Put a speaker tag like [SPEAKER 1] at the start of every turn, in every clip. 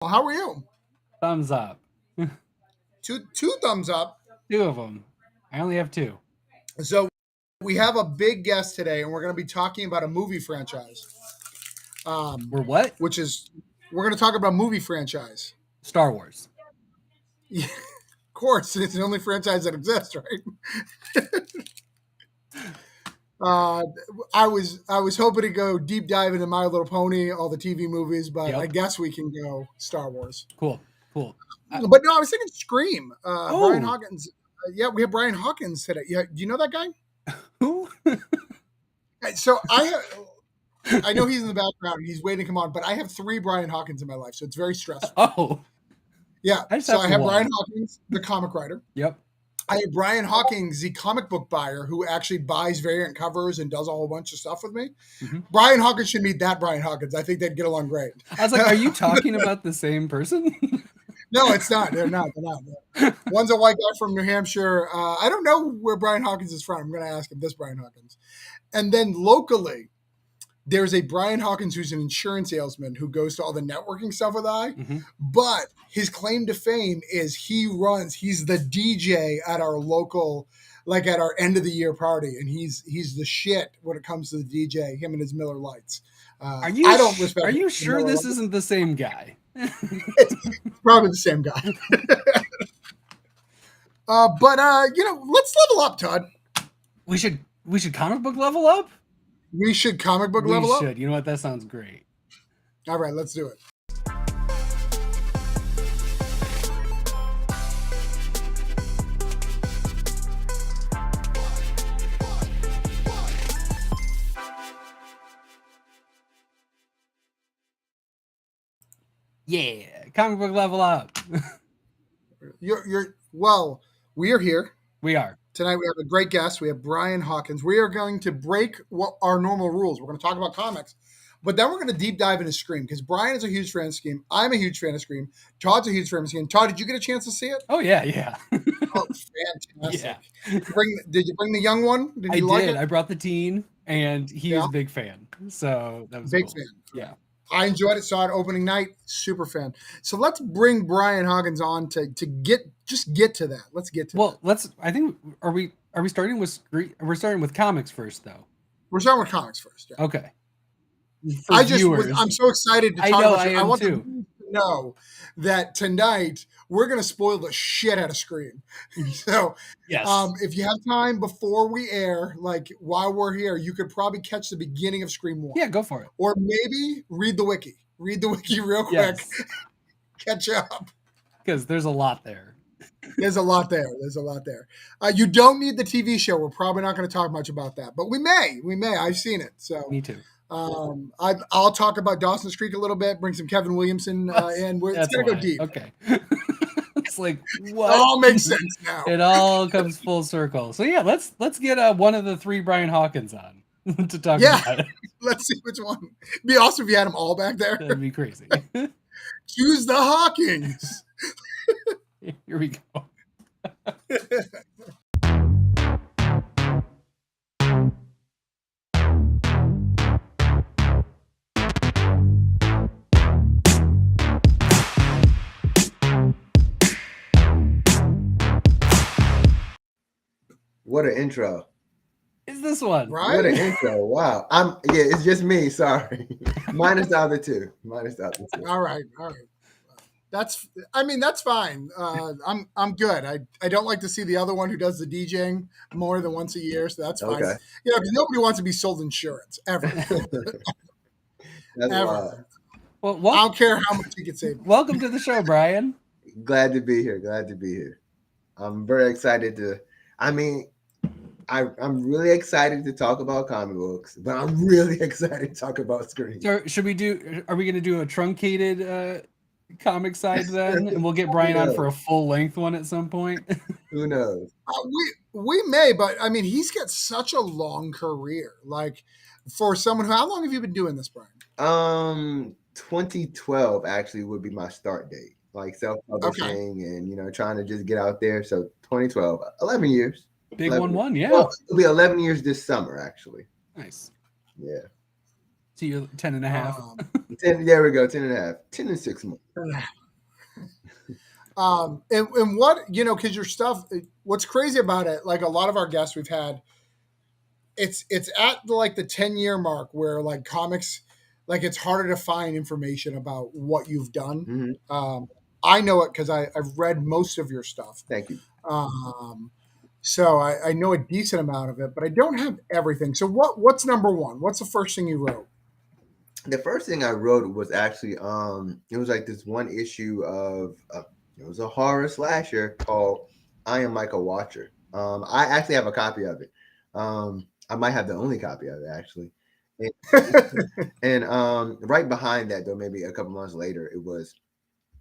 [SPEAKER 1] How are you?
[SPEAKER 2] Thumbs up.
[SPEAKER 1] Two thumbs up.
[SPEAKER 2] Two of them. I only have two.
[SPEAKER 1] So we have a big guest today, and we're going to be talking about a movie franchise.
[SPEAKER 2] We're what?
[SPEAKER 1] Which is we're going to talk about movie franchise.
[SPEAKER 2] Star Wars.
[SPEAKER 1] Yeah, of course, it's the only franchise that exists, right? I was hoping to go deep dive into My Little Pony, all the TV movies, but
[SPEAKER 2] Yep.
[SPEAKER 1] I guess we can go Star Wars.
[SPEAKER 2] Cool.
[SPEAKER 1] But no, I was thinking Scream. Brian
[SPEAKER 2] Oh.
[SPEAKER 1] Hawkins. Yeah, we have Brian Hawkins today. Yeah, do you know that guy?
[SPEAKER 2] Who?
[SPEAKER 1] So I know he's in the background. He's waiting to come on, but I have 3 Brian Hawkins in my life, so it's very stressful.
[SPEAKER 2] Oh.
[SPEAKER 1] Yeah.
[SPEAKER 2] I just
[SPEAKER 1] So
[SPEAKER 2] have
[SPEAKER 1] I have
[SPEAKER 2] one.
[SPEAKER 1] Brian Hawkins, the comic writer.
[SPEAKER 2] Yep.
[SPEAKER 1] I have Brian Hawkins, the comic book buyer, who actually buys variant covers and does a whole bunch of stuff with me.
[SPEAKER 2] Mm-hmm.
[SPEAKER 1] Brian Hawkins should meet that Brian Hawkins. I think they'd get along great.
[SPEAKER 2] I was like, are you talking about the same person?
[SPEAKER 1] No, it's not. They're not. One's a white guy from New Hampshire. I don't know where Brian Hawkins is from. I'm going to ask him. This Brian Hawkins. And then locally, there's a Brian Hawkins who's an insurance salesman who goes to all the networking stuff with I.
[SPEAKER 2] Mm-hmm.
[SPEAKER 1] But his claim to fame is he's the DJ at our local, like at our end of the year party. And he's the shit when it comes to the DJ, him and his Miller Lights.
[SPEAKER 2] Are you sure this isn't the same guy?
[SPEAKER 1] It's probably the same guy. But let's level up, Todd.
[SPEAKER 2] We should comic book level up?
[SPEAKER 1] We should comic book level up?
[SPEAKER 2] We should. You know what? That sounds great.
[SPEAKER 1] All right, let's do it.
[SPEAKER 2] Yeah, comic book level up.
[SPEAKER 1] We are here.
[SPEAKER 2] We are.
[SPEAKER 1] Tonight we have a great guest. We have Brian Hawkins. We are going to break our normal rules. We're going to talk about comics, but then we're going to deep dive into Scream because Brian is a huge fan of Scream. I'm a huge fan of Scream. Todd's a huge fan of Scream. Todd, did you get a chance to see it?
[SPEAKER 2] Oh, yeah.
[SPEAKER 1] Oh, fantastic. Yeah. Did you bring the young one?
[SPEAKER 2] I did. I brought the teen, and he is a big fan. So that was
[SPEAKER 1] big
[SPEAKER 2] cool.
[SPEAKER 1] fan.
[SPEAKER 2] Yeah.
[SPEAKER 1] I enjoyed it. Saw it opening night. Super fan. So let's bring Brian Hawkins on to get to that. Let's get to that.
[SPEAKER 2] Well, I think are we starting with we're starting with comics first though.
[SPEAKER 1] We're starting with comics first. Yeah.
[SPEAKER 2] Okay.
[SPEAKER 1] I'm so excited to talk about it. I want
[SPEAKER 2] to
[SPEAKER 1] know that tonight we're going to spoil the shit out of Scream. So,
[SPEAKER 2] yes.
[SPEAKER 1] If you have time before we air, like while we're here, you could probably catch the beginning of Scream 1.
[SPEAKER 2] Yeah, go for it.
[SPEAKER 1] Or maybe read the wiki. Read the wiki real quick.
[SPEAKER 2] Yes.
[SPEAKER 1] Catch up.
[SPEAKER 2] Because there's a lot there.
[SPEAKER 1] There's a lot there. You don't need the TV show. We're probably not going to talk much about that, but we may. I've seen it. So
[SPEAKER 2] me too.
[SPEAKER 1] I'll talk about Dawson's Creek a little bit. Bring some Kevin Williamson in. It's going to go deep.
[SPEAKER 2] Okay. It's like what?
[SPEAKER 1] It all makes sense now.
[SPEAKER 2] It all comes full circle. So yeah, let's get one of the 3 Brian Hawkins on to talk about it.
[SPEAKER 1] Let's see which one. It'd be awesome if you had them all back there.
[SPEAKER 2] That'd be crazy.
[SPEAKER 1] Choose the Hawkins.
[SPEAKER 2] Here we go.
[SPEAKER 3] What an intro.
[SPEAKER 2] Is this one?
[SPEAKER 1] Right?
[SPEAKER 3] What an intro. Wow. It's just me. Sorry. Minus the other two.
[SPEAKER 1] All right. That's fine. I'm good. I don't like to see the other one who does the DJing more than once a year, so that's fine.
[SPEAKER 3] Okay.
[SPEAKER 1] Because nobody wants to be sold insurance ever.
[SPEAKER 3] That's
[SPEAKER 1] ever.
[SPEAKER 2] Well,
[SPEAKER 1] I don't care how much you can save.
[SPEAKER 2] Welcome to the show, Brian.
[SPEAKER 3] Glad to be here. I'm very excited I'm really excited to talk about comic books, but I'm really excited to talk about Scream.
[SPEAKER 2] So are we going to do a truncated comic side then, and we'll get Brian on for a full length one at some point?
[SPEAKER 3] Who knows?
[SPEAKER 1] We may, but I mean, he's got such a long career. Like for someone how long have you been doing this, Brian?
[SPEAKER 3] 2012 actually would be my start date, like self-publishing and trying to just get out there. So 2012, 11 years.
[SPEAKER 2] Big 1, yeah.
[SPEAKER 3] Well, it'll be 11 years this summer, actually.
[SPEAKER 2] Nice.
[SPEAKER 3] Yeah.
[SPEAKER 2] So you're 10 and a half.
[SPEAKER 3] 10, there we go, 10 and a half. 10 and 6 months.
[SPEAKER 1] And what, because your stuff, what's crazy about it, like a lot of our guests we've had, it's at the 10-year mark where like comics, like it's harder to find information about what you've done.
[SPEAKER 3] Mm-hmm.
[SPEAKER 1] I know it because I've read most of your stuff.
[SPEAKER 3] Thank you.
[SPEAKER 1] So I know a decent amount of it, but I don't have everything. So what's number one? What's the first thing you wrote?
[SPEAKER 3] The first thing I wrote was actually it was like this one issue of it was a horror slasher called I Am Michael Watcher. I actually have a copy of it. I might have the only copy of it actually. And right behind that, though, maybe a couple months later, it was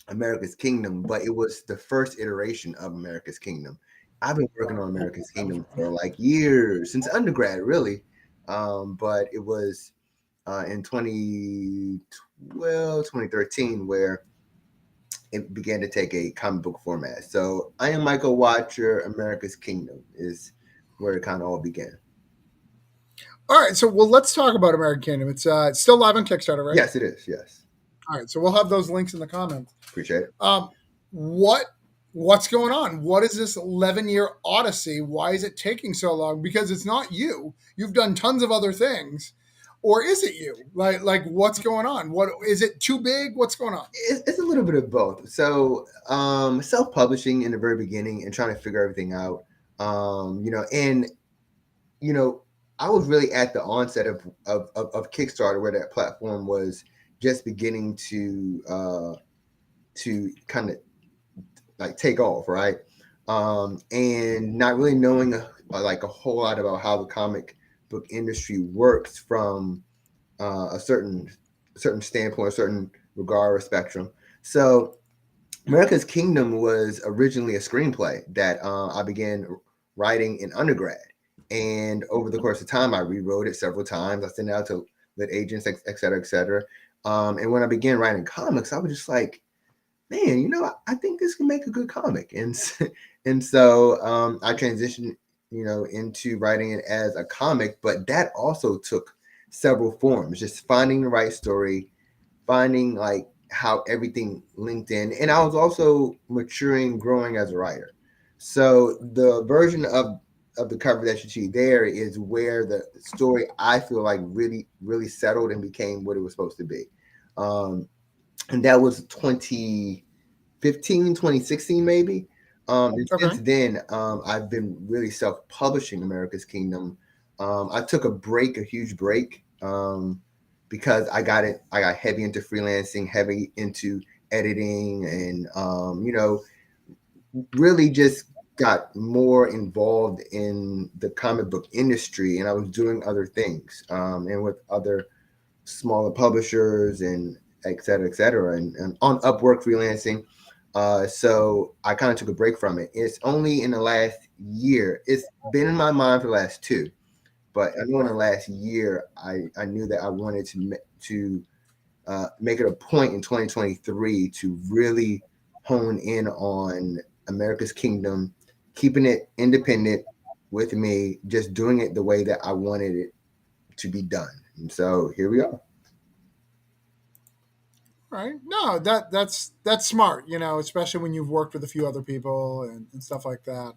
[SPEAKER 3] America's Kingdom, but it was the first iteration of America's Kingdom. I've been working on America's Kingdom for like years, since undergrad, really. But it was in 2012, 2013, where it began to take a comic book format. So I Am Michael Watcher, America's Kingdom is where it kind of all began.
[SPEAKER 1] All right, so let's talk about American Kingdom. It's still live on Kickstarter, right?
[SPEAKER 3] Yes, it is. Yes.
[SPEAKER 1] All right, so we'll have those links in the comments.
[SPEAKER 3] Appreciate it.
[SPEAKER 1] What's going on? What is this 11-year odyssey? Why is it taking so long? Because it's not you. You've done tons of other things, or is it you? Like what's going on? What is it too big? What's going on?
[SPEAKER 3] It's a little bit of both. So, self-publishing in the very beginning and trying to figure everything out. I was really at the onset of Kickstarter, where that platform was just beginning to kind of like take off, right? And not really knowing a whole lot about how the comic book industry works from a certain standpoint, a certain regard or spectrum. So America's Kingdom was originally a screenplay that I began writing in undergrad. And over the course of time, I rewrote it several times. I sent it out to lit agents, et cetera, et cetera. And when I began writing comics, I was just like, man, I think this can make a good comic. And so I transitioned, into writing it as a comic. But that also took several forms, just finding the right story, finding like how everything linked in. And I was also maturing, growing as a writer. So the version of the cover that you see there is where the story, I feel like, really, really settled and became what it was supposed to be. And that was 2015, 2016, maybe. And since then, I've been really self-publishing America's Kingdom. I took a huge break, because I got heavy into freelancing, heavy into editing, and really just got more involved in the comic book industry, and I was doing other things, and with other smaller publishers and et cetera, and on Upwork freelancing. So I kind of took a break from it. It's only in the last year. It's been in my mind for the last 2, but I know in the last year, I knew that I wanted to make it a point in 2023 to really hone in on America's Kingdom, keeping it independent with me, just doing it the way that I wanted it to be done. And so here we are.
[SPEAKER 1] Right. No, that's smart, especially when you've worked with a few other people and stuff like that.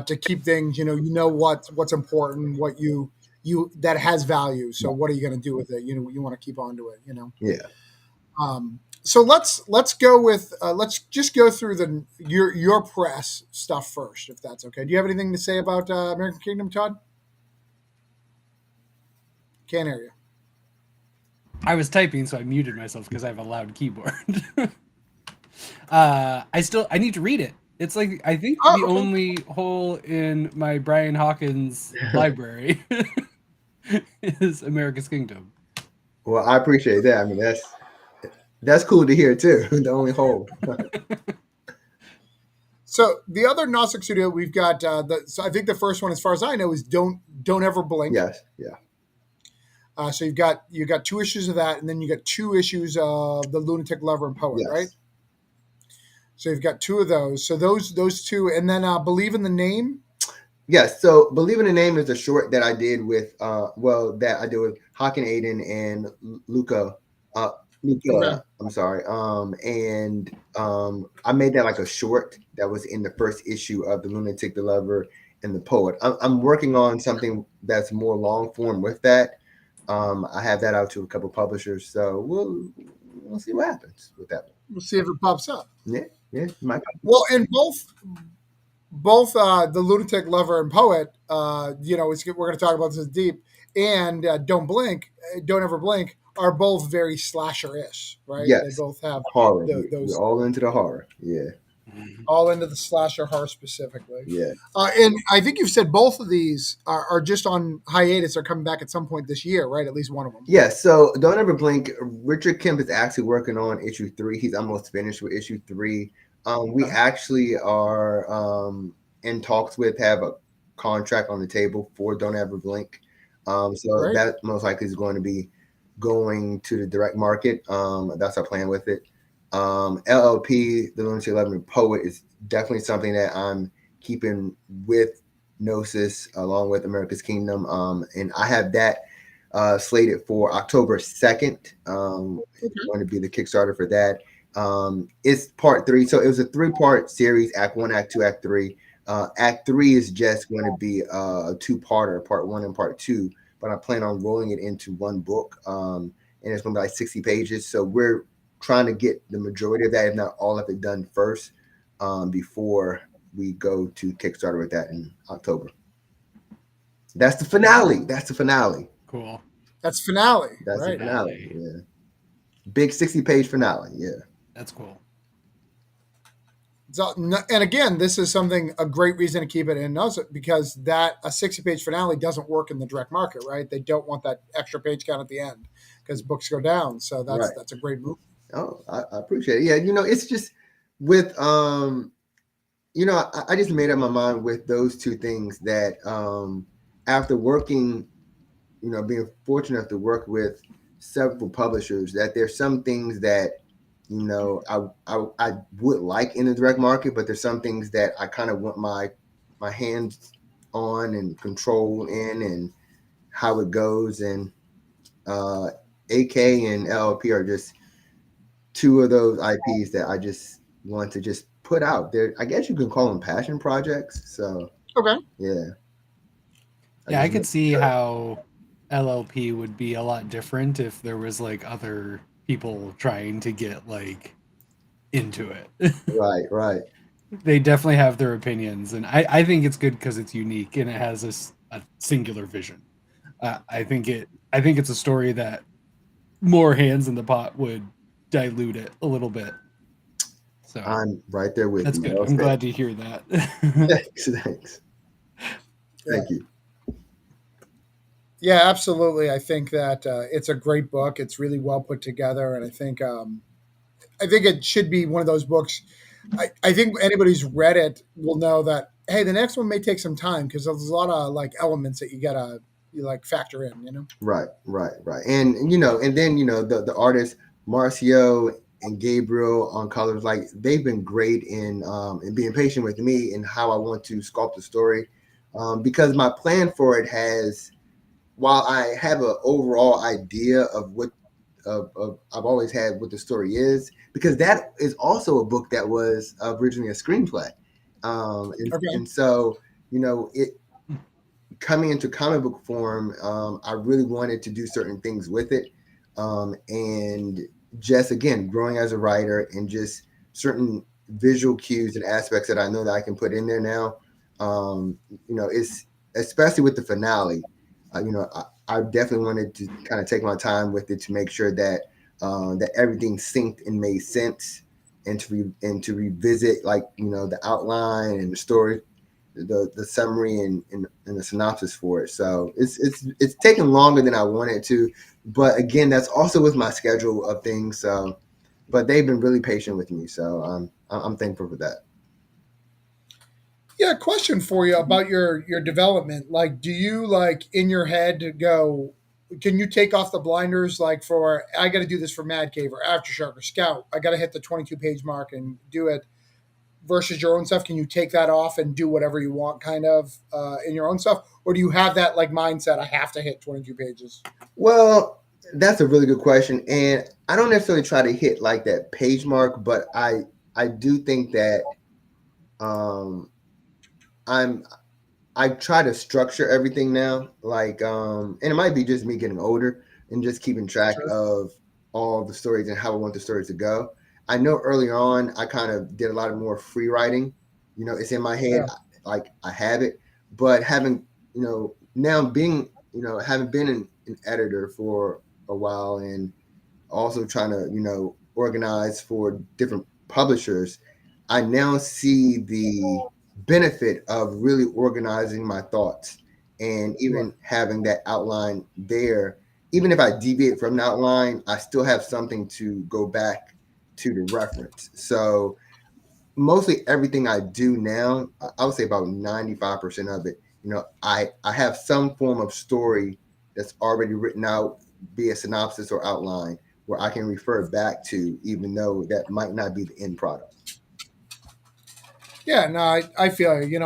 [SPEAKER 1] To keep things, what's important, what you that has value. So what are you going to do with it? You want to keep on to it,
[SPEAKER 3] Yeah.
[SPEAKER 1] So let's go with let's just go through your press stuff first, if that's okay. Do you have anything to say about American Kingdom, Todd? Can't hear you.
[SPEAKER 2] I was typing, so I muted myself because I have a loud keyboard. I need to read it. It's like, I think the only hole in my Brian Hawkins library is America's Kingdom.
[SPEAKER 3] Well, I appreciate that. I mean, that's cool to hear too. The only hole.
[SPEAKER 1] So the other Gnostic studio we've got, so I think the first one, as far as I know, is Don't Ever Blink.
[SPEAKER 3] Yes. Yeah.
[SPEAKER 1] So you got 2 issues of that, and then you got 2 issues of The Lunatic Lover and Poet, yes. Right? So you've got 2 of those. So those 2, and then Believe in the Name.
[SPEAKER 3] Yes. So Believe in the Name is a short that I did with Hawkins Aiden and Luca Mika, I'm sorry. I made that like a short that was in the first issue of the Lunatic, the Lover, and the Poet. I'm working on something that's more long form with that. I have that out to a couple publishers, so we'll see what happens with that one.
[SPEAKER 1] We'll see if it pops up.
[SPEAKER 3] Yeah, yeah, might.
[SPEAKER 1] Well, and both the lunatic lover and poet, we're going to talk about this deep, and don't ever blink, are both very slasher-ish, right? They
[SPEAKER 3] Yes,
[SPEAKER 1] both have
[SPEAKER 3] horror. We're
[SPEAKER 1] those
[SPEAKER 3] all into the horror. Yeah,
[SPEAKER 1] all into the slasher horror specifically.
[SPEAKER 3] yeah.
[SPEAKER 1] And I think you've said both of these are just on hiatus. Are coming back at some point this year, right? At least one of them.
[SPEAKER 3] Yeah, so Don't Ever Blink, Richard Kemp is actually working on issue 3. He's almost finished with issue 3. We actually are in talks with, have a contract on the table for Don't Ever Blink. So that most likely is going to be going to the direct market. That's our plan with it. LLP, the Lunatic 11 Poet, is definitely something that I'm keeping with Gnosis along with America's Kingdom. And I have that slated for October 2nd. It's going to be the Kickstarter for that. It's part 3. So it was a 3-part series, Act 1, Act 2, Act 3. Act 3 is just going to be a 2-parter, part 1 and part 2. But I plan on rolling it into one book. And it's going to be like 60 pages. So we're trying to get the majority of that, if not all of it, done first before we go to Kickstarter with that in October. That's the finale.
[SPEAKER 2] Cool.
[SPEAKER 1] That's finale.
[SPEAKER 3] That's
[SPEAKER 1] right.
[SPEAKER 3] the finale. Yeah. Big 60-page finale. Yeah.
[SPEAKER 2] That's cool.
[SPEAKER 1] So, and again, this is a great reason to keep it in Gnosis, because a 60-page finale doesn't work in the direct market, right? They don't want that extra page count at the end because books go down. So that's a great move.
[SPEAKER 3] Oh, I appreciate it. Yeah, it's just with I just made up my mind with those two things that after working, being fortunate enough to work with several publishers, that there's some things that I would like in the direct market, but there's some things that I kind of want my hands on and control in and how it goes. And AK and LLP are just two of those IPs that I just want to just put out there. I guess you can call them passion projects. So yeah.
[SPEAKER 2] I could see how LLP would be a lot different if there was like other people trying to get like into it.
[SPEAKER 3] Right.
[SPEAKER 2] They definitely have their opinions, and I think it's good because it's unique and it has a singular vision. I think it's a story that more hands in the pot would dilute it a little bit. So
[SPEAKER 3] I'm right there with you.
[SPEAKER 2] That's good. I'm glad to hear that.
[SPEAKER 3] Thanks. Thank you.
[SPEAKER 1] Yeah, absolutely. I think that it's a great book. It's really well put together, and I think it should be one of those books. I think anybody who's read it will know that, hey, the next one may take some time because there's a lot of like elements that you gotta factor in.
[SPEAKER 3] Right. And and then the artists Marcio and Gabriel on colors, like they've been great in being patient with me and how I want to sculpt the story, because my plan for it has, while I have an overall idea of what I've always had what the story is, because that is also a book that was originally a screenplay, and so it coming into comic book form, I really wanted to do certain things with it, and just again growing as a writer and just certain visual cues and aspects that I know that I can put in there now. It's especially with the finale. I definitely wanted to kind of take my time with it to make sure that that everything synced and made sense, and to revisit the outline and the story, the summary and the synopsis for it. So it's taken longer than I wanted to, but again, that's also with my schedule of things. So, but they've been really patient with me, so I'm thankful for that.
[SPEAKER 1] Yeah, question for you about your development. Like, do you in your head go? Can you take off the blinders? Like, for I got to do this for Mad Cave or Aftershock or Scout. I got to hit the 22-page mark and do it. Versus your own stuff, can you take that off and do whatever you want, kind of in your own stuff, or do you have that mindset? I have to hit 22 pages.
[SPEAKER 3] Well, that's a really good question, and I don't necessarily try to hit like that page mark, but I do think that um I'm I try to structure everything now, like and it might be just me getting older and just keeping track
[SPEAKER 1] Sure.
[SPEAKER 3] of all the stories and how I want the stories to go. I know early on I kind of did a lot of more free writing. It's in my head,
[SPEAKER 1] Yeah.
[SPEAKER 3] like I have it, but having now being having been an editor for a while and also trying to organize for different publishers, I now see the benefit of really organizing my thoughts and
[SPEAKER 1] Right.
[SPEAKER 3] even having that outline there. Even if I deviate from the outline, I still have something to go back to the reference. So mostly everything I do now, I would say about 95% of it, I have some form of story that's already written out, be a synopsis or outline, where I can refer back to, even though that might not be the end product.
[SPEAKER 1] Yeah, no, I feel you.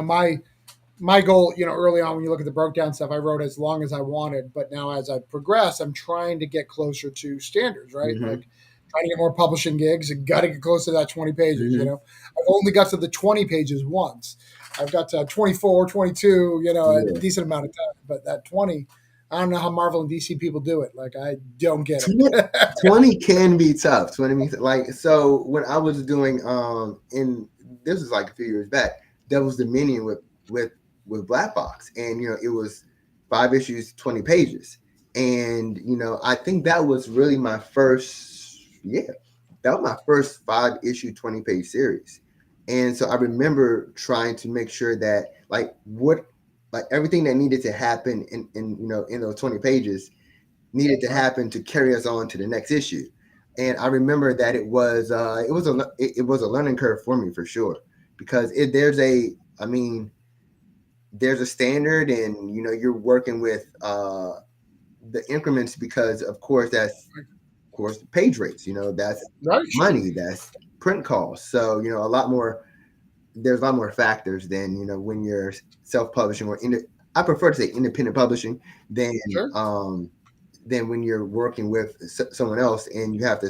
[SPEAKER 1] My goal, early on when you look at the broke down stuff, I wrote as long as I wanted, but now as I progress, I'm trying to get closer to standards, right?
[SPEAKER 3] Mm-hmm.
[SPEAKER 1] Like trying to get more publishing gigs and got to get close to that 20 pages,
[SPEAKER 3] Mm-hmm.
[SPEAKER 1] I've only got to the 20 pages once. I've got to 24, 22, a
[SPEAKER 3] Yeah.
[SPEAKER 1] decent amount of time, but that 20, I don't know how Marvel and DC people do it. Like, I don't get it.
[SPEAKER 3] 20 can be tough. 20 means like, so when I was doing in this was like a few years back, Devil's Dominion with Black Box, and it was 5 issues, 20 pages. And I think that was really my first, yeah, that was my first 5 issue 20-page series. And so I remember trying to make sure that like everything that needed to happen in those 20 pages needed to happen to carry us on to the next issue. And I remember that it was a learning curve for me, for sure, because there's a standard, and you're working with the increments, because of course page rates, that's
[SPEAKER 1] Right?
[SPEAKER 3] money, that's print costs. So there's a lot more factors than when you're self-publishing I prefer to say independent publishing than
[SPEAKER 1] Sure.
[SPEAKER 3] when you're working with someone else, and you have to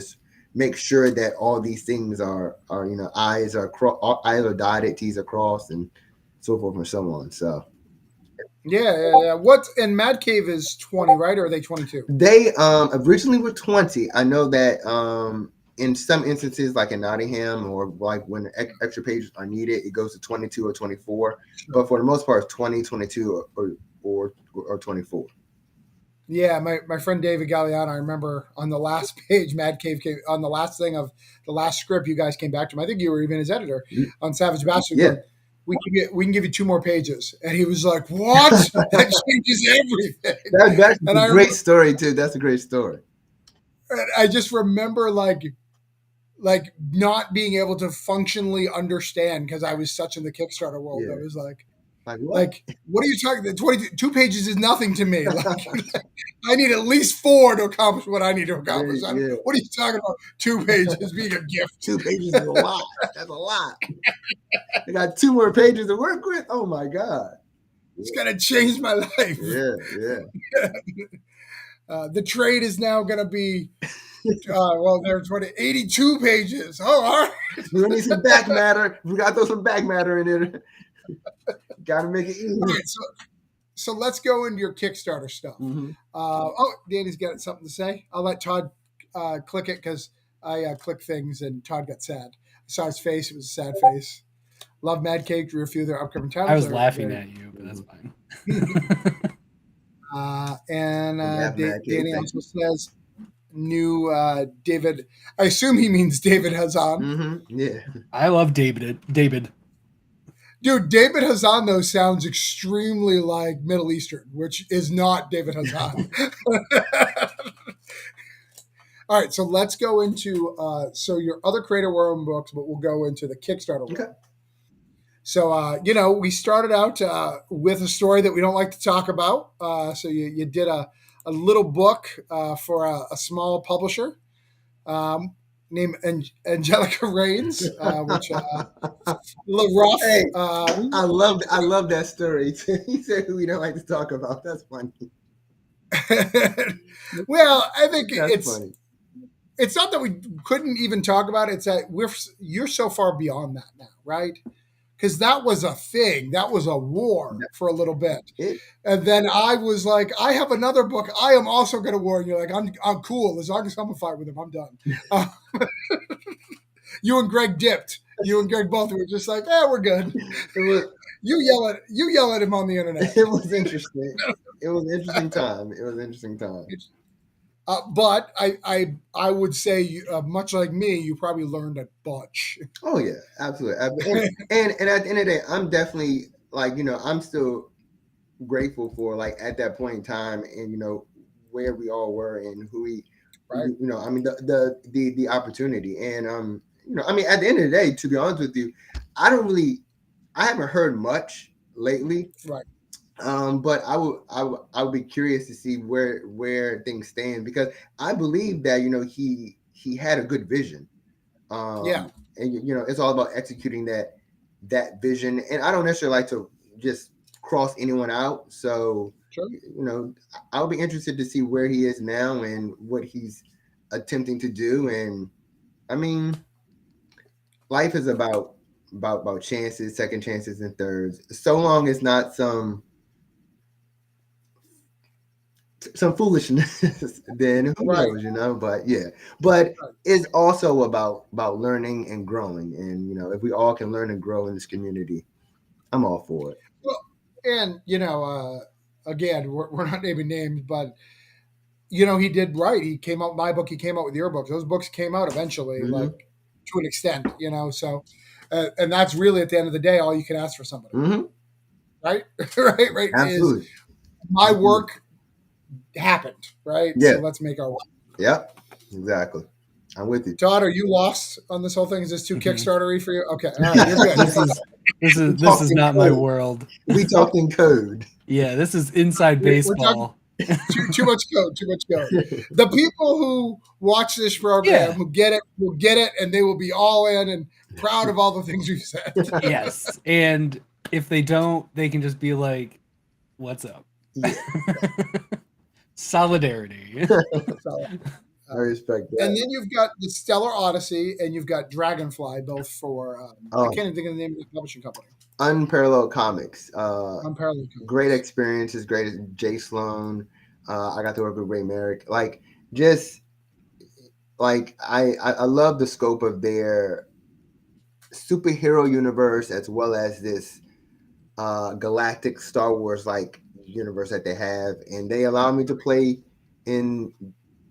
[SPEAKER 3] make sure that all these things are I's are dotted, T's are crossed, and so forth and so on. So
[SPEAKER 1] Yeah. What, and Mad Cave is 20, right? Or are they 22?
[SPEAKER 3] they originally were 20. I know that in some instances, like in Nottingham, or like when extra pages are needed, it goes to 22 or 24.
[SPEAKER 1] Sure.
[SPEAKER 3] But for the most part, it's 20, 22, or 24.
[SPEAKER 1] Yeah, my friend David Galliano, I remember on the last page, Mad Cave came on the last thing of the last script you guys came back to him. I think you were even his editor on Savage Bastard
[SPEAKER 3] Yeah,
[SPEAKER 1] going, we can give you 2 more pages. And he was like, what? That changes everything.
[SPEAKER 3] that's
[SPEAKER 1] And
[SPEAKER 3] a great story too. That's a great story.
[SPEAKER 1] I just remember like not being able to functionally understand because I was such in the Kickstarter world.
[SPEAKER 3] Yeah.
[SPEAKER 1] I was like,
[SPEAKER 3] Like what?
[SPEAKER 1] what are you talking? The 22 pages is nothing to me. Like, I need at least 4 to accomplish what I need to accomplish.
[SPEAKER 3] Yeah.
[SPEAKER 1] What are you talking about? 2 pages being a gift.
[SPEAKER 3] 2 pages is a lot. That's a lot. I got 2 more pages to work with. Oh my god.
[SPEAKER 1] It's gonna change my life.
[SPEAKER 3] Yeah.
[SPEAKER 1] The trade is now gonna be there's 82 pages. Oh, all right.
[SPEAKER 3] We need some back matter. We got to throw some back matter in there. Got to make it easy.
[SPEAKER 1] All right, so let's go into your Kickstarter stuff.
[SPEAKER 3] Mm-hmm.
[SPEAKER 1] Danny's got something to say. I'll let Todd click it because I click things and Todd got sad. I saw his face. It was a sad face. Love Mad Cake. Drew a few of their upcoming titles.
[SPEAKER 2] I was laughing at you, but that's fine.
[SPEAKER 1] Danny also says new David. I assume he means David Hazan.
[SPEAKER 3] Mm-hmm. Yeah.
[SPEAKER 2] I love David.
[SPEAKER 1] Dude, David Hazan, though, sounds extremely like Middle Eastern, which is not David Hazan. All right, so let's go into your other Creator World books, but we'll go into the Kickstarter one.
[SPEAKER 3] Okay.
[SPEAKER 1] So, we started out with a story that we don't like to talk about. So you did a little book for a small publisher named Angelica Reigns, which a little rough.
[SPEAKER 3] Hey, I love that story. He said we don't like to talk about. That's funny.
[SPEAKER 1] Well, I think
[SPEAKER 3] That's funny.
[SPEAKER 1] it's not that we couldn't even talk about it. It's that you're so far beyond that now, right? Because that was a thing. That was a war for a little bit. And then I was like, I have another book. I am also going to war. And you're like, I'm cool. As long as I'm a fight with him, I'm done. You and Greg dipped. You and Greg both were just like, we're good.
[SPEAKER 3] It was,
[SPEAKER 1] you yell at him on the internet.
[SPEAKER 3] It was interesting. It was an interesting time. It was an interesting time.
[SPEAKER 1] But I would say, much like me, you probably learned a bunch.
[SPEAKER 3] Oh yeah, absolutely. And at the end of the day, I'm definitely like, I'm still grateful for like at that point in time, and where we all were and who we,
[SPEAKER 1] right?
[SPEAKER 3] I mean the opportunity, and I mean at the end of the day, to be honest with you, I haven't heard much lately,
[SPEAKER 1] right?
[SPEAKER 3] But I would be curious to see where things stand, because I believe that he had a good vision.
[SPEAKER 1] Yeah,
[SPEAKER 3] and it's all about executing that vision. And I don't necessarily like to just cross anyone out. So
[SPEAKER 1] sure.
[SPEAKER 3] I'll be interested to see where he is now and what he's attempting to do. And I mean, life is about chances, second chances, and thirds. So long as not some foolishness, then who knows, but yeah. But it's also about learning and growing, and if we all can learn and grow in this community, I'm all for it.
[SPEAKER 1] Well, and again, we're not naming names, but he did right. He came out my book. He came out with your books. Those books came out eventually, like to an extent, So, and that's really at the end of the day all you can ask for somebody, right? right.
[SPEAKER 3] Absolutely.
[SPEAKER 1] Is my work happened, right?
[SPEAKER 3] Yeah.
[SPEAKER 1] So let's make our work.
[SPEAKER 3] Yep. Exactly. I'm with you.
[SPEAKER 1] Todd, are you lost on this whole thing? Is this too Kickstarter-y for you? Okay. All right, you're good.
[SPEAKER 2] This is not my world.
[SPEAKER 3] We talked in code.
[SPEAKER 2] Yeah, this is inside baseball.
[SPEAKER 1] Too much code. The people who watch this program who get it will get it, and they will be all in and proud of all the things we've said.
[SPEAKER 2] Yes. And if they don't, they can just be like, what's up? Yeah. Solidarity.
[SPEAKER 3] I respect that.
[SPEAKER 1] And then you've got the Stellar Odyssey and you've got Dragonfly, both for I can't even think of the name of the publishing company.
[SPEAKER 3] Unparalleled Comics.
[SPEAKER 1] Unparalleled Comics.
[SPEAKER 3] Great experiences, great as Jay Sloan. I got to work with Ray Merrick. Like, just like I love the scope of their superhero universe, as well as this galactic Star Wars like universe that they have, and they allow me to play in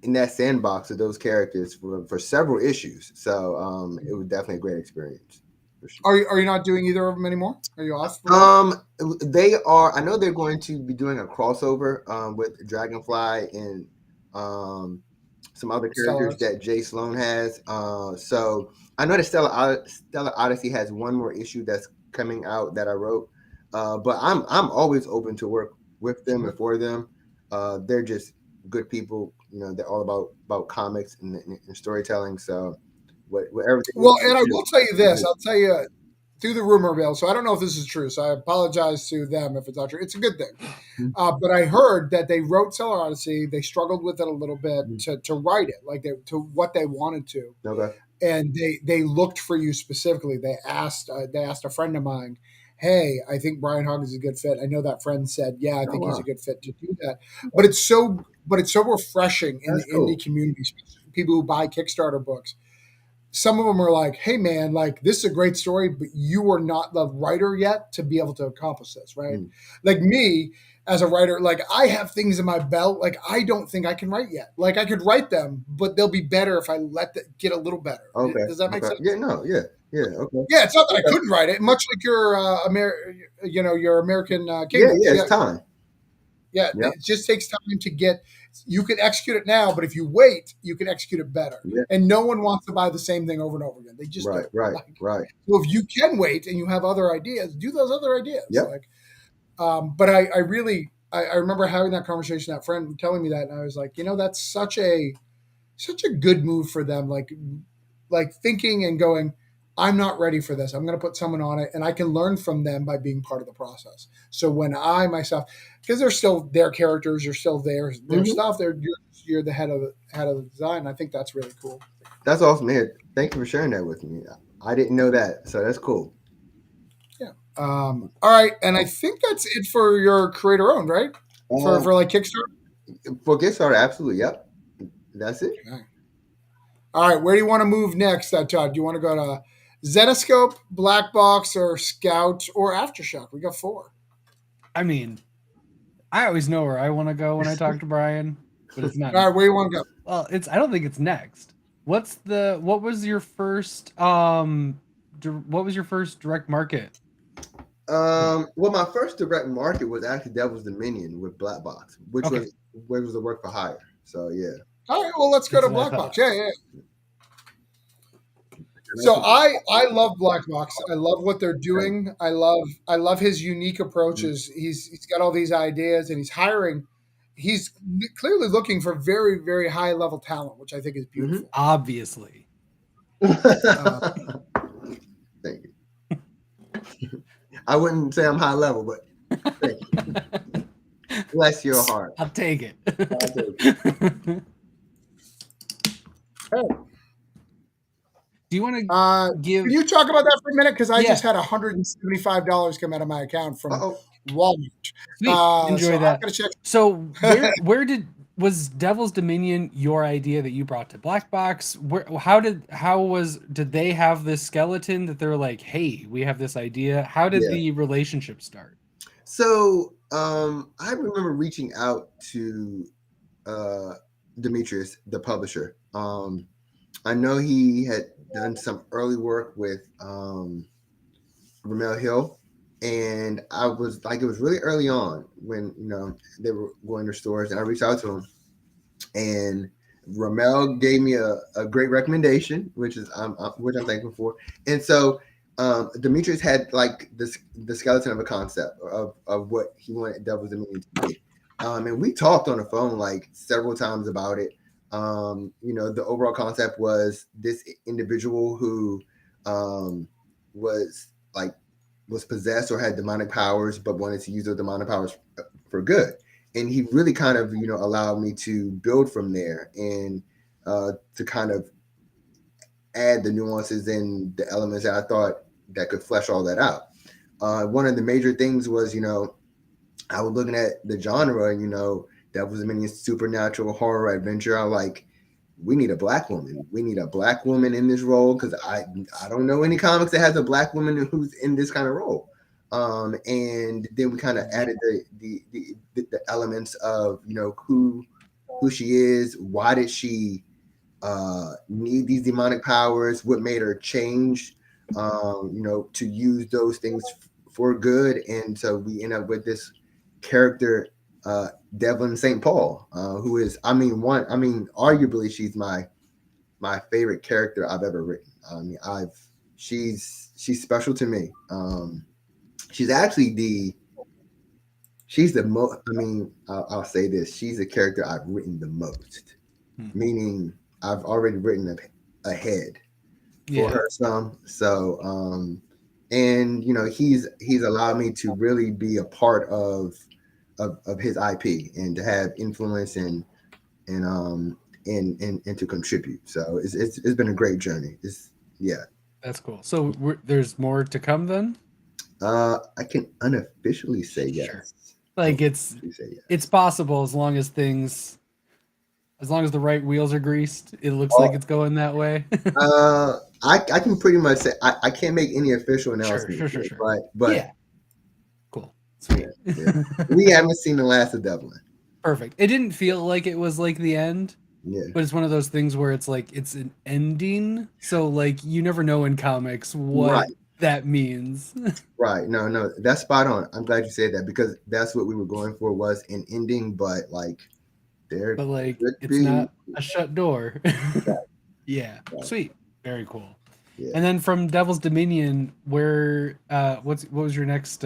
[SPEAKER 3] that sandbox of those characters for several issues. So it was definitely a great experience. For sure.
[SPEAKER 1] Are you not doing either of them anymore? Are you off?
[SPEAKER 3] They are. I know they're going to be doing a crossover with Dragonfly and some other characters that Jay Sloan has. So I know that Stellar Odyssey has one more issue that's coming out that I wrote. But I'm always open to work with them and for them. They're just good people. They're all about comics and storytelling. So whatever.
[SPEAKER 1] Well, and I will tell you this. I'll tell you through the rumor mill. So I don't know if this is true. So I apologize to them if it's not true. It's a good thing. But I heard that they wrote Stellar Odyssey. They struggled with it a little bit to write it, like to what they wanted to.
[SPEAKER 3] Okay.
[SPEAKER 1] And they looked for you specifically. They asked a friend of mine, hey, I think Brian Hawkins is a good fit. I know that friend said, yeah, I think he's a good fit to do that. But it's so refreshing in the indie community, people who buy Kickstarter books. Some of them are like, hey, man, like this is a great story, but you are not the writer yet to be able to accomplish this, right? Like me as a writer, like I have things in my belt, like I don't think I can write yet. Like I could write them, but they'll be better if I let them get a little better.
[SPEAKER 3] Okay.
[SPEAKER 1] Does that make sense?
[SPEAKER 3] Yeah, no, yeah. Yeah. Okay.
[SPEAKER 1] Yeah, it's not that I couldn't write it. Much like your your American Kingdom.
[SPEAKER 3] Yeah, it's time.
[SPEAKER 1] Yeah, it just takes time to get. You can execute it now, but if you wait, you can execute it better. Yeah. And no one wants to buy the same thing over and over again. They just
[SPEAKER 3] right.
[SPEAKER 1] So if you can wait and you have other ideas, do those other ideas.
[SPEAKER 3] Yeah.
[SPEAKER 1] Like, but I really remember having that conversation. That friend telling me that, and I was like, that's such a good move for them. Like thinking and going, I'm not ready for this. I'm going to put someone on it, and I can learn from them by being part of the process. So when I myself, because they're still their characters, you're still their stuff. You're the head of the design. I think that's really cool.
[SPEAKER 3] That's awesome, man. Thank you for sharing that with me. I didn't know that, so that's cool.
[SPEAKER 1] Yeah. All right, and I think that's it for your creator owned, right? For like Kickstarter.
[SPEAKER 3] For Kickstarter, absolutely. Yep, that's it.
[SPEAKER 1] Okay. All right, where do you want to move next, Todd? Do you want to go to Zetascope, Black Box, or Scout, or Aftershock? We got 4.
[SPEAKER 2] I mean, I always know where I want to go when I talk to Brian, but it's not.
[SPEAKER 1] All right, where do you want to go?
[SPEAKER 2] Well, I don't think it's next. What was your first direct market?
[SPEAKER 3] Well, my first direct market was actually Devil's Dominion with Black Box, which was a work for hire. So yeah.
[SPEAKER 1] All right, well, let's go to Black Box. Yeah. So I love Black Box. I love what they're doing. I love his unique approaches. He's got all these ideas, and he's hiring. He's clearly looking for very, very high level talent, which I think is beautiful.
[SPEAKER 2] Obviously.
[SPEAKER 3] Thank you. I wouldn't say I'm high level, but thank you. Bless your heart.
[SPEAKER 2] I'll take it.
[SPEAKER 1] Hey.
[SPEAKER 2] Do you want to give?
[SPEAKER 1] Can you talk about that for a minute? Because I just had $175 come out of my account from Walmart.
[SPEAKER 2] Enjoy that.
[SPEAKER 1] I'm check.
[SPEAKER 2] So where was Devil's Dominion your idea that you brought to Black Box? Did they have this skeleton that they're like, hey, we have this idea? How did the relationship start?
[SPEAKER 3] So I remember reaching out to Demetrius, the publisher. I know he had done some early work with Ramel Hill, and I was like, it was really early on when they were going to stores, and I reached out to him, and Ramel gave me a great recommendation, which I'm thankful for. And so Demetrius had like the skeleton of a concept of what he wanted Devil's Dominion to be, and we talked on the phone like several times about it. The overall concept was this individual who was possessed or had demonic powers, but wanted to use those demonic powers for good. And he really kind of, allowed me to build from there and to kind of add the nuances and the elements that I thought that could flesh all that out. One of the major things was, I was looking at the genre, Devil's Dominion, supernatural horror adventure. I'm like, we need a Black woman. We need a Black woman in this role, because I don't know any comics that has a Black woman who's in this kind of role. And then we kind of added the elements of who she is, why did she need these demonic powers, what made her change, to use those things for good, and so we end up with this character. Devlin St. Paul, who is, arguably she's my favorite character I've ever written. She's special to me. She's actually I'll say this, she's the character I've written the most, meaning I've already written ahead for her some. So, and he's allowed me to really be a part of his IP and to have influence and to contribute. So it's been a great journey. That's
[SPEAKER 2] cool. So there's more to come then?
[SPEAKER 3] I can unofficially say yes.
[SPEAKER 2] Sure. Like it's possible as long as the right wheels are greased. It looks like it's going that way.
[SPEAKER 3] I can pretty much say I can't make any official announcement. Sure. But
[SPEAKER 2] yeah. Cool. Sweet.
[SPEAKER 3] Yeah. We haven't seen the last of Devlin.
[SPEAKER 2] Perfect. It didn't feel like it was like the end.
[SPEAKER 3] Yeah.
[SPEAKER 2] But it's one of those things where it's like it's an ending. So like you never know in comics what that means.
[SPEAKER 3] Right. No, that's spot on. I'm glad you said that, because that's what we were going for, was an ending, but
[SPEAKER 2] it's not a shut door. Yeah. Right. Sweet. Very cool. Yeah. And then from Devil's Dominion, where what was your next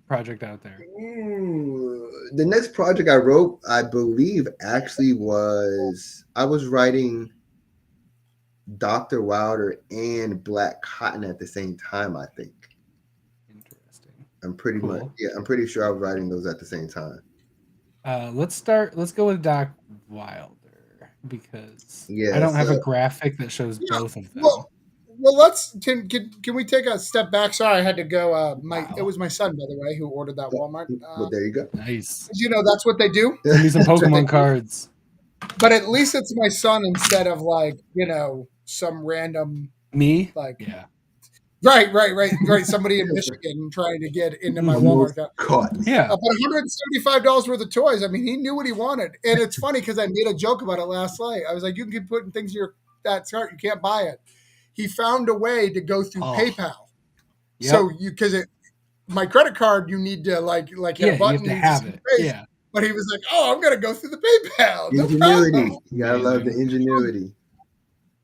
[SPEAKER 2] project out there?
[SPEAKER 3] The next project I wrote, I believe, actually was I was writing Dr. Wilder and Black Cotton at the same time, I think.
[SPEAKER 2] Interesting.
[SPEAKER 3] I'm pretty
[SPEAKER 2] Cool.
[SPEAKER 3] much, yeah, I'm pretty sure I was writing those at the same time.
[SPEAKER 2] Let's go with Doc Wilder because
[SPEAKER 3] Yeah,
[SPEAKER 2] I don't have a
[SPEAKER 3] so
[SPEAKER 2] graphic that shows
[SPEAKER 1] Yeah.
[SPEAKER 2] both of them.
[SPEAKER 1] Well, let's can we take a step back? Sorry, I had to go.
[SPEAKER 2] Wow.
[SPEAKER 1] It was my son, by the way, who ordered that Walmart.
[SPEAKER 3] well, there you go.
[SPEAKER 2] Nice.
[SPEAKER 1] You know, that's what they do.
[SPEAKER 2] Send me some
[SPEAKER 3] That's what they
[SPEAKER 2] Pokemon
[SPEAKER 3] do.
[SPEAKER 2] cards.
[SPEAKER 1] But at least it's my son instead of like some random
[SPEAKER 2] Me?
[SPEAKER 1] like
[SPEAKER 2] Yeah.
[SPEAKER 1] right. Somebody in Michigan trying to get into my Walmart account.
[SPEAKER 3] Caught.
[SPEAKER 2] Yeah.
[SPEAKER 1] But $175 worth of toys. I mean, he knew what he wanted, and it's funny because I made a joke about it last night. I was like, "You can keep putting things in that cart, you can't buy it." He found a way to go through PayPal.
[SPEAKER 2] Yep.
[SPEAKER 1] So my credit card, you need to like hit
[SPEAKER 2] Yeah,
[SPEAKER 1] a button.
[SPEAKER 2] you have to have it. Yeah.
[SPEAKER 1] But he was like, "Oh, I'm gonna go through the PayPal." No
[SPEAKER 3] Ingenuity.
[SPEAKER 1] problem.
[SPEAKER 3] You gotta love the ingenuity.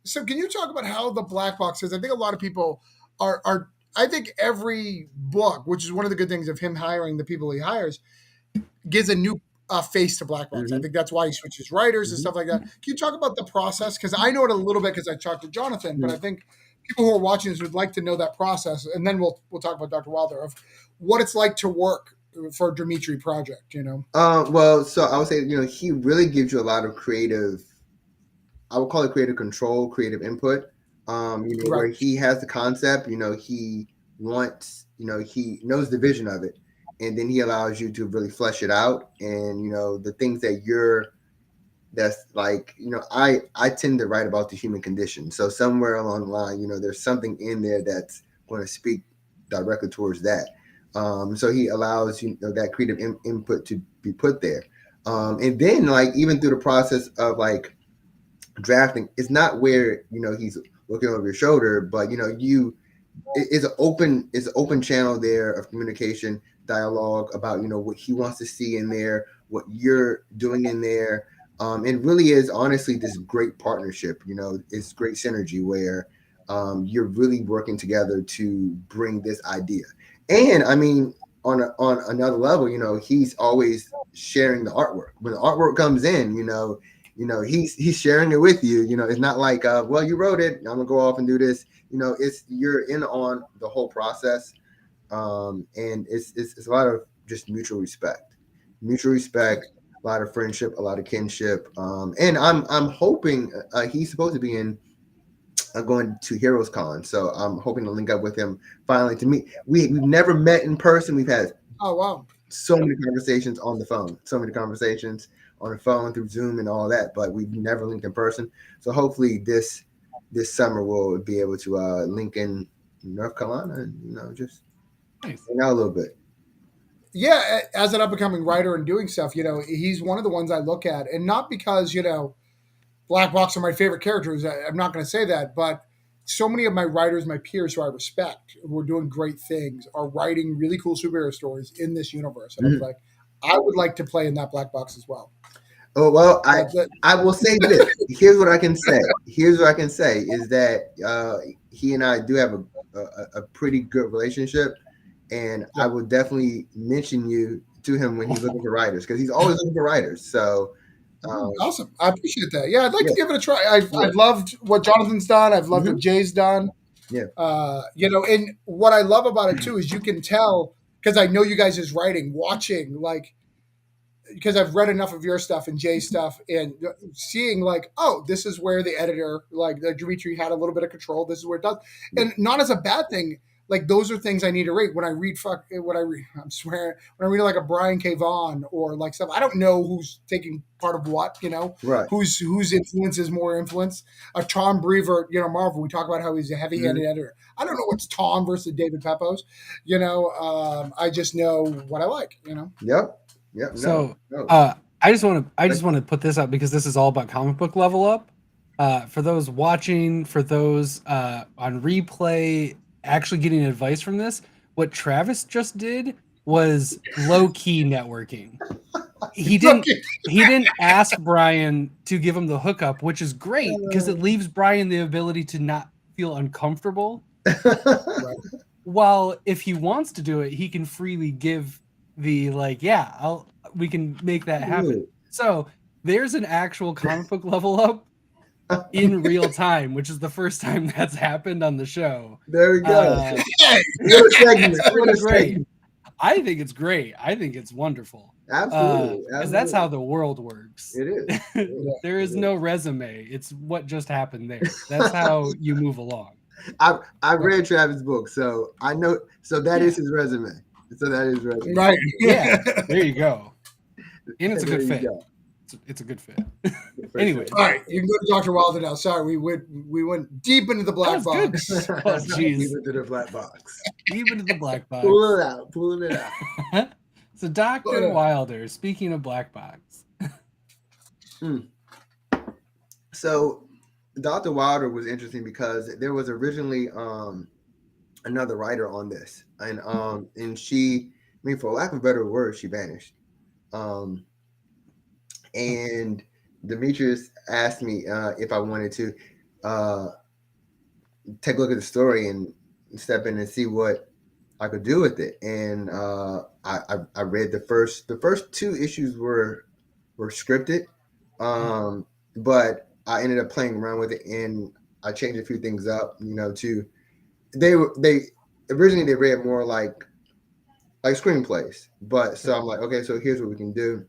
[SPEAKER 1] So, can you talk about how the black box is? I think a lot of people are. I think every book, which is one of the good things of him hiring the people he hires, gives a new face to black box. I think that's why he switches writers and stuff like that. Can you talk about the process? Because I know it a little bit because I talked to Jonathan, but I think people who are watching this would like to know that process, and then we'll talk about Dr. Wilder of what it's like to work for a Dimitri project.
[SPEAKER 3] Well, so I would say, he really gives you a lot of creative, I would call it creative control, creative input. Where he has the concept, he wants, he knows the vision of it, and then he allows you to really flesh it out. And the things that's like, I tend to write about the human condition. So somewhere along the line, there's something in there that's going to speak directly towards that. So he allows that creative input to be put there, and then like even through the process of like drafting, it's not where he's looking over your shoulder, but it's an open channel there of communication, dialogue about what he wants to see in there, what you're doing in there. It really is honestly this great partnership. It's great synergy where you're really working together to bring this idea. And I mean, on another level, he's always sharing the artwork. When the artwork comes in, he's sharing it with you. It's not like, well, you wrote it, I'm gonna go off and do this. It's you're in on the whole process, and it's a lot of just mutual respect, a lot of friendship, a lot of kinship, and I'm hoping he's supposed to be in. Going to Heroes Con, so I'm hoping to link up with him finally to meet. We've never met in person. We've had so many conversations on the phone, through Zoom and all that, but we've never linked in person. So hopefully this summer we'll be able to link in North Carolina and just hang out a little bit.
[SPEAKER 1] Yeah, as an up and coming writer and doing stuff, he's one of the ones I look at, and not because Black Box are my favorite characters. I'm not going to say that, but so many of my writers, my peers who I respect, who are doing great things, are writing really cool superhero stories in this universe. And I was like, I would like to play in that Black Box as well.
[SPEAKER 3] Oh, well, I will say this. Here's what I can say. Is that he and I do have a pretty good relationship, and I will definitely mention you to him when he's looking for writers, because he's always looking for writers. So.
[SPEAKER 1] Awesome. I appreciate that. Yeah, I'd like to give it a try. I've loved what Jonathan's done. I've loved what Jay's done.
[SPEAKER 3] Yeah.
[SPEAKER 1] And what I love about it too is you can tell, because I know you guys is writing, watching, like, because I've read enough of your stuff and Jay's stuff and seeing like, oh, this is where the editor, like the Dimitri had a little bit of control. This is where it does. And not as a bad thing. Like those are things I need to read when I read. I'm swearing, when I read like a Brian K. Vaughan or like stuff. I don't know who's taking part of what.
[SPEAKER 3] Right?
[SPEAKER 1] Whose influence is more influence. Tom Brevoort, Marvel. We talk about how he's a heavy-handed editor. I don't know what's Tom versus David Pepos. I just know what I like.
[SPEAKER 3] Yep.
[SPEAKER 2] So I just want to put this up because this is all about comic book level up. For those watching, for those on replay. Actually getting advice from this, what Travis just did was low-key networking. He didn't ask Brian to give him the hookup, which is great because it leaves Brian the ability to not feel uncomfortable. Right. While if he wants to do it, he can freely give the we can make that happen. So there's an actual comic book level up in real time, which is the first time that's happened on the show.
[SPEAKER 3] There we go.
[SPEAKER 1] Hey.
[SPEAKER 3] What a segment.
[SPEAKER 2] It's
[SPEAKER 3] What
[SPEAKER 2] pretty
[SPEAKER 3] a
[SPEAKER 2] great.
[SPEAKER 3] segment.
[SPEAKER 2] I think it's great. I think it's wonderful.
[SPEAKER 3] Absolutely.
[SPEAKER 2] Because that's how the world works.
[SPEAKER 3] It is.
[SPEAKER 2] There is no resume. It's what just happened there. That's how you move along.
[SPEAKER 3] I read Travis' book, so I know. So that is his resume. So that is resume.
[SPEAKER 1] Right.
[SPEAKER 2] Yeah. There you go. And it's a good
[SPEAKER 3] There you
[SPEAKER 2] fit.
[SPEAKER 3] go.
[SPEAKER 2] It's a good fit.
[SPEAKER 3] For
[SPEAKER 2] Anyway,
[SPEAKER 1] All right, you can go to Dr. Wilder now. Sorry, we went deep into the black
[SPEAKER 2] That was good.
[SPEAKER 1] box.
[SPEAKER 2] Oh, jeez.
[SPEAKER 3] Deep into the black box.
[SPEAKER 2] Deep into the black box.
[SPEAKER 3] Pulling it out.
[SPEAKER 2] So Dr. Wilder, speaking of black box.
[SPEAKER 3] So Dr. Wilder was interesting because there was originally another writer on this, and she, I mean, for lack of a better word, she vanished. And Demetrius asked me if I wanted to take a look at the story and step in and see what I could do with it. And I read the first two issues were scripted, but I ended up playing around with it and I changed a few things up. They originally they read more like screenplays, but so I'm like, okay, so here's what we can do.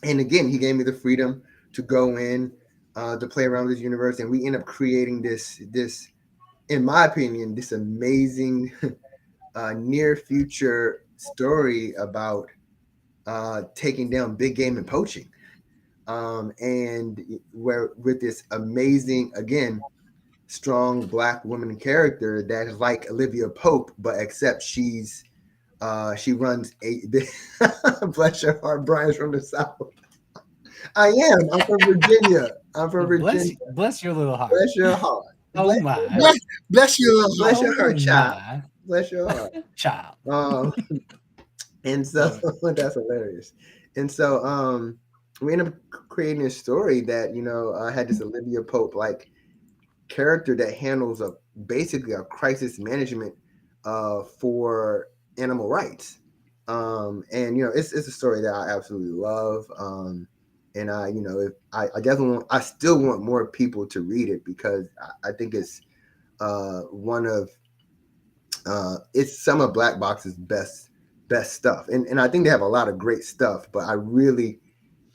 [SPEAKER 3] And again, he gave me the freedom to go in to play around with this universe, and we end up creating this, in my opinion, this amazing near future story about taking down big game and poaching, and where with this amazing, again, strong black woman character that is like Olivia Pope, but except she runs bless your heart, Brian's from the South. I am. I'm from Virginia.
[SPEAKER 2] Bless your little heart.
[SPEAKER 3] Bless your heart.
[SPEAKER 2] Oh my.
[SPEAKER 1] Bless you.
[SPEAKER 3] Bless your heart,
[SPEAKER 2] Oh,
[SPEAKER 3] child.
[SPEAKER 2] my.
[SPEAKER 3] Bless your heart.
[SPEAKER 2] Child.
[SPEAKER 3] And so that's hilarious. And so we ended up creating a story that had this Olivia Pope like character that handles basically a crisis management for animal rights. And it's a story that I absolutely love. And I definitely I still want more people to read it because I think it's one of it's some of Black Box's best stuff. And I think they have a lot of great stuff, but I really,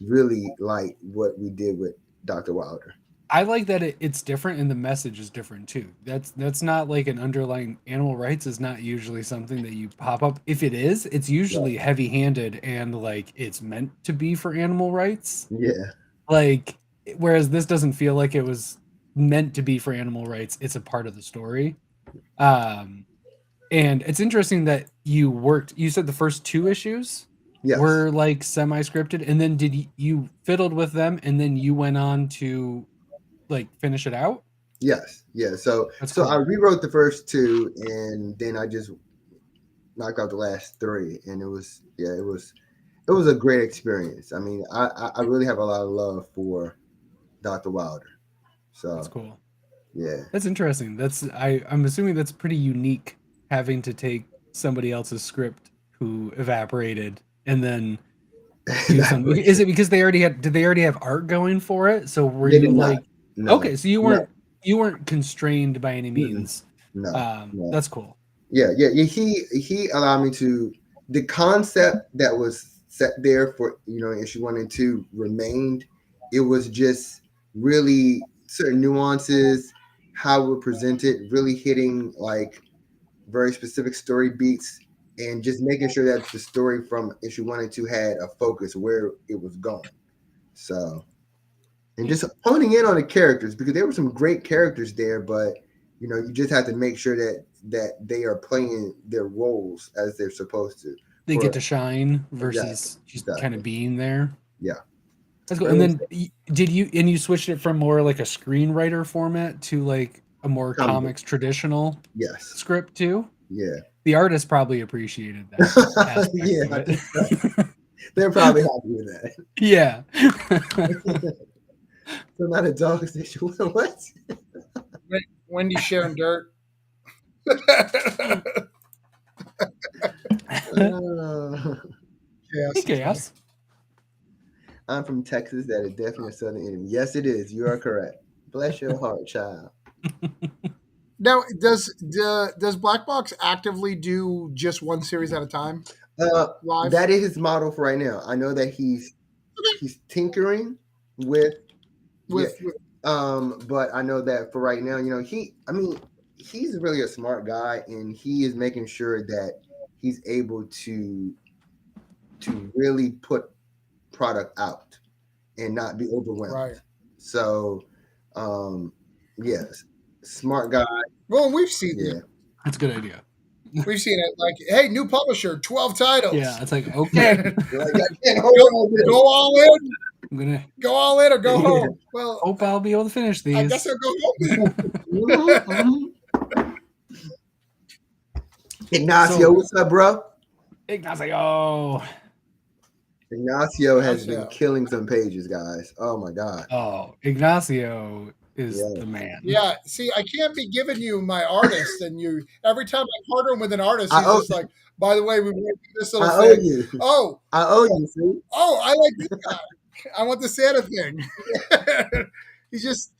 [SPEAKER 3] really like what we did with Dr. Wilder.
[SPEAKER 2] I like that it's different and the message is different too. That's not like an underlying animal rights is not usually something that you pop up. If it is, it's usually heavy-handed and like it's meant to be for animal rights.
[SPEAKER 3] Yeah.
[SPEAKER 2] Like whereas this doesn't feel like it was meant to be for animal rights. It's a part of the story. And it's interesting that you said the first two issues were like semi-scripted, and then did you fiddled with them and then you went on to like finish it out?
[SPEAKER 3] Yes. Yeah. So
[SPEAKER 2] cool.
[SPEAKER 3] I rewrote the first two and then I just knocked out the last three, and it was a great experience. I mean, I really have a lot of love for Dr. Wilder. So
[SPEAKER 2] that's cool.
[SPEAKER 3] Yeah.
[SPEAKER 2] That's interesting. I'm assuming that's pretty unique, having to take somebody else's script who evaporated and then do something. Is it because did they already have art going for it? So were you like
[SPEAKER 3] no,
[SPEAKER 2] okay, so you weren't constrained by any means.
[SPEAKER 3] No.
[SPEAKER 2] That's cool.
[SPEAKER 3] Yeah. He allowed me to, the concept that was set there for issue 1 and 2 remained. It was just really certain nuances, how we presented, really hitting like very specific story beats, and just making sure that the story from issue 1 and 2 had a focus where it was going. So, and just honing in on the characters, because there were some great characters there, but you just have to make sure that they are playing their roles as they're supposed to.
[SPEAKER 2] They get to shine versus just kind of being there.
[SPEAKER 3] Yeah.
[SPEAKER 2] That's cool. And then you switched it from more like a screenwriter format to like a more comics traditional script too?
[SPEAKER 3] Yeah.
[SPEAKER 2] The artist probably appreciated that.
[SPEAKER 3] Yeah. They're probably happy with that.
[SPEAKER 2] Yeah.
[SPEAKER 3] So not a dog station. What?
[SPEAKER 1] Wendy sharing dirt.
[SPEAKER 2] Chaos.
[SPEAKER 3] I'm from Texas. That is definitely a Southern enemy. Yes, it is. You are correct. Bless your heart, child.
[SPEAKER 1] Now, does Black Box actively do just one series at a time live?
[SPEAKER 3] That is his model for right now. I know that he's tinkering with yeah.
[SPEAKER 1] with
[SPEAKER 3] But I know that for right now, he's really a smart guy, and he is making sure that he's able to really put product out and not be overwhelmed.
[SPEAKER 1] right.
[SPEAKER 3] So, yes, smart guy.
[SPEAKER 1] Well, we've seen
[SPEAKER 3] Yeah.
[SPEAKER 1] it.
[SPEAKER 2] That's a good idea.
[SPEAKER 1] We've seen it. Like, hey, new publisher, 12 titles.
[SPEAKER 2] Yeah, it's like, okay,
[SPEAKER 3] You're like, I can't hold on to
[SPEAKER 1] go
[SPEAKER 3] this.
[SPEAKER 1] all in.
[SPEAKER 2] I'm gonna
[SPEAKER 1] Go all in or go home. Well,
[SPEAKER 2] hope I'll be able to finish these.
[SPEAKER 1] I guess I'll go home.
[SPEAKER 3] Mhm, mhm. Ignacio, what's up, bro?
[SPEAKER 2] Ignacio.
[SPEAKER 3] Ignacio has been
[SPEAKER 1] Ignacio.
[SPEAKER 3] killing some pages, guys. Oh my god.
[SPEAKER 2] Oh, Ignacio is
[SPEAKER 3] Yeah.
[SPEAKER 2] the man.
[SPEAKER 1] Yeah, see, I can't be giving you my artist, and you every time I partner with an artist,
[SPEAKER 3] I
[SPEAKER 1] he's
[SPEAKER 3] owe-
[SPEAKER 1] just like, by the way, we want to do this little
[SPEAKER 3] I owe
[SPEAKER 1] thing.
[SPEAKER 3] you.
[SPEAKER 1] Oh,
[SPEAKER 3] I owe you, see?
[SPEAKER 1] I like this guy. I want the Santa thing. He's just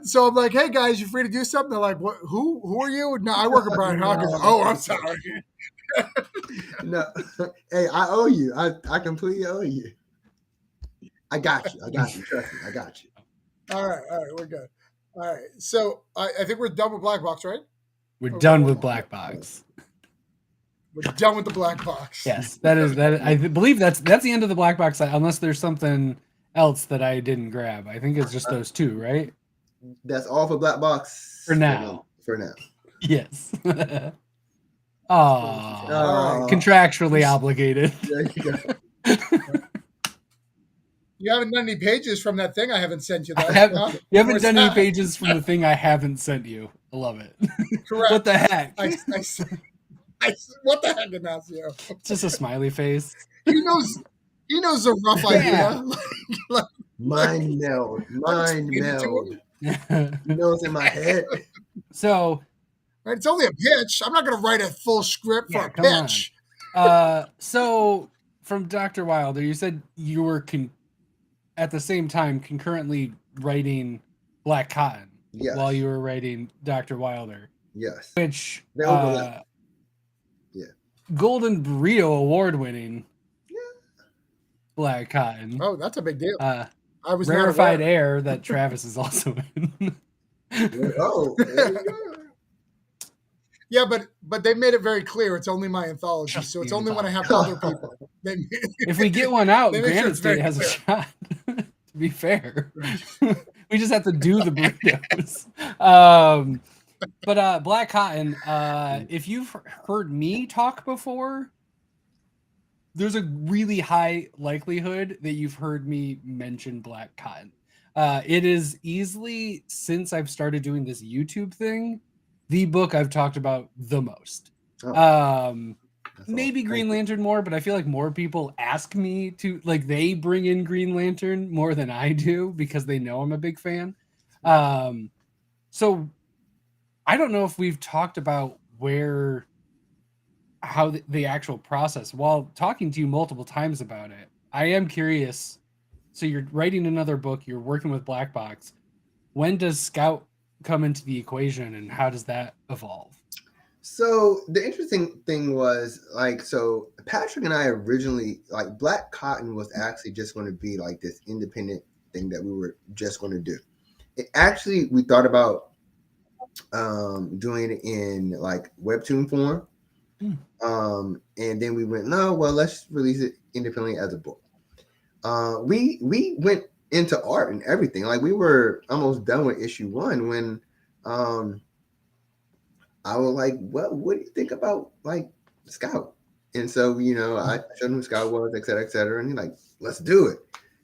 [SPEAKER 1] so I'm like, hey guys, you free to do something? They're like, what? Who are you? No, I work with Brian Hawkins. Oh, I'm sorry.
[SPEAKER 3] No, hey, I owe you. I completely owe you. I got you. Trust me, I got you.
[SPEAKER 1] All right, we're good. All right, so I think we're done with Black Box, right?
[SPEAKER 2] We're
[SPEAKER 1] Oh,
[SPEAKER 2] done
[SPEAKER 1] hold
[SPEAKER 2] with
[SPEAKER 1] on.
[SPEAKER 2] Black Box.
[SPEAKER 1] We're done with the Black Box.
[SPEAKER 2] Yes, that is. I believe that's the end of the Black Box, unless there's something else that I didn't grab. I think it's just those two, right?
[SPEAKER 3] That's all for Black Box
[SPEAKER 2] For now.
[SPEAKER 3] For now.
[SPEAKER 2] Yes.
[SPEAKER 1] All
[SPEAKER 3] right.
[SPEAKER 2] Contractually obligated.
[SPEAKER 3] There you go.
[SPEAKER 1] You haven't done any pages from that thing I haven't sent you, though.
[SPEAKER 2] You haven't
[SPEAKER 1] What's
[SPEAKER 2] done any
[SPEAKER 1] that?
[SPEAKER 2] pages from the thing I haven't sent you. I love it.
[SPEAKER 1] Correct.
[SPEAKER 2] What the heck?
[SPEAKER 1] What the heck, Ignacio?
[SPEAKER 2] It's just a smiley face.
[SPEAKER 1] He knows the rough idea.
[SPEAKER 3] Mind meld. Mind meld. You know what's in my head?
[SPEAKER 2] So
[SPEAKER 1] Right, it's only a pitch. I'm not going to write a full script for a
[SPEAKER 2] come on.
[SPEAKER 1] pitch.
[SPEAKER 2] So from Dr. Wilder, you said you were at the same time concurrently writing Black Cotton while you were writing Dr. Wilder.
[SPEAKER 3] Yes.
[SPEAKER 2] Which
[SPEAKER 3] They overlap.
[SPEAKER 2] Golden Burrito award winning Black Cotton.
[SPEAKER 1] Oh, that's a big deal. I was
[SPEAKER 2] Rarefied Air that Travis is also in.
[SPEAKER 3] Oh, there you go.
[SPEAKER 1] Yeah, but they made it very clear it's only my anthology,
[SPEAKER 2] Just
[SPEAKER 1] so it's
[SPEAKER 2] the
[SPEAKER 1] only when I have other people.
[SPEAKER 2] If we get one out,
[SPEAKER 1] They make sure
[SPEAKER 2] Granite
[SPEAKER 1] it's very
[SPEAKER 2] State has a
[SPEAKER 1] clear.
[SPEAKER 2] shot. To be fair, we just have to do the burritos. But Black Cotton, if you've heard me talk before, there's a really high likelihood that you've heard me mention Black Cotton. It is easily, since I've started doing this YouTube thing, the book I've talked about the most. Maybe Green Lantern more, but I feel like more people ask me to, like, they bring in Green Lantern more than I do because they know I'm a big fan. So I don't know if we've talked about how the actual process, while talking to you multiple times about it. I am curious. So you're writing another book, you're working with Black Box. When does Scout come into the equation, and how does that evolve?
[SPEAKER 3] So the interesting thing was, so Patrick and I originally, Black Cotton was actually just going to be like this independent thing that we were just going to do. We thought about doing it in like webtoon form. And then we went, no, well, let's release it independently as a book. We went into art and everything. Like, we were almost done with issue 1 when I was like, well, what do you think about like Scout? And so, I showed him who Scout was, et cetera, and he's like, let's do it.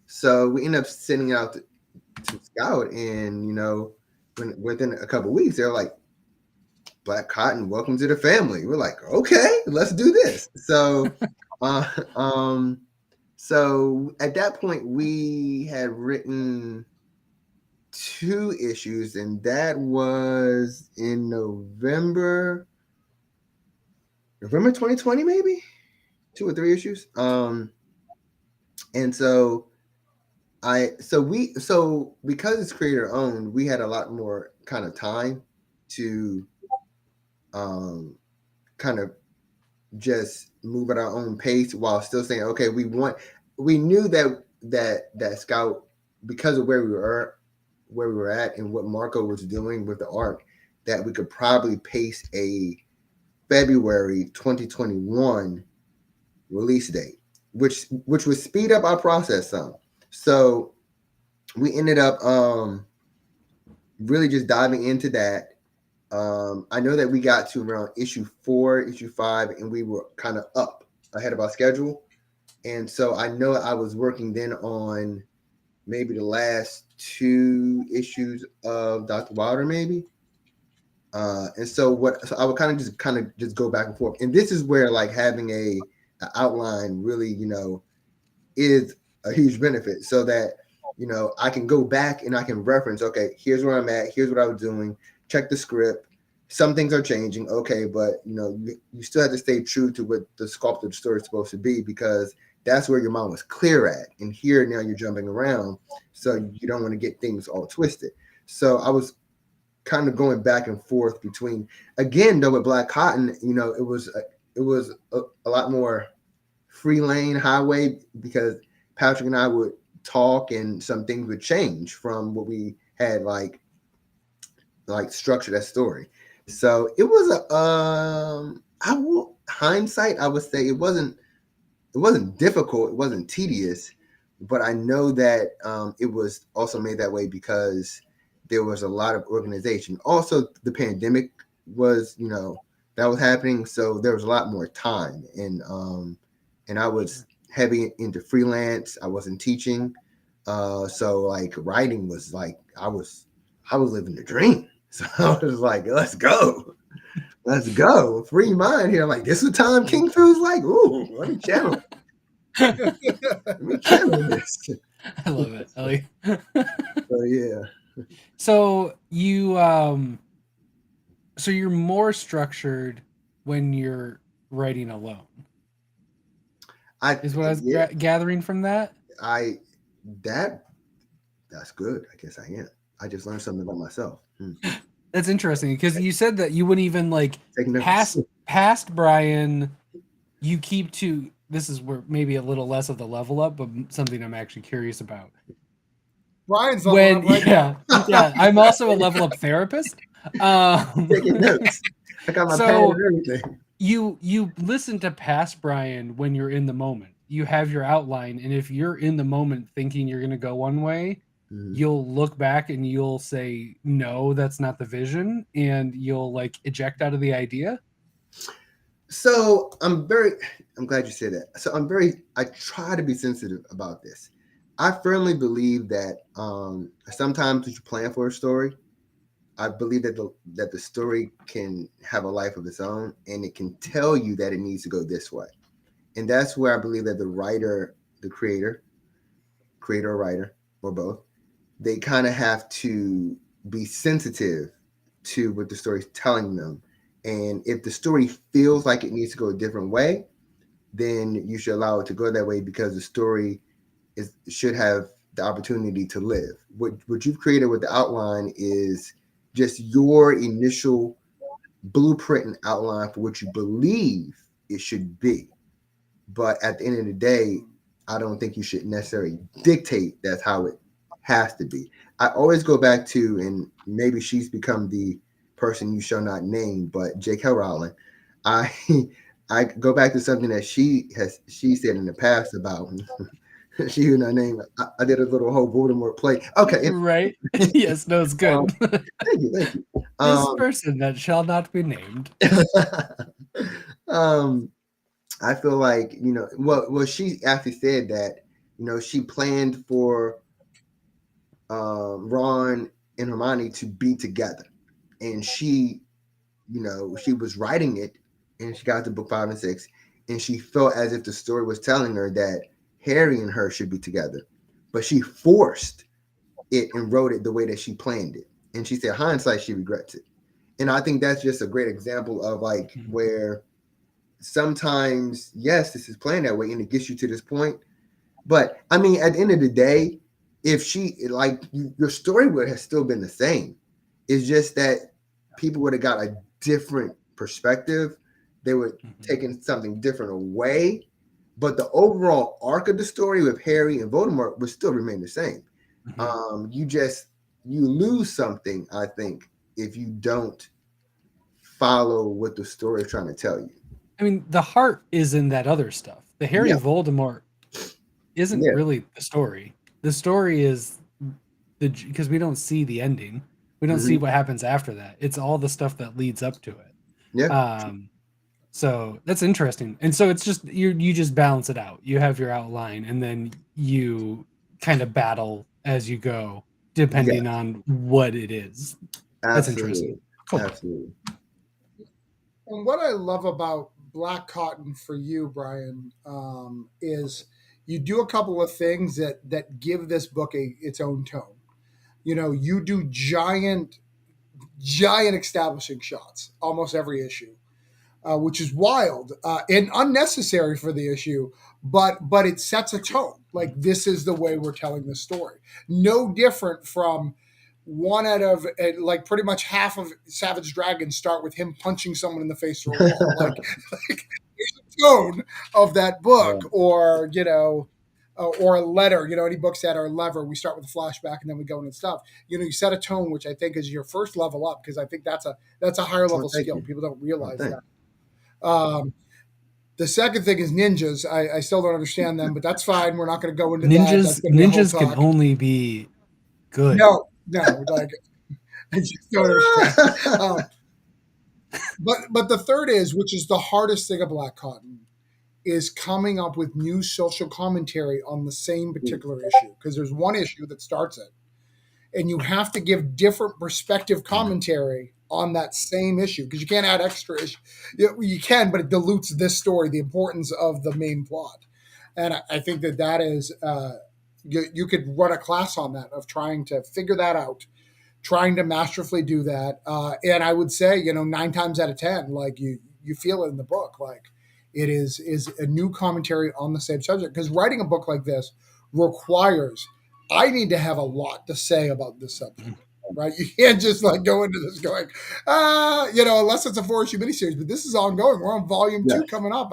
[SPEAKER 3] So we ended up sending it out to Scout, and within a couple of weeks, they're like, Black Cotton, welcome to the family. We're like, okay, let's do this. So so at that point, we had written 2 issues, and that was in November 2020, maybe 2 or 3 issues. And so So because it's creator owned, we had a lot more kind of time to um kind of just move at our own pace while still saying, okay, we knew that Scout, because of where we were at and what Marco was doing with the arc, that we could probably pace a February 2021 release date, which would speed up our process some. So we ended up really just diving into that. I know that we got to around issue 4, issue 5, and we were kind of up ahead of our schedule. And so I know I was working then on maybe the last 2 issues of Dr. Wilder, maybe. And so I would kind of just go back and forth. And this is where like having a outline really, is a huge benefit, so that I can go back and I can reference, okay, here's where I'm at, here's what I was doing, check the script. Some things are changing, okay, but you still have to stay true to what the sculpt of the story is supposed to be, because that's where your mind was clear at. And here now you're jumping around, so you don't want to get things all twisted. So I was kind of going back and forth between, again though, with Black Cotton, it was a lot more free lane highway, because Patrick and I would talk and some things would change from what we had like structured that story. So it was hindsight, I would say it wasn't difficult, it wasn't tedious, but I know that it was also made that way because there was a lot of organization. Also, the pandemic was, that was happening, so there was a lot more time, and I was heavy into freelance. I wasn't teaching, so like writing was like I was living the dream. So I was like, let's go, free mind here. I'm like, this is what Tom King feels like. Ooh, let me channel. Let me channel this.
[SPEAKER 2] I love it, Ellie.
[SPEAKER 3] So yeah.
[SPEAKER 2] So you so you're more structured when you're writing alone. Is what I was gathering from that.
[SPEAKER 3] That's good. I guess I am. I just learned something about myself.
[SPEAKER 2] That's interesting, because you said that you wouldn't even like past Brian. You keep to, this is where maybe a little less of the level up, but something I'm actually curious about.
[SPEAKER 1] Brian's level up right now.
[SPEAKER 2] Yeah. I'm also a level up therapist.
[SPEAKER 3] Taking notes. I got my pad and everything.
[SPEAKER 2] You listen to past Brian when you're in the moment. You have your outline, and if you're in the moment thinking you're going to go one way, you'll look back and you'll say, no, that's not the vision, and you'll like eject out of the idea.
[SPEAKER 3] So I'm glad you said that. So I try to be sensitive about this. I firmly believe that sometimes when you plan for a story, I believe that the story can have a life of its own, and it can tell you that it needs to go this way. And that's where I believe that the writer, the creator or writer, or both, they kind of have to be sensitive to what the story is telling them. And if the story feels like it needs to go a different way, then you should allow it to go that way, because the story should have the opportunity to live. What you've created with the outline is just your initial blueprint and outline for what you believe it should be. But at the end of the day, I don't think you should necessarily dictate that's how it has to be. I always go back to, and maybe she's become the person you shall not name, but J.K. Rowling. I go back to something that she said in the past about she would not name. I did a little whole Voldemort play. Okay,
[SPEAKER 2] right? Yes, no, it's good.
[SPEAKER 3] Thank you.
[SPEAKER 2] This person that shall not be named.
[SPEAKER 3] I feel like well, she actually said that she planned for Ron and Hermione to be together, and she was writing it, and she got to book 5 and 6, and she felt as if the story was telling her that Harry and her should be together, but she forced it and wrote it the way that she planned it. And she said, hindsight, she regrets it. And I think that's just a great example of like where sometimes, yes, this is planned that way and it gets you to this point. But I mean, at the end of the day, if she like your story would have still been the same. It's just that people would have got a different perspective. They would taken something different away, but the overall arc of the story with Harry and Voldemort would still remain the same. You lose something, I think, if you don't follow what the story is trying to tell you.
[SPEAKER 2] I mean, the heart is in that other stuff. The Harry Voldemort isn't really the story. The story is because we don't see the ending. We don't see what happens after that. It's all the stuff that leads up to it.
[SPEAKER 3] Yeah.
[SPEAKER 2] So that's interesting. And so it's just you just balance it out. You have your outline, and then you kind of battle as you go, depending on what it is. That's interesting.
[SPEAKER 3] Cool. Absolutely.
[SPEAKER 1] And what I love about Black Cotton for you, Brian, is you do a couple of things that give this book its own tone. You do giant establishing shots almost every issue, which is wild and unnecessary for the issue, but it sets a tone. Like, this is the way we're telling this story. No different from one out of like pretty much half of Savage Dragon start with him punching someone in the face through a wall. like there's a tone of that book, or or a letter. Any books that are lever, we start with a flashback and then we go into stuff. You set a tone, which I think is your first level up, because I think that's a higher level skill. People don't realize that. The second thing is ninjas. I still don't understand them, but that's fine. We're not going to go into that.
[SPEAKER 2] Ninjas can only be good.
[SPEAKER 1] No, like I just don't understand. But the third is, which is the hardest thing of Black Cotton, is coming up with new social commentary on the same particular issue, because there's one issue that starts it, and you have to give different perspective commentary on that same issue, because you can't add extra issue. You can, but it dilutes this story, the importance of the main plot. And I think that is you could run a class on that, of trying to figure that out, trying to masterfully do that. And I would say, 9 times out of 10, like you feel it in the book, like it is a new commentary on the same subject. Because writing a book like this requires, I need to have a lot to say about this subject, right? You can't just like go into this going, unless it's a 4-issue miniseries, but this is ongoing. We're on volume 2 coming up.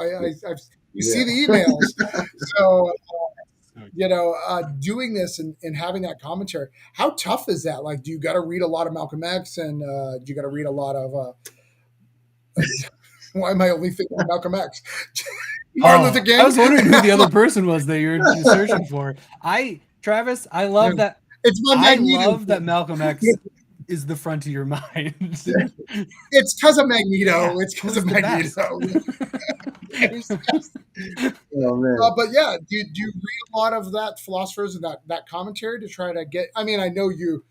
[SPEAKER 1] You see the emails. So, doing this and having that commentary, how tough is that? Like, do you got to read a lot of Malcolm X, and do you got to read a lot of, why am I only thinking of Malcolm X?
[SPEAKER 2] Martin Luther King? I was wondering who the other person was that you're searching for. Travis, I love that.
[SPEAKER 1] It's my Magneto.
[SPEAKER 2] I love that Malcolm X is the front of your mind.
[SPEAKER 1] It's because of Magneto. Yeah, it's because of Magneto.
[SPEAKER 3] Oh, man.
[SPEAKER 1] But yeah, do you read a lot of that philosophers and that commentary to try to get? I mean, I know you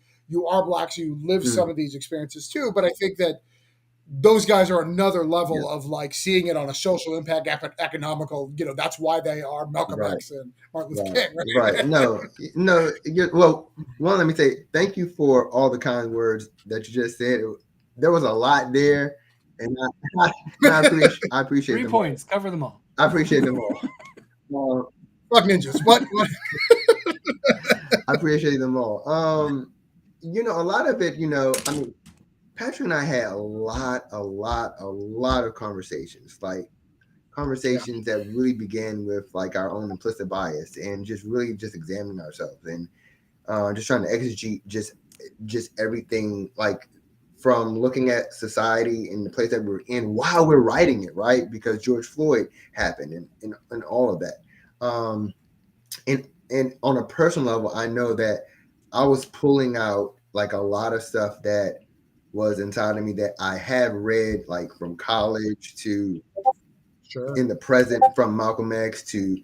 [SPEAKER 1] are Black, so you live some of these experiences too. But I think that those guys are another level of like seeing it on a social impact, economical. That's why they are Malcolm X and Martin Luther King.
[SPEAKER 3] Right. No. Well, let me say thank you for all the kind words that you just said. There was a lot there, and I appreciate
[SPEAKER 2] 3 points. Cover them all.
[SPEAKER 3] I appreciate them all.
[SPEAKER 1] Fuck ninjas. What?
[SPEAKER 3] I appreciate them all. A lot of it. I mean, Patrick and I had a lot of conversations, like conversations that really began with like our own implicit bias and just really just examining ourselves and just trying to exegete just everything, like from looking at society and the place that we're in while we're writing it, right? Because George Floyd happened and all of that. And on a personal level, I know that I was pulling out like a lot of stuff that was inside of me that I have read, like from college to in the present, from Malcolm X to,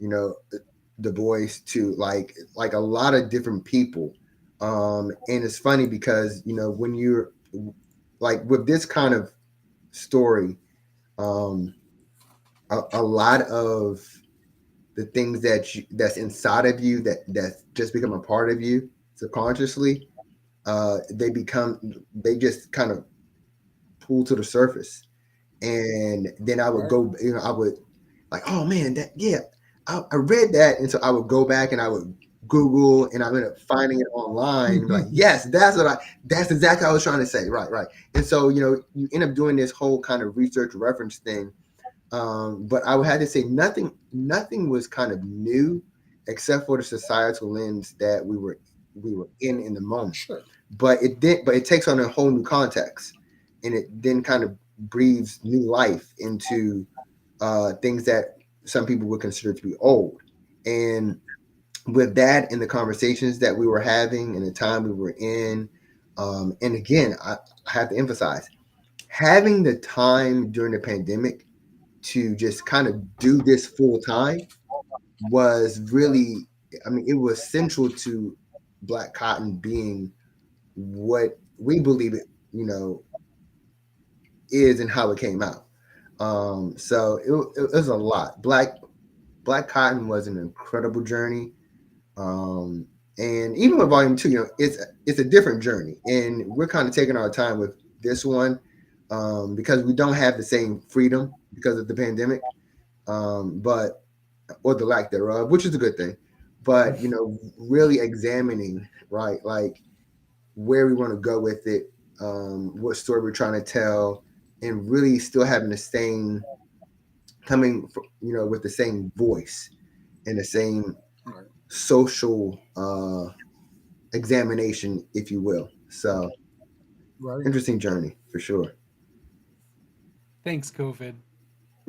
[SPEAKER 3] Du Bois to like a lot of different people. And it's funny because, when you're like with this kind of story, a lot of the things that's inside of you that just become a part of you subconsciously, they just kind of pull to the surface. And then I would go, I would like, oh man, I read that. And so I would go back and I would Google, and I ended up finding it online. And be like, yes, that's exactly what I was trying to say. Right, right. And so, you end up doing this whole kind of research reference thing. But I would have to say nothing was kind of new, except for the societal lens that we were in the moment.
[SPEAKER 1] Sure.
[SPEAKER 3] But it takes on a whole new context, and it then kind of breathes new life into things that some people would consider to be old. And with that and the conversations that we were having and the time we were in, and again, I have to emphasize having the time during the pandemic to just kind of do this full time was really, I mean, it was central to Black Cotton being what we believe it is and how it came out. So it was a lot. Black Cotton was an incredible journey. Um, and even with volume two, it's a different journey, and we're kind of taking our time with this one because we don't have the same freedom because of the pandemic, but or the lack thereof, which is a good thing. But really examining right, like where we want to go with it, what story we're trying to tell, and really still having the same with the same voice and the same
[SPEAKER 1] Right.
[SPEAKER 3] social examination, if you will. So
[SPEAKER 1] Right.
[SPEAKER 3] interesting journey for sure.
[SPEAKER 2] Thanks, COVID.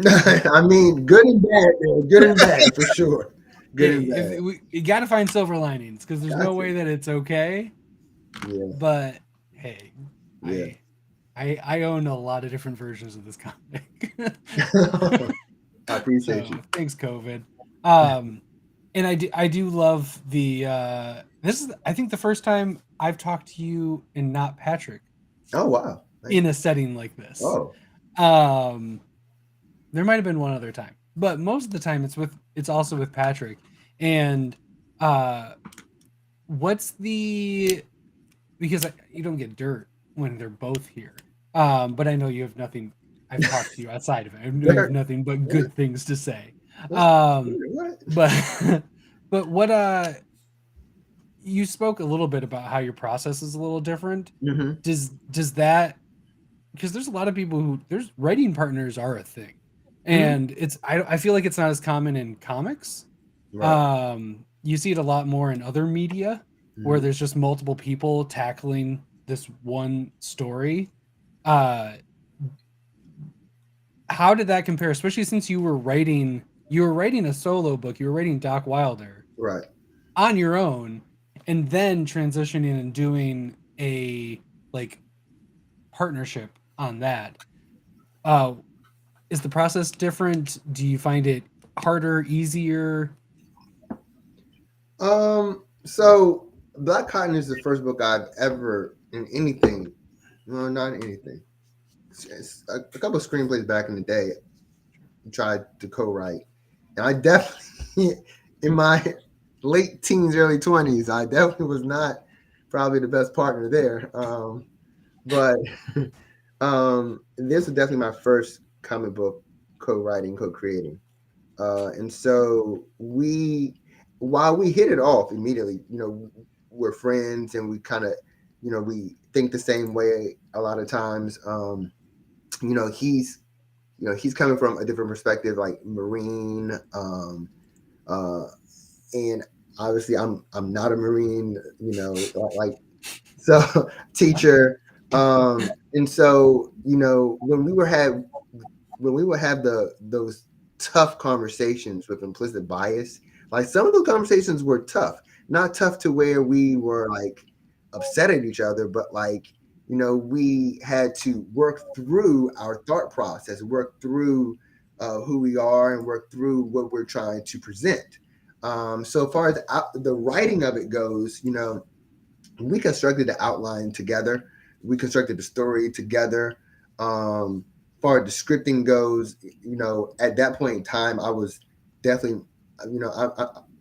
[SPEAKER 3] I mean, good and bad, man. Good and bad for sure. Good
[SPEAKER 2] Hey,
[SPEAKER 3] and bad.
[SPEAKER 2] you got to find silver linings because there's
[SPEAKER 3] Got
[SPEAKER 2] no way
[SPEAKER 3] to.
[SPEAKER 2] that it's okay.
[SPEAKER 3] Yeah,
[SPEAKER 2] But hey,
[SPEAKER 3] yeah.
[SPEAKER 2] I own a lot of different versions of this comic.
[SPEAKER 3] I appreciate
[SPEAKER 2] So
[SPEAKER 3] you.
[SPEAKER 2] thanks, COVID. Um, and I do love the this is I think the first time I've talked to you and not Patrick
[SPEAKER 3] Oh wow. Thank
[SPEAKER 2] in
[SPEAKER 3] you.
[SPEAKER 2] a setting like this.
[SPEAKER 3] Oh.
[SPEAKER 2] Um, there might have been one other time, but most of the time it's also with Patrick. And uh, what's the because you don't get dirt when they're both here. But I know you have nothing. I've talked to you outside of it. I know you have
[SPEAKER 3] Dirt.
[SPEAKER 2] nothing but
[SPEAKER 3] What?
[SPEAKER 2] good things to say.
[SPEAKER 3] What's
[SPEAKER 2] Um,
[SPEAKER 3] what?
[SPEAKER 2] but but what you spoke a little bit about how your process is a little different.
[SPEAKER 3] Mm-hmm.
[SPEAKER 2] Does that because there's a lot of people who there's writing partners are a thing,
[SPEAKER 3] Mm-hmm.
[SPEAKER 2] and I feel like it's not as common in comics.
[SPEAKER 3] Right.
[SPEAKER 2] You see it a lot more in other media where
[SPEAKER 3] Mm-hmm.
[SPEAKER 2] there's just multiple people tackling this one story. Uh, how did that compare, especially since you were writing a solo book, you were writing Doc Wilder
[SPEAKER 3] Right.
[SPEAKER 2] on your own, and then transitioning and doing a like partnership on that. Uh, is the process different? Do you find it harder, easier?
[SPEAKER 3] So Black Cotton is the first book I've ever in anything. No, not in anything. It's a couple of screenplays back in the day tried to co-write, and I definitely in my late teens, early 20s, I definitely was not probably the best partner there. But this was definitely my first comic book co-writing, co-creating. And so while we hit it off immediately, we're friends and we kind of, we think the same way a lot of times. You know, he's, he's coming from a different perspective, like Marine, uh, and obviously I'm not a Marine, like so teacher. And so, when we would have those tough conversations with implicit bias, like some of those conversations were tough, not tough to where we were like upset at each other, but like, we had to work through our thought process, work through who we are, and work through what we're trying to present. So far as the writing of it goes, we constructed the outline together. We constructed the story together. Far as the scripting goes, at that point in time, I was definitely,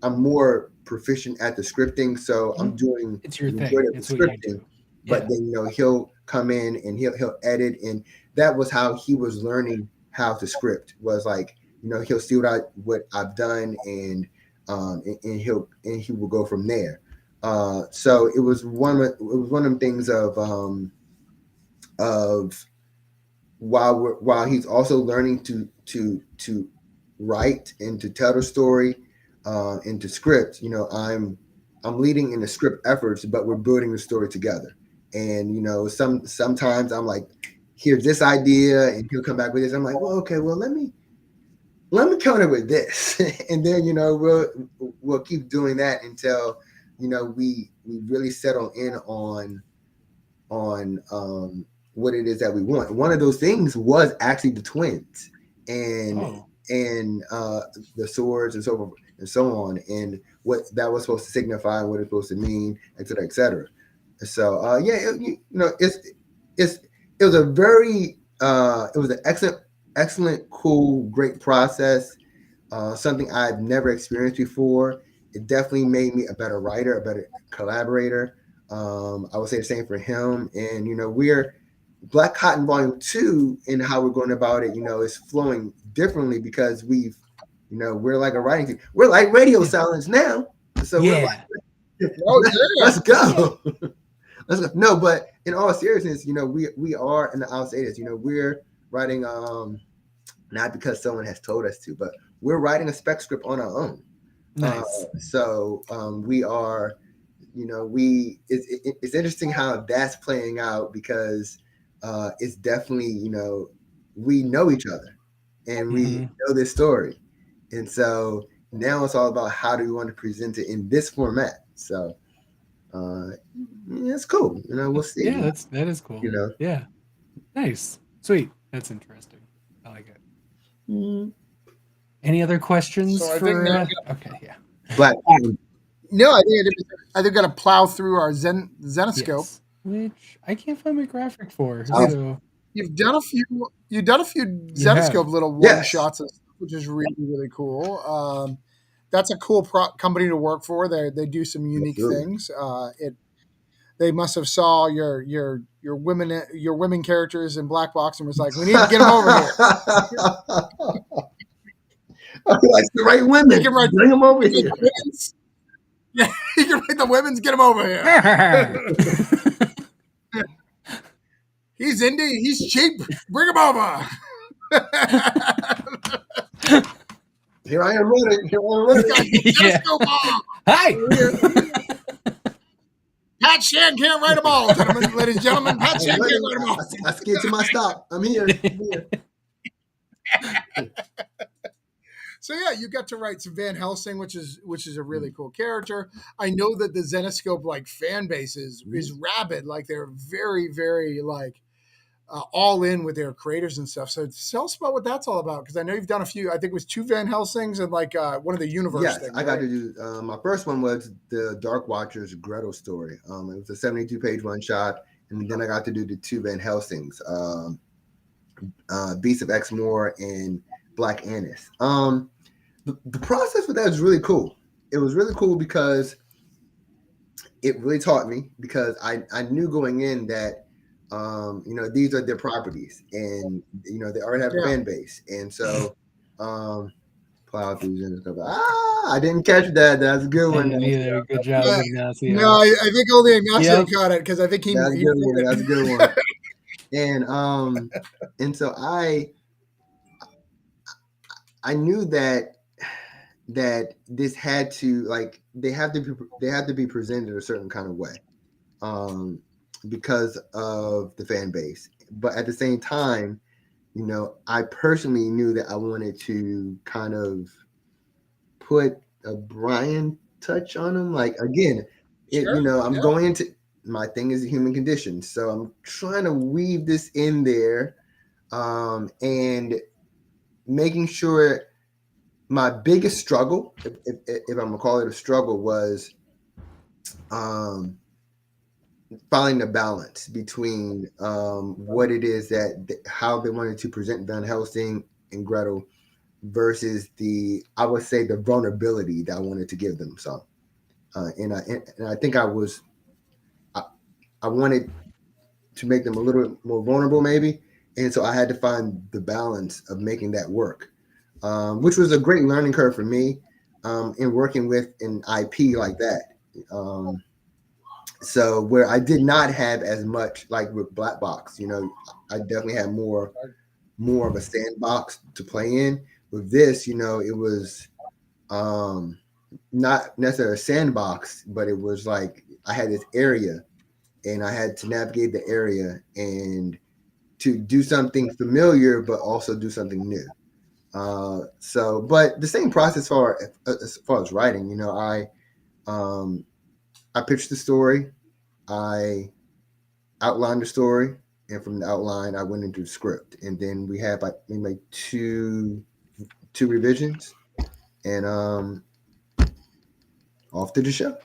[SPEAKER 3] I'm more proficient at the scripting, so I'm doing
[SPEAKER 2] It's
[SPEAKER 3] the
[SPEAKER 2] your thing.
[SPEAKER 3] majority of the
[SPEAKER 2] It's what you
[SPEAKER 3] scripting.
[SPEAKER 2] do.
[SPEAKER 3] But
[SPEAKER 2] Yeah.
[SPEAKER 3] then he'll come in and he'll edit, and that was how he was learning how to script. Was like he'll see what I've done, and and he will go from there. So it was one of the things of while he's also learning to write and to tell the story and to script. I'm leading in the script efforts, but we're building the story together. And sometimes I'm like, here's this idea, and he'll come back with this. I'm like, well, okay, well let me counter with this, and then we'll keep doing that until we really settle in on what it is that we want. One of those things was actually the twins and the swords and so forth and so on, and what that was supposed to signify, what it's supposed to mean, et cetera, et cetera. So it was a very it was an excellent, cool, great process. Something I've never experienced before. It definitely made me a better writer, a better collaborator. I would say the same for him. And we're Black Cotton Volume 2 in how we're going about it. Is flowing differently because we're like a writing team. We're like radio silence now. So we're like, let's go. Let's go. No, but in all seriousness, we are, and I'll say this, we're writing not because someone has told us to, but we're writing a spec script on our own.
[SPEAKER 2] Nice.
[SPEAKER 3] So we are, it's interesting how that's playing out because it's definitely, we know each other and we know this story. And so now it's all about how do we want to present it in this format. So it's cool. We'll see.
[SPEAKER 2] Yeah, that is cool. Yeah. Nice. Sweet. That's interesting. I like it.
[SPEAKER 3] Mm-hmm.
[SPEAKER 2] Any other questions
[SPEAKER 1] So I
[SPEAKER 2] for?
[SPEAKER 1] think now
[SPEAKER 2] Okay, yeah.
[SPEAKER 3] But
[SPEAKER 1] no, I think got to plow through our Zenoscope,
[SPEAKER 2] Yes. Which I can't find my graphic for.
[SPEAKER 3] Oh.
[SPEAKER 2] So
[SPEAKER 1] You've done a few Zenoscope little one shots, which is really, really cool. That's a cool company to work for. They do some unique things. They must have saw your women characters in Black Box and was like, we need to get them over here.
[SPEAKER 3] Like the right women. Bring them over here.
[SPEAKER 1] Yeah, you can write the women's, get them over here. He's indie, he's cheap. Bring him over.
[SPEAKER 3] Here I am running.
[SPEAKER 1] Yeah.
[SPEAKER 2] Hi.
[SPEAKER 1] Pat Shan can't write them all, gentlemen, ladies and gentlemen. Pat Shan can't write them all.
[SPEAKER 3] I skid to my stop. I'm here.
[SPEAKER 1] So yeah, you got to write some Van Helsing, which is a really cool character. I know that the Zenoscope fan base is rabid. Like they're very, very all in with their creators and stuff. So tell us about what that's all about, because I know you've done a few. I think it was 2 Van Helsings and one of the universe things.
[SPEAKER 3] I got to do. My first one was the Dark Watchers Gretel story. It was a 72-page one shot, and then I got to do the 2 Van Helsings, Beasts of Exmoor and Black Annis. The process for that was really cool. It was really cool because it really taught me, because I knew going in that these are their properties, and they already have a fan base, and so plow through and stuff. I didn't catch that. That's a good one.
[SPEAKER 2] Either. Good job, Ignacio.
[SPEAKER 1] No, I think only Ignacio caught it, because I think he.
[SPEAKER 3] That's a good one. That's a good one. And so I knew that this had to they have to be presented a certain kind of way, because of the fan base. But at the same time, I personally knew that I wanted to kind of put a Brian touch on them. Again, I'm going into my thing is the human condition, so I'm trying to weave this in there, and making sure. My biggest struggle, if I'm gonna call it a struggle, was finding the balance between what it is how they wanted to present Van Helsing and Gretel versus I would say the vulnerability that I wanted to give them. So, and I think I wanted to make them a little bit more vulnerable, maybe, and so I had to find the balance of making that work. Which was a great learning curve for me. in working with an IP like that. So where I did not have as much like with Black Box, I definitely had more of a sandbox to play in. With this, it was not necessarily a sandbox, but it was like I had this area and I had to navigate the area and to do something familiar, but also do something new. But the same process as far as writing, I pitched the story, I outlined the story, and from the outline, I went into the script, and then we had maybe two revisions, and off to the show.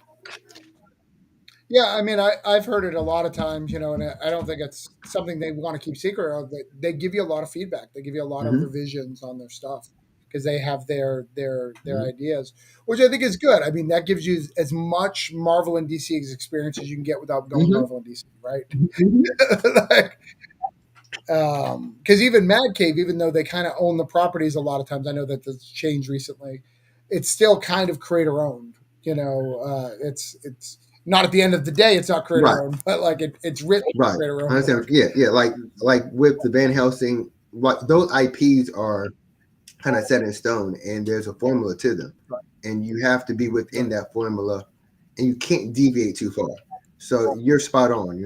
[SPEAKER 1] Yeah, I mean, I've heard it a lot of times, and I don't think it's something they want to keep secret of. But they give you a lot of feedback. They give you a lot of
[SPEAKER 3] Mm-hmm.
[SPEAKER 1] revisions on their stuff because they have their
[SPEAKER 3] Mhm.
[SPEAKER 1] ideas, which I think is good. I mean, that gives you as much Marvel and DC experience as you can get without going
[SPEAKER 3] Mhm.
[SPEAKER 1] Marvel and DC, right? Like, because even Mad Cave, even though they kind of own the properties a lot of times, I know that that's changed recently. It's still kind of creator owned. It's not at the end of the day, it's not creator
[SPEAKER 3] Right.
[SPEAKER 1] owned, but like it's written
[SPEAKER 3] Right.
[SPEAKER 1] creator
[SPEAKER 3] I
[SPEAKER 1] owned.
[SPEAKER 3] understand. Yeah. Like with the Van Helsing, like those IPs are kind of set in stone, and there's a formula to them,
[SPEAKER 1] Right.
[SPEAKER 3] and you have to be within
[SPEAKER 1] Right.
[SPEAKER 3] that formula, and you can't deviate too far. So you're spot on.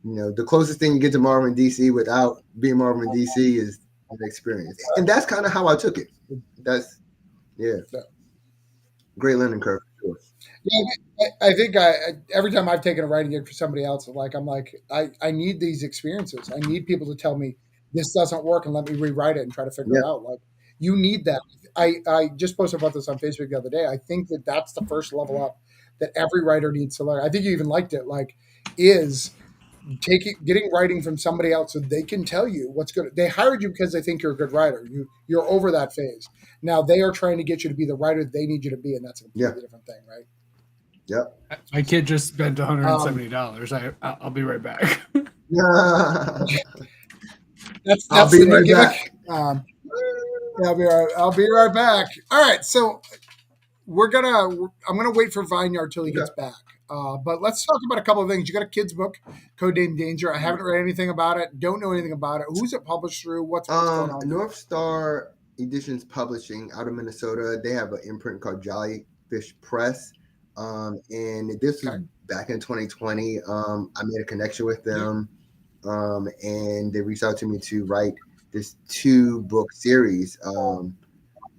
[SPEAKER 3] The closest thing you get to Marvel and DC without being Marvel and DC is the experience, and that's kind of how I took it. That's
[SPEAKER 1] Yeah.
[SPEAKER 3] great learning curve. For sure.
[SPEAKER 1] Yeah, I think every time I've taken a writing gig for somebody else, I'm like, I need these experiences. I need people to tell me this doesn't work and let me rewrite it and try to figure
[SPEAKER 3] Yeah.
[SPEAKER 1] it out. Like, you need that. I just posted about this on Facebook the other day. I think that that's the first level up that every writer needs to learn. I think you even liked it. Like, is getting writing from somebody else so they can tell you what's good. They hired you because they think you're a good writer. You're over that phase. Now they are trying to get you to be the writer they need you to be, and that's a completely different thing, right?
[SPEAKER 3] Yep.
[SPEAKER 2] My kid just spent $170. I'll be right back.
[SPEAKER 1] That's
[SPEAKER 3] I'll be
[SPEAKER 1] the new
[SPEAKER 3] right
[SPEAKER 1] gimmick.
[SPEAKER 3] back.
[SPEAKER 1] I'll be right back. All right, so I'm gonna wait for Vineyard till he gets back. But let's talk about a couple of things. You got a kid's book, Codename Danger. I haven't read anything about it. Don't know anything about it. Who's it published through? What's going on?
[SPEAKER 3] North Star Editions Publishing out of Minnesota. They have an imprint called Jellyfish Press. And this was back in 2020. I made a connection with them. And they reached out to me to write this 2-book series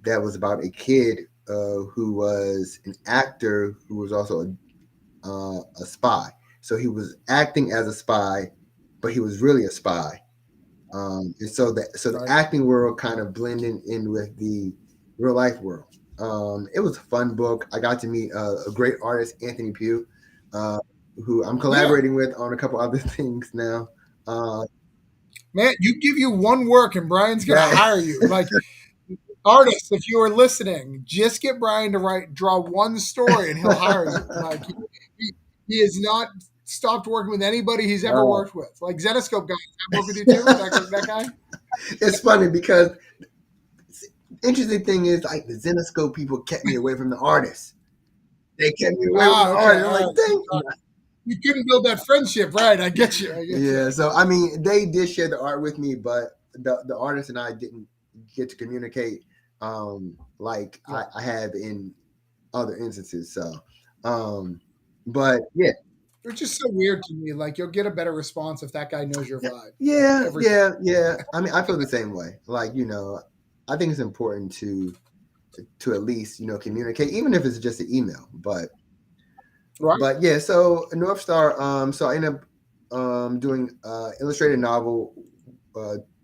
[SPEAKER 3] that was about a kid who was an actor who was also a spy. So he was acting as a spy, but he was really a spy. And so the acting world kind of blended in with the real life world. It was a fun book. I got to meet a great artist, Anthony Pugh, who I'm collaborating with on a couple other things now.
[SPEAKER 1] Man, you give you one work and Brian's gonna hire you. Like, artists, if you are listening, just get Brian to draw one story and he'll hire you. Like, he has not stopped working with anybody he's ever worked with. Like Zenoscope guy, I work with you too. That guy.
[SPEAKER 3] It's funny because the interesting thing is like the Zenoscope people kept me away from the artists. They kept me away from the artists. I'm like, thank you.
[SPEAKER 1] You couldn't build that friendship, right? I get you.
[SPEAKER 3] Yeah, so I mean, they did share the art with me, but the artist and I didn't get to communicate like I have in other instances. So, but yeah,
[SPEAKER 1] it's just so weird to me. Like, you'll get a better response if that guy knows your vibe.
[SPEAKER 3] Yeah. I mean, I feel the same way. Like, I think it's important to at least communicate, even if it's just an email. But yeah, so North Star. So I ended up doing illustrated novel,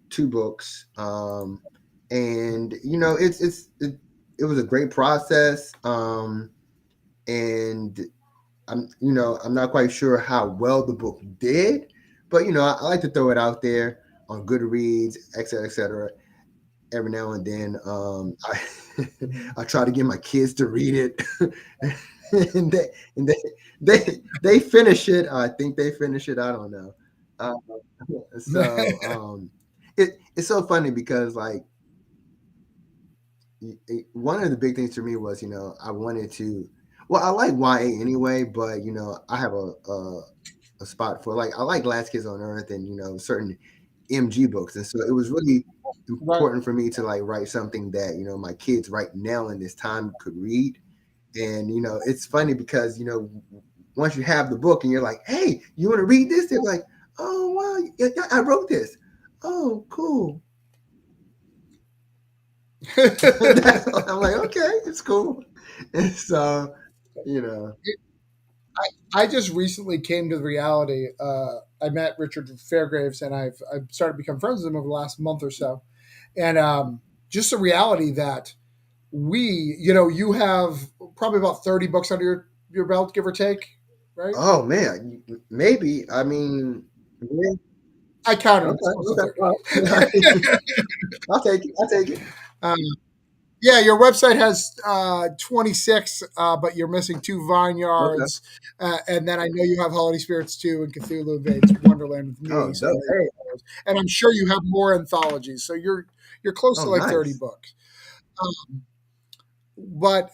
[SPEAKER 3] 2 books, and it was a great process, and I'm not quite sure how well the book did, but I like to throw it out there on Goodreads, et cetera. Every now and then, I try to get my kids to read it, and they finish it. I think they finish it. I don't know. So it's so funny because like one of the big things for me was, I wanted to. Well, I like YA anyway, but I have a spot for, like, I like Last Kids on Earth and certain MG books, and so it was really
[SPEAKER 1] Right.
[SPEAKER 3] important for me to like write something that my kids right now in this time could read. And it's funny because once you have the book and you're like, hey, you want to read this? They're like, oh wow, yeah, I wrote this. Oh, cool. I'm like, okay, it's cool. And so,
[SPEAKER 1] I just recently came to the reality. I met Richard Fairgraves, and I've started to become friends with him over the last month or so, and just the reality that you have probably about 30 books under your belt, give or take, right?
[SPEAKER 3] oh man, maybe. I mean, yeah,
[SPEAKER 1] I counted.
[SPEAKER 3] okay, okay. I'll take it. I'll take it.
[SPEAKER 1] Um, yeah, your website has 26, but you're missing 2
[SPEAKER 3] Okay.
[SPEAKER 1] vineyards, and then I know you have Holiday Spirits 2 and Cthulhu Invades Wonderland with
[SPEAKER 3] Oh,
[SPEAKER 1] me. So,
[SPEAKER 3] hey.
[SPEAKER 1] and I'm sure you have more anthologies. So you're close
[SPEAKER 3] Oh,
[SPEAKER 1] to like 30
[SPEAKER 3] nice.
[SPEAKER 1] books. But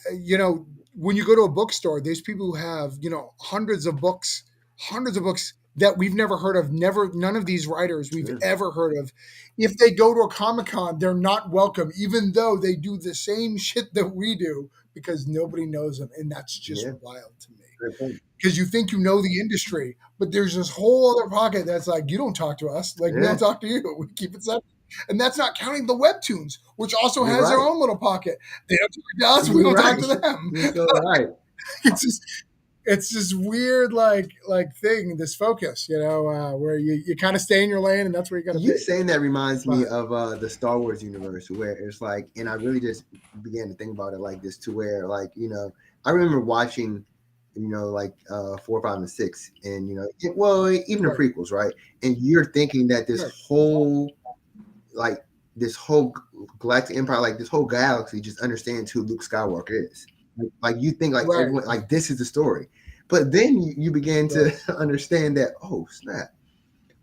[SPEAKER 1] when you go to a bookstore, there's people who have hundreds of books that we've never heard of. None of these writers we've
[SPEAKER 3] Yeah.
[SPEAKER 1] ever heard of. If they go to a Comic-Con, they're not welcome, even though they do the same shit that we do, because nobody knows them, and that's just
[SPEAKER 3] Yeah.
[SPEAKER 1] wild to me.
[SPEAKER 3] Great point.
[SPEAKER 1] Because you think you know the industry, but there's this whole other pocket that's like, you don't talk to us, like we
[SPEAKER 3] Yeah.
[SPEAKER 1] don't talk to you. We keep it separate. And that's not counting the webtoons, which also
[SPEAKER 3] You're
[SPEAKER 1] has their
[SPEAKER 3] right.
[SPEAKER 1] own little pocket. They don't talk to us, we
[SPEAKER 3] You're
[SPEAKER 1] don't talk
[SPEAKER 3] right.
[SPEAKER 1] to them.
[SPEAKER 3] You're so right.
[SPEAKER 1] It's this weird like thing, this focus, where you kind of stay in your lane, and that's where you got to
[SPEAKER 3] You
[SPEAKER 1] be.
[SPEAKER 3] saying that reminds me
[SPEAKER 1] But
[SPEAKER 3] of the Star Wars universe, where it's like, and I really just began to think about it like this, to where, like, I remember watching, like 4, 5, and 6, and well, even the
[SPEAKER 1] Right.
[SPEAKER 3] prequels, right? And you're thinking that this
[SPEAKER 1] Right.
[SPEAKER 3] whole, like, this whole galactic empire, like this whole galaxy, just understands who Luke Skywalker is. Like you think like
[SPEAKER 1] Right.
[SPEAKER 3] everyone, like, this is the story, but then you begin to understand that, oh snap,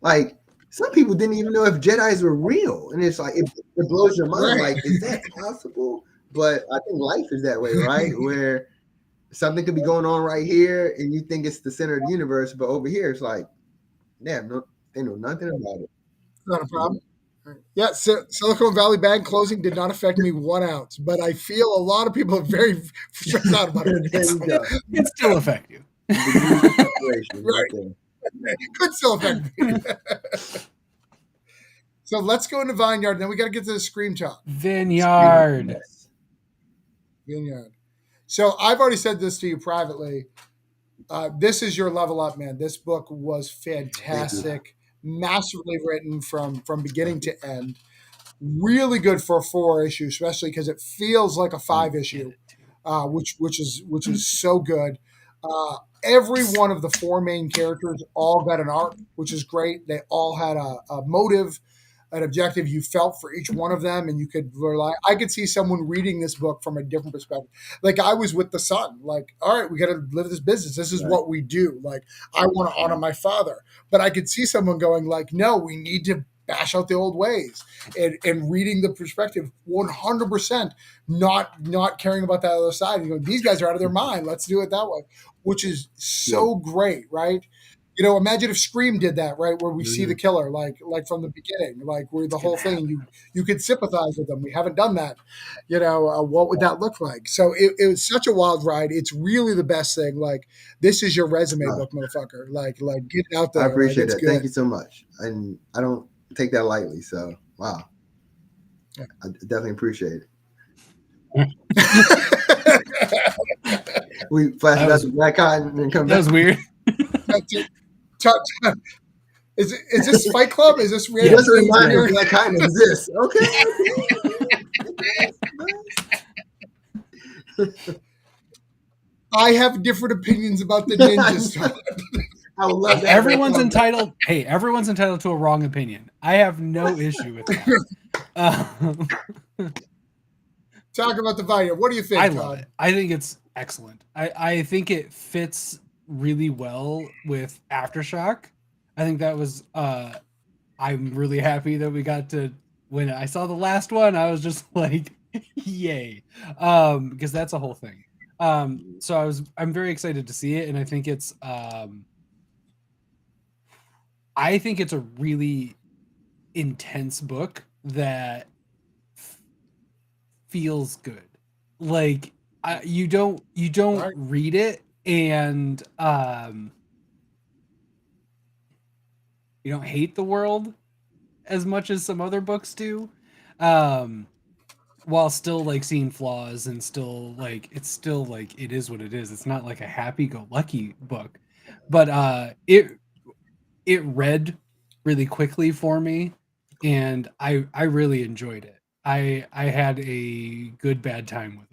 [SPEAKER 3] like some people didn't even know if Jedis were real, and it's like it blows your mind.
[SPEAKER 1] Right.
[SPEAKER 3] Like, is that possible? But I think life is that way, right? Where something could be going on right here, and you think it's the center of the universe, but over here it's like, damn, no, they know nothing about it.
[SPEAKER 1] Not a problem. Yeah, Silicon Valley Bank closing did not affect me 1 ounce, but I feel a lot of people are very stressed out about it.
[SPEAKER 3] There you go.
[SPEAKER 2] It still affect you.
[SPEAKER 1] Right. It could still affect me. So let's go into Vineyard, and then we got to get to the Scream talk.
[SPEAKER 2] Vineyard.
[SPEAKER 3] Yes.
[SPEAKER 1] Vineyard. So I've already said this to you privately. This is your level up, man. This book was fantastic, massively written from beginning to end. Really good for a 4 issue, especially because it feels like a 5 issue, which is so good. Every one of the 4 main characters all got an arc, which is great. They all had a motive, an objective. You felt for each one of them, and you could rely. I could see someone reading this book from a different perspective. Like I was with the son. Like, all right, we got to live this business. This is what we do. Like, I want to honor my father, but I could see someone going like, no, we need to bash out the old ways, and reading the perspective 100%, not caring about that other side. These guys are out of their mind. Let's do it that way, which is so great, right? Imagine if Scream did that, right? Where we see the killer, like from the beginning, like where the whole thing, you could sympathize with them. We haven't done that. What would that look like? So it was such a wild ride. It's really the best thing. Like, this is your resume book, motherfucker. Like get it out there.
[SPEAKER 3] I appreciate
[SPEAKER 1] that.
[SPEAKER 3] Good. Thank you so much. And I don't take that lightly. So, wow. Yeah. I definitely appreciate it. We flash back to Black Cotton and come back.
[SPEAKER 2] That was weird.
[SPEAKER 1] Is this Fight Club? Is this
[SPEAKER 3] real? Just a reminder, Black Cotton exists. Okay.
[SPEAKER 1] I have different opinions about the ninja stuff.
[SPEAKER 3] I would love that.
[SPEAKER 2] Everyone's entitled. Hey, everyone's entitled to a wrong opinion. I have no issue with that.
[SPEAKER 1] Talk about the Vineyard. What do you think?
[SPEAKER 2] I love it. I think it's excellent. I think it fits really well with Aftershock. I think that was. I'm really happy that we got to. When I saw the last one, I was just like, Yay. Because that's a whole thing. So I'm very excited to see it, and I think it's a really intense book that feels good. Like you don't
[SPEAKER 1] Right.
[SPEAKER 2] read it and you don't hate the world as much as some other books do. Um while still like seeing flaws and still like it's still like it is what it is. It's not like a happy go lucky book. But it read really quickly for me and I really enjoyed it. I had a good bad time with it.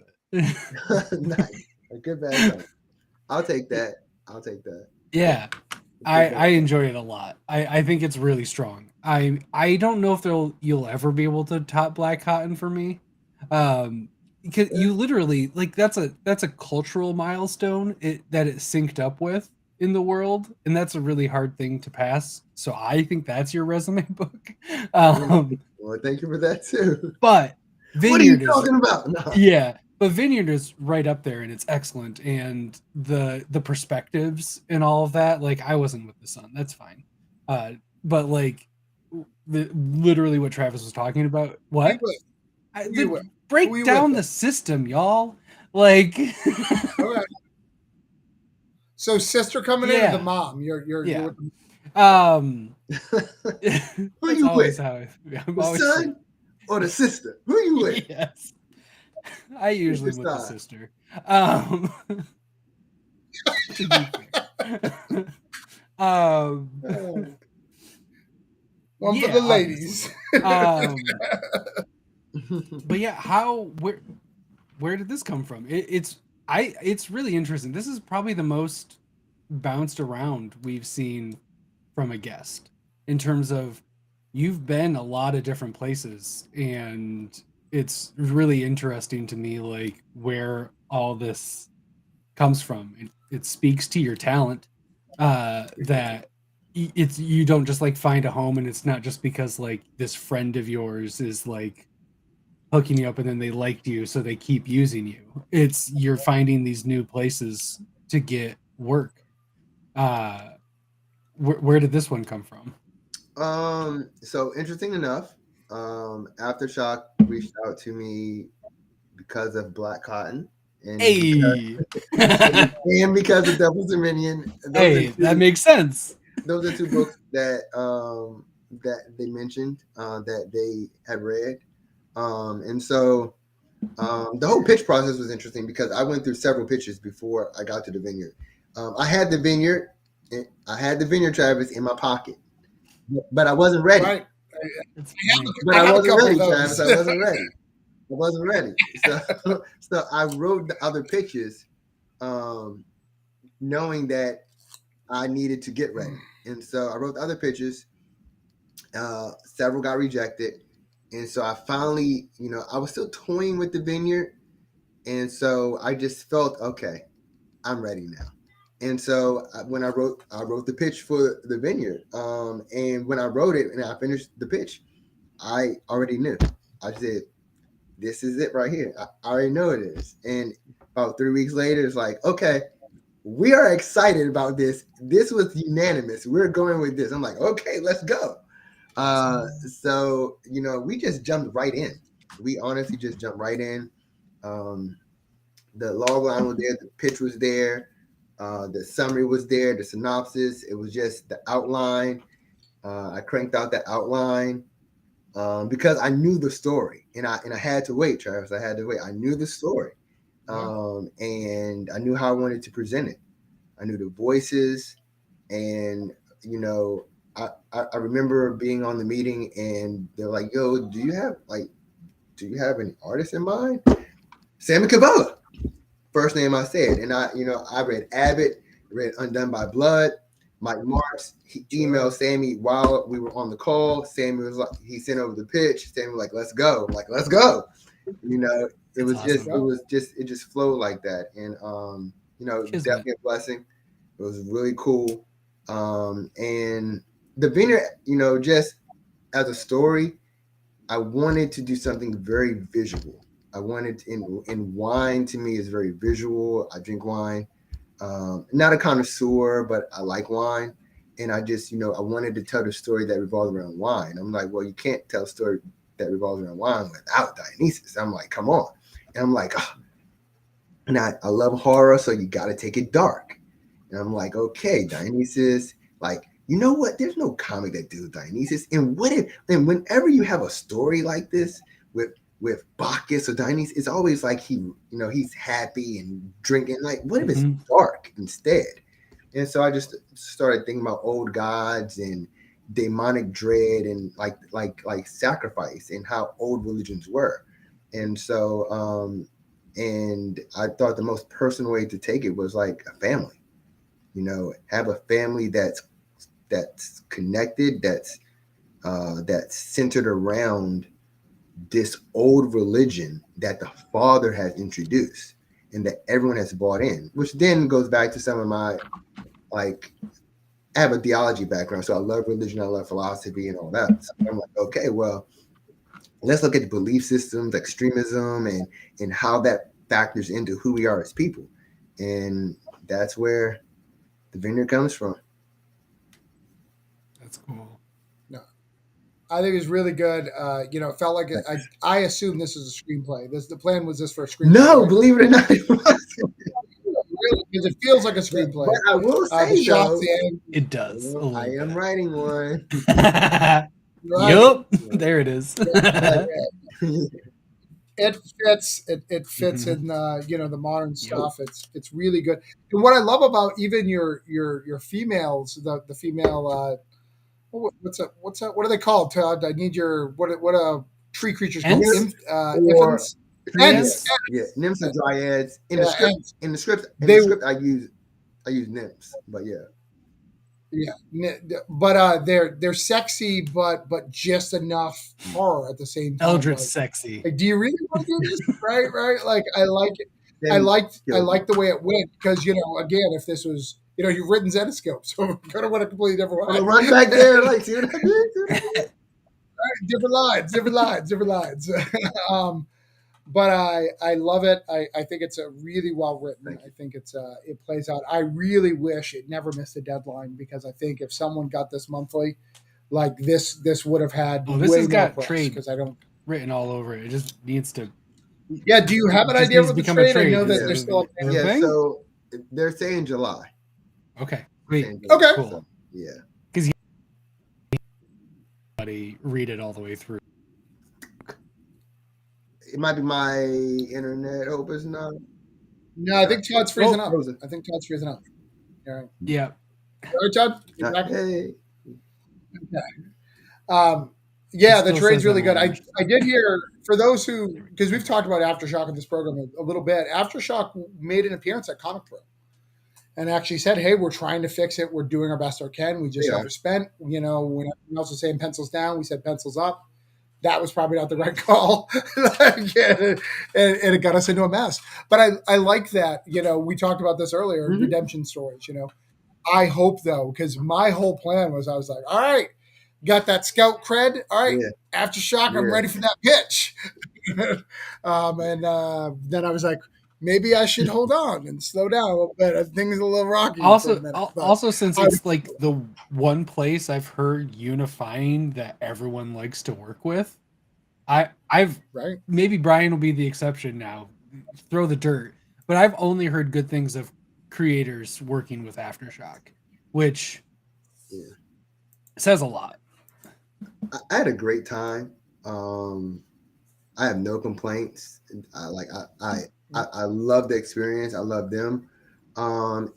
[SPEAKER 3] Nice. A good bad time. I'll take that. I'll take that.
[SPEAKER 2] Yeah,
[SPEAKER 3] A
[SPEAKER 2] I
[SPEAKER 3] good
[SPEAKER 2] I
[SPEAKER 3] bad time.
[SPEAKER 2] enjoy it a lot. I think it's really strong. I don't know if you'll ever be able to top Black Cotton for me. Because you literally like that's a cultural milestone that it synced up with in the world, and that's a really hard thing to pass. So I think that's your resume book.
[SPEAKER 3] Oh,
[SPEAKER 2] Um,
[SPEAKER 3] well, thank you for that too.
[SPEAKER 2] but
[SPEAKER 3] What are you
[SPEAKER 2] Vineyard is
[SPEAKER 3] talking about? No.
[SPEAKER 2] yeah, but Vineyard is right up there and it's excellent. And the perspectives and all of that, like I wasn't with the sun, that's fine. But like literally what Travis was talking about,
[SPEAKER 1] You
[SPEAKER 2] what?
[SPEAKER 1] with? Who you with? Who
[SPEAKER 2] Break
[SPEAKER 1] you with?
[SPEAKER 2] down the system, y'all. Like
[SPEAKER 1] All right. So sister coming in or the
[SPEAKER 2] yeah,
[SPEAKER 1] mom? You're
[SPEAKER 2] yeah.
[SPEAKER 1] with the
[SPEAKER 2] Um
[SPEAKER 3] Who
[SPEAKER 2] that's
[SPEAKER 3] you with?
[SPEAKER 2] always how I'm
[SPEAKER 3] The
[SPEAKER 2] always
[SPEAKER 3] son or the sister? Who you with?
[SPEAKER 2] yes. I
[SPEAKER 3] Pick
[SPEAKER 2] usually
[SPEAKER 3] your
[SPEAKER 2] with the
[SPEAKER 3] side.
[SPEAKER 2] sister. Um to be fair. Um,
[SPEAKER 3] Oh.
[SPEAKER 1] one for the
[SPEAKER 2] yeah, obviously.
[SPEAKER 1] ladies.
[SPEAKER 2] Um, but yeah, where did this come from? It's really interesting. This is probably the most bounced around we've seen from a guest in terms of you've been a lot of different places, and it's really interesting to me like where all this comes from. It speaks to your talent that it's you don't just like find a home and it's not just because like this friend of yours is like hooking you up and then they liked you so they keep using you. It's you're finding these new places to get work. uh where did this one come from?
[SPEAKER 3] So interesting enough, Aftershock reached out to me because of Black Cotton and
[SPEAKER 2] Hey.
[SPEAKER 3] because of Devil's Dominion.
[SPEAKER 2] Hey, that makes sense.
[SPEAKER 3] Those are two books that they mentioned that they had read. And so the whole pitch process was interesting because I went through several pitches before I got to the vineyard. I had the vineyard, Travis, in my pocket, but I wasn't ready.
[SPEAKER 1] Right.
[SPEAKER 2] It's
[SPEAKER 1] I have
[SPEAKER 2] funny.
[SPEAKER 3] But
[SPEAKER 1] I
[SPEAKER 3] I
[SPEAKER 1] have a
[SPEAKER 3] wasn't
[SPEAKER 1] couple of
[SPEAKER 3] ready, Travis.
[SPEAKER 1] those.
[SPEAKER 3] I wasn't ready. I wasn't ready. So, so I wrote the other pitches, um, knowing that I needed to get ready. And so I wrote the other pitches. Several got rejected. And so I finally, I was still toying with the vineyard. And so I just felt, okay, I'm ready now. And so when I wrote the pitch for the vineyard. And when I wrote it and I finished the pitch, I already knew. I said, this is it right here. I already know it is. And about 3 weeks later, it's like, okay, we are excited about this. This was unanimous. We're going with this. I'm like, okay, let's go. So we just jumped right in. We honestly just jumped right in. Um, the log line was there, the pitch was there, the summary was there, the synopsis. It was just the outline. I cranked out that outline because I knew the story, and I had to wait, Travis. I had to wait. I knew the story, and I knew how I wanted to present it. I knew the voices, and I remember being on the meeting, and they're like, "Yo, do you have any artists in mind?" Sammy Cavella, first name I said, and I read Abbott, read Undone by Blood. Mike Marks, he emailed Sammy while we were on the call. Sammy was like, he sent over the pitch. Sammy was like, let's go. I'm like, let's go. It
[SPEAKER 2] That's
[SPEAKER 3] was just,
[SPEAKER 2] awesome.
[SPEAKER 3] it just flowed like that. And,
[SPEAKER 2] Kismet.
[SPEAKER 3] definitely a blessing. It was really cool. And the vineyard, just as a story, I wanted to do something very visual. wanted in wine to me is very visual. I drink wine. Not a connoisseur, but I like wine. And I just, I wanted to tell the story that revolves around wine. I'm like, well, you can't tell a story that revolves around wine without Dionysus. I'm like, come on. And I'm like, oh. And I love horror, so you got to take it dark. And I'm like, okay, Dionysus, like, you know what? There's no comic that deals with Dionysus. And whenever you have a story like this with Bacchus or Dionysus, it's always like he's happy and drinking. Like, what if it's dark instead? And so I just started thinking about old gods and demonic dread and like sacrifice and how old religions were. And so and I thought the most personal way to take it was like a family. Have a family that's connected, that's centered around this old religion that the father has introduced and that everyone has bought in, which then goes back to some of my, like, I have a theology background, so I love religion, I love philosophy and all that. So I'm like, okay, well, let's look at the belief systems, extremism, and how that factors into who we are as people. And that's where the vineyard comes from.
[SPEAKER 2] That's cool.
[SPEAKER 1] No, I think it was really good. It felt like I assumed this was a screenplay. The plan was this for a screenplay.
[SPEAKER 3] No, right? Believe it or not, it was.
[SPEAKER 1] Really, because it feels like a screenplay.
[SPEAKER 3] But I will say, though,
[SPEAKER 2] it does.
[SPEAKER 3] I am writing one.
[SPEAKER 2] Right. Yup, there it is.
[SPEAKER 1] It fits. It fits in the modern stuff. It's really good. And what I love about even your females, the female, what's that? What are they called, Todd? I need your what a tree creatures called? Infants.
[SPEAKER 3] Yeah, nymphs and dryads. In the script, I use nymphs, but yeah.
[SPEAKER 1] Yeah, but they're sexy, but just enough horror at the same time.
[SPEAKER 2] Eldritch sexy.
[SPEAKER 1] Like, do you really want to do this? Right. Like, I like it. I like the way it went because again, if this was you've written Zetascope, so we're gonna went a completely different way.
[SPEAKER 3] Run back there, like, see what I did?
[SPEAKER 1] Different lines. But I love it. I think it's a really well written. I think it plays out. I really wish it never missed a deadline because I think if someone got this monthly, like this would have had
[SPEAKER 2] this has got trade
[SPEAKER 1] because I don't
[SPEAKER 2] written all over it. It just needs to.
[SPEAKER 1] Yeah. Do you have an idea what the trade? I know that they're still.
[SPEAKER 3] Yeah. So they're saying July.
[SPEAKER 2] Okay. Wait.
[SPEAKER 1] Okay.
[SPEAKER 2] Cool.
[SPEAKER 3] So, yeah.
[SPEAKER 2] Because read it all the way through.
[SPEAKER 3] It might be my internet. Hope it's not.
[SPEAKER 1] No, I think Todd's freezing up. I think Todd's freezing up. All right.
[SPEAKER 2] Yeah.
[SPEAKER 1] All right, Todd.
[SPEAKER 3] Hey.
[SPEAKER 1] Okay. Yeah, the trade's really good. I did hear, for those who, because we've talked about Aftershock in this program a little bit, Aftershock made an appearance at Comic Pro and actually said, hey, we're trying to fix it. We're doing our best we can. We just overspent. When everyone else was saying pencils down, we said pencils up. That was probably not the right call. and it got us into a mess. But I like that, we talked about this earlier, redemption stories, I hope, though, because my whole plan was I was like, all right, got that scout cred. All right, Aftershock, I'm ready for that pitch. And then I was like, maybe I should hold on and slow down a little bit. Things are a little rocky.
[SPEAKER 2] Also, since it's like the one place I've heard unifying that everyone likes to work with, I've maybe Brian will be the exception now. Throw the dirt, but I've only heard good things of creators working with Aftershock, which says a lot.
[SPEAKER 3] I had a great time. I have no complaints. I love the experience. I love them. And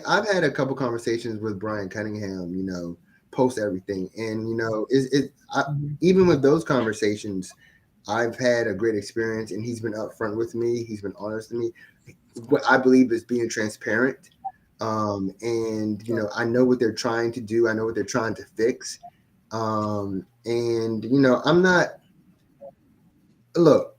[SPEAKER 3] I've had a couple conversations with Brian Cunningham, post everything. And, even with those conversations, I've had a great experience and he's been upfront with me. He's been honest with me. What I believe is being transparent. And, I know what they're trying to do. I know what they're trying to fix. And, I'm not, look,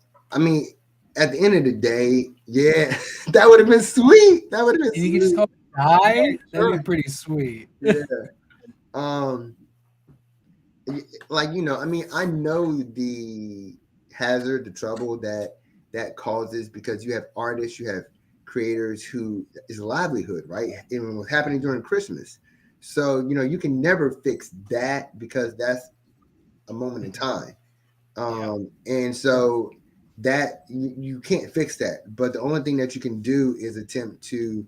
[SPEAKER 3] at the end of the day, that would have been sweet. That would have been sweet.
[SPEAKER 2] You can just go die. That would be pretty sweet.
[SPEAKER 3] Yeah. I know the hazard, the trouble that that causes, because you have artists, you have creators who is a livelihood, right? And what's happening during Christmas. So, you can never fix that because that's a moment in time. And so that you can't fix that. But the only thing that you can do is attempt to,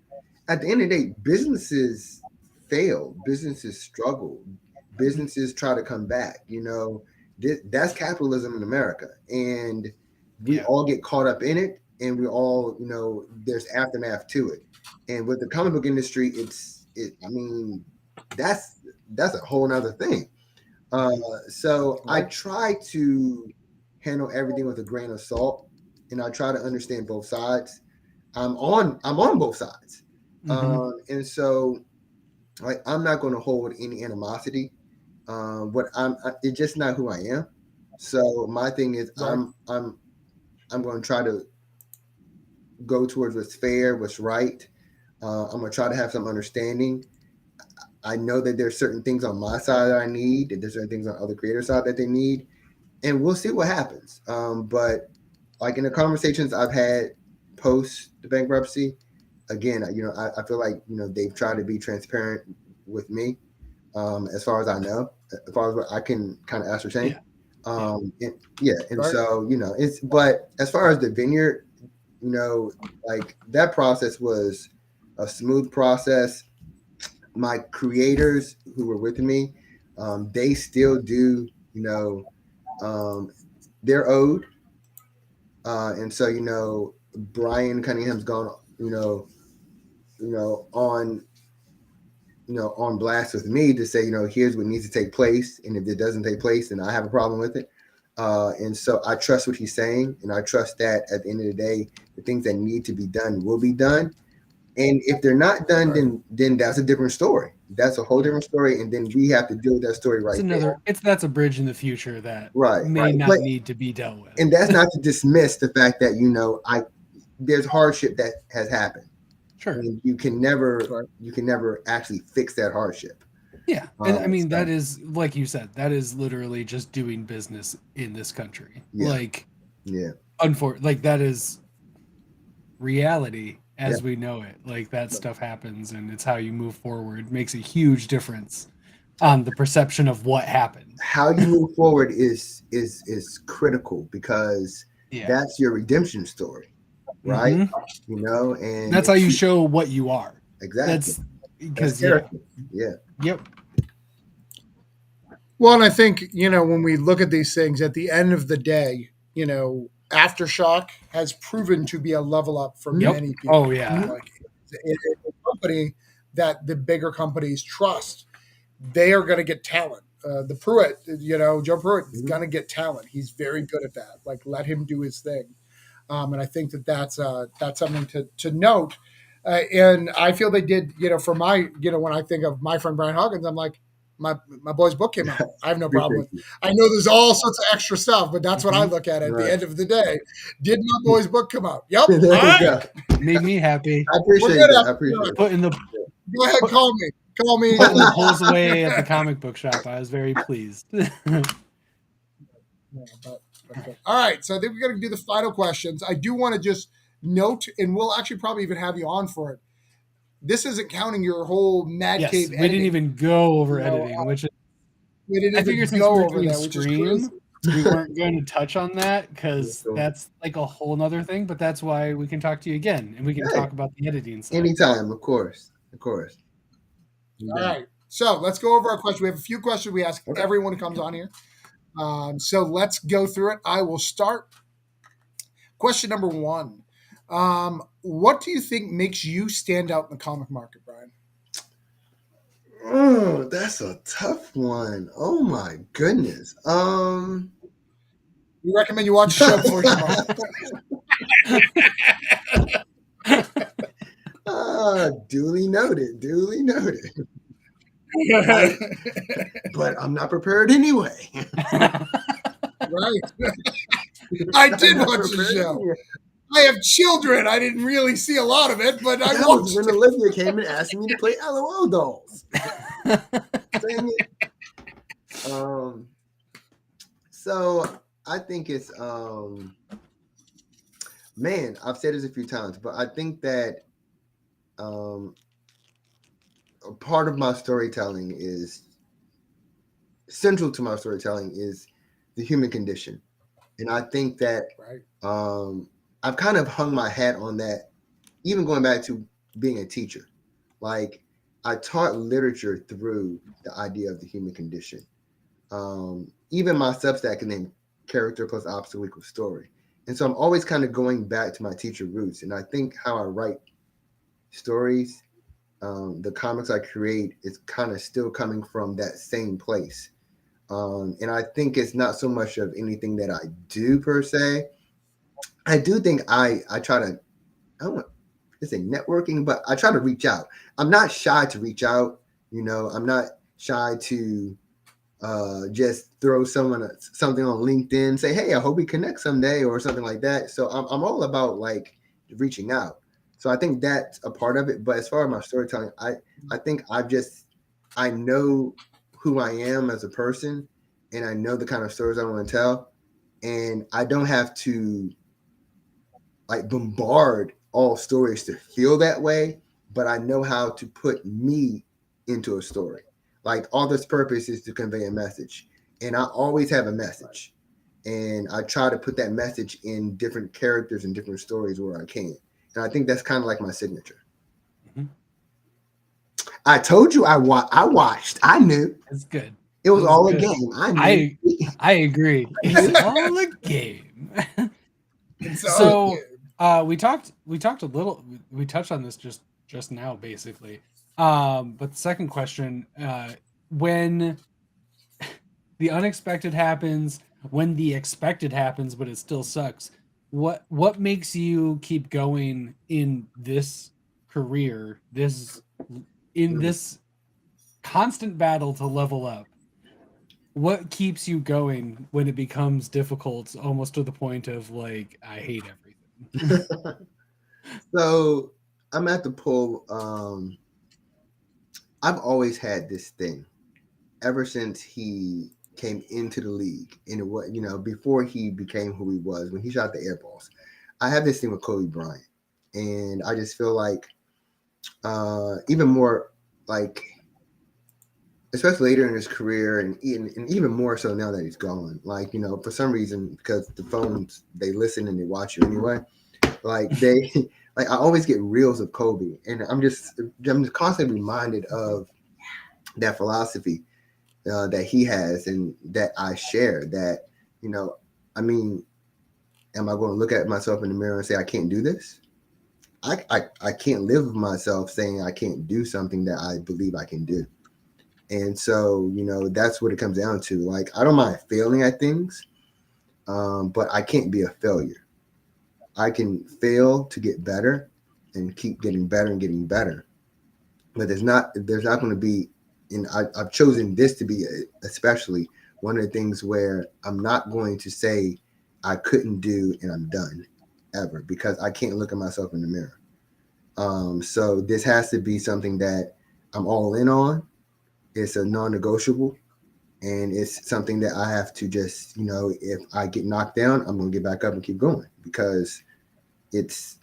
[SPEAKER 3] at the end of the day, businesses fail, businesses struggle, businesses try to come back. That's capitalism in America, and we all get caught up in it, and we all, there's aftermath to it. And with the comic book industry, I mean, that's a whole nother thing. So I try to handle everything with a grain of salt, and I try to understand both sides. I'm on both sides, and so like I'm not going to hold any animosity. It's just not who I am. So my thing is, I'm going to try to go towards what's fair, what's right. I'm going to try to have some understanding. I know that there's certain things on my side that I need, and there's certain things on other creators' side that they need, and we'll see what happens. But like in the conversations I've had post the bankruptcy, again, I feel like they've tried to be transparent with me, as far as I know, as far as what I can kind of ascertain. So it's, but as far as the vineyard, like that process was a smooth process. My creators who were with me, they still do, they're owed. And so, Brian Cunningham's gone, on blast with me to say, here's what needs to take place. And if it doesn't take place, then I have a problem with it. And so I trust what he's saying. And I trust that at the end of the day, the things that need to be done will be done. And if they're not done, then that's a different story. That's a whole different story, and then we have to deal with that story there.
[SPEAKER 2] That's a bridge in the future that may not need to be dealt with.
[SPEAKER 3] And that's not to dismiss the fact that there's hardship that has happened.
[SPEAKER 2] Sure,
[SPEAKER 3] and you can never actually fix that hardship.
[SPEAKER 2] Yeah, and I mean that is, like you said, that is literally just doing business in this country. That is reality as we know it. Like that stuff happens, and it's how you move forward. Makes a huge difference on the perception of what happened.
[SPEAKER 3] How you move forward is critical, because that's your redemption story, right? And
[SPEAKER 2] that's how you show what you are.
[SPEAKER 3] Exactly.
[SPEAKER 2] That's because
[SPEAKER 3] Yep.
[SPEAKER 1] Well, and I think, when we look at these things at the end of the day, Aftershock has proven to be a level up for many people.
[SPEAKER 2] Oh yeah.
[SPEAKER 1] Like, it's a company that the bigger companies trust. They are going to get talent. The Pruitt, Joe Pruitt is going to get talent. He's very good at that. Like, let him do his thing. And I think that's something to note. And I feel they did, for my, when I think of my friend Brian Hawkins, I'm like, my boy's book came out. I have no problem with it. I know there's all sorts of extra stuff, but that's what I look at the end of the day. Did my boy's book come out? Yep. All right.
[SPEAKER 2] Made me happy.
[SPEAKER 3] I appreciate that. I appreciate it.
[SPEAKER 1] Go ahead, call me.
[SPEAKER 2] Putting the holes away at the comic book shop. I was very pleased.
[SPEAKER 1] All right. So I think we're going to do the final questions. I do want to just note, and we'll actually probably even have you on for it. This isn't counting your whole Mad Cave editing.
[SPEAKER 2] We didn't even go over editing, which is, I figured since we're doing Scream, we weren't going to touch on that because that's like a whole nother thing, but that's why we can talk to you again, and we can talk about the editing side.
[SPEAKER 3] Anytime, of course.
[SPEAKER 1] All right. So let's go over our questions. We have a few questions we ask everyone who comes on here. So let's go through it. I will start. Question number 1. What do you think makes you stand out in the comic market, Brian?
[SPEAKER 3] Oh, that's a tough one. Oh my goodness.
[SPEAKER 1] We recommend you watch the show before tomorrow.
[SPEAKER 3] Duly noted. But I'm not prepared anyway.
[SPEAKER 1] Right. I did watch the show. I have children. I didn't really see a lot of it, but I watched
[SPEAKER 3] when Olivia came and asked me to play LOL dolls. Dang it. So I think it's Man, I've said this a few times, but I think that um, a part of my storytelling is central to my storytelling is the human condition, and I think that
[SPEAKER 1] Right.
[SPEAKER 3] um, I've kind of hung my hat on that, even going back to being a teacher. Like I taught literature through the idea of the human condition. Even my Substack is named Character Plus Obstacle Equals Story, and so I'm always kind of going back to my teacher roots. And I think how I write stories, the comics I create, is kind of still coming from that same place. And I think it's not so much of anything that I do per se. I do think I try to I don't want to say networking, but I try to reach out. I'm not shy to reach out. I'm not shy to just throw someone something on LinkedIn, say, "Hey, I hope we connect someday," or something like that. So I'm all about like reaching out. So I think that's a part of it. But as far as my storytelling, I think I know who I am as a person, and I know the kind of stories I want to tell, and I don't have to like bombard all stories to feel that way, but I know how to put me into a story. Like all this purpose is to convey a message, and I always have a message, and I try to put that message in different characters and different stories where I can, and I think that's kind of like my signature.
[SPEAKER 2] Mhm.
[SPEAKER 3] I told you I watched. I knew
[SPEAKER 2] It's good.
[SPEAKER 3] it was
[SPEAKER 2] It's
[SPEAKER 3] all a
[SPEAKER 2] good.
[SPEAKER 3] game. I knew.
[SPEAKER 2] I agree. It's all a game.
[SPEAKER 1] It's all
[SPEAKER 2] So
[SPEAKER 1] good.
[SPEAKER 2] we talked a little, we touched on this just now basically. But the second question, when the unexpected happens, when the expected happens but it still sucks, what makes you keep going in this career, this constant battle to level up? What keeps you going when it becomes difficult, almost to the point of like I hate everything?
[SPEAKER 3] So I'm at the pull. I've always had this thing ever since he came into the league, and it was before he became who he was when he shot the air balls. I have this thing with Kobe Bryant, and I just feel like even more like especially later in his career, and even more so now that he's gone. Like for some reason, because the phones they listen and they watch you anyway. Like they like I always get reels of Kobe, and I'm just constantly reminded of that philosophy that he has and that I share. That you know, I mean, am I going to look at myself in the mirror and say I can't do this? I can't live with myself saying I can't do something that I believe I can do. And so that's what it comes down to. Like I don't mind failing at things, but I can't be a failure. I can fail to get better and keep getting better and getting better. But there's not going to be, and I've chosen this to be especially one of the things where I'm not going to say I couldn't do and I'm done ever because I can't look at myself in the mirror. So this has to be something that I'm all in on. It's a non-negotiable, and it's something that I have to just if I get knocked down, I'm going to get back up and keep going because it's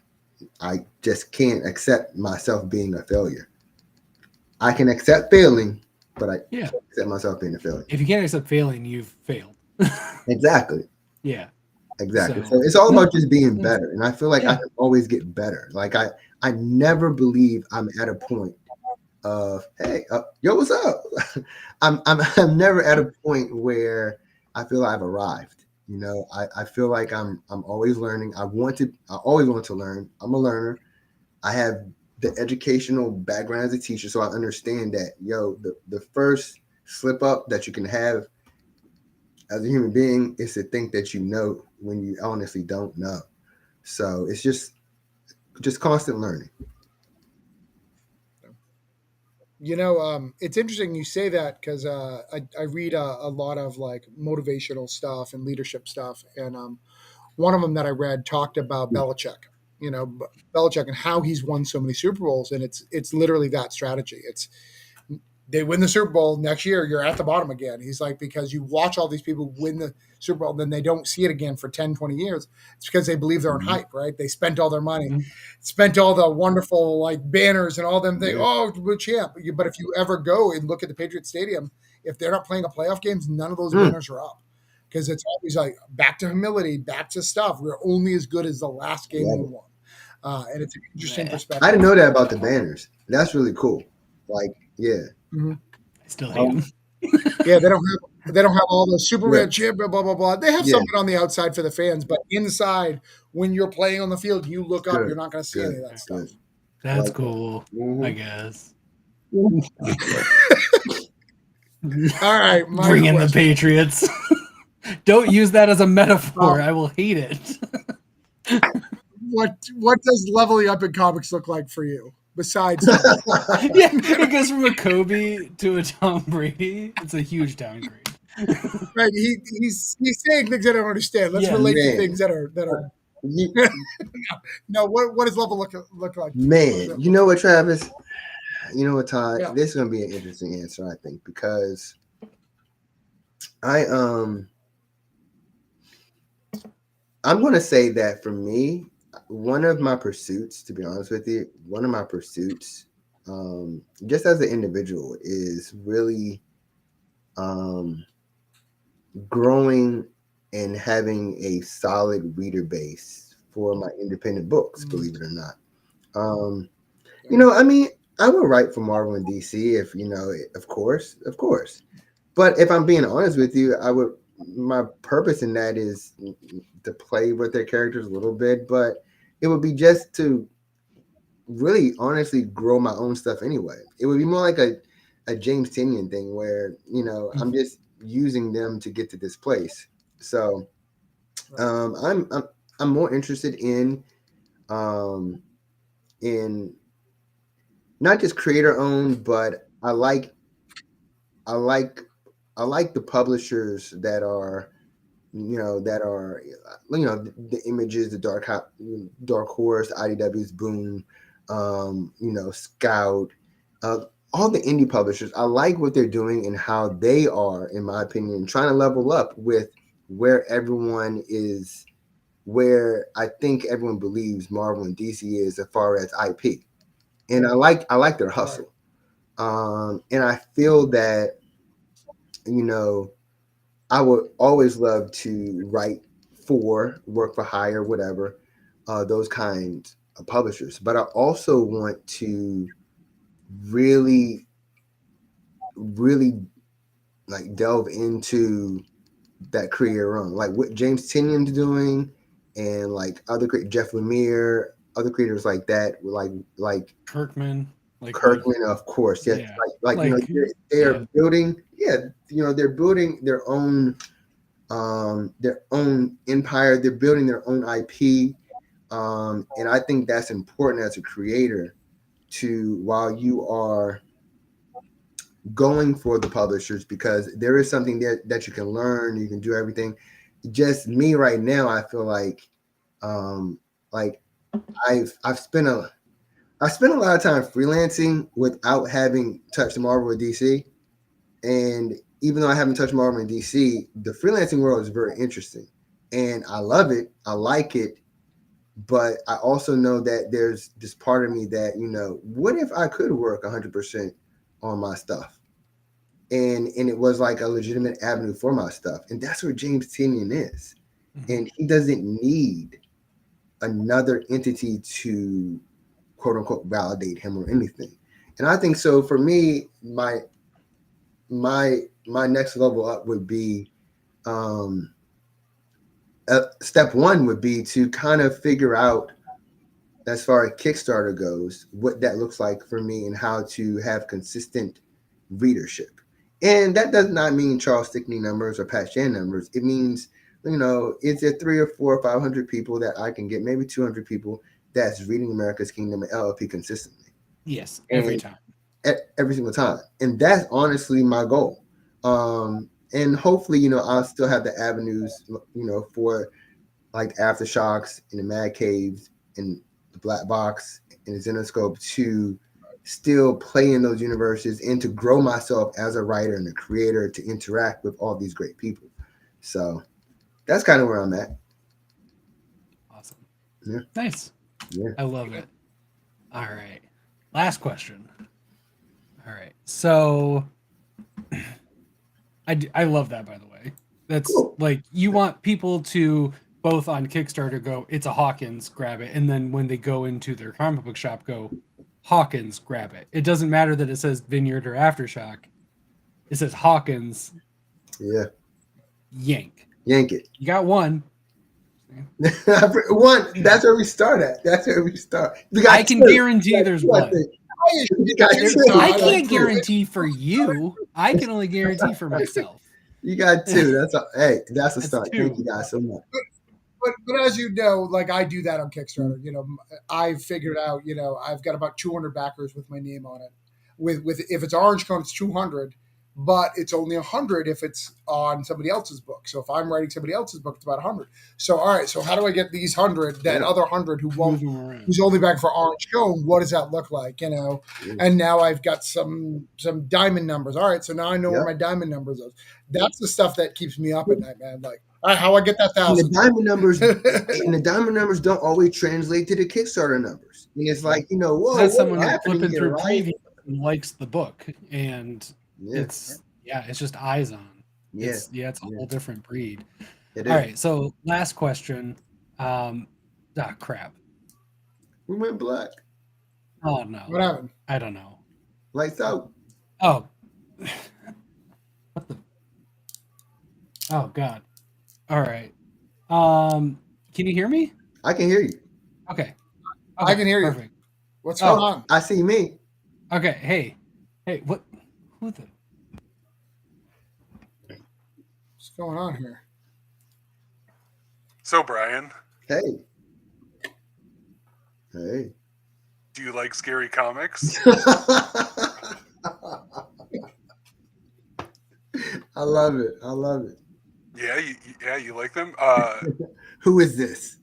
[SPEAKER 3] I just can't accept myself being a failure. I can accept failing, but I
[SPEAKER 2] Yeah.
[SPEAKER 3] can't accept myself being a failure.
[SPEAKER 2] If you can't accept failing, you've failed.
[SPEAKER 3] Exactly.
[SPEAKER 2] Yeah.
[SPEAKER 3] Exactly.
[SPEAKER 2] So
[SPEAKER 3] So it's all
[SPEAKER 2] no,
[SPEAKER 3] about just being
[SPEAKER 2] that's,
[SPEAKER 3] better. And I feel like I
[SPEAKER 2] yeah.
[SPEAKER 3] can always get better. Like I never believe I'm at a point of, hey, yo, what's up? I'm never at a point where I feel I've arrived. I feel like I'm always learning. I always want to learn. I'm a learner. I have the educational background as a teacher, so I understand that the first slip up that you can have as a human being is to think that you know when you honestly don't know. So it's just constant learning.
[SPEAKER 1] It's interesting you say that because I read a lot of like motivational stuff and leadership stuff, and one of them that I read talked about Belichick. Belichick and how he's won so many Super Bowls, and it's literally that strategy. It's they win the Super Bowl next year, you're at the bottom again. He's like, because you watch all these people win the Super Bowl, then they don't see it again for 10, 20 years. It's because they believe they're on hype, right? They spent all their money, spent all the wonderful like banners and all them things. Oh, we're champ. But if you ever go and look at the Patriot Stadium, if they're not playing a playoff games, none of those banners are up. Because it's always like back to humility, back to stuff. We're only as good as the last game we won. And it's an interesting perspective.
[SPEAKER 3] I didn't know that about the banners. That's really cool. Like, yeah.
[SPEAKER 2] I still hate them.
[SPEAKER 1] Yeah, they don't have all the Superman chip, blah blah blah. They have something on the outside for the fans, but inside, when you're playing on the field, you look up, you're not going to see any of that stuff.
[SPEAKER 2] That's like cool, I guess.
[SPEAKER 1] All right,
[SPEAKER 2] bring in the Patriots. Don't use that as a metaphor. I will hate it.
[SPEAKER 1] What does leveling up in comics look like for you? Besides,
[SPEAKER 2] it goes from a Kobe to a Tom Brady. It's a huge downgrade.
[SPEAKER 1] Right? He's saying things I don't understand. Let's relate to things that are. No, what does level look like?
[SPEAKER 3] Man, you know what, Travis? You know what, Todd? Yeah. This is gonna be an interesting answer, I think, because I'm gonna say that for me, one of my pursuits, to be honest with you, just as an individual, is really growing and having a solid reader base for my independent books, believe it or not. You know, I mean, I would write for Marvel and DC if, you know, of course. But if I'm being honest with you, my purpose in that is to play with their characters a little bit, but it would be just to really honestly grow my own stuff anyway. It would be more like a James Tynion thing where, you know, I'm just using them to get to this place. So I'm more interested in not just creator owned, but I like the publishers that are the Images, the Dark Horse, IDW's Boom, Scout, all the indie publishers. I like what they're doing and how they are, in my opinion, trying to level up with where I think everyone believes Marvel and DC is as far as IP. And I like their hustle. And I feel that, you know, I would always love to work for hire, whatever, those kinds of publishers. But I also want to really, really like delve into that creator run, like what James Tynion's doing, and like Jeff Lemire, other creators like that, like
[SPEAKER 2] Kirkman,
[SPEAKER 3] of course, you know, they are building, they're building their own empire, they're building their own IP, and I think that's important as a creator while you are going for the publishers, because there is something there that you can learn, you can do everything. Just me right now, I feel like I've spent a lot of time freelancing without having touched Marvel or DC. And even though I haven't touched Marvel and DC, the freelancing world is very interesting. And I love it. I like it. But I also know that there's this part of me that, you know, what if I could work 100% on my stuff? And it was like a legitimate avenue for my stuff. And that's where James Tynion is. Mm-hmm. And he doesn't need another entity to quote unquote validate him or anything. And I think so for me, my next level up would be step one would be to kind of figure out, as far as Kickstarter goes, what that looks like for me and how to have consistent readership. And that does not mean Charles Stickney numbers or Pat Shan numbers. It means, you know, is there 300 or 400 or 500 people that I can get, maybe 200 people that's reading America's Kingdom and LLP consistently?
[SPEAKER 2] Yes, every time.
[SPEAKER 3] Every single time. And that's honestly my goal. And hopefully, you know, I'll still have the avenues, you know, for like Aftershocks and the Mad Caves and the Black Box and the Zenoscope to still play in those universes and to grow myself as a writer and a creator to interact with all these great people. So that's kind of where I'm at.
[SPEAKER 2] Awesome.
[SPEAKER 3] Yeah.
[SPEAKER 2] Nice.
[SPEAKER 3] Yeah.
[SPEAKER 2] I love it. All right. Last question. All right. So I love that, by the way. That's
[SPEAKER 3] Cool.
[SPEAKER 2] like, you want people to both on Kickstarter go, it's a Hawkins, grab it. And then when they go into their comic book shop, go, Hawkins, grab it. It doesn't matter that it says Vineyard or Aftershock. It says Hawkins.
[SPEAKER 3] Yeah.
[SPEAKER 1] Yank
[SPEAKER 3] it.
[SPEAKER 2] You got one.
[SPEAKER 3] One. That's where we start at.
[SPEAKER 2] I can guarantee there's one. I can't
[SPEAKER 3] two.
[SPEAKER 2] guarantee for you. I can only guarantee for myself.
[SPEAKER 3] You got two. That's a, hey, that's a start.
[SPEAKER 2] Two.
[SPEAKER 3] Thank you guys so much.
[SPEAKER 1] But as you know, like I do that on Kickstarter. You know, I've figured out. You know, I've got about 200 backers with my name on it. With if it's Orange Cone, it's 200, but it's only 100 if it's on somebody else's book. So if I'm writing somebody else's book, it's about 100. So all right, so how do I get these 100? That other 100 who's only back for Orange Cone? What does that look like? You know, and now I've got some diamond numbers. All right, so now I know where my diamond numbers are. That's the stuff that keeps me up at night, man. Like, all right, how I get that 1,000?
[SPEAKER 3] And the diamond numbers don't always translate to the Kickstarter numbers. And it's like, you know, whoa,
[SPEAKER 2] that's
[SPEAKER 3] what's
[SPEAKER 2] someone flipping through
[SPEAKER 3] right?
[SPEAKER 2] preview and likes the book, and it's just eyes on. It's a whole different breed. All right, so last question. Crap.
[SPEAKER 3] We went black.
[SPEAKER 2] Oh no.
[SPEAKER 1] What happened?
[SPEAKER 2] I don't know.
[SPEAKER 3] Lights out.
[SPEAKER 2] Oh. What the? Oh God. All right. Can you hear me?
[SPEAKER 3] I can hear you.
[SPEAKER 2] Okay.
[SPEAKER 1] I can hear you.
[SPEAKER 2] Perfect.
[SPEAKER 1] What's going on?
[SPEAKER 3] I see me.
[SPEAKER 2] Okay. Hey, what? Who the?
[SPEAKER 1] What's going on here?
[SPEAKER 4] So, Brian.
[SPEAKER 3] Hey.
[SPEAKER 4] Do you like scary comics?
[SPEAKER 3] I love it.
[SPEAKER 4] Yeah, you like them?
[SPEAKER 3] Who is this?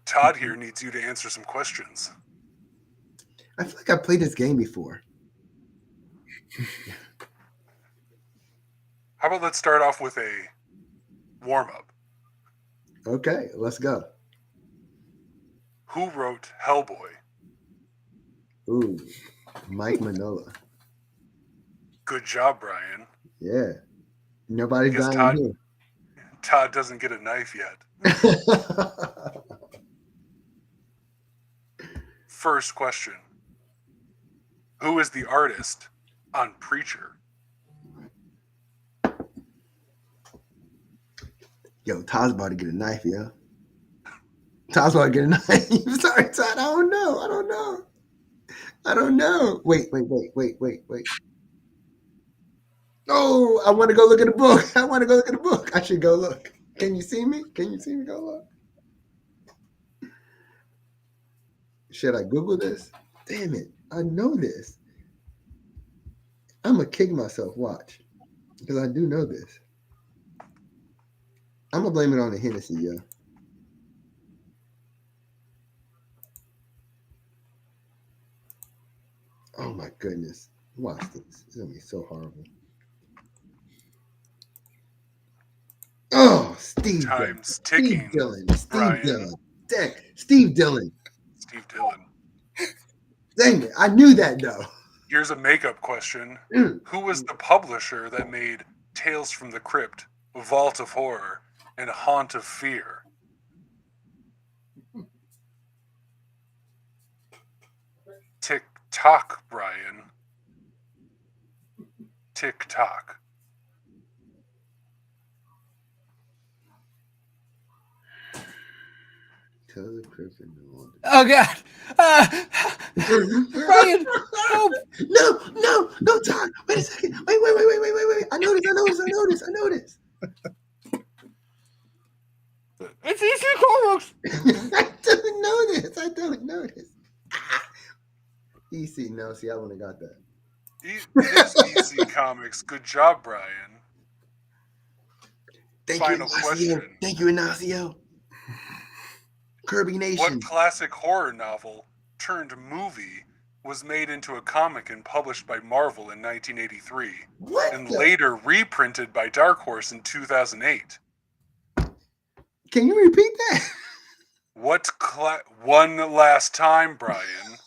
[SPEAKER 4] Todd here needs you to answer some questions.
[SPEAKER 3] I feel like I played this game before.
[SPEAKER 4] How about let's start off with a warm-up.
[SPEAKER 3] Okay, let's go.
[SPEAKER 4] Who wrote Hellboy?
[SPEAKER 3] Ooh, Mike Mignola.
[SPEAKER 4] Good job, Brian.
[SPEAKER 3] Yeah. Nobody's dying
[SPEAKER 4] Todd,
[SPEAKER 3] here.
[SPEAKER 4] Todd doesn't get a knife yet. First question. Who is the artist on Preacher?
[SPEAKER 3] Yo, Todd's about to get a knife, yo. Todd's about to get a knife. Sorry, Todd. I don't know. Wait. Oh, I want to go look at the book. I should go look. Can you see me? Go look. Should I Google this? Damn it. I know this. I'm going to kick myself. Watch. Because I do know this. I'm going to blame it on the Hennessy, yo. Oh, my goodness. Watch this. It's going to be so horrible. Oh, Steve.
[SPEAKER 4] Time's ticking.
[SPEAKER 3] Steve Dillon.
[SPEAKER 4] Steve Dillon.
[SPEAKER 3] Dang it. I knew that, though.
[SPEAKER 4] Here's a makeup question. Who was the publisher that made Tales from the Crypt, Vault of Horror, and Haunt of Fear? Tick-tock, Brian. Tick-tock.
[SPEAKER 2] Oh God! Brian,
[SPEAKER 3] no, Todd. Wait a second. Wait. I know this.
[SPEAKER 2] It's EC Comics.
[SPEAKER 3] I don't know this. EC, no. See, I wouldn't have got that.
[SPEAKER 4] It is EC Comics. Good job, Brian.
[SPEAKER 3] Final question. Thank you, Ignacio. Kirby Nation.
[SPEAKER 4] What classic horror novel turned movie was made into a comic and published by Marvel in 1983,
[SPEAKER 3] What?
[SPEAKER 4] and later reprinted by Dark Horse in 2008.
[SPEAKER 3] Can you repeat that?
[SPEAKER 4] One last time, Brian.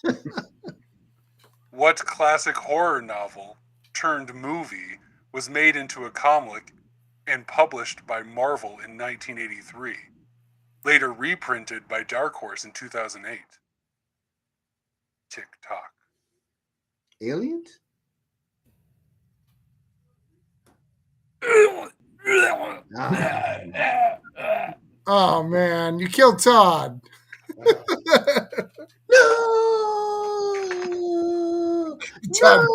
[SPEAKER 4] What classic horror novel turned movie was made into a comic and published by Marvel in 1983, later reprinted by Dark Horse in 2008? Tick tock.
[SPEAKER 3] Aliens?
[SPEAKER 1] Oh man, you killed Todd.
[SPEAKER 3] No!
[SPEAKER 1] Todd.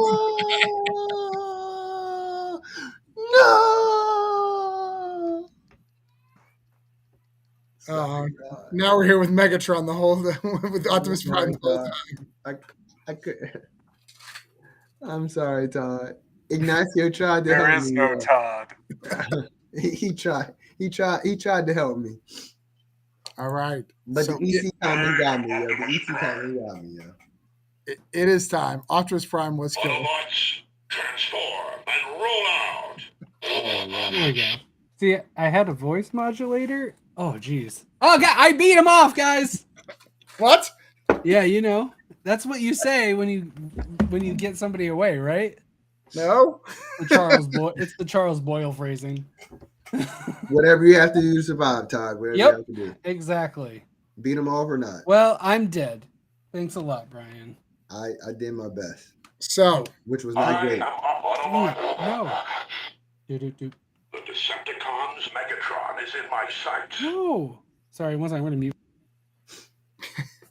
[SPEAKER 3] No!
[SPEAKER 1] Now we're here with Megatron the whole with Optimus Prime the whole time.
[SPEAKER 3] I could. I'm sorry, Todd. Ignacio tried to help me.
[SPEAKER 4] There is no Todd.
[SPEAKER 3] He tried. He tried to help me.
[SPEAKER 1] All right.
[SPEAKER 3] But
[SPEAKER 1] So
[SPEAKER 3] the EC comment got me, yo. The EC comment got me, yo.
[SPEAKER 1] it is time. Optimus Prime was killed.
[SPEAKER 5] Autobots, transform and roll out.
[SPEAKER 2] There we go. See, I had a voice modulator. Oh, geez. Oh, God, I beat him off, guys.
[SPEAKER 1] What?
[SPEAKER 2] Yeah, you know, that's what you say when you get somebody away, right?
[SPEAKER 1] No.
[SPEAKER 2] It's the Charles Boyle phrasing.
[SPEAKER 3] Whatever you have to do to survive, Todd. Whatever you have to do.
[SPEAKER 2] Exactly.
[SPEAKER 3] Beat him off or not.
[SPEAKER 2] Well, I'm dead. Thanks a lot, Brian.
[SPEAKER 3] I did my best.
[SPEAKER 1] So
[SPEAKER 3] Which was not
[SPEAKER 5] I
[SPEAKER 3] great.
[SPEAKER 5] am Autobot.
[SPEAKER 2] No. Do.
[SPEAKER 5] The Decepticons' Megatron is in my sights.
[SPEAKER 2] No. Sorry, once I'm going to mute.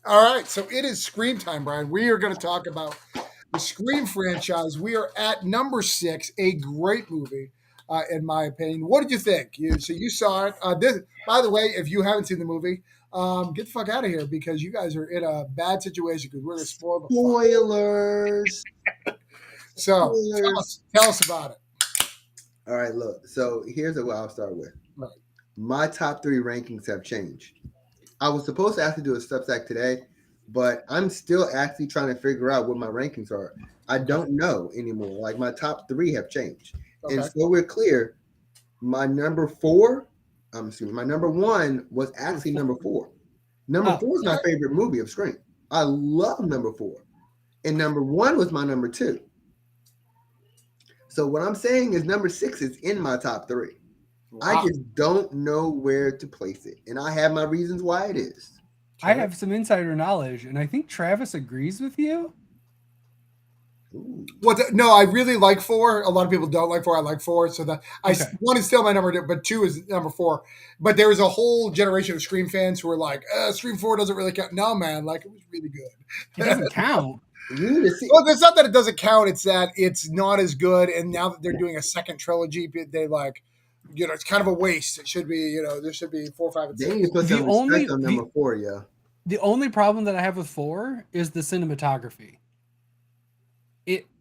[SPEAKER 1] all right, so it is Scream time, Brian. We are going to talk about the Scream franchise. We are at number 6, a great movie, in my opinion. What did you think? You saw it. By the way, if you haven't seen the movie, get the fuck out of here because you guys are in a bad situation because we're going to spoil the fuck.
[SPEAKER 3] Spoilers.
[SPEAKER 1] So tell us about it.
[SPEAKER 3] All right, look. So here's what I'll start with.
[SPEAKER 1] Right.
[SPEAKER 3] My top 3 rankings have changed. I was supposed to actually do a Substack today, but I'm still actually trying to figure out what my rankings are. I don't know anymore. Like my top 3 have changed.
[SPEAKER 1] Okay.
[SPEAKER 3] And so we're clear. My number 1 was actually number 4. Number 4 is my favorite movie of Scream. I love number 4. And number 1 was my number 2. So what I'm saying is number 6 is in my top 3. Wow. I just don't know where to place it. And I have my reasons why it is.
[SPEAKER 2] I have some insider knowledge, and I think Travis agrees with you.
[SPEAKER 3] Ooh.
[SPEAKER 1] No, I really like 4. A lot of people don't like 4. I like 4. So that
[SPEAKER 2] Okay.
[SPEAKER 1] 1 is still my number 2, but 2 is number 4. But there was a whole generation of Scream fans who were like, Scream 4 doesn't really count. No, man, like it was really good.
[SPEAKER 2] It doesn't count.
[SPEAKER 3] You need to see.
[SPEAKER 1] Well, it's not that it doesn't count. It's that it's not as good. And now that they're doing a second trilogy, they like, it's kind of a waste. It should be, there should be 4, 5, and 6.
[SPEAKER 3] They need to put some respect on number 4, yeah.
[SPEAKER 2] The only problem that I have with 4 is the cinematography.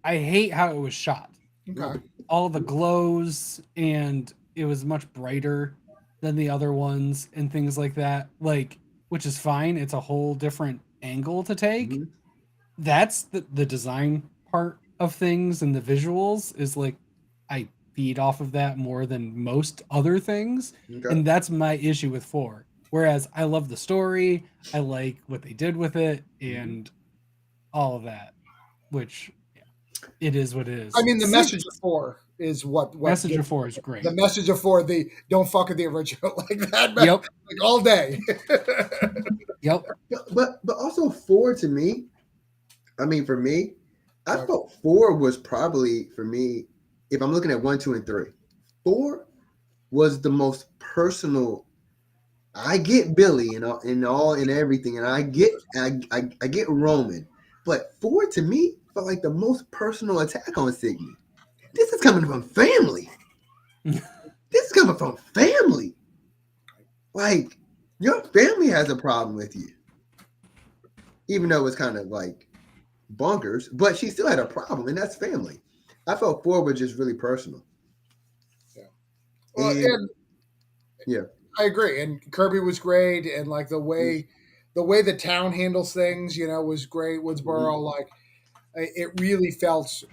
[SPEAKER 2] I hate how it was shot.
[SPEAKER 1] Okay.
[SPEAKER 2] All the glows, and it was much brighter than the other ones and things like that. Like, which is fine. It's a whole different angle to take.
[SPEAKER 3] Mm-hmm.
[SPEAKER 2] That's the design part of things, and the visuals is like I feed off of that more than most other things.
[SPEAKER 3] Okay.
[SPEAKER 2] And that's my issue with 4. Whereas I love the story, I like what they did with it, and all of that, which it is what it is.
[SPEAKER 1] I mean, the message of 4 is what
[SPEAKER 2] message of 4 is great.
[SPEAKER 1] The message of 4, the don't fuck with the original like that.
[SPEAKER 2] Yep.
[SPEAKER 1] Like all day.
[SPEAKER 2] Yep.
[SPEAKER 3] But also 4 to me, I mean, for me, I felt 4 was probably, for me, if I'm looking at 1, 2, and 3, 4 was the most personal. I get Billy and everything, and I get Roman, but 4 to me felt like the most personal attack on Signy. This is coming from family. Like your family has a problem with you, even though it's kind of like bonkers, but she still had a problem, and that's family. I felt 4 was just really personal.
[SPEAKER 1] Yeah. Well,
[SPEAKER 3] yeah.
[SPEAKER 1] I agree. And Kirby was great, and like the way the way the town handles things, was great. Woodsboro, like it really felt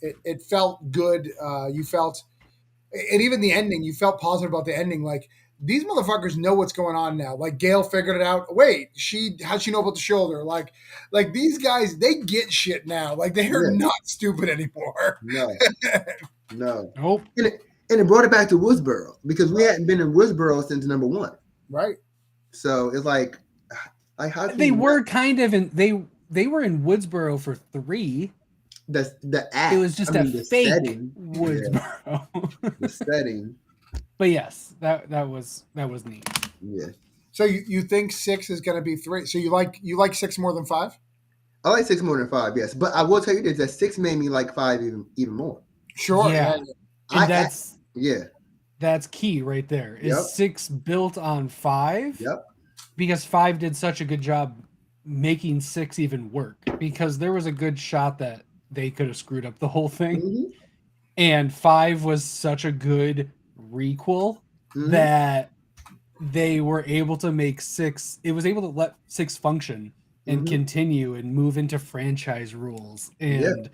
[SPEAKER 1] it felt good. You felt, and even the ending, you felt positive about the ending. Like these motherfuckers know what's going on now. Like Gail figured it out. Wait, how'd she know about the shoulder? Like these guys, they get shit now. Like they are
[SPEAKER 3] Yeah.
[SPEAKER 1] not stupid anymore.
[SPEAKER 3] No, no.
[SPEAKER 2] Nope.
[SPEAKER 3] And it brought it back to Woodsboro because we hadn't been in Woodsboro since number 1.
[SPEAKER 1] Right.
[SPEAKER 3] So it's like how can
[SPEAKER 2] They
[SPEAKER 3] you
[SPEAKER 2] were
[SPEAKER 3] not-
[SPEAKER 2] kind of in they were in Woodsboro for 3.
[SPEAKER 3] the act.
[SPEAKER 2] It was just
[SPEAKER 3] I mean,
[SPEAKER 2] a
[SPEAKER 3] the
[SPEAKER 2] fake
[SPEAKER 3] setting,
[SPEAKER 2] Woodsboro.
[SPEAKER 3] the setting.
[SPEAKER 2] But yes, that was neat.
[SPEAKER 3] Yeah,
[SPEAKER 1] So you think 6 is going to be 3? So you like 6 more than 5?
[SPEAKER 3] I like 6 more than 5. Yes, but I will tell you this: that 6 made me like 5 even more.
[SPEAKER 1] Sure.
[SPEAKER 2] Yeah. And that's key right there. Is
[SPEAKER 3] Yep.
[SPEAKER 2] 6 built on 5?
[SPEAKER 3] Yep.
[SPEAKER 2] Because 5 did such a good job making 6 even work. Because there was a good shot that they could have screwed up the whole thing.
[SPEAKER 3] Mhm.
[SPEAKER 2] And 5 was such a good requel
[SPEAKER 3] Mhm.
[SPEAKER 2] that they were able to make 6. It was able to let 6 function and
[SPEAKER 3] Mhm.
[SPEAKER 2] continue and move into franchise rules and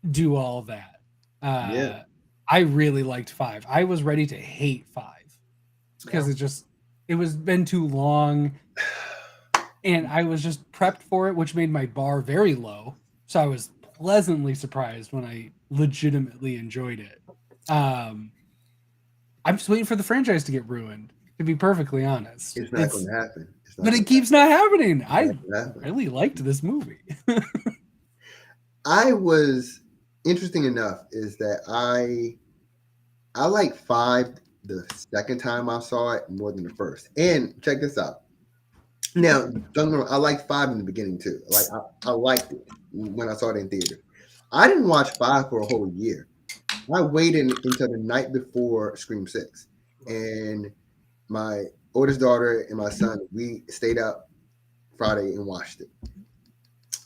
[SPEAKER 2] do all that.
[SPEAKER 3] Yeah.
[SPEAKER 2] I really liked 5. I was ready to hate 5 because it was been too long, and I was just prepped for it, which made my bar very low. So I was pleasantly surprised when I legitimately enjoyed it. I'm just waiting for the franchise to get ruined, to be perfectly honest.
[SPEAKER 3] It's not going to happen.
[SPEAKER 2] But it keeps not happening. I
[SPEAKER 3] happen.
[SPEAKER 2] really liked this movie.
[SPEAKER 3] I was interesting enough is that I like 5 the second time I saw it more than the first. And check this out. Now, don't get me wrong, I liked 5 in the beginning too. Like I liked it when I saw it in theater. I didn't watch 5 for a whole year. I waited until the night before Scream 6, and my oldest daughter and my son, we stayed up Friday and watched it.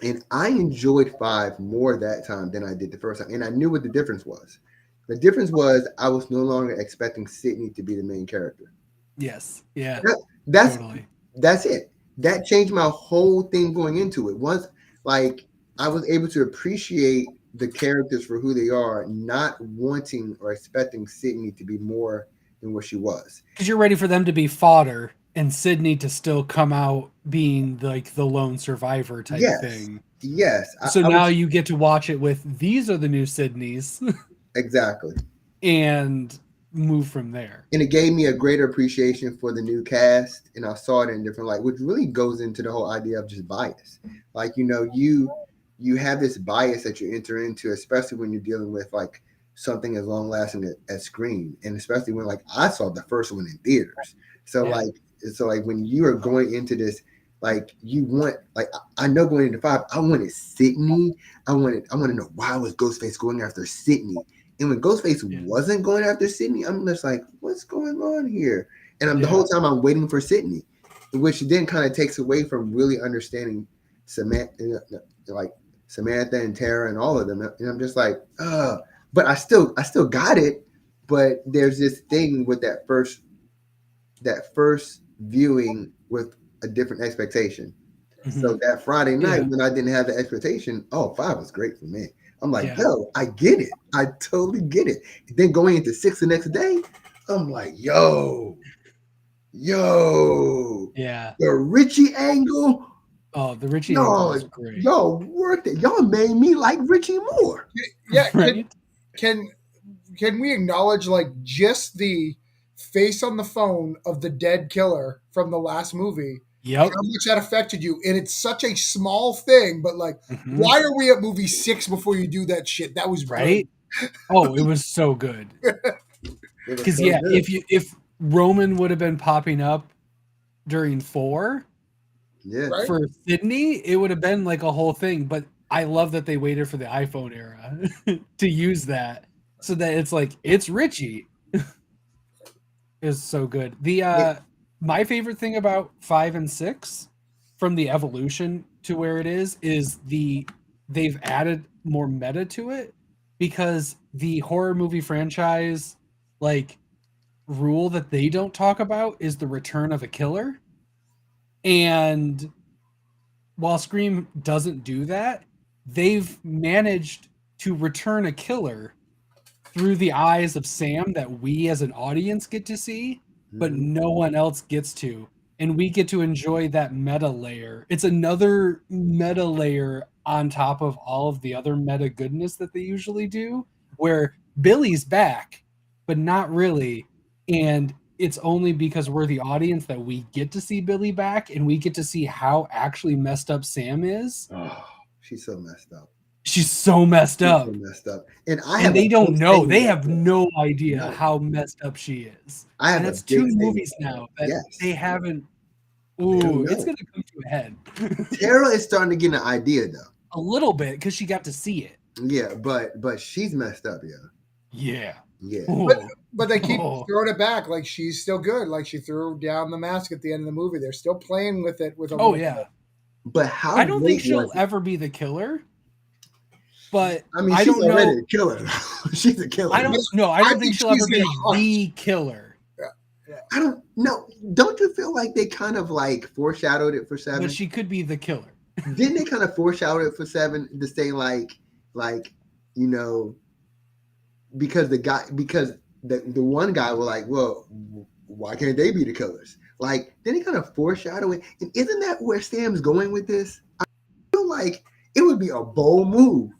[SPEAKER 3] And I enjoyed 5 more that time than I did the first time. And I knew what the difference was. The difference was I was no longer expecting Sydney to be the main character.
[SPEAKER 2] Yes. Yeah.
[SPEAKER 3] That's
[SPEAKER 2] totally.
[SPEAKER 3] That's it. That changed my whole thing going into it. Once like I was able to appreciate the characters for who they are, not wanting or expecting Sydney to be more than what she was.
[SPEAKER 2] Because you're ready for them to be fodder and Sydney to still come out being like the lone survivor type thing.
[SPEAKER 3] Yes.
[SPEAKER 2] So now you get to watch it with these are the new Sydneys.
[SPEAKER 3] Exactly.
[SPEAKER 2] And move from there.
[SPEAKER 3] And it gave me a greater appreciation for the new cast, and I saw it in different light, which really goes into the whole idea of just bias. Like, you have this bias that you enter into, especially when you're dealing with like something as long lasting as Scream, and especially when like I saw the first one in theaters. So like when you are going into this, like you want, like I know going into 5, I wanted Sydney. I want to know why was Ghostface going after Sydney. And when Ghostface wasn't going after Sydney, I'm just like, what's going on here? And the whole time I'm waiting for Sydney, which then kind of takes away from really understanding Samantha and Tara and all of them. And I'm just like, but I still got it. But there's this thing with that first viewing with a different expectation. Mm-hmm. So that Friday night when I didn't have the expectation, 5 was great for me. I'm like, yo, I get it. I totally get it. And then going into 6 the next day, I'm like, yo,
[SPEAKER 2] yeah,
[SPEAKER 3] the Richie angle.
[SPEAKER 2] Oh, the Richie angle was great.
[SPEAKER 3] Y'all worked it. Y'all made me like Richie more.
[SPEAKER 1] Yeah, right? Can we acknowledge like just the face on the phone of the dead killer from the last movie?
[SPEAKER 2] Yep.
[SPEAKER 1] How much that affected you. And it's such a small thing, but like, why are we at movie 6 before you do that shit? That was
[SPEAKER 2] right. Oh, it was so good. Because if Roman would have been popping up during 4 for Sydney, it would have been like a whole thing. But I love that they waited for the iPhone era to use that so that it's like, it's Richie. It's so good. My favorite thing about 5 and 6 from the evolution to where it is they've added more meta to it, because the horror movie franchise like rule that they don't talk about is the return of a killer. And while Scream doesn't do that, they've managed to return a killer through the eyes of Sam that we as an audience get to see, but
[SPEAKER 3] Mhm.
[SPEAKER 2] no one else gets to. And we get to enjoy that meta layer. It's another meta layer on top of all of the other meta goodness that they usually do, where Billy's back, but not really. And it's only because we're the audience that we get to see Billy back and we get to see how actually messed up Sam is.
[SPEAKER 3] Oh, she's so messed up.
[SPEAKER 2] She's so messed
[SPEAKER 3] She's
[SPEAKER 2] up.
[SPEAKER 3] so messed up. And I
[SPEAKER 2] And
[SPEAKER 3] have
[SPEAKER 2] they
[SPEAKER 3] a
[SPEAKER 2] don't
[SPEAKER 3] big
[SPEAKER 2] know.
[SPEAKER 3] thing
[SPEAKER 2] They
[SPEAKER 3] with
[SPEAKER 2] have
[SPEAKER 3] that.
[SPEAKER 2] no idea
[SPEAKER 3] No.
[SPEAKER 2] how messed up she is.
[SPEAKER 3] I have
[SPEAKER 2] And
[SPEAKER 3] a
[SPEAKER 2] that's
[SPEAKER 3] big
[SPEAKER 2] two
[SPEAKER 3] thing
[SPEAKER 2] movies
[SPEAKER 3] with that.
[SPEAKER 2] now that
[SPEAKER 3] Yes.
[SPEAKER 2] they haven't.
[SPEAKER 3] don't
[SPEAKER 2] Ooh, it's
[SPEAKER 3] know.
[SPEAKER 2] gonna come to a head
[SPEAKER 3] Tara is starting to get an idea though.
[SPEAKER 2] a little bit because she got to see it.
[SPEAKER 3] Yeah, but she's messed up,
[SPEAKER 2] Yeah.
[SPEAKER 3] yeah.
[SPEAKER 2] Ooh.
[SPEAKER 1] But they keep
[SPEAKER 2] Oh.
[SPEAKER 1] throwing it back like she's still good. Like she threw down the mask at the end of the movie. They're still playing with it. With a
[SPEAKER 2] Oh
[SPEAKER 1] little
[SPEAKER 2] yeah.
[SPEAKER 1] bit.
[SPEAKER 3] But how
[SPEAKER 2] I don't think
[SPEAKER 3] great
[SPEAKER 2] she'll
[SPEAKER 3] was it?
[SPEAKER 2] ever be the killer. But
[SPEAKER 3] I mean,
[SPEAKER 2] I
[SPEAKER 3] she's
[SPEAKER 2] don't
[SPEAKER 3] already
[SPEAKER 2] know.
[SPEAKER 3] a killer. She's a killer.
[SPEAKER 2] I don't know. I
[SPEAKER 1] I
[SPEAKER 2] don't
[SPEAKER 1] think
[SPEAKER 2] think she'll ever
[SPEAKER 1] she's
[SPEAKER 2] be
[SPEAKER 1] gonna hunt.
[SPEAKER 2] the killer.
[SPEAKER 3] I don't know. Don't you feel like they kind of like foreshadowed it for 7?
[SPEAKER 2] But she could be the killer.
[SPEAKER 3] Didn't they kind of foreshadow it for 7 to say like you know, because the one guy was like, well, why can't they be the killers? Like, didn't he kind of foreshadow it? And isn't that where Sam's going with this? I feel like it would be a bold move.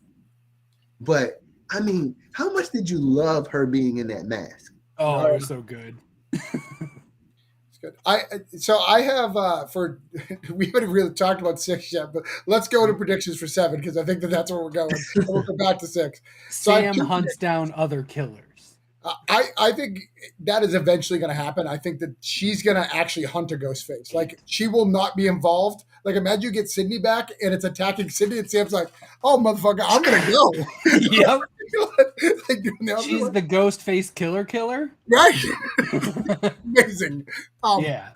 [SPEAKER 3] But I mean, how much did you love her being in that mask?
[SPEAKER 2] Oh,
[SPEAKER 1] No.
[SPEAKER 2] it was so good.
[SPEAKER 1] It's good. I have for we haven't really talked about 6 yet, but let's go to predictions for 7 because I think that's where we're going. And we'll go back to 6. So I have
[SPEAKER 2] Sam
[SPEAKER 1] 2
[SPEAKER 2] hunts down other killers.
[SPEAKER 1] I think that is eventually going to happen. I think that she's going to actually hunt a Ghostface. Like, she will not be involved. Like, imagine you get Sydney back and it's attacking Sydney, and Sam's like, "Oh, motherfucker, I'm going to go."
[SPEAKER 2] Yep.
[SPEAKER 1] Like, no,
[SPEAKER 2] She's the ghost face killer.
[SPEAKER 1] right. Amazing.
[SPEAKER 2] Yeah.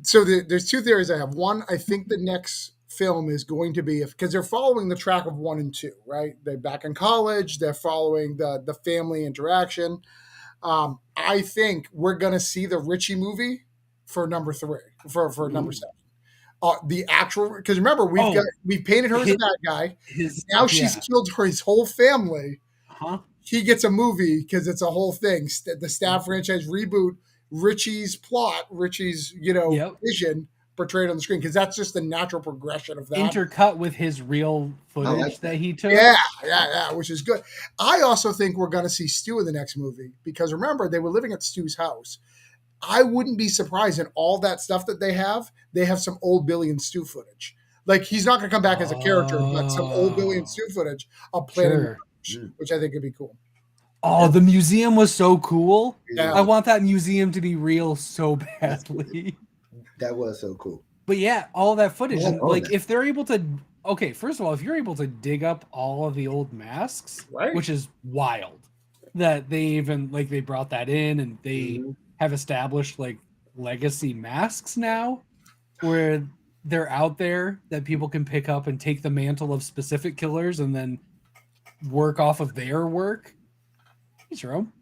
[SPEAKER 1] So there's 2 theories I have. One, I think the next film is going to be because they're following the track of 1 and 2, right? They're back in college. They're following the family interaction. I think we're gonna see the Richie movie for number 3 for number 7. The actual, because remember we've painted her as a bad guy. Now she's killed his whole family.
[SPEAKER 2] Huh?
[SPEAKER 1] He gets a movie because it's a whole thing. The Stab franchise reboot. Richie's plot, Richie's vision portrayed on the screen because that's just the natural progression of that.
[SPEAKER 2] Intercut with his real footage that he took.
[SPEAKER 1] Yeah, which is good. I also think we're going to see Stu in the next movie because remember they were living at Stu's house. I wouldn't be surprised in all that stuff that they have some old Billy and Stu footage. Like he's not going to come back as a character, but some old Billy and Stu footage of planning, which I think would be cool.
[SPEAKER 2] Oh, the museum was so cool.
[SPEAKER 1] Yeah.
[SPEAKER 2] I want that museum to be real so badly.
[SPEAKER 3] That was so cool.
[SPEAKER 2] But yeah, all that footage.
[SPEAKER 3] Yeah,
[SPEAKER 2] And, like, if they're able to... Okay, first of all, if you're able to dig up all of the old masks,
[SPEAKER 1] right,
[SPEAKER 2] which is wild, that they even, like, they brought that in and they have established, like, legacy masks now, where they're out there that people can pick up and take the mantle of specific killers and then work off of their work. Hey, Jerome.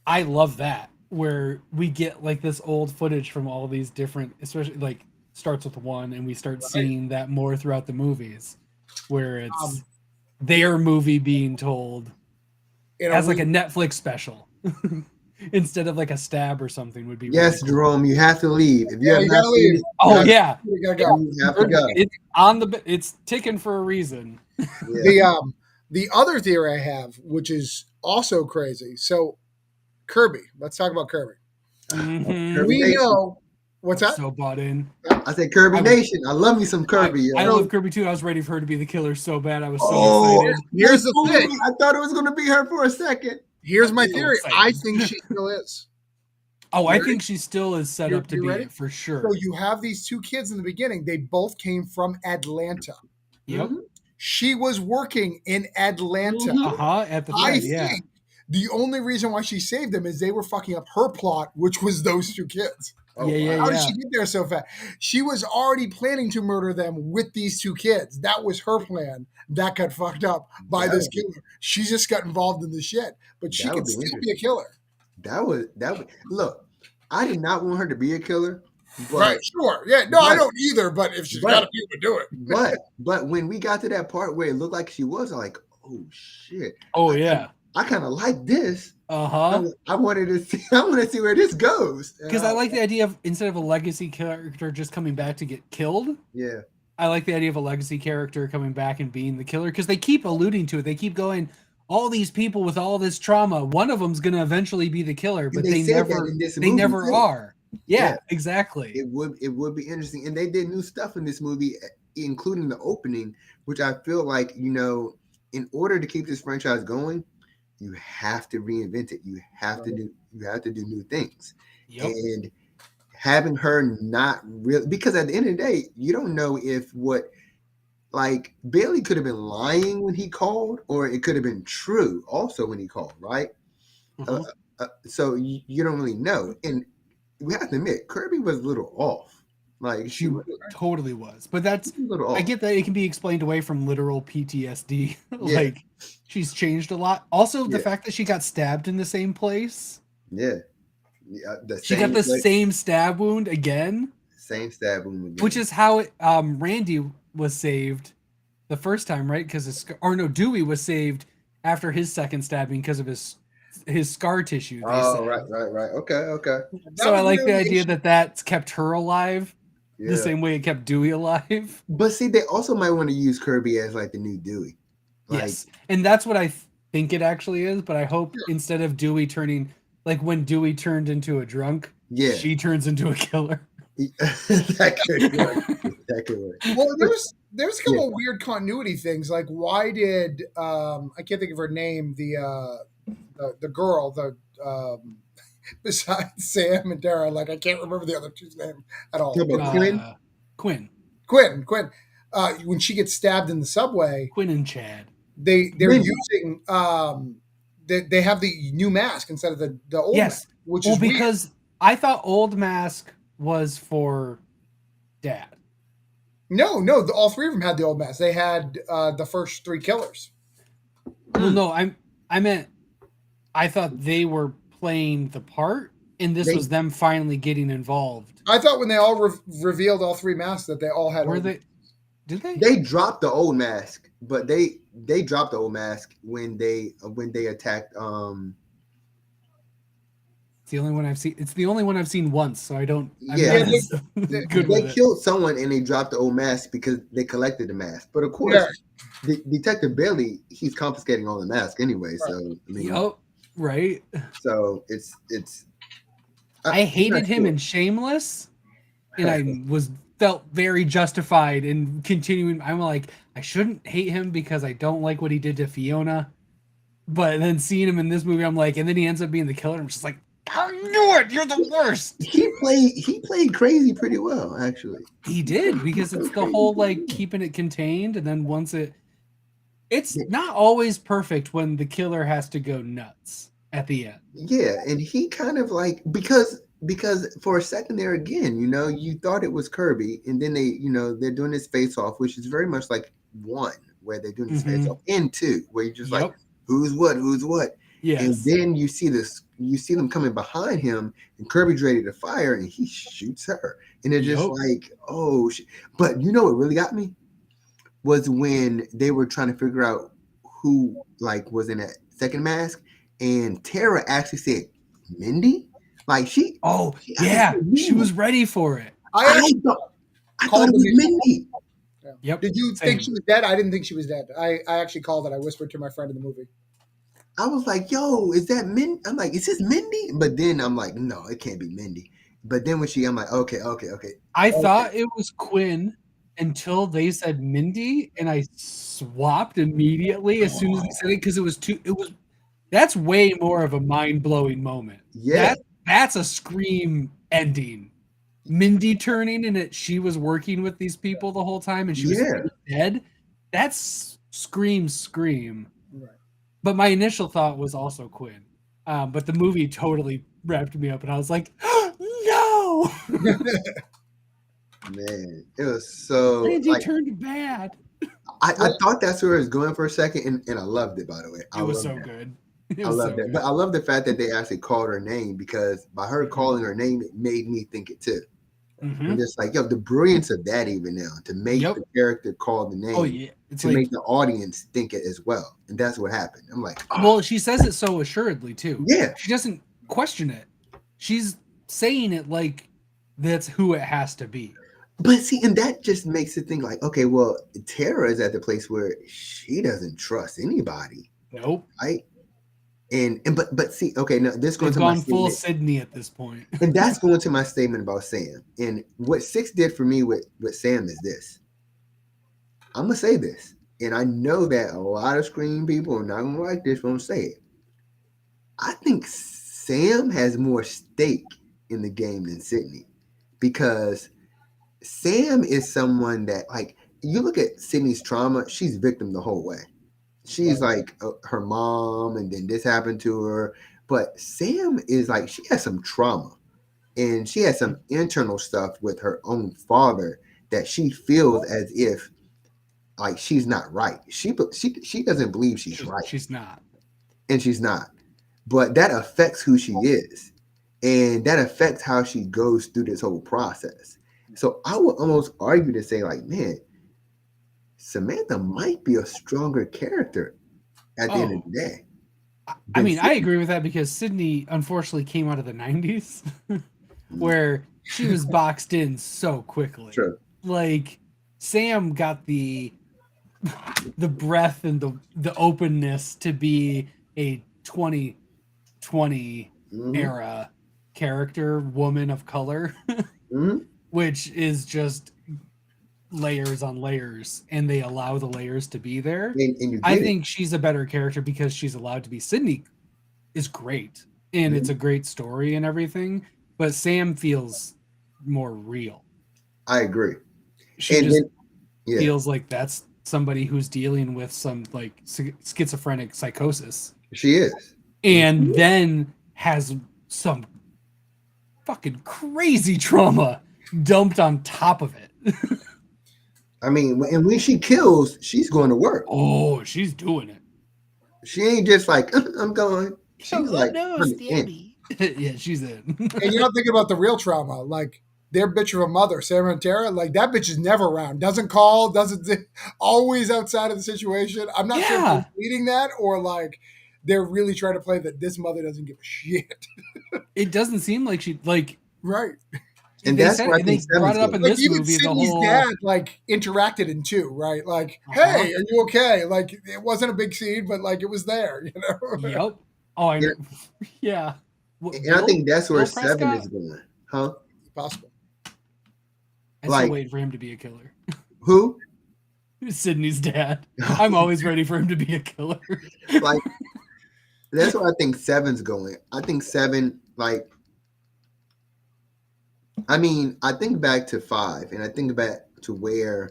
[SPEAKER 2] I love that, where we get like this old footage from all these different, especially like starts with 1 and we start seeing that more throughout the movies, where it's their movie being told as like a Netflix special instead of like a Stab or something would be.
[SPEAKER 3] Yes,
[SPEAKER 2] really cool.
[SPEAKER 3] Jerome, you have to leave. If you
[SPEAKER 1] Yeah,
[SPEAKER 3] have
[SPEAKER 1] you
[SPEAKER 3] not
[SPEAKER 1] gotta
[SPEAKER 3] seen
[SPEAKER 1] leave.
[SPEAKER 3] it,
[SPEAKER 2] Oh yeah,
[SPEAKER 1] you gotta go.
[SPEAKER 3] you have to go.
[SPEAKER 2] it's on the. It's ticking for a reason.
[SPEAKER 3] Yeah.
[SPEAKER 1] The other theory I have, which is also crazy. So Kirby, let's talk about Kirby.
[SPEAKER 2] Mhm.
[SPEAKER 1] We
[SPEAKER 3] Nation.
[SPEAKER 1] know what's that?
[SPEAKER 2] So bought in.
[SPEAKER 3] I said Kirby Nation. I love me some Kirby.
[SPEAKER 2] I
[SPEAKER 3] yo.
[SPEAKER 2] love Kirby too. I was ready for her to be the killer so bad. I was so
[SPEAKER 3] Oh,
[SPEAKER 2] excited.
[SPEAKER 1] Here's the thing.
[SPEAKER 3] I thought it was going to be her for a second.
[SPEAKER 1] Here's my
[SPEAKER 2] so
[SPEAKER 1] theory.
[SPEAKER 2] excited.
[SPEAKER 1] I think she still is.
[SPEAKER 2] Oh, I
[SPEAKER 1] Ready?
[SPEAKER 2] think she still is set
[SPEAKER 1] You-
[SPEAKER 2] up to
[SPEAKER 1] you
[SPEAKER 2] be
[SPEAKER 1] ready?
[SPEAKER 2] it for sure.
[SPEAKER 1] So you have these 2 kids in the beginning. They both came from Atlanta.
[SPEAKER 2] Yep.
[SPEAKER 1] She was working in Atlanta.
[SPEAKER 2] At the
[SPEAKER 1] I
[SPEAKER 2] Fed, yeah.
[SPEAKER 1] think the only reason why she saved them is they were fucking up her plot, which was those 2 kids.
[SPEAKER 2] Yeah.
[SPEAKER 1] How did she get there so fast? She was already planning to murder them with these 2 kids. That was her plan. That got fucked up by this killer. She just got involved in the shit, but she
[SPEAKER 3] That
[SPEAKER 1] could
[SPEAKER 3] would be
[SPEAKER 1] still be a killer.
[SPEAKER 3] That would look. I did not want her to be a killer,
[SPEAKER 1] Right,
[SPEAKER 3] but
[SPEAKER 1] sure. Yeah, no, I
[SPEAKER 3] but
[SPEAKER 1] don't either, but if she's got to be able to do it.
[SPEAKER 3] but when we got to that part where it looked like she was, I'm like, oh shit.
[SPEAKER 2] Oh yeah.
[SPEAKER 3] I kind of like this.
[SPEAKER 2] Uh-huh.
[SPEAKER 3] I wanted to see. I want to see where this goes.
[SPEAKER 2] Because I like the idea of instead of a legacy character just coming back to get killed.
[SPEAKER 3] Yeah.
[SPEAKER 2] I like the idea of a legacy character coming back and being the killer because they keep alluding to it. They keep going, all these people with all this trauma, one of them's going to eventually be the killer, but they never are. Yeah, exactly.
[SPEAKER 3] It would be interesting, and they did new stuff in this movie, including the opening, which I feel like, you know, in order to keep this franchise going, you have to reinvent it. You have to do new things.
[SPEAKER 2] Yep.
[SPEAKER 3] And having her not really, because at the end of the day, you don't know if like Bailey could have been lying when he called, or it could have been true also when he called, right?
[SPEAKER 2] Mm-hmm.
[SPEAKER 3] So you don't really know. And we have to admit, Kirby was a little off. Like
[SPEAKER 2] she totally was, but that's
[SPEAKER 3] a little off.
[SPEAKER 2] I get that it can be explained away from literal PTSD. Like she's changed a lot. Also, the fact that she got stabbed in the same place.
[SPEAKER 3] Yeah.
[SPEAKER 2] She got the same stab wound again.
[SPEAKER 3] Same stab wound again.
[SPEAKER 2] Which is how Randy was saved the first time, right? Because Dewey was saved after his second stabbing because of his scar tissue.
[SPEAKER 3] Oh, right. Okay.
[SPEAKER 2] So I like the idea that kept her alive the same way it kept Dewey alive.
[SPEAKER 3] But see, they also might want to use Kirby as like the new Dewey.
[SPEAKER 2] Yes, and that's what I think it actually is. But I hope instead of Dewey turning, like when Dewey turned into a drunk, she turns into a killer.
[SPEAKER 3] That could work.
[SPEAKER 1] Well, there's a couple of weird continuity things. Like, why did I can't think of her name, the girl, besides Sam and Dara, like I can't remember the other two's name at all.
[SPEAKER 2] Quinn.
[SPEAKER 1] When she gets stabbed in the subway,
[SPEAKER 2] Quinn and Chad.
[SPEAKER 1] They're using they have the new mask instead of the old mask, which is
[SPEAKER 2] because weird. I thought old mask was for Dad.
[SPEAKER 1] No, all three of them had the old mask. They had the first three killers.
[SPEAKER 2] Well, no, I meant I thought they were playing the part, and this was them finally getting involved.
[SPEAKER 1] I thought when they all revealed all three masks that they all had.
[SPEAKER 2] Did they?
[SPEAKER 3] They dropped the old mask, but they dropped the old mask when they attacked.
[SPEAKER 2] It's the only one I've seen. It's the only one I've seen once, so I don't.
[SPEAKER 3] They killed someone and they dropped the old mask because they collected the mask. But of course, Detective Bailey, he's confiscating all the masks anyway. Right. So I mean,
[SPEAKER 2] right.
[SPEAKER 3] So it's.
[SPEAKER 2] I hated him in Shameless, and I felt very justified in continuing. I'm like, I shouldn't hate him because I don't like what he did to Fiona. But then seeing him in this movie, I'm like, and then he ends up being the killer. I'm just like, I knew it. You're the worst.
[SPEAKER 3] He played crazy pretty well, actually.
[SPEAKER 2] He did, because it's the whole like keeping it contained, and then once it's not always perfect when the killer has to go nuts at the end.
[SPEAKER 3] Yeah, and he kind of like because for a second there again, you thought it was Kirby, and then they're doing this face off, which is very much like 1, where they're doing this face off, and 2, where you're just like, who's what? Yes. And then you see them coming behind him, and Kirby's ready to fire, and he shoots her, and they're just like, oh shit. But you know what really got me was when they were trying to figure out who like was in that second mask, and Tara actually said Mindy. Like she
[SPEAKER 2] was ready for it.
[SPEAKER 1] I
[SPEAKER 3] thought it was Mindy.
[SPEAKER 1] Yeah. Yep. Did you think she was dead? I didn't think she was dead. I actually called it. I whispered to my friend in the movie.
[SPEAKER 3] I was like, yo, is that Mindy? I'm like, is this Mindy? But then I'm like, no, it can't be Mindy. But then I'm like, okay.
[SPEAKER 2] I thought it was Quinn until they said Mindy, and I swapped immediately as soon as they said it, because that's way more of a mind-blowing moment.
[SPEAKER 3] Yeah.
[SPEAKER 2] That's a Scream ending. Mindy turning, and she was working with these people the whole time, and she was dead. That's Scream. Right. But my initial thought was also Quinn. But the movie totally wrapped me up, and I was like, no!
[SPEAKER 3] Man, it was so...
[SPEAKER 2] Randy turned bad.
[SPEAKER 3] I thought that's where it was going for a second, and I loved it, by the way.
[SPEAKER 2] It was so good. It
[SPEAKER 3] I
[SPEAKER 2] was
[SPEAKER 3] love
[SPEAKER 2] so
[SPEAKER 3] that.
[SPEAKER 2] good.
[SPEAKER 3] But I love the fact that they actually called her name, because by her calling her name, it made me think it too.
[SPEAKER 2] Mhm.
[SPEAKER 3] I'm just like, yo, the brilliance of that even now, to make
[SPEAKER 2] Yep.
[SPEAKER 3] the character call the name,
[SPEAKER 2] Oh yeah, it's
[SPEAKER 3] to
[SPEAKER 2] like,
[SPEAKER 3] make the audience think it as well. And that's what happened. I'm like, oh,
[SPEAKER 2] well, she says it so assuredly too.
[SPEAKER 3] yeah.
[SPEAKER 2] She doesn't question it. She's saying it like that's who it has to be.
[SPEAKER 3] But see, and that just makes it think like, okay, well, Tara is at the place where she doesn't trust anybody,
[SPEAKER 2] Nope.
[SPEAKER 3] right? But see, okay, now this going
[SPEAKER 2] They've
[SPEAKER 3] to my
[SPEAKER 2] gone full
[SPEAKER 3] statement,
[SPEAKER 2] Sydney at this point.
[SPEAKER 3] and that's going to my statement about Sam. And what Six did for me with Sam is this. I'm gonna say this, and I know that a lot of Scream people are not gonna like this, but I'm gonna say it. I think Sam has more stake in the game than Sydney, because Sam is someone that, like, you look at Sydney's trauma, she's victim the whole way. She's like her mom, and then this happened to her. But Sam is like, she has some trauma, and she has some internal stuff with her own father that she feels as if like she's not right. She doesn't believe she's right,
[SPEAKER 2] She's not.
[SPEAKER 3] and she's not. But that affects who she is, and that affects how she goes through this whole process. So I would almost argue to say, like, man, Samantha might be a stronger character at the end of
[SPEAKER 2] Oh,
[SPEAKER 3] the day.
[SPEAKER 2] I mean, I
[SPEAKER 3] Sydney.
[SPEAKER 2] agree with that because Sydney unfortunately came out of the 90s where she was boxed in so quickly.
[SPEAKER 3] True.
[SPEAKER 2] Like Sam got the breath and the openness to be a 2020
[SPEAKER 3] Mhm.
[SPEAKER 2] era character, woman of color,
[SPEAKER 3] Mhm.
[SPEAKER 2] which is just layers on layers, and they allow the layers to be there.
[SPEAKER 3] And you
[SPEAKER 2] I
[SPEAKER 3] get it.
[SPEAKER 2] think she's a better character because she's allowed to be. Sydney is great, and it's a great story and everything, but Sam feels more real.
[SPEAKER 3] I agree.
[SPEAKER 2] She
[SPEAKER 3] And
[SPEAKER 2] just
[SPEAKER 3] then, yeah,
[SPEAKER 2] feels like that's somebody who's dealing with some like schizophrenic psychosis,
[SPEAKER 3] she is.
[SPEAKER 2] and then has some fucking crazy trauma dumped on top of it.
[SPEAKER 3] I mean, and when she kills, she's going to work.
[SPEAKER 2] Oh, she's doing it.
[SPEAKER 3] She ain't just like, I'm going. She's like,
[SPEAKER 2] no,
[SPEAKER 3] I'm in.
[SPEAKER 2] Stabby. Yeah, she's in.
[SPEAKER 1] And you're not thinking about the real trauma, like their bitch of a mother, Sarah and Tara. Like that bitch is never around, doesn't call, doesn't always outside of the situation. I'm not sure if
[SPEAKER 2] Yeah.
[SPEAKER 1] they're reading that or like they're really trying to play that this mother doesn't give a shit.
[SPEAKER 2] It doesn't seem like she like.
[SPEAKER 1] Right.
[SPEAKER 3] And
[SPEAKER 2] They
[SPEAKER 3] that's
[SPEAKER 2] said,
[SPEAKER 3] where I
[SPEAKER 2] and
[SPEAKER 3] think
[SPEAKER 2] they brought
[SPEAKER 3] Seven's
[SPEAKER 2] it up
[SPEAKER 3] good.
[SPEAKER 2] in
[SPEAKER 1] Like
[SPEAKER 2] this
[SPEAKER 1] even
[SPEAKER 2] movie. The
[SPEAKER 1] Sydney's
[SPEAKER 2] whole
[SPEAKER 1] dad like interacted in two, right? Like, hey, are you okay? Like it wasn't a big scene, but like it was there, you know?
[SPEAKER 2] Yep. Oh, I
[SPEAKER 3] Yeah.
[SPEAKER 2] yeah. What,
[SPEAKER 3] And I think that's where
[SPEAKER 2] Bill
[SPEAKER 3] Seven
[SPEAKER 2] Prescott?
[SPEAKER 3] is going. Huh?
[SPEAKER 1] Possible.
[SPEAKER 2] I still
[SPEAKER 3] Like-
[SPEAKER 2] wait for him to be a killer.
[SPEAKER 3] Who?
[SPEAKER 2] Sydney's dad. I'm always ready for him to be a killer.
[SPEAKER 3] Like, that's where I think Seven's going. I think Seven, like, I mean, I think back to 5, and I think back to where,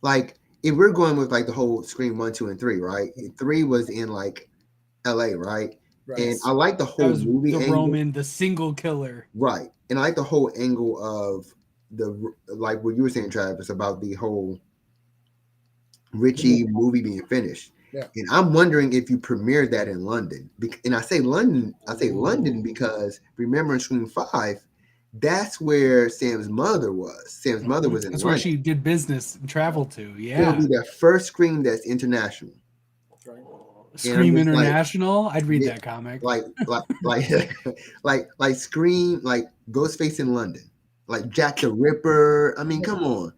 [SPEAKER 3] like, if we're going with like the whole Scream 1, 2, and 3, right? 3 was in like LA, right?
[SPEAKER 1] Right.
[SPEAKER 3] And I like the
[SPEAKER 2] That
[SPEAKER 3] whole
[SPEAKER 2] was
[SPEAKER 3] movie
[SPEAKER 2] the
[SPEAKER 3] angle.
[SPEAKER 2] Roman, the single killer.
[SPEAKER 3] Right. And I like the whole angle of the, like what you were saying, Travis, about the whole Richie movie being finished.
[SPEAKER 1] Yeah.
[SPEAKER 3] And I'm wondering if you premiered that in London. And I say London
[SPEAKER 2] Ooh.
[SPEAKER 3] because remember in Scream 5, that's where Sam's mother was. Sam's mother was in
[SPEAKER 2] That's where
[SPEAKER 3] London.
[SPEAKER 2] she did business and traveled to.
[SPEAKER 3] It'll
[SPEAKER 2] Yeah.
[SPEAKER 3] be the first Scream that's international.
[SPEAKER 1] Right.
[SPEAKER 2] Scream
[SPEAKER 3] just like-
[SPEAKER 2] International. I'd read
[SPEAKER 3] Yeah,
[SPEAKER 2] that comic.
[SPEAKER 3] like Scream, like Ghostface in London, like Jack the Ripper. I mean, come on.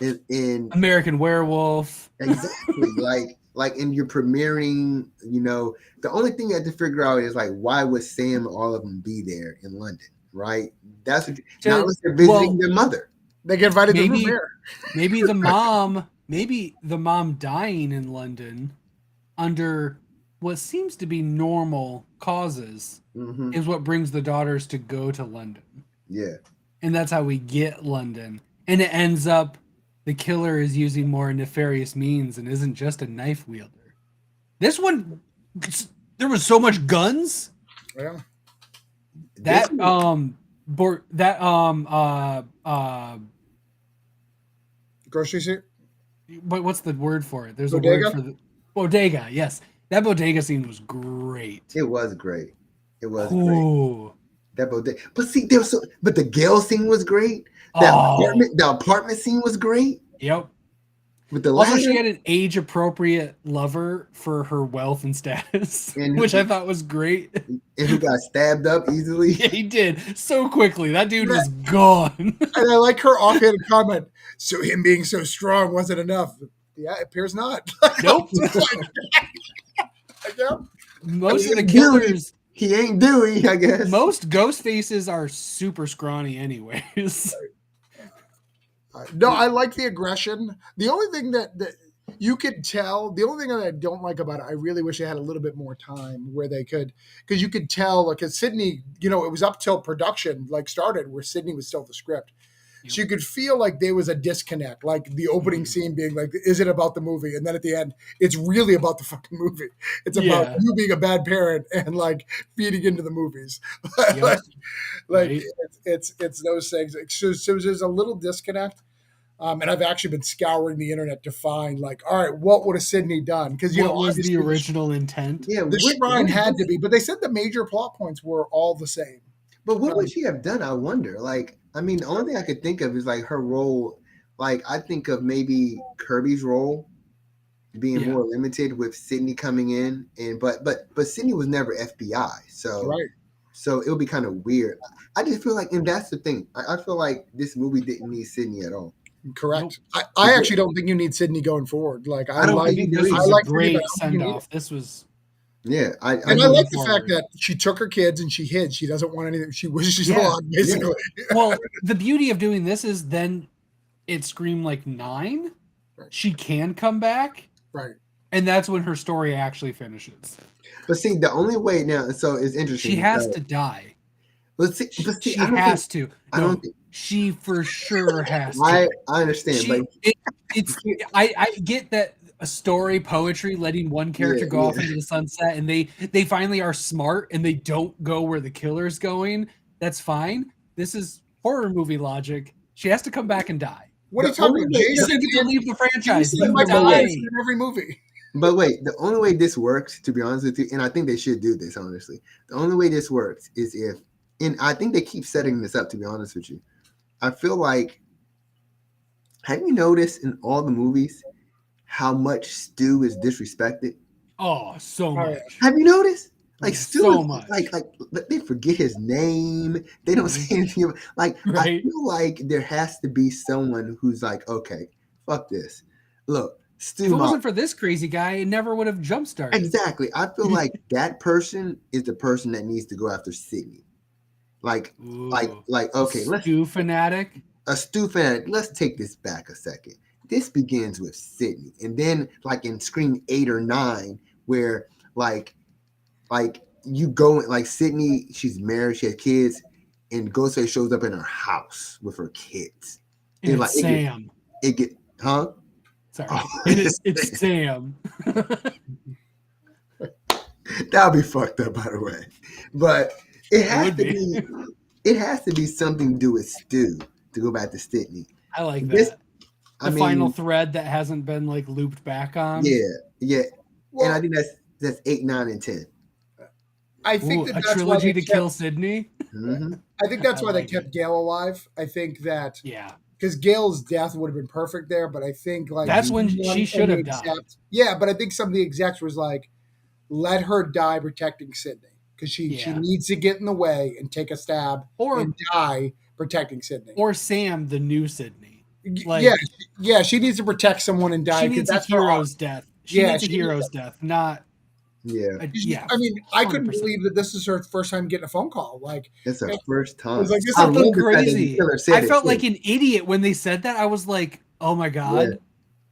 [SPEAKER 3] And
[SPEAKER 2] American Werewolf.
[SPEAKER 3] exactly, like, and you're premiering, you know, the only thing you have to figure out is like, why would Sam and all of them be there in London, right? That's what not unless they're visiting their mother.
[SPEAKER 1] They get invited to the
[SPEAKER 2] Maybe-
[SPEAKER 1] premiere.
[SPEAKER 2] Maybe the mom dying in London under what seems to be normal causes
[SPEAKER 3] Hmm.
[SPEAKER 2] is what brings the daughters to go to London.
[SPEAKER 3] Yeah,
[SPEAKER 2] And that's how we get London. And it ends up the killer is using more nefarious means and isn't just a knife wielder. This one, there was so much guns
[SPEAKER 1] Yeah.
[SPEAKER 2] that
[SPEAKER 1] Grocery suit.
[SPEAKER 2] what's the word for it? There's
[SPEAKER 1] Bodega?
[SPEAKER 2] a word for the bodega. Yes, That bodega scene was great.
[SPEAKER 3] It was great. It was great.
[SPEAKER 2] Ooh.
[SPEAKER 3] That bodega. But see, there was but the Gale scene was great.
[SPEAKER 2] Oh.
[SPEAKER 3] The apartment scene was great.
[SPEAKER 2] Yep.
[SPEAKER 3] With the
[SPEAKER 2] Also,
[SPEAKER 3] ladder.
[SPEAKER 2] she had an age-appropriate lover for her wealth and status,
[SPEAKER 3] And
[SPEAKER 2] which I thought was great.
[SPEAKER 3] and who got stabbed up easily.
[SPEAKER 2] Yeah, he did so quickly. That dude was gone.
[SPEAKER 1] And I like her offhanded comment. So him being so strong wasn't enough. Yeah, it appears not.
[SPEAKER 2] Nope.
[SPEAKER 1] Yeah.
[SPEAKER 2] Most of the
[SPEAKER 3] Dewey.
[SPEAKER 2] killers,
[SPEAKER 3] He ain't Dewey, I guess.
[SPEAKER 2] most ghost faces are super scrawny, anyways.
[SPEAKER 1] No, I like the aggression. The only thing that you could tell, the only thing that I don't like about it, I really wish they had a little bit more time where they could, because you could tell, like, at Sydney, you know, it was up till production like started where Sydney was still the script.
[SPEAKER 2] Yep.
[SPEAKER 1] So you could feel like there was a disconnect, like the opening scene being like, is it about the movie? And then at the end, it's really about the fucking movie. It's about
[SPEAKER 2] Yeah.
[SPEAKER 1] you being a bad parent and like feeding into the movies.
[SPEAKER 2] Yep.
[SPEAKER 1] Like
[SPEAKER 2] Right.
[SPEAKER 1] it's those things. So there's a little disconnect. And I've actually been scouring the internet to find, like, all right, what would have Sydney done? Because
[SPEAKER 2] What was the original intent?
[SPEAKER 3] Yeah,
[SPEAKER 1] the shrine had to be, but they said the major plot points were all the same.
[SPEAKER 3] But what would she have done? I wonder. Like, I mean, the only thing I could think of is like her role. Like, I think of maybe Kirby's role being more limited with Sydney coming in, and but Sydney was never FBI, so
[SPEAKER 1] Right.
[SPEAKER 3] So it would be kind of weird. I just feel like, and that's the thing. I feel like this movie didn't need Sydney at all.
[SPEAKER 1] Correct. I actually don't think you need Sydney going forward. Like,
[SPEAKER 3] I don't
[SPEAKER 1] like,
[SPEAKER 3] think
[SPEAKER 2] This
[SPEAKER 3] I
[SPEAKER 2] was
[SPEAKER 1] like
[SPEAKER 2] a
[SPEAKER 1] Sydney,
[SPEAKER 2] great
[SPEAKER 1] but I don't think you
[SPEAKER 2] send
[SPEAKER 1] need
[SPEAKER 2] off. This was
[SPEAKER 3] Yeah, I
[SPEAKER 1] And I
[SPEAKER 3] know.
[SPEAKER 1] like the
[SPEAKER 2] forward.
[SPEAKER 1] fact that she took her kids and she hid. She doesn't want anything. She wishes she's
[SPEAKER 2] Yeah.
[SPEAKER 1] alive, basically.
[SPEAKER 2] well. The beauty of doing this is then it screamed like 9.
[SPEAKER 1] Right.
[SPEAKER 2] She can come back,
[SPEAKER 1] Right.
[SPEAKER 2] and that's when her story actually finishes.
[SPEAKER 3] But see, the only way now, so it's interesting.
[SPEAKER 2] She has to die.
[SPEAKER 3] But see,
[SPEAKER 2] She
[SPEAKER 3] I don't
[SPEAKER 2] has
[SPEAKER 3] think,
[SPEAKER 2] to.
[SPEAKER 3] I
[SPEAKER 2] No,
[SPEAKER 3] don't think,
[SPEAKER 2] she for sure has to.
[SPEAKER 3] I understand,
[SPEAKER 2] She-
[SPEAKER 3] but
[SPEAKER 2] I get that a story, poetry, letting one character
[SPEAKER 3] Yeah,
[SPEAKER 2] go off
[SPEAKER 3] yeah.
[SPEAKER 2] into the sunset, and they finally are smart and they don't go where the killer's going. That's fine. This is horror movie logic. She has to come back and die.
[SPEAKER 1] What are you
[SPEAKER 3] The
[SPEAKER 1] talking
[SPEAKER 3] only
[SPEAKER 1] about?
[SPEAKER 3] way-
[SPEAKER 2] She doesn't get to leave the franchise.
[SPEAKER 1] Jason
[SPEAKER 2] You
[SPEAKER 1] Michael
[SPEAKER 2] die.
[SPEAKER 1] Jackson in every movie.
[SPEAKER 3] But wait, the only way this works, to be honest with you, and I think they should do this, honestly. The only way this works is if, and I think they keep setting this up, to be honest with you. I feel like, have you noticed in all the movies how much Stu is disrespected?
[SPEAKER 2] Oh, so
[SPEAKER 1] yeah.
[SPEAKER 2] much.
[SPEAKER 3] Have you noticed? Like Stu
[SPEAKER 2] So
[SPEAKER 3] is
[SPEAKER 2] much.
[SPEAKER 3] like they forget his name. They don't say anything. Like I
[SPEAKER 2] Right.
[SPEAKER 3] feel like there has to be someone who's like, okay, fuck this. Look, Stu.
[SPEAKER 2] If it wasn't for this crazy guy, it never would have jump started.
[SPEAKER 3] Exactly. I feel like that person is the person that needs to go after Sydney. Like, okay, let's
[SPEAKER 2] Stu fanatic.
[SPEAKER 3] a Stu fanatic. Let's take this back a second. This begins with Sydney, and then like in Scream 8 or 9, where like you go like Sydney, she's married, she has kids, and Ghostface shows up in her house with her kids.
[SPEAKER 2] And
[SPEAKER 3] like,
[SPEAKER 2] it's Sam.
[SPEAKER 3] It get huh?
[SPEAKER 2] Sorry.
[SPEAKER 3] Oh.
[SPEAKER 2] It's Sam.
[SPEAKER 3] That'll be fucked up, by the way. But it has
[SPEAKER 2] would
[SPEAKER 3] to
[SPEAKER 2] be.
[SPEAKER 3] be. It has to be something to do with Stu to go back to Sydney.
[SPEAKER 2] I like that.
[SPEAKER 3] This-
[SPEAKER 2] the final thread that hasn't been like looped back on.
[SPEAKER 3] Yeah.
[SPEAKER 1] Well,
[SPEAKER 3] And I think that's 8, 9, and 10.
[SPEAKER 1] I think
[SPEAKER 2] Ooh,
[SPEAKER 1] that
[SPEAKER 2] a
[SPEAKER 1] that's
[SPEAKER 2] trilogy
[SPEAKER 1] why
[SPEAKER 2] to
[SPEAKER 1] they
[SPEAKER 2] kill
[SPEAKER 1] kept,
[SPEAKER 2] Sydney.
[SPEAKER 3] Mhm.
[SPEAKER 1] I think that's
[SPEAKER 2] I
[SPEAKER 1] why
[SPEAKER 2] like
[SPEAKER 1] they kept Gail alive. I think that
[SPEAKER 2] Yeah.
[SPEAKER 1] because Gail's death would have been perfect there, but I think like
[SPEAKER 2] That's when
[SPEAKER 1] one
[SPEAKER 2] she
[SPEAKER 1] of
[SPEAKER 2] should
[SPEAKER 1] the
[SPEAKER 2] have died.
[SPEAKER 1] execs- Yeah, but I think some of the execs was like, let her die protecting Sydney because she
[SPEAKER 2] Yeah.
[SPEAKER 1] needs to get in the way and take a stab
[SPEAKER 2] Or
[SPEAKER 1] and die protecting Sydney.
[SPEAKER 2] or Sam, the new Sydney. like-
[SPEAKER 1] yeah, she needs to protect someone and die.
[SPEAKER 2] She
[SPEAKER 1] 'cause
[SPEAKER 2] needs a
[SPEAKER 1] that's her
[SPEAKER 2] hero's death. She
[SPEAKER 1] Yeah,
[SPEAKER 2] needs a
[SPEAKER 1] she needs
[SPEAKER 2] hero's death, not
[SPEAKER 3] Yeah,
[SPEAKER 2] yeah.
[SPEAKER 1] I mean, I couldn't
[SPEAKER 2] 100%.
[SPEAKER 1] believe that this is her first time getting a phone call. Like,
[SPEAKER 3] it's her
[SPEAKER 1] It-
[SPEAKER 3] first time.
[SPEAKER 1] was like, this is
[SPEAKER 3] I
[SPEAKER 2] Something
[SPEAKER 3] love the fact that the
[SPEAKER 2] crazy.
[SPEAKER 3] killer said
[SPEAKER 2] I
[SPEAKER 3] it,
[SPEAKER 2] felt
[SPEAKER 3] too.
[SPEAKER 2] like an idiot when they said that. I was like, "Oh my god,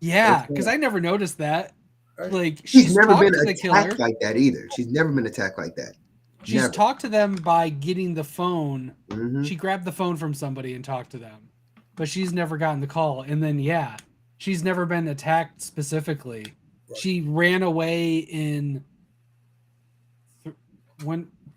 [SPEAKER 2] yeah,"
[SPEAKER 3] That's
[SPEAKER 2] because
[SPEAKER 3] right.
[SPEAKER 2] I never noticed that.
[SPEAKER 1] Right.
[SPEAKER 2] Like
[SPEAKER 3] she's never
[SPEAKER 2] talked
[SPEAKER 3] been
[SPEAKER 2] to the killer.
[SPEAKER 3] attacked like that either. She's never been attacked like that.
[SPEAKER 2] She's
[SPEAKER 3] never.
[SPEAKER 2] talked to them by getting the phone.
[SPEAKER 3] Mhm.
[SPEAKER 2] She grabbed the phone from somebody and talked to them, but she's never gotten the call. And then she's never been attacked specifically.
[SPEAKER 1] Right.
[SPEAKER 2] She ran away in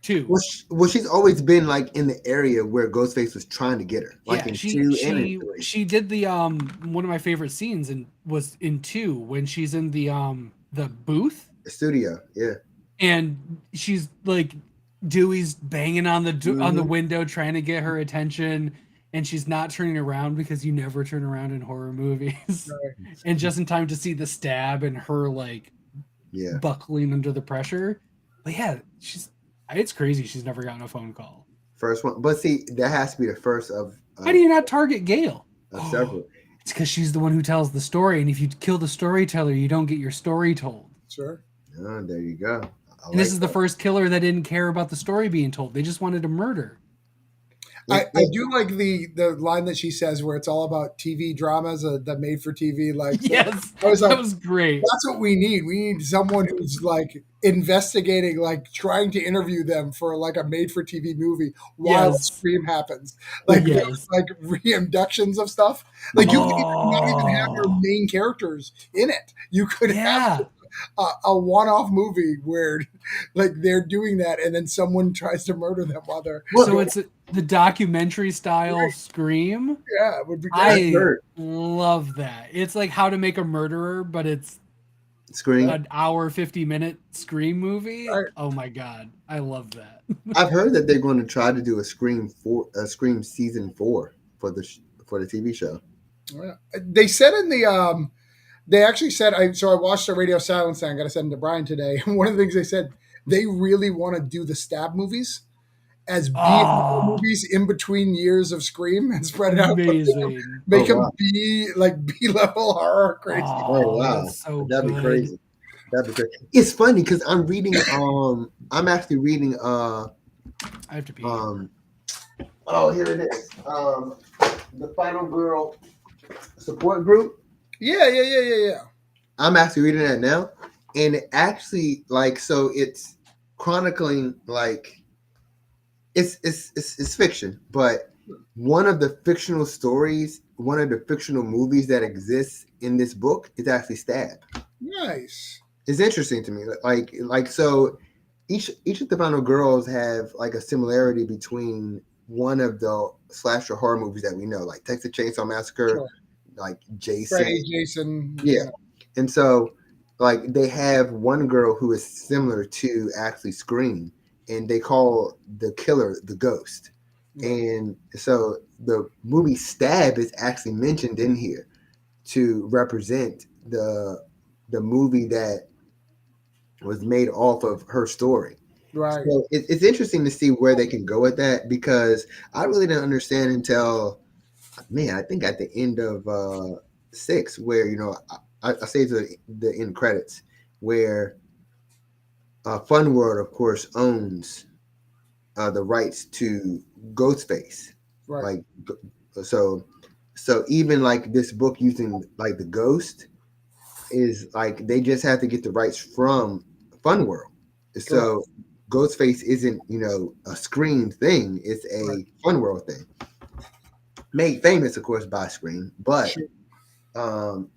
[SPEAKER 2] 2.
[SPEAKER 3] Well, she's always been like in the area where Ghostface was trying to get her, like in 2 and in 3.
[SPEAKER 2] she did the one of my favorite scenes and was in 2 when she's in the booth
[SPEAKER 3] studio, yeah.
[SPEAKER 2] and she's like, Dewey's banging on the window trying to get her attention, and she's not turning around because you never turn around in horror movies.
[SPEAKER 1] Right.
[SPEAKER 2] And just in time to see the stab and her like
[SPEAKER 3] Yeah.
[SPEAKER 2] buckling under the pressure. But yeah, it's crazy she's never gotten a phone call.
[SPEAKER 3] First one, but see, that has to be the first of
[SPEAKER 2] How do you not target Gail?
[SPEAKER 3] several.
[SPEAKER 2] It's because she's the one who tells the story, and if you kill the storyteller, you don't get your story told.
[SPEAKER 1] Sure.
[SPEAKER 3] Oh, there you go.
[SPEAKER 2] And this is the first killer that didn't care about the story being told. They just wanted to murder.
[SPEAKER 1] I do like the line that she says where it's all about TV dramas, the made for TV. Like,
[SPEAKER 2] Yes,
[SPEAKER 1] I was like,
[SPEAKER 2] that was great.
[SPEAKER 1] that's what we need. We need someone who's like investigating, like trying to interview them for like a made for TV movie while
[SPEAKER 2] Yes.
[SPEAKER 1] Scream happens. Like,
[SPEAKER 2] Yes.
[SPEAKER 1] there's like reinductions of stuff. Like, you could not even have your main characters in it. You could have a one-off movie where like they're doing that and then someone tries to murder them while they're
[SPEAKER 2] So it's the documentary style Scream.
[SPEAKER 1] Yeah, it would be great.
[SPEAKER 2] I love that. It's like How to Make a Murderer, but it's
[SPEAKER 3] Scream.
[SPEAKER 2] an hour 50-minute Scream movie.
[SPEAKER 1] Right.
[SPEAKER 2] Oh my god, I love that.
[SPEAKER 3] I've heard that they're going to try to do a Scream season 4 for the TV show.
[SPEAKER 1] Yeah. They said in the they actually said I watched the Radio Silence thing. I got to send it to Brian today. One of the things they said, they really want to do the stab movies as B movies in between years of Scream and spread it out.
[SPEAKER 2] Amazing.
[SPEAKER 1] Make them B level horror crazy.
[SPEAKER 3] Oh wow,
[SPEAKER 2] so
[SPEAKER 3] that'd be crazy. That'd be crazy. It's funny because I'm reading. I'm actually reading.
[SPEAKER 2] I have to pee.
[SPEAKER 3] Oh, here it is. The Final Girl support group.
[SPEAKER 1] Yeah.
[SPEAKER 3] I'm actually reading that now, and it actually it's chronicling it's fiction, but one of the fictional stories, one of the fictional movies that exists in this book is actually Stab.
[SPEAKER 1] Nice.
[SPEAKER 3] It's interesting to me. So each of the Final Girls have like a similarity between one of the slasher horror movies that we know, like Texas Chainsaw Massacre. Sure. Like Jason.
[SPEAKER 1] Yeah.
[SPEAKER 3] And so like they have one girl who is similar to actually Scream, and they call the killer the Ghost. Yeah. And so the movie Stab is actually mentioned in here to represent the movie that was made off of her story.
[SPEAKER 1] Right.
[SPEAKER 3] So it's interesting to see where they can go with that, because I really didn't understand until I think at the end of 6, where I say to the end credits, where Fun World, of course, owns the rights to Ghostface.
[SPEAKER 1] Right.
[SPEAKER 3] Like so even like this book using like the Ghost is like they just have to get the rights from Fun World. So Ghostface isn't a Scream thing; it's a Fun World thing. Made famous, of course, by Scream, but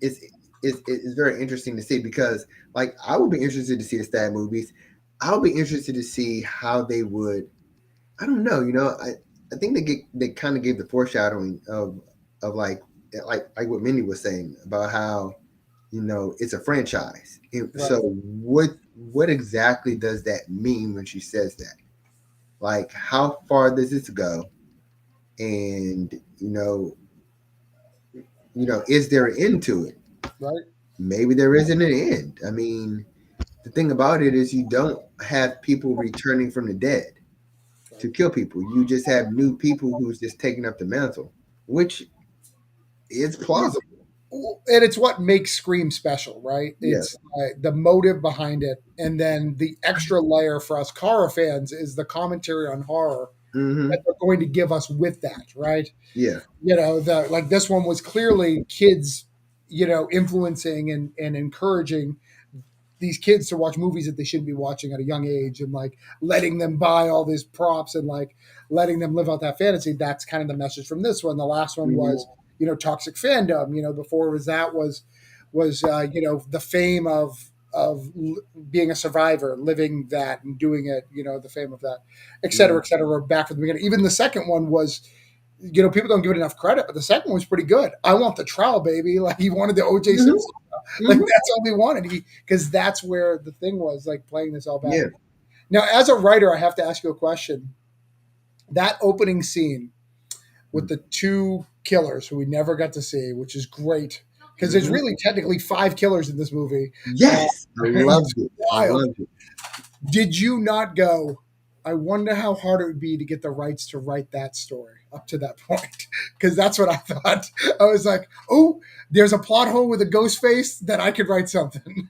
[SPEAKER 3] it's very interesting to see, because like I would be interested to see the Stab movies. I would be interested to see how they would. I don't know. I think they kind of gave the foreshadowing of like what Mindy was saying about how it's a franchise. So what exactly does that mean when she says that? Like, how far does this go? And is there an end to it?
[SPEAKER 1] Right.
[SPEAKER 3] Maybe there isn't an end. I mean, the thing about it is you don't have people returning from the dead to kill people. You just have new people who's just taking up the mantle, which is plausible.
[SPEAKER 1] And it's what makes Scream special, right? It's the motive behind it, and then the extra layer for us horror fans is the commentary on horror that they're going to give us with that, right?
[SPEAKER 3] Yeah.
[SPEAKER 1] Like this one was clearly kids, influencing and encouraging these kids to watch movies that they shouldn't be watching at a young age, and like letting them buy all these props and like letting them live out that fantasy. That's kind of the message from this one. The last one was, toxic fandom. Before was the fame of being a survivor, living that and doing it, the fame of that, et cetera, back from the beginning. Even the second one was, people don't give it enough credit, but the second one was pretty good. I want the trial, baby. Like he wanted the O.J. Simpson stuff. Like
[SPEAKER 3] Mhm.
[SPEAKER 1] that's all we wanted. Because that's where the thing was, like playing this all back.
[SPEAKER 3] Yeah.
[SPEAKER 1] Now, as a writer, I have to ask you a question. That opening scene with the two killers who we never got to see, which is great. Because there's
[SPEAKER 3] Mhm.
[SPEAKER 1] really technically 5 killers in this movie.
[SPEAKER 3] Yes, I loved it. I
[SPEAKER 1] Wild.
[SPEAKER 3] loved it.
[SPEAKER 1] Did you not go, I wonder how hard it would be to get the rights to write that story up to that point? Because that's what I thought. I was like, oh, there's a plot hole with a ghost face that I could write something.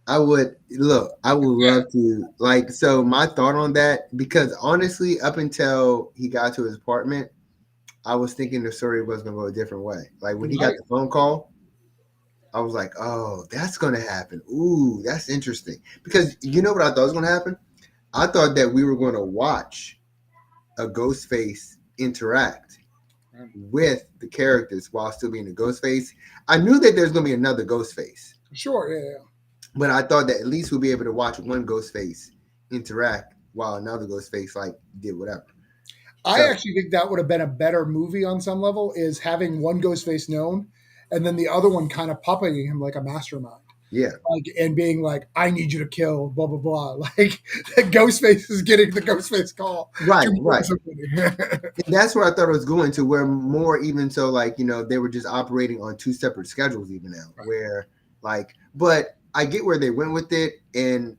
[SPEAKER 3] I would love to like. So my thought on that, because honestly, up until he got to his apartment, I was thinking the story was gonna go a different way. Like when he got
[SPEAKER 1] Right.
[SPEAKER 3] the phone call, I was like, oh, that's gonna happen. Ooh, that's interesting. Because you know what I thought was gonna happen? I thought that we were gonna watch a ghost face interact with the characters while still being a ghost face. I knew that there's gonna be another ghost face.
[SPEAKER 1] Sure, yeah.
[SPEAKER 3] But I thought that at least we'll be able to watch one ghost face interact while another ghost face like did whatever.
[SPEAKER 1] I
[SPEAKER 3] So-
[SPEAKER 1] actually think that would have been a better movie on some level, is having one ghost face known and then the other one kind of puppeting him like a mastermind.
[SPEAKER 3] Yeah.
[SPEAKER 1] Like, and being like, I need you to kill, blah, blah, blah. Like, the Ghostface is getting the Ghostface call.
[SPEAKER 3] Right,
[SPEAKER 1] to
[SPEAKER 3] right.
[SPEAKER 1] somebody.
[SPEAKER 3] And that's where I thought it was going to, where more even so, like, you know, they were just operating on 2 separate schedules even now, where like, but I get where they went with it, and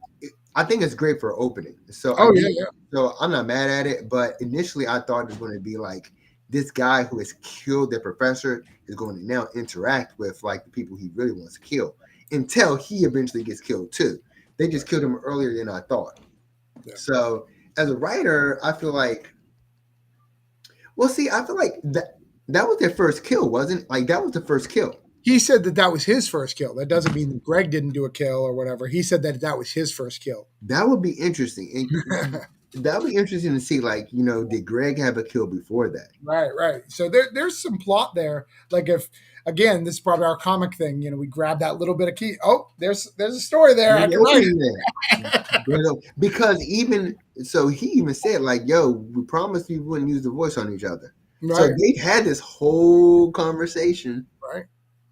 [SPEAKER 3] I think it's great for opening. So
[SPEAKER 1] Oh, yeah.
[SPEAKER 3] So I'm not mad at it, but initially I thought it was going to be like this guy who has killed their professor is going to now interact with like the people he really wants to kill until he eventually gets killed too. They just killed him earlier than I thought.
[SPEAKER 1] Yeah.
[SPEAKER 3] So as a writer, I feel like, well, see, I feel like that was their first kill, wasn't like that was the first kill.
[SPEAKER 1] He said that was his first kill. That doesn't mean that Greg didn't do a kill or whatever. He said that was his first kill.
[SPEAKER 3] That would be interesting. And that would be interesting to see, like, you know, did Greg have a kill before that?
[SPEAKER 1] Right. So there's some plot there. Like if, again, this is probably our comic thing. You know, we grab that little bit of key. Oh, there's a story there. I can write it.
[SPEAKER 3] Because even so, he even said like, "Yo, we promised we wouldn't use the voice on each other."
[SPEAKER 1] Right.
[SPEAKER 3] So they had this whole conversation,
[SPEAKER 1] Right.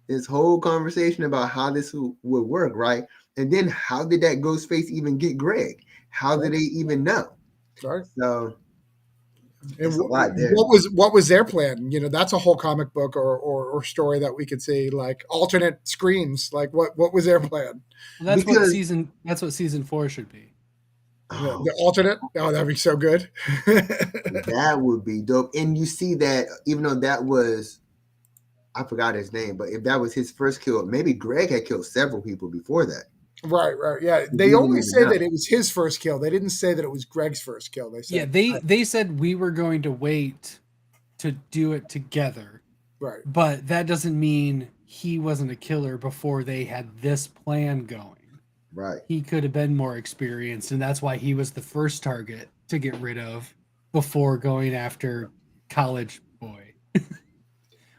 [SPEAKER 3] This whole conversation about how this would work, right? And then how did that ghost face even get Greg? How did they even know?
[SPEAKER 1] Right.
[SPEAKER 3] So
[SPEAKER 1] and
[SPEAKER 3] a lot there.
[SPEAKER 1] What was their plan? You know, that's a whole comic book or story that we could see, like alternate screens. Like what was their plan?
[SPEAKER 2] Well, that's what season 4 should be.
[SPEAKER 1] The alternate? Oh, that'd be so good.
[SPEAKER 3] That would be dope. And you see that even though that was, I forgot his name, but if that was his first kill, maybe Greg had killed several people before that.
[SPEAKER 1] Right. Yeah. They only say that it was his first kill. They didn't say that it was Greg's first kill. They said,
[SPEAKER 2] they said we were going to wait to do it together.
[SPEAKER 1] Right.
[SPEAKER 2] But that doesn't mean he wasn't a killer before they had this plan going.
[SPEAKER 3] Right.
[SPEAKER 2] He could have been more experienced, and that's why he was the first target to get rid of before going after college boy.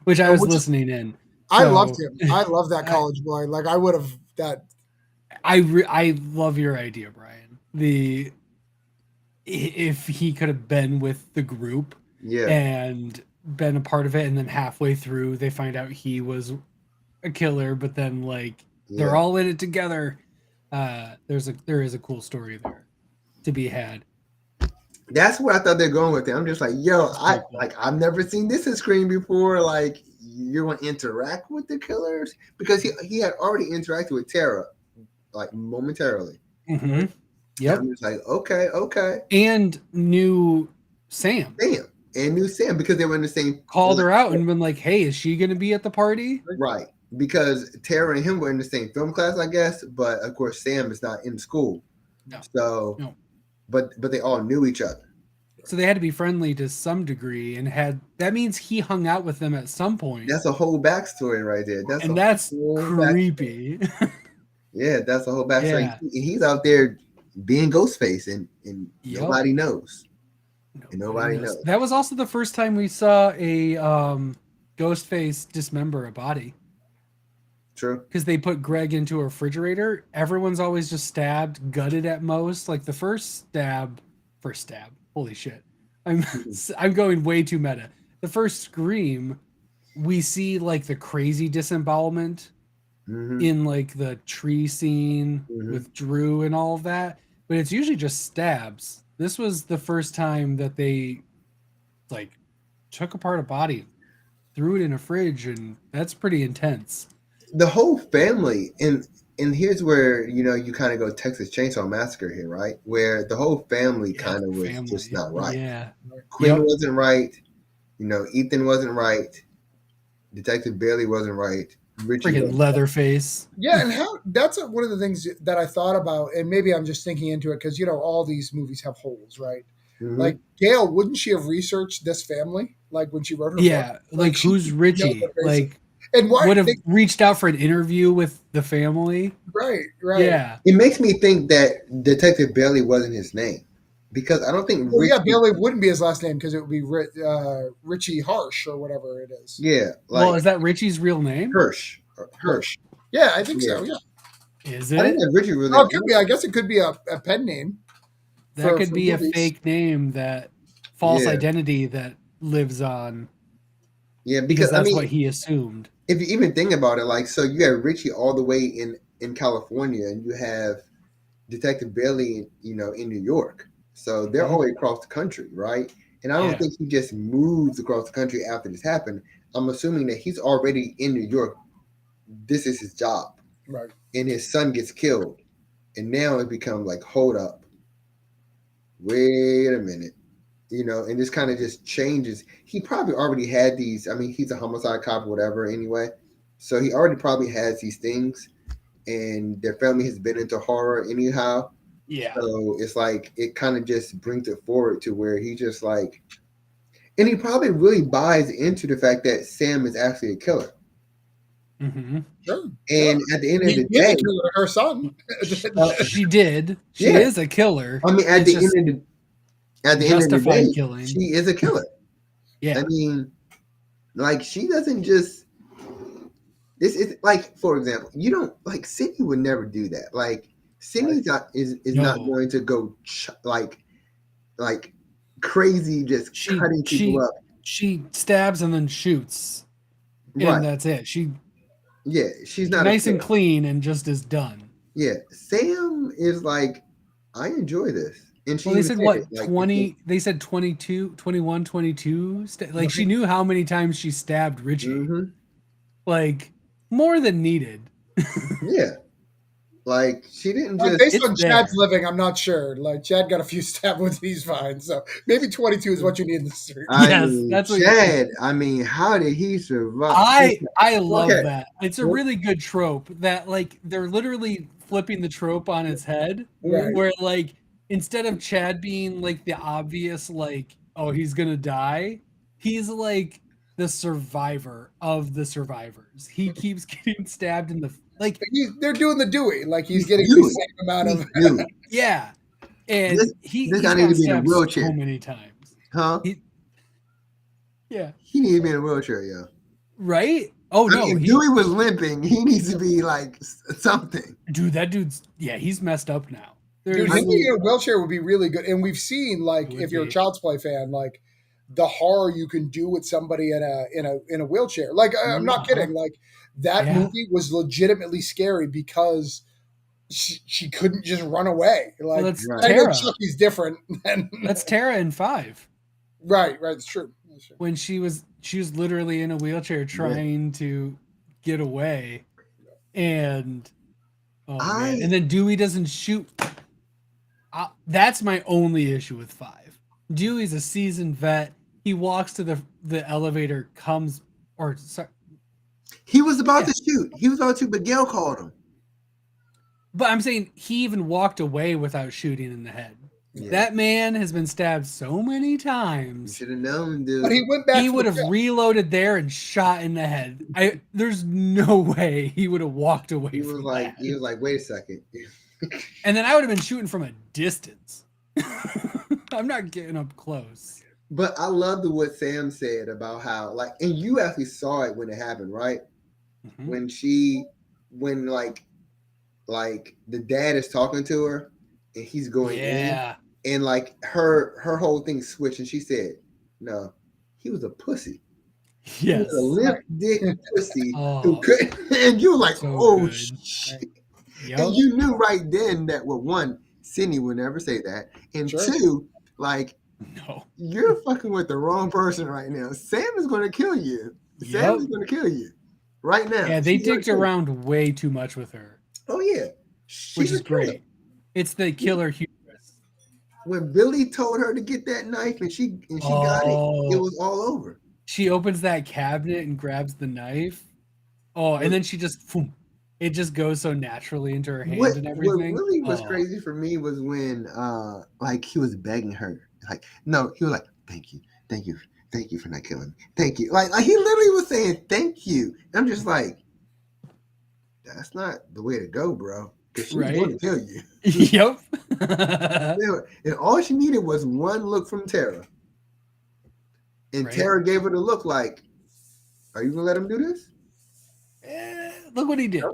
[SPEAKER 2] Which I was listening in.
[SPEAKER 1] I loved him. I love that college boy. Like I would have that.
[SPEAKER 2] I love your idea, Brian. If he could have been with the group, and been a part of it, and then halfway through they find out he was a killer, but then like they're all in it together. There is a cool story there to be had.
[SPEAKER 3] That's where I thought they're going with it. I'm just like, yo, I've never seen this in Scream before. Like, you're going to interact with the killers? Because he had already interacted with Tara, like, momentarily.
[SPEAKER 2] Mm-hmm. Yep.
[SPEAKER 3] I'm just like, okay.
[SPEAKER 2] And knew Sam.
[SPEAKER 3] And knew Sam because they were in the same...
[SPEAKER 2] Called her out and been like, hey, is she going to be at the party?
[SPEAKER 3] Right. Because Tara and him were in the same film class, I guess. But, of course, Sam is not in school.
[SPEAKER 2] No.
[SPEAKER 3] So... No. But they all knew each other.
[SPEAKER 2] So they had to be friendly to some degree, and that means he hung out with them at some point.
[SPEAKER 3] That's a whole backstory right there.
[SPEAKER 2] That's creepy.
[SPEAKER 3] Yeah, that's a whole backstory. Yeah. He's out there being Ghostface, and nobody knows. Nobody knows.
[SPEAKER 2] That was also the first time we saw a Ghostface dismember a body.
[SPEAKER 3] True.
[SPEAKER 2] Because they put Greg into a refrigerator. Everyone's always just stabbed, gutted at most. Like the first stab. Holy shit. I'm going way too meta. The first scream, we see like the crazy disembowelment in like the tree scene with Drew and all of that, but it's usually just stabs. This was the first time that they like took apart a body, threw it in a fridge, and that's pretty intense.
[SPEAKER 3] The whole family, and here's where you kind of go Texas Chainsaw Massacre here, right? Where the whole family kind of was just not right.
[SPEAKER 2] Yeah.
[SPEAKER 3] Quinn wasn't right. Ethan wasn't right. Detective Bailey wasn't right. Richie
[SPEAKER 2] Freaking
[SPEAKER 3] wasn't
[SPEAKER 2] Leatherface.
[SPEAKER 1] Yeah, and that's one of the things that I thought about, and maybe I'm just thinking into it because all these movies have holes, right?
[SPEAKER 3] right.
[SPEAKER 1] Like Gail, wouldn't she have researched this family, like when she wrote her book?
[SPEAKER 2] Yeah, like
[SPEAKER 1] she
[SPEAKER 2] who's
[SPEAKER 1] know
[SPEAKER 2] Richie?
[SPEAKER 1] the basic-
[SPEAKER 2] Like,
[SPEAKER 1] and why
[SPEAKER 2] would have reached out for an interview with the family.
[SPEAKER 1] right.
[SPEAKER 2] Yeah,
[SPEAKER 3] It makes me think that Detective Bailey wasn't his name, because I don't think
[SPEAKER 1] Well,
[SPEAKER 3] Richie.
[SPEAKER 1] yeah, Bailey wouldn't be his last name because it would be Richie Harsh or whatever it is.
[SPEAKER 3] Yeah,
[SPEAKER 2] well, is that Richie's real name?
[SPEAKER 3] Hirsch.
[SPEAKER 1] Yeah, I think
[SPEAKER 3] Yeah.
[SPEAKER 1] so. Yeah.
[SPEAKER 2] Is
[SPEAKER 3] I think
[SPEAKER 2] it?
[SPEAKER 3] that Richie was.
[SPEAKER 1] Oh, it could be. I guess it could be a pen name.
[SPEAKER 2] That could
[SPEAKER 1] for
[SPEAKER 2] be
[SPEAKER 1] movies.
[SPEAKER 2] a fake name, that false
[SPEAKER 3] Yeah.
[SPEAKER 2] identity that lives on,
[SPEAKER 3] Yeah,
[SPEAKER 2] because
[SPEAKER 3] because
[SPEAKER 2] that's what he assumed.
[SPEAKER 3] if you even think about it, like, so you have Richie all the way in California, and you have Detective Bailey, in New York. So they're all the way across the country, right? And I don't
[SPEAKER 2] Yeah.
[SPEAKER 3] think he just moves across the country after this happened. I'm assuming that he's already in New York. This is his job,
[SPEAKER 1] Right.
[SPEAKER 3] and his son gets killed, and now it becomes like, hold up, wait a minute. And this kind of just changes. He probably already had these. I mean, he's a homicide cop, whatever, anyway. So he already probably has these things, and their family has been into horror anyhow.
[SPEAKER 2] Yeah.
[SPEAKER 3] So it's like it kind of just brings it forward to where he just like, and he probably really buys into the fact that Sam is actually a killer.
[SPEAKER 2] Mm-hmm.
[SPEAKER 1] Sure.
[SPEAKER 3] And at the end of
[SPEAKER 1] He
[SPEAKER 3] the
[SPEAKER 1] did
[SPEAKER 3] day,
[SPEAKER 1] kill her son.
[SPEAKER 2] She did. She
[SPEAKER 3] Yeah.
[SPEAKER 2] is a killer.
[SPEAKER 3] I mean, at
[SPEAKER 2] It's
[SPEAKER 3] the
[SPEAKER 2] just
[SPEAKER 3] end of the
[SPEAKER 2] justified
[SPEAKER 3] day,
[SPEAKER 2] killing.
[SPEAKER 3] she is a killer.
[SPEAKER 2] Yeah.
[SPEAKER 3] I mean, like, she doesn't just. This is like, for example, you don't like Sydney would never do that. Like, Sydney's not not
[SPEAKER 2] No.
[SPEAKER 3] going to go like crazy, just cutting people up.
[SPEAKER 2] She stabs and then shoots,
[SPEAKER 3] Right.
[SPEAKER 2] and that's it. She's
[SPEAKER 3] not
[SPEAKER 2] nice
[SPEAKER 3] a
[SPEAKER 2] and clean and just is done.
[SPEAKER 3] Yeah, Sam is like, I enjoy this. And she
[SPEAKER 2] Well, they
[SPEAKER 3] even
[SPEAKER 2] said
[SPEAKER 3] said
[SPEAKER 2] what,
[SPEAKER 3] it, like,
[SPEAKER 2] 20? They said 22, 21, 22. Like, she knew how many times she stabbed Richie.
[SPEAKER 3] Mhm.
[SPEAKER 2] Like, more than needed.
[SPEAKER 3] Yeah. Like, she didn't just.
[SPEAKER 1] Based
[SPEAKER 2] It's
[SPEAKER 1] on Chad's living, I'm not sure. Like Chad got a few stab wounds, he's fine. So maybe 22 is what you need in the street.
[SPEAKER 2] Yes, that's what
[SPEAKER 3] Chad. I mean, how did he survive?
[SPEAKER 2] I love
[SPEAKER 3] Okay.
[SPEAKER 2] that. It's a really good trope that, like, they're literally flipping the trope on its head,
[SPEAKER 1] Right.
[SPEAKER 2] where, like, instead of Chad being like the obvious, like, oh, he's gonna die, he's like the survivor of the survivors. He keeps getting stabbed in the like.
[SPEAKER 1] They're doing the Dewey. Like he's getting
[SPEAKER 3] Dewey.
[SPEAKER 1] the same amount of.
[SPEAKER 3] Dude,
[SPEAKER 2] Yeah, and
[SPEAKER 3] this
[SPEAKER 2] he's
[SPEAKER 3] guy needs to be in a
[SPEAKER 2] stabbed
[SPEAKER 3] wheelchair.
[SPEAKER 2] so many times.
[SPEAKER 3] huh?
[SPEAKER 2] Yeah,
[SPEAKER 3] He needs to be in a wheelchair, yo.
[SPEAKER 2] right. Oh
[SPEAKER 3] I
[SPEAKER 2] no,
[SPEAKER 3] mean, if Dewey was limping, he needs to be like something.
[SPEAKER 2] dude, that dude's he's messed up now.
[SPEAKER 1] Dude, him being in a wheelchair would be really good. And we've seen, like,
[SPEAKER 2] Would
[SPEAKER 1] if you're a
[SPEAKER 2] be.
[SPEAKER 1] Child's Play fan, like the horror you can do with somebody in a wheelchair. Like, I'm not kidding. Like that
[SPEAKER 2] Yeah.
[SPEAKER 1] movie was legitimately scary because she couldn't just run away. Like,
[SPEAKER 2] Well, that's
[SPEAKER 1] I know
[SPEAKER 2] Tara.
[SPEAKER 1] Chucky's different. Than,
[SPEAKER 2] That's Tara in 5.
[SPEAKER 1] right. It's true. It's true.
[SPEAKER 2] When she was literally in a wheelchair trying to get away, and man. And then Dewey doesn't shoot. That's my only issue with 5. Dewey's a seasoned vet. He walks to the elevator, comes or sorry,
[SPEAKER 3] He was about to shoot. He was about to, but Gail called him.
[SPEAKER 2] but I'm saying he even walked away without shooting in the head.
[SPEAKER 3] Yeah.
[SPEAKER 2] That man has been stabbed so many
[SPEAKER 3] You
[SPEAKER 2] times.
[SPEAKER 3] should have known, dude.
[SPEAKER 1] But he went back.
[SPEAKER 2] He
[SPEAKER 1] to
[SPEAKER 2] would
[SPEAKER 1] the
[SPEAKER 2] have
[SPEAKER 1] kill.
[SPEAKER 2] reloaded there and shot in the head. There's no way he would have walked away
[SPEAKER 3] He was
[SPEAKER 2] from
[SPEAKER 3] like,
[SPEAKER 2] that.
[SPEAKER 3] wait a second.
[SPEAKER 2] And then I would have been shooting from a distance. I'm not getting up close.
[SPEAKER 3] But I loved what Sam said about how, like, and you actually saw it when it happened, right?
[SPEAKER 2] Mhm.
[SPEAKER 3] When like the dad is talking to her and he's going in, and like her whole thing switched, and she said, "No, he was a pussy."
[SPEAKER 2] Yes.
[SPEAKER 3] a limp dick pussy who
[SPEAKER 2] Oh,
[SPEAKER 3] could, and you were like,
[SPEAKER 2] so
[SPEAKER 3] oh
[SPEAKER 2] good.
[SPEAKER 3] shit.
[SPEAKER 2] Yep.
[SPEAKER 3] And you knew right then that, well, one, Sydney would never say that, and
[SPEAKER 1] Sure.
[SPEAKER 3] two, like,
[SPEAKER 2] No.
[SPEAKER 3] you're fucking with the wrong person right now. Sam is going to kill you. Sam is
[SPEAKER 2] Yep.
[SPEAKER 3] going to kill you right now.
[SPEAKER 2] Yeah, they
[SPEAKER 3] She's gonna
[SPEAKER 2] dicked
[SPEAKER 3] kill you.
[SPEAKER 2] around way too much with her,
[SPEAKER 3] Oh yeah,
[SPEAKER 2] which
[SPEAKER 3] she's
[SPEAKER 2] is
[SPEAKER 3] a killer.
[SPEAKER 2] great. It's the killer hubris.
[SPEAKER 3] When Billy told her to get that knife and she got it, it
[SPEAKER 2] Oh,
[SPEAKER 3] was all over.
[SPEAKER 2] she opens that cabinet and grabs the knife. Oh, and then she just, boom, it just goes so naturally into her hand
[SPEAKER 3] What
[SPEAKER 2] and everything.
[SPEAKER 3] really was
[SPEAKER 2] Oh,
[SPEAKER 3] crazy for me was when like he was begging her, like, no, he was like, thank you for not killing me, thank you, like he literally was saying thank you. And I'm just like, that's not the way to go, bro, because she's going to
[SPEAKER 2] right?
[SPEAKER 3] kill you.
[SPEAKER 2] Yep.
[SPEAKER 3] And all she needed was one look from Tara, and
[SPEAKER 2] Right.
[SPEAKER 3] Tara gave her the look like, are you gonna let him do this?
[SPEAKER 2] Look what he did.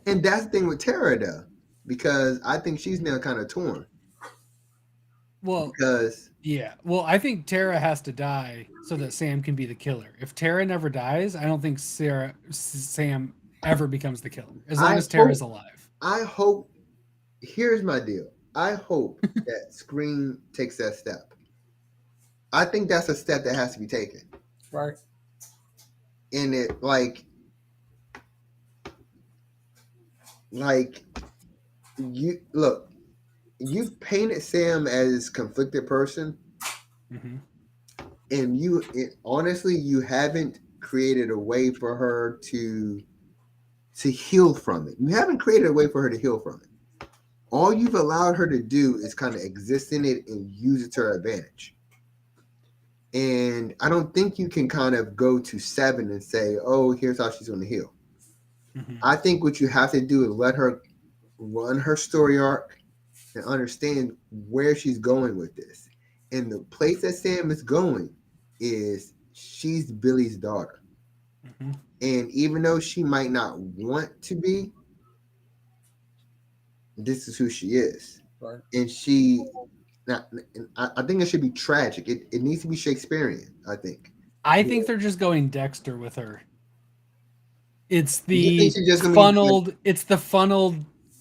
[SPEAKER 3] And that's the thing with Tara though, because I think she's now kind of torn.
[SPEAKER 2] Well,
[SPEAKER 3] Because
[SPEAKER 2] yeah. Well, I think Tara has to die so that Sam can be the killer. If Tara never dies, I don't think Sam ever becomes the killer. As long as Tara's alive.
[SPEAKER 3] I hope, here's my deal. I hope that Scream takes that step. I think that's a step that has to be taken.
[SPEAKER 1] Right.
[SPEAKER 3] And it like you look, you've painted Sam as conflicted person,
[SPEAKER 2] Mm-hmm.
[SPEAKER 3] and honestly, you haven't created a way for her to heal from it. You haven't created a way for her to heal from it. All you've allowed her to do is kind of exist in it and use it to her advantage. And I don't think you can kind of go to 7 and say, oh, here's how she's going to heal.
[SPEAKER 2] Mm-hmm.
[SPEAKER 3] I think what you have to do is let her run her story arc and understand where she's going with this. And the place that Sam is going is she's Billy's daughter.
[SPEAKER 2] Mm-hmm.
[SPEAKER 3] And even though she might not want to be, this is who she is.
[SPEAKER 1] Right.
[SPEAKER 3] And I think it should be tragic. It needs to be Shakespearean, I think.
[SPEAKER 2] I think they're just going Dexter with her. It's
[SPEAKER 3] You
[SPEAKER 2] the
[SPEAKER 3] think she's just gonna
[SPEAKER 2] funneled. It's the funneled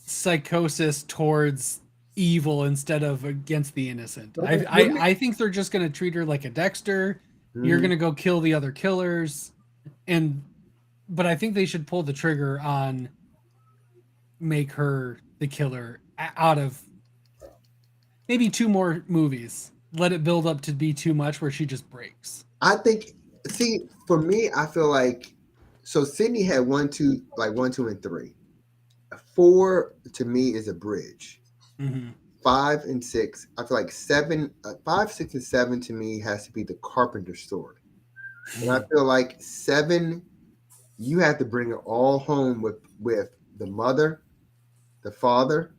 [SPEAKER 2] psychosis towards evil instead of against the innocent. I think they're just going to treat her like a Dexter. You're going to go kill the other killers, but I think they should pull the trigger on make her the killer out of maybe 2 more movies. Let it build up to be too much where she just breaks.
[SPEAKER 3] I think. See, for me, I feel like so Sydney had 1, 2, like 1, 2, and 3. 4 to me is a bridge.
[SPEAKER 2] Mm-hmm.
[SPEAKER 3] 5 and 6, I feel like 7, 5, 6, and 7 to me has to be the Carpenter story. And I feel like 7, you have to bring it all home with the mother, the father,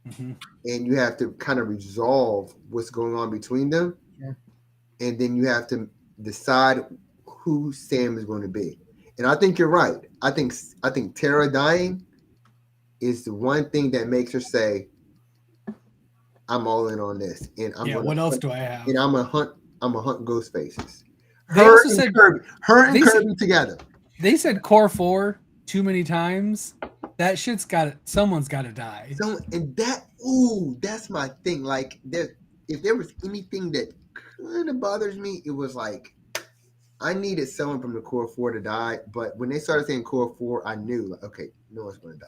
[SPEAKER 2] Mm-hmm.
[SPEAKER 3] and you have to kind of resolve what's going on between them.
[SPEAKER 1] Yeah.
[SPEAKER 3] And then you have to decide who Sam is going to be. And I think you're right. I think Tara dying is the one thing that makes her say, I'm all in on this. And
[SPEAKER 2] what else do I have?
[SPEAKER 3] And I'm a hunt ghost faces.
[SPEAKER 2] They also said
[SPEAKER 3] Kirby together.
[SPEAKER 2] They said core 4 too many times. That shit's someone's got to die.
[SPEAKER 3] That's my thing. Like, if there was anything that kind of bothers me, it was like I needed someone from the core 4 to die. But when they started saying core 4, I knew, like, okay, no one's going to die.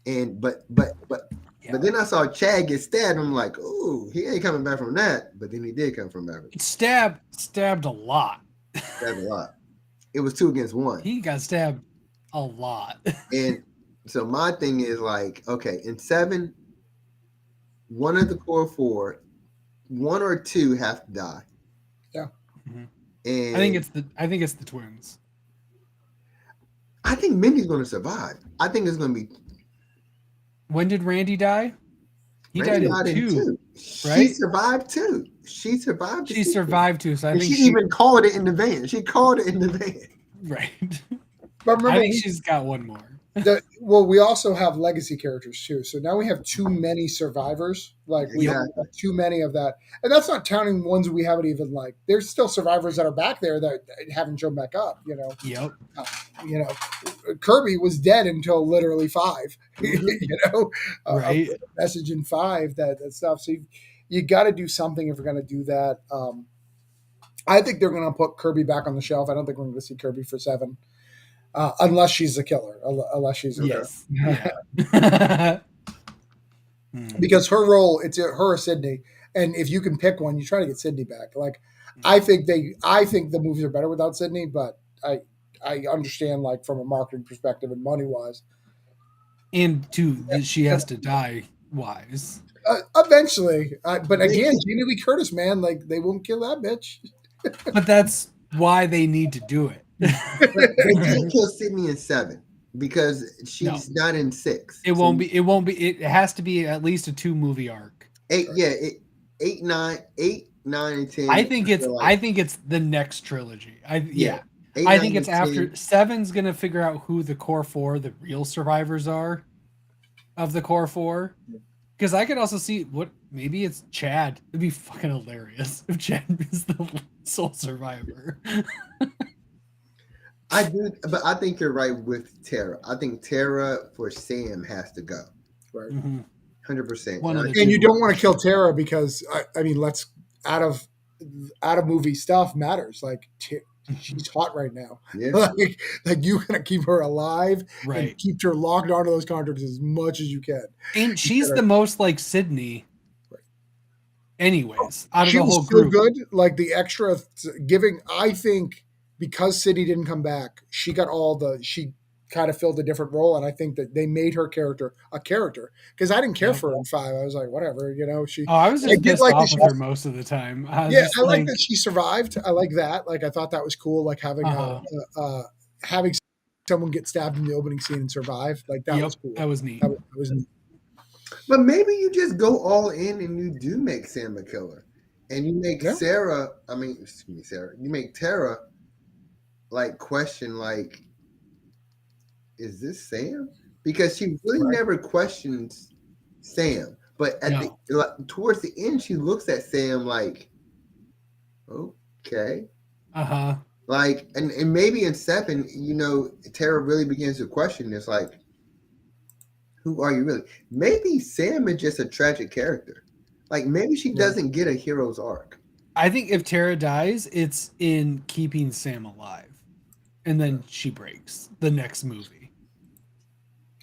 [SPEAKER 3] And but then I saw Chad get stabbed. I'm like, oh, he ain't coming back from that. But then he did come from back.
[SPEAKER 2] Stabbed a lot.
[SPEAKER 3] Stabbed a lot. It was 2 against 1.
[SPEAKER 2] He got stabbed a lot.
[SPEAKER 3] And so my thing is like, okay, in 7, one of the core 4, 1 or 2 have to die.
[SPEAKER 1] Yeah.
[SPEAKER 2] Mm-hmm.
[SPEAKER 3] And
[SPEAKER 2] I think it's the twins.
[SPEAKER 3] I think Mindy's going to survive. I think it's going to be.
[SPEAKER 2] When did Randy die? He
[SPEAKER 3] Randy
[SPEAKER 2] died in 2. Right?
[SPEAKER 3] She survived 2. She survived.
[SPEAKER 2] She survived 2. So I think
[SPEAKER 3] she even called it in the van. She called it in the van.
[SPEAKER 2] Right.
[SPEAKER 1] But remember,
[SPEAKER 2] I think she's got 1 more.
[SPEAKER 1] We also have legacy characters too. So now we have too many survivors. Like we have
[SPEAKER 3] Exactly.
[SPEAKER 1] too many of that, and that's not counting ones we haven't even like. There's still survivors that are back there that haven't shown back up.
[SPEAKER 2] Yep.
[SPEAKER 1] You know, Kirby was dead until literally 5. You know,
[SPEAKER 2] Right.
[SPEAKER 1] a message in 5 that stuff. So you got to do something if you're going to do that. I think they're going to put Kirby back on the shelf. I don't think we're going to see Kirby for 7. Unless she's a killer, unless she's
[SPEAKER 2] Yes. Yeah.
[SPEAKER 1] because her role, it's her or Sydney, and if you can pick one, you try to get Sydney back. Like I think the movies are better without Sydney, but I understand like from a marketing perspective and money wise.
[SPEAKER 2] And she has to die wise.
[SPEAKER 1] Eventually, but again, Jamie Lee Curtis, man, like they won't kill that bitch.
[SPEAKER 2] But that's why they need to do it.
[SPEAKER 3] They can't kill Sydney in 7 because she's not in 6.
[SPEAKER 2] It won't be. It won't be. It has to be at least a 2-movie arc.
[SPEAKER 3] 8, yeah, 8, 9, and 10.
[SPEAKER 2] I think it's the next trilogy. 8, I think it's after 7's gonna figure out who the core 4, the real survivors are of the core 4. Because I could also see maybe it's Chad. It'd be fucking hilarious if Chad is the sole survivor.
[SPEAKER 3] I do, but I think you're right with Tara. I think Tara for Sam has to go.
[SPEAKER 1] Right.
[SPEAKER 3] 100%.
[SPEAKER 1] And you don't want to kill Tara because I mean, let's out of movie stuff matters. Like she's hot right now.
[SPEAKER 3] Yeah.
[SPEAKER 1] like you gotta keep her alive
[SPEAKER 2] Right.
[SPEAKER 1] and keep her locked onto those contracts as much as you can.
[SPEAKER 2] And she's the most like Sydney.
[SPEAKER 1] Right.
[SPEAKER 2] Anyways, out of
[SPEAKER 1] she
[SPEAKER 2] the whole
[SPEAKER 1] was so
[SPEAKER 2] group.
[SPEAKER 1] good. Like the extra giving, I think because Sydney didn't come back, she got she kind of filled a different role, and I think that they made her character a character because I didn't care for her in 5. I was like, whatever, she.
[SPEAKER 2] Oh, I was just pissed off with her most of the time. I
[SPEAKER 1] like that she survived. I like that. Like I thought that was cool. Like having having someone get stabbed in the opening scene and survive. Like that was cool.
[SPEAKER 2] That was neat.
[SPEAKER 1] That was neat.
[SPEAKER 3] But maybe you just go all in and you do make Sam a killer, and you make Sarah. You make Tara like question like, is this Sam? Because she really never questions Sam, but towards the end, she looks at Sam like, okay, like, and maybe in 7, Tara really begins to question this, like, who are you really? Maybe Sam is just a tragic character. Like maybe she doesn't get a hero's arc.
[SPEAKER 2] I think if Tara dies, it's in keeping Sam alive, and then she breaks the next movie.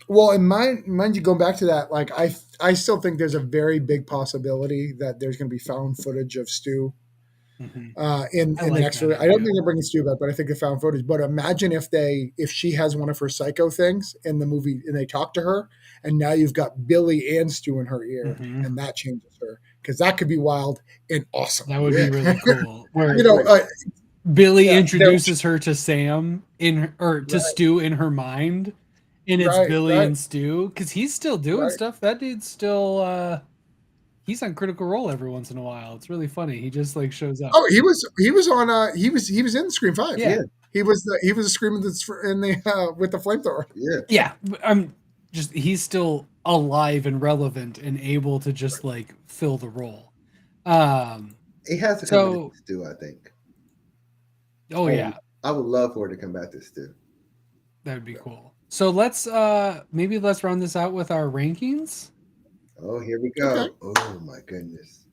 [SPEAKER 1] Well, and mind you, going back to that, like I still think there's a very big possibility that there's going to be found footage of Stu in the next movie. I don't think they're bringing Stu back, but I think they found footage. But imagine if she has one of her psycho things in the movie and they talk to her, and now you've got Billy and Stu in her ear, and that changes her because that could be wild and awesome.
[SPEAKER 2] That would be really cool. Where, Billy introduces her to Sam to Stu in her mind. And it's Billy and Stu because he's still doing stuff. That dude's still he's on Critical Role every once in a while. It's really funny. He just like shows up.
[SPEAKER 1] Oh, he was on he was in Scream 5.
[SPEAKER 2] Yeah.
[SPEAKER 1] He was a Scream that's in the with the flamethrower.
[SPEAKER 2] Yeah. He's still alive and relevant and able to just like fill the role.
[SPEAKER 3] It has to come back to Stu, I think.
[SPEAKER 2] Oh yeah.
[SPEAKER 3] I would love for it to come back to Stu.
[SPEAKER 2] That would be cool. So let's run this out with our rankings.
[SPEAKER 3] Oh, here we go. Okay. Oh my goodness.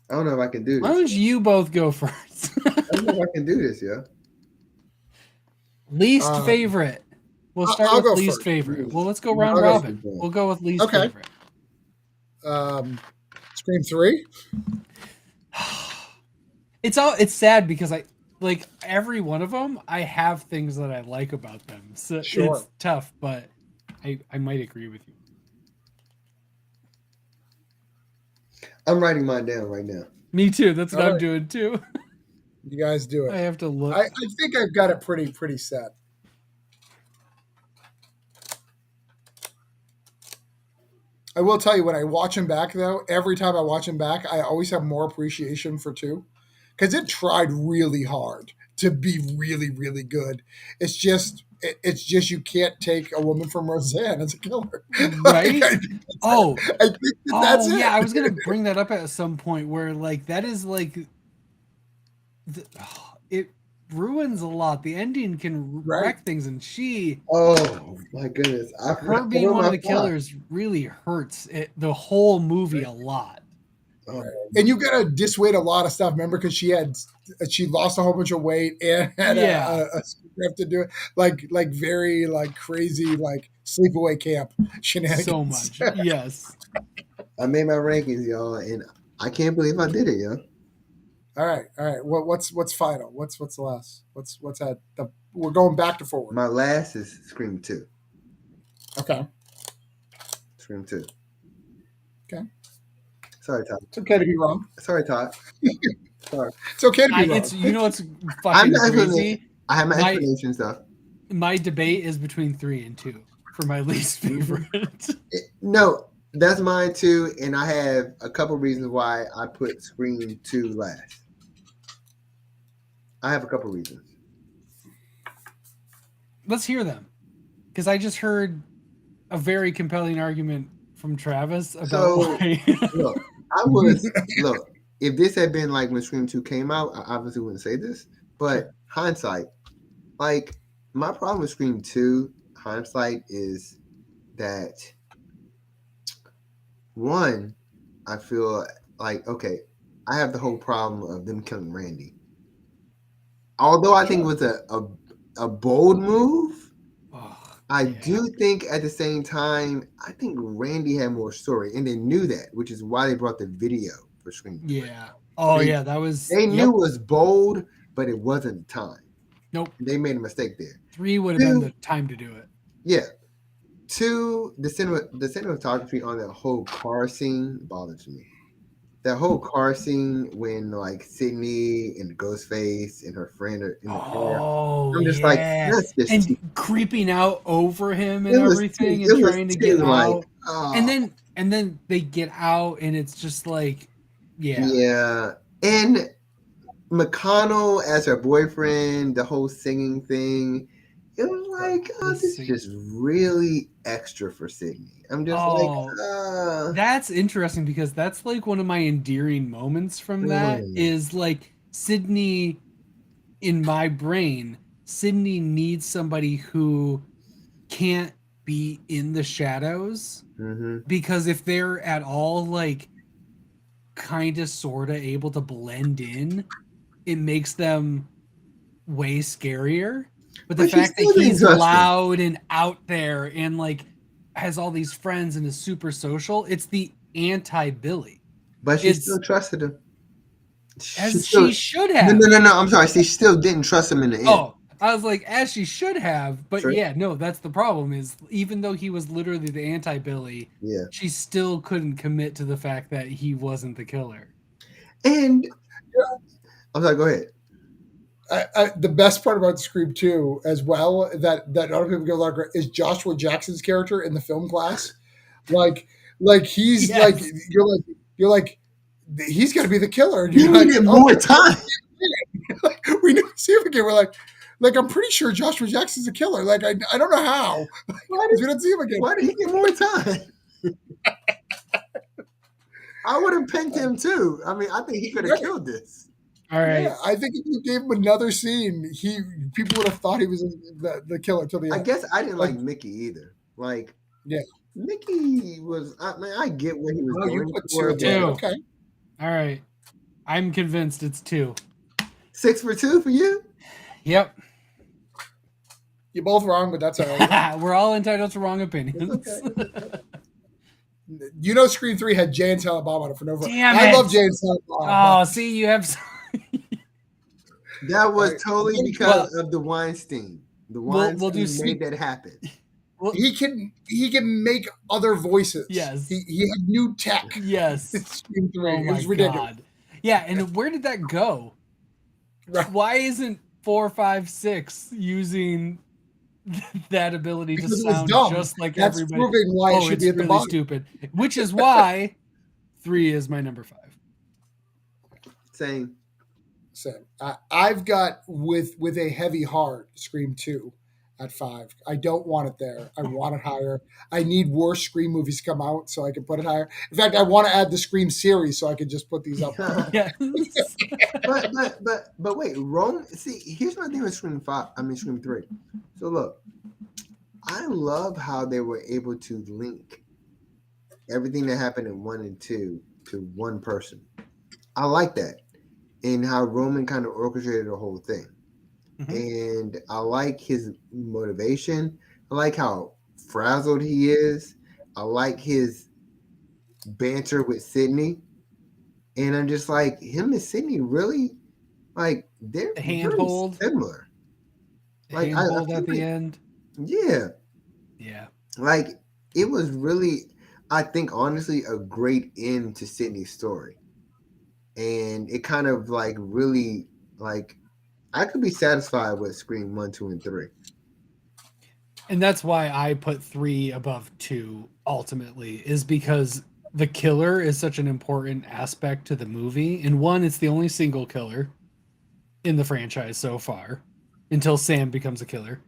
[SPEAKER 3] I don't know if I can do this.
[SPEAKER 2] Why don't you both go first?
[SPEAKER 3] I don't know if I can do this,
[SPEAKER 2] Least favorite. We'll start with least favorite. Well, let's go round robin. We'll go with least favorite.
[SPEAKER 1] Scream 3.
[SPEAKER 2] It's sad because like every one of them, I have things that I like about them. So it's tough, but I might agree with you.
[SPEAKER 3] I'm writing mine down right now.
[SPEAKER 2] Me too. That's what I'm doing too.
[SPEAKER 1] You guys do it.
[SPEAKER 2] I have to look.
[SPEAKER 1] I think I've got it pretty set. I will tell you, when I watch him back, though, every time I watch him back, I always have more appreciation for 2. Because it tried really hard to be really, really good. It's just you can't take a woman from Roseanne as a killer.
[SPEAKER 2] Right?
[SPEAKER 1] I think that's it.
[SPEAKER 2] Yeah, I was gonna bring that up at some point where like that is like it ruins a lot. The ending can wreck things, and
[SPEAKER 3] Oh my goodness!
[SPEAKER 2] her being one of the killers really hurts the whole movie a lot.
[SPEAKER 1] Right. And you gotta dissuade a lot of stuff. Remember, because she lost a whole bunch of weight and had a script to do it, like very like crazy like sleepaway camp shenanigans.
[SPEAKER 2] So much, yes.
[SPEAKER 3] I made my rankings, y'all, and I can't believe I did it, yo.
[SPEAKER 1] All right. What's final? What's the last? What's that? We're going back to forward.
[SPEAKER 3] My last is Scream 2.
[SPEAKER 1] Okay.
[SPEAKER 3] Scream 2.
[SPEAKER 1] Okay.
[SPEAKER 3] Sorry, Todd.
[SPEAKER 1] It's okay to be wrong.
[SPEAKER 3] Sorry, Todd. Sorry.
[SPEAKER 1] It's okay to be wrong.
[SPEAKER 2] It's fucking crazy.
[SPEAKER 3] I have my explanation stuff.
[SPEAKER 2] My debate is between 3 and 2 for my least favorite.
[SPEAKER 3] No, that's mine too, and I have a couple reasons why I put Scream 2 last. I have a couple reasons.
[SPEAKER 2] Let's hear them, because I just heard a very compelling argument from Travis about why.
[SPEAKER 3] Look, if this had been like when Scream 2 came out, I obviously wouldn't say this, but hindsight, like my problem with Scream 2, hindsight is that one, I feel like, okay, I have the whole problem of them killing Randy. Although I think it was a bold move, I do think at the same time, I think Randy had more story, and they knew that, which is why they brought the video for Scream 3.
[SPEAKER 2] Yeah. Oh, that was...
[SPEAKER 3] They knew it was bold, but it wasn't the time.
[SPEAKER 2] Nope.
[SPEAKER 3] They made a mistake there.
[SPEAKER 2] 3 would have been the time to do it.
[SPEAKER 3] Yeah. 2, the cinematography on that whole car scene bothers me. That whole car scene when like Sydney and Ghostface and her friend are in the car. I'm just like, that's just
[SPEAKER 2] and creeping out over him and everything and trying to get out. And then they get out and it's just like,
[SPEAKER 3] yeah. And McConnell as her boyfriend, the whole singing thing. It was like, this is just really extra for Sydney. I'm just
[SPEAKER 2] that's interesting because that's like one of my endearing moments from that is like Sydney, in my brain, Sydney needs somebody who can't be in the shadows because if they're at all like kind of sort of able to blend in, it makes them way scarier. But the fact that he's loud and out there and like has all these friends and is super social, it's the anti-Billy.
[SPEAKER 3] But she still trusted him.
[SPEAKER 2] She should have.
[SPEAKER 3] No. I'm sorry. She still didn't trust him in the end.
[SPEAKER 2] Oh, I was like, as she should have. But that's the problem is even though he was literally the anti-Billy, she still couldn't commit to the fact that he wasn't the killer.
[SPEAKER 3] And I'm sorry, go ahead.
[SPEAKER 1] The best part about Scream 2 as well that other people go like is Joshua Jackson's character in the film class. Like he's like you're like he's gonna be the killer. And
[SPEAKER 3] you needed more time.
[SPEAKER 1] We need to see him again. We're like I'm pretty sure Joshua Jackson's a killer. Like I don't know how. We don't see him again.
[SPEAKER 3] Why did he get more time? I would have picked him too. I mean, I think he could have killed this.
[SPEAKER 2] All right.
[SPEAKER 1] Yeah, I think if you gave him another scene, people would have thought he was the killer till the end.
[SPEAKER 3] I guess I didn't like Mickey either. Like, Mickey was. I get what he was going
[SPEAKER 1] you put
[SPEAKER 3] for.
[SPEAKER 1] 2. Okay.
[SPEAKER 2] All right. I'm convinced it's 2.
[SPEAKER 3] 6 for 2 for you?
[SPEAKER 2] Yep.
[SPEAKER 1] You're both wrong, but that's all right.
[SPEAKER 2] We're all entitled to wrong opinions.
[SPEAKER 1] Okay. You know, Scream 3 had Jay and Silent Bob on it for no reason.
[SPEAKER 2] Damn
[SPEAKER 1] I
[SPEAKER 2] it.
[SPEAKER 1] love Jay and Silent Bob.
[SPEAKER 2] Oh, see, you have.
[SPEAKER 3] That was totally because of the Weinstein. The Weinstein made that happen.
[SPEAKER 1] Well, he can make other voices.
[SPEAKER 2] Yes,
[SPEAKER 1] he had new tech.
[SPEAKER 2] Yes,
[SPEAKER 1] Scream 3.
[SPEAKER 2] Oh
[SPEAKER 1] it was ridiculous.
[SPEAKER 2] God. Yeah, and where did that go? Right. Why isn't 4, 5, 6 using that ability to sound just like everybody?
[SPEAKER 1] That's proving why it should be at the bottom.
[SPEAKER 2] Stupid. Which is why 3 is my number 5.
[SPEAKER 3] Same.
[SPEAKER 1] Same. I've got with a heavy heart Scream 2 at 5. I don't want it there. I want it higher. I need worse Scream movies to come out so I can put it higher. In fact, I want to add the Scream series so I can just put these up.
[SPEAKER 2] Yes.
[SPEAKER 3] But wait, Rome. See, here's my thing with Scream 5. I mean Scream 3. So look, I love how they were able to link everything that happened in 1 and 2 to one person. I like that, and how Roman kind of orchestrated the whole thing. And I like his motivation. I like how frazzled he is. I like his banter with Sydney. And I'm just like, him and Sydney really, like, they're
[SPEAKER 2] The
[SPEAKER 3] very
[SPEAKER 2] handhold.
[SPEAKER 3] similar. Like,
[SPEAKER 2] Handhold
[SPEAKER 3] feel
[SPEAKER 2] at the
[SPEAKER 3] like-
[SPEAKER 2] end.
[SPEAKER 3] Yeah.
[SPEAKER 2] Yeah.
[SPEAKER 3] Like, it was really, I think, honestly, a great end to Sydney's story. And it kind of, like, really, like, I could be satisfied with Scream 1, 2, and 3.
[SPEAKER 2] And that's why I put 3 above 2 ultimately, is because the killer is such an important aspect to the movie. And 1, it's the only single killer in the franchise so far until Sam becomes a killer.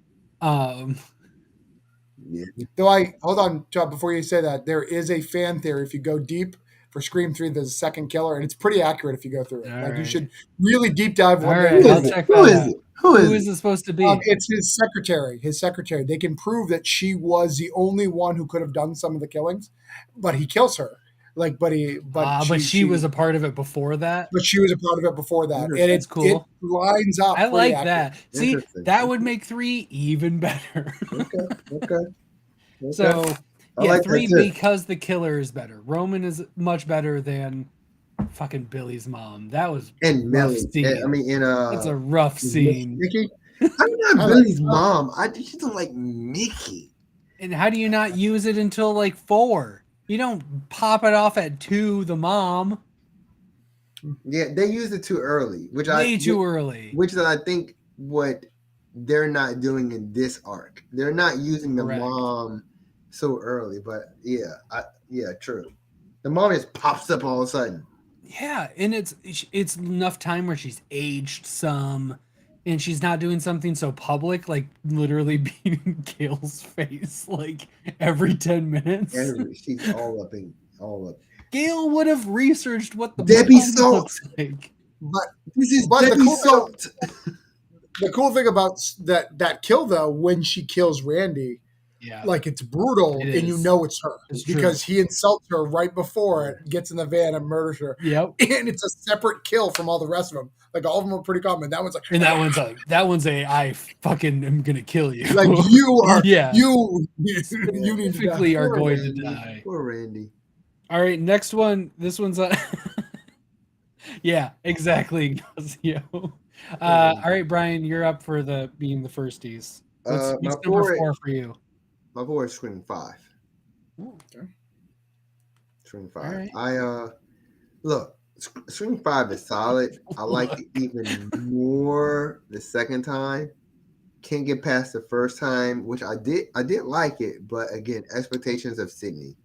[SPEAKER 3] Yeah.
[SPEAKER 1] Though hold on, Chubb, before you say that, there is a fan theory. If you go deep for Scream 3, there's a second killer, and it's pretty accurate if you go through it.
[SPEAKER 2] All
[SPEAKER 1] Like you
[SPEAKER 2] right.
[SPEAKER 1] should really deep dive one
[SPEAKER 2] All
[SPEAKER 1] day.
[SPEAKER 2] right,
[SPEAKER 3] Who
[SPEAKER 2] I'll
[SPEAKER 3] is it?
[SPEAKER 2] check
[SPEAKER 3] Who
[SPEAKER 2] that
[SPEAKER 3] is
[SPEAKER 2] out.
[SPEAKER 3] it? Who
[SPEAKER 2] Who
[SPEAKER 3] is
[SPEAKER 2] is
[SPEAKER 3] it?
[SPEAKER 2] it supposed to be?
[SPEAKER 1] It's his secretary. His secretary. They can prove that she was the only one who could have done some of the killings, but he kills her. Like, but
[SPEAKER 2] she was a part of it before that.
[SPEAKER 1] But she was a part of it before that, and
[SPEAKER 2] That's cool.
[SPEAKER 1] it lines up.
[SPEAKER 2] I
[SPEAKER 1] pretty
[SPEAKER 2] like
[SPEAKER 1] accurate.
[SPEAKER 2] that. See,
[SPEAKER 3] Interesting.
[SPEAKER 2] that would make 3 even better.
[SPEAKER 3] Okay.
[SPEAKER 2] So,
[SPEAKER 3] I
[SPEAKER 2] yeah,
[SPEAKER 3] like that
[SPEAKER 2] 3
[SPEAKER 3] too.
[SPEAKER 2] because the killer is better. Roman is much better than fucking Billy's mom. That was
[SPEAKER 3] And
[SPEAKER 2] rough
[SPEAKER 3] Millie.
[SPEAKER 2] scene.
[SPEAKER 3] I mean, in
[SPEAKER 2] That's a rough scene.
[SPEAKER 3] Mickey. I'm not
[SPEAKER 1] I
[SPEAKER 3] Billy's
[SPEAKER 1] like-
[SPEAKER 3] mom. I just don't like Mickey.
[SPEAKER 2] And how do you not use it until like 4? You don't pop it off at 2, the mom.
[SPEAKER 3] Yeah, they used it too early,
[SPEAKER 2] Way too early.
[SPEAKER 3] Which is, I think, what they're not doing in this arc. They're not using the
[SPEAKER 2] Correct.
[SPEAKER 3] mom so early. But yeah, true. The mom just pops up all of a sudden.
[SPEAKER 2] Yeah, and it's enough time where she's aged some, and she's not doing something so public, like literally beating Gail's face like every 10 minutes.
[SPEAKER 3] She's all up.
[SPEAKER 2] Gail would have researched what the
[SPEAKER 3] Debbie
[SPEAKER 2] mom
[SPEAKER 3] Salt.
[SPEAKER 2] looks like.
[SPEAKER 1] But
[SPEAKER 3] This is
[SPEAKER 1] But the
[SPEAKER 3] Debbie
[SPEAKER 1] cool thing-
[SPEAKER 3] Salt.
[SPEAKER 1] the cool thing about that kill, though, when she kills Randy,
[SPEAKER 2] Yeah,
[SPEAKER 1] like it's brutal,
[SPEAKER 2] It
[SPEAKER 1] and you
[SPEAKER 2] is.
[SPEAKER 1] know it's her
[SPEAKER 2] It's
[SPEAKER 1] because he insults her right before it, gets in the van and murders her,
[SPEAKER 2] yep.
[SPEAKER 1] and it's a separate kill from all the rest of them. Like all of them are pretty common. That one's like,
[SPEAKER 2] And that one's a I fucking am gonna kill you.
[SPEAKER 1] like you are,
[SPEAKER 2] Yeah.
[SPEAKER 1] you need to die.
[SPEAKER 2] Specifically are
[SPEAKER 3] Poor
[SPEAKER 2] going
[SPEAKER 3] Randy.
[SPEAKER 2] to die.
[SPEAKER 3] Poor Randy.
[SPEAKER 2] All right, next one. This one's yeah, exactly. Ignacio. All right, Brian, you're up for being the firsties. What's
[SPEAKER 3] My
[SPEAKER 2] number
[SPEAKER 3] four-
[SPEAKER 2] 4 for you?
[SPEAKER 3] My boy is Scream 5.
[SPEAKER 2] Ooh, okay.
[SPEAKER 3] Scream 5.
[SPEAKER 2] All right.
[SPEAKER 3] I look, Scream 5 is solid. I like it even more the second time. Can't get past the first time, which I did like it, but again, expectations of Sydney.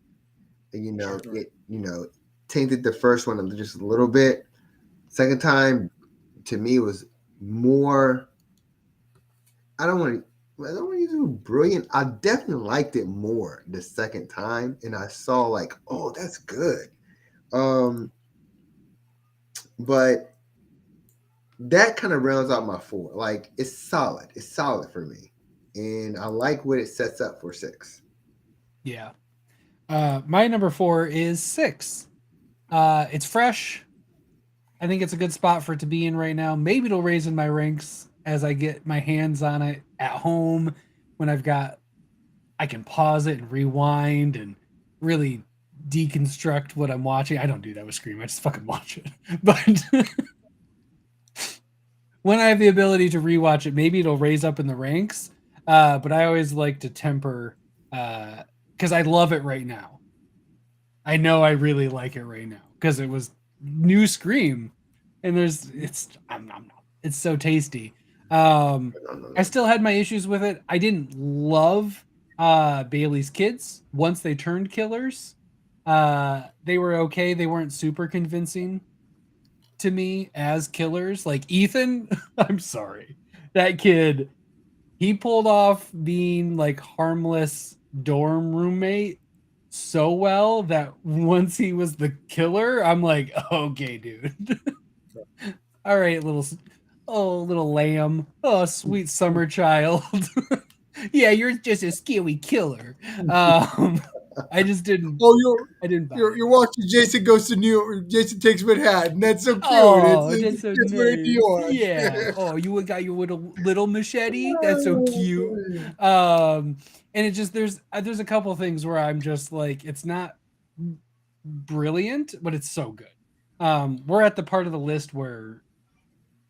[SPEAKER 3] It tainted the first one just a little bit. Second time to me was more, I don't want to use brilliant. I definitely liked it more the second time, and I saw like, oh, that's good. But that kind of rounds out my 4. Like, it's solid. It's solid for me, and I like what it sets up for 6.
[SPEAKER 2] Yeah. My number 4 is 6. It's fresh. I think it's a good spot for it to be in right now. Maybe it'll raise in my ranks as I get my hands on it at home when I can pause it and rewind and really deconstruct what I'm watching. I don't do that with Scream. I just fucking watch it. But when I have the ability to rewatch it, maybe it'll raise up in the ranks. But I always like to temper because I love it right now. I know I really like it right now because it was new Scream, and it's so tasty. I still had my issues with it. I didn't love Bailey's kids once they turned killers. They were okay. They weren't super convincing. to me as killers. Like Ethan, I'm sorry. That kid, he pulled off being like harmless dorm roommate so well that once he was the killer, I'm like, okay, dude. All right, little lamb. Oh, sweet summer child. Yeah, you're just a scary killer. I just didn't.
[SPEAKER 1] Oh,
[SPEAKER 2] I didn't buy
[SPEAKER 1] you're
[SPEAKER 2] it.
[SPEAKER 1] watching Jason Goes to New York. Jason Takes Manhattan. That's so cute.
[SPEAKER 2] Oh,
[SPEAKER 1] It's
[SPEAKER 2] that's so
[SPEAKER 1] it's very New
[SPEAKER 2] nice.
[SPEAKER 1] York.
[SPEAKER 2] Yeah. Oh, you got your little machete. That's so cute. And it just there's a couple things where I'm just like, it's not brilliant, but it's so good. We're at the part of the list where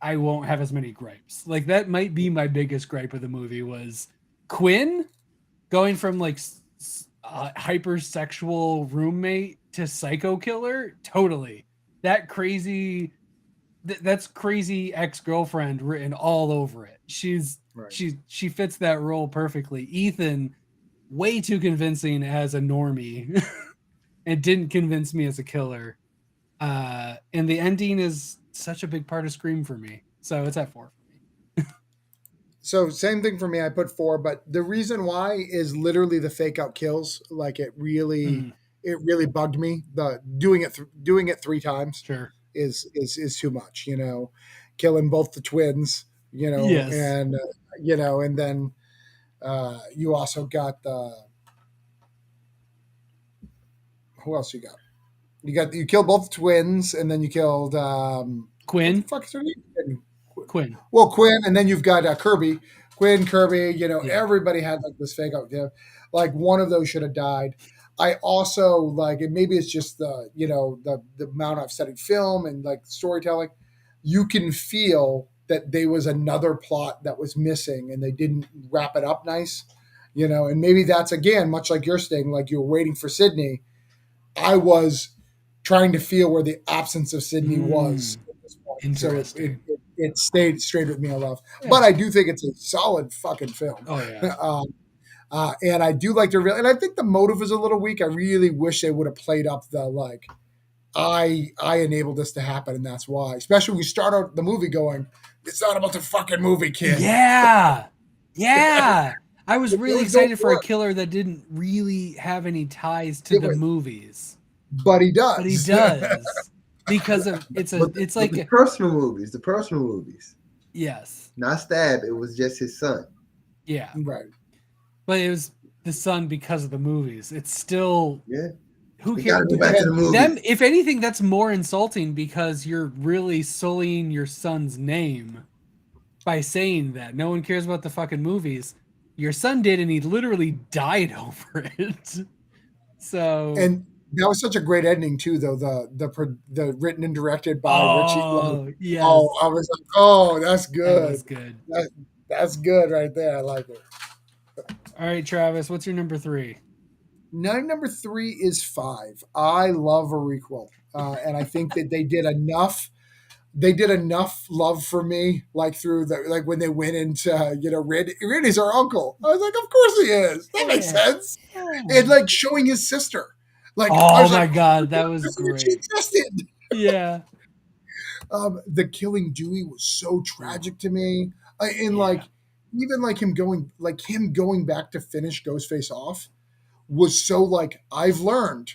[SPEAKER 2] I won't have as many gripes. Like that might be my biggest gripe of the movie was Quinn going from like hypersexual roommate to psycho killer. Totally, that crazy. That's crazy ex-girlfriend written all over it.
[SPEAKER 1] Right.
[SPEAKER 2] She fits that role perfectly. Ethan, way too convincing as a normie, and didn't convince me as a killer. And the ending is such a big part of Scream for me, so it's at 4 for me.
[SPEAKER 1] So same thing for me. I put 4, but the reason why is literally the fake out kills. Like it really bugged me. The doing it 3 times
[SPEAKER 2] Sure.
[SPEAKER 1] is too much. Killing both the twins.
[SPEAKER 2] Yes.
[SPEAKER 1] And and then you also got the who else you got? You killed both twins, and then you killed
[SPEAKER 2] Quinn.
[SPEAKER 1] What the fuck is her name?
[SPEAKER 2] Quinn.
[SPEAKER 1] Well, Quinn, and then you've got Kirby. Kirby.
[SPEAKER 2] Yeah.
[SPEAKER 1] Everybody had like this fake out. Like one of those should have died. I also like, and maybe it's just the the amount I've studied film and like storytelling. You can feel that there was another plot that was missing, and they didn't wrap it up nice. And maybe that's again much like your sting, like you were waiting for Sydney. I was trying to feel where the absence of Sydney was.
[SPEAKER 2] Interesting.
[SPEAKER 1] So it stayed straight with me. I love,
[SPEAKER 2] Yeah.
[SPEAKER 1] but I do think it's a solid fucking film.
[SPEAKER 2] Oh yeah.
[SPEAKER 1] And I do like and I think the motive is a little weak. I really wish they would have played up the like, I enabled this to happen, and that's why. Especially when we start out the movie going, it's not about the fucking movie, kid.
[SPEAKER 2] Yeah. Yeah. I was really
[SPEAKER 1] no
[SPEAKER 2] excited for a
[SPEAKER 1] work.
[SPEAKER 2] killer that didn't really have any ties to the movies.
[SPEAKER 1] But he does.
[SPEAKER 2] But he does. Because of it's like
[SPEAKER 3] the personal movies. The personal movies.
[SPEAKER 2] Yes.
[SPEAKER 3] Not Stab. It was just his son.
[SPEAKER 2] Yeah.
[SPEAKER 1] Right.
[SPEAKER 2] But it was the son because of the movies. It's still Who
[SPEAKER 3] We
[SPEAKER 2] cares?
[SPEAKER 3] gotta go back to the movies.
[SPEAKER 2] Them, if anything, that's more insulting because you're really sullying your son's name by saying that. No one cares about the fucking movies. Your son did, and he literally died over it. So
[SPEAKER 1] And that was such a great ending too, though. The written and directed by Richie.
[SPEAKER 2] Yes.
[SPEAKER 1] Oh, I was like, oh, that's good.
[SPEAKER 2] That was good.
[SPEAKER 1] That's good right there. I like it.
[SPEAKER 2] All right, Travis, what's your number 3?
[SPEAKER 1] Number 3 is 5. I love a requel, and I think that they did enough. They did enough love for me, like through when they went into Randy's our uncle. I was like, of course he is. That makes sense. And like showing his sister. Like,
[SPEAKER 2] oh my god, that was great.
[SPEAKER 1] She existed.
[SPEAKER 2] Yeah.
[SPEAKER 1] The killing Dewey was so tragic to me, and like even like him going back to finish Ghostface off was so like I've learned.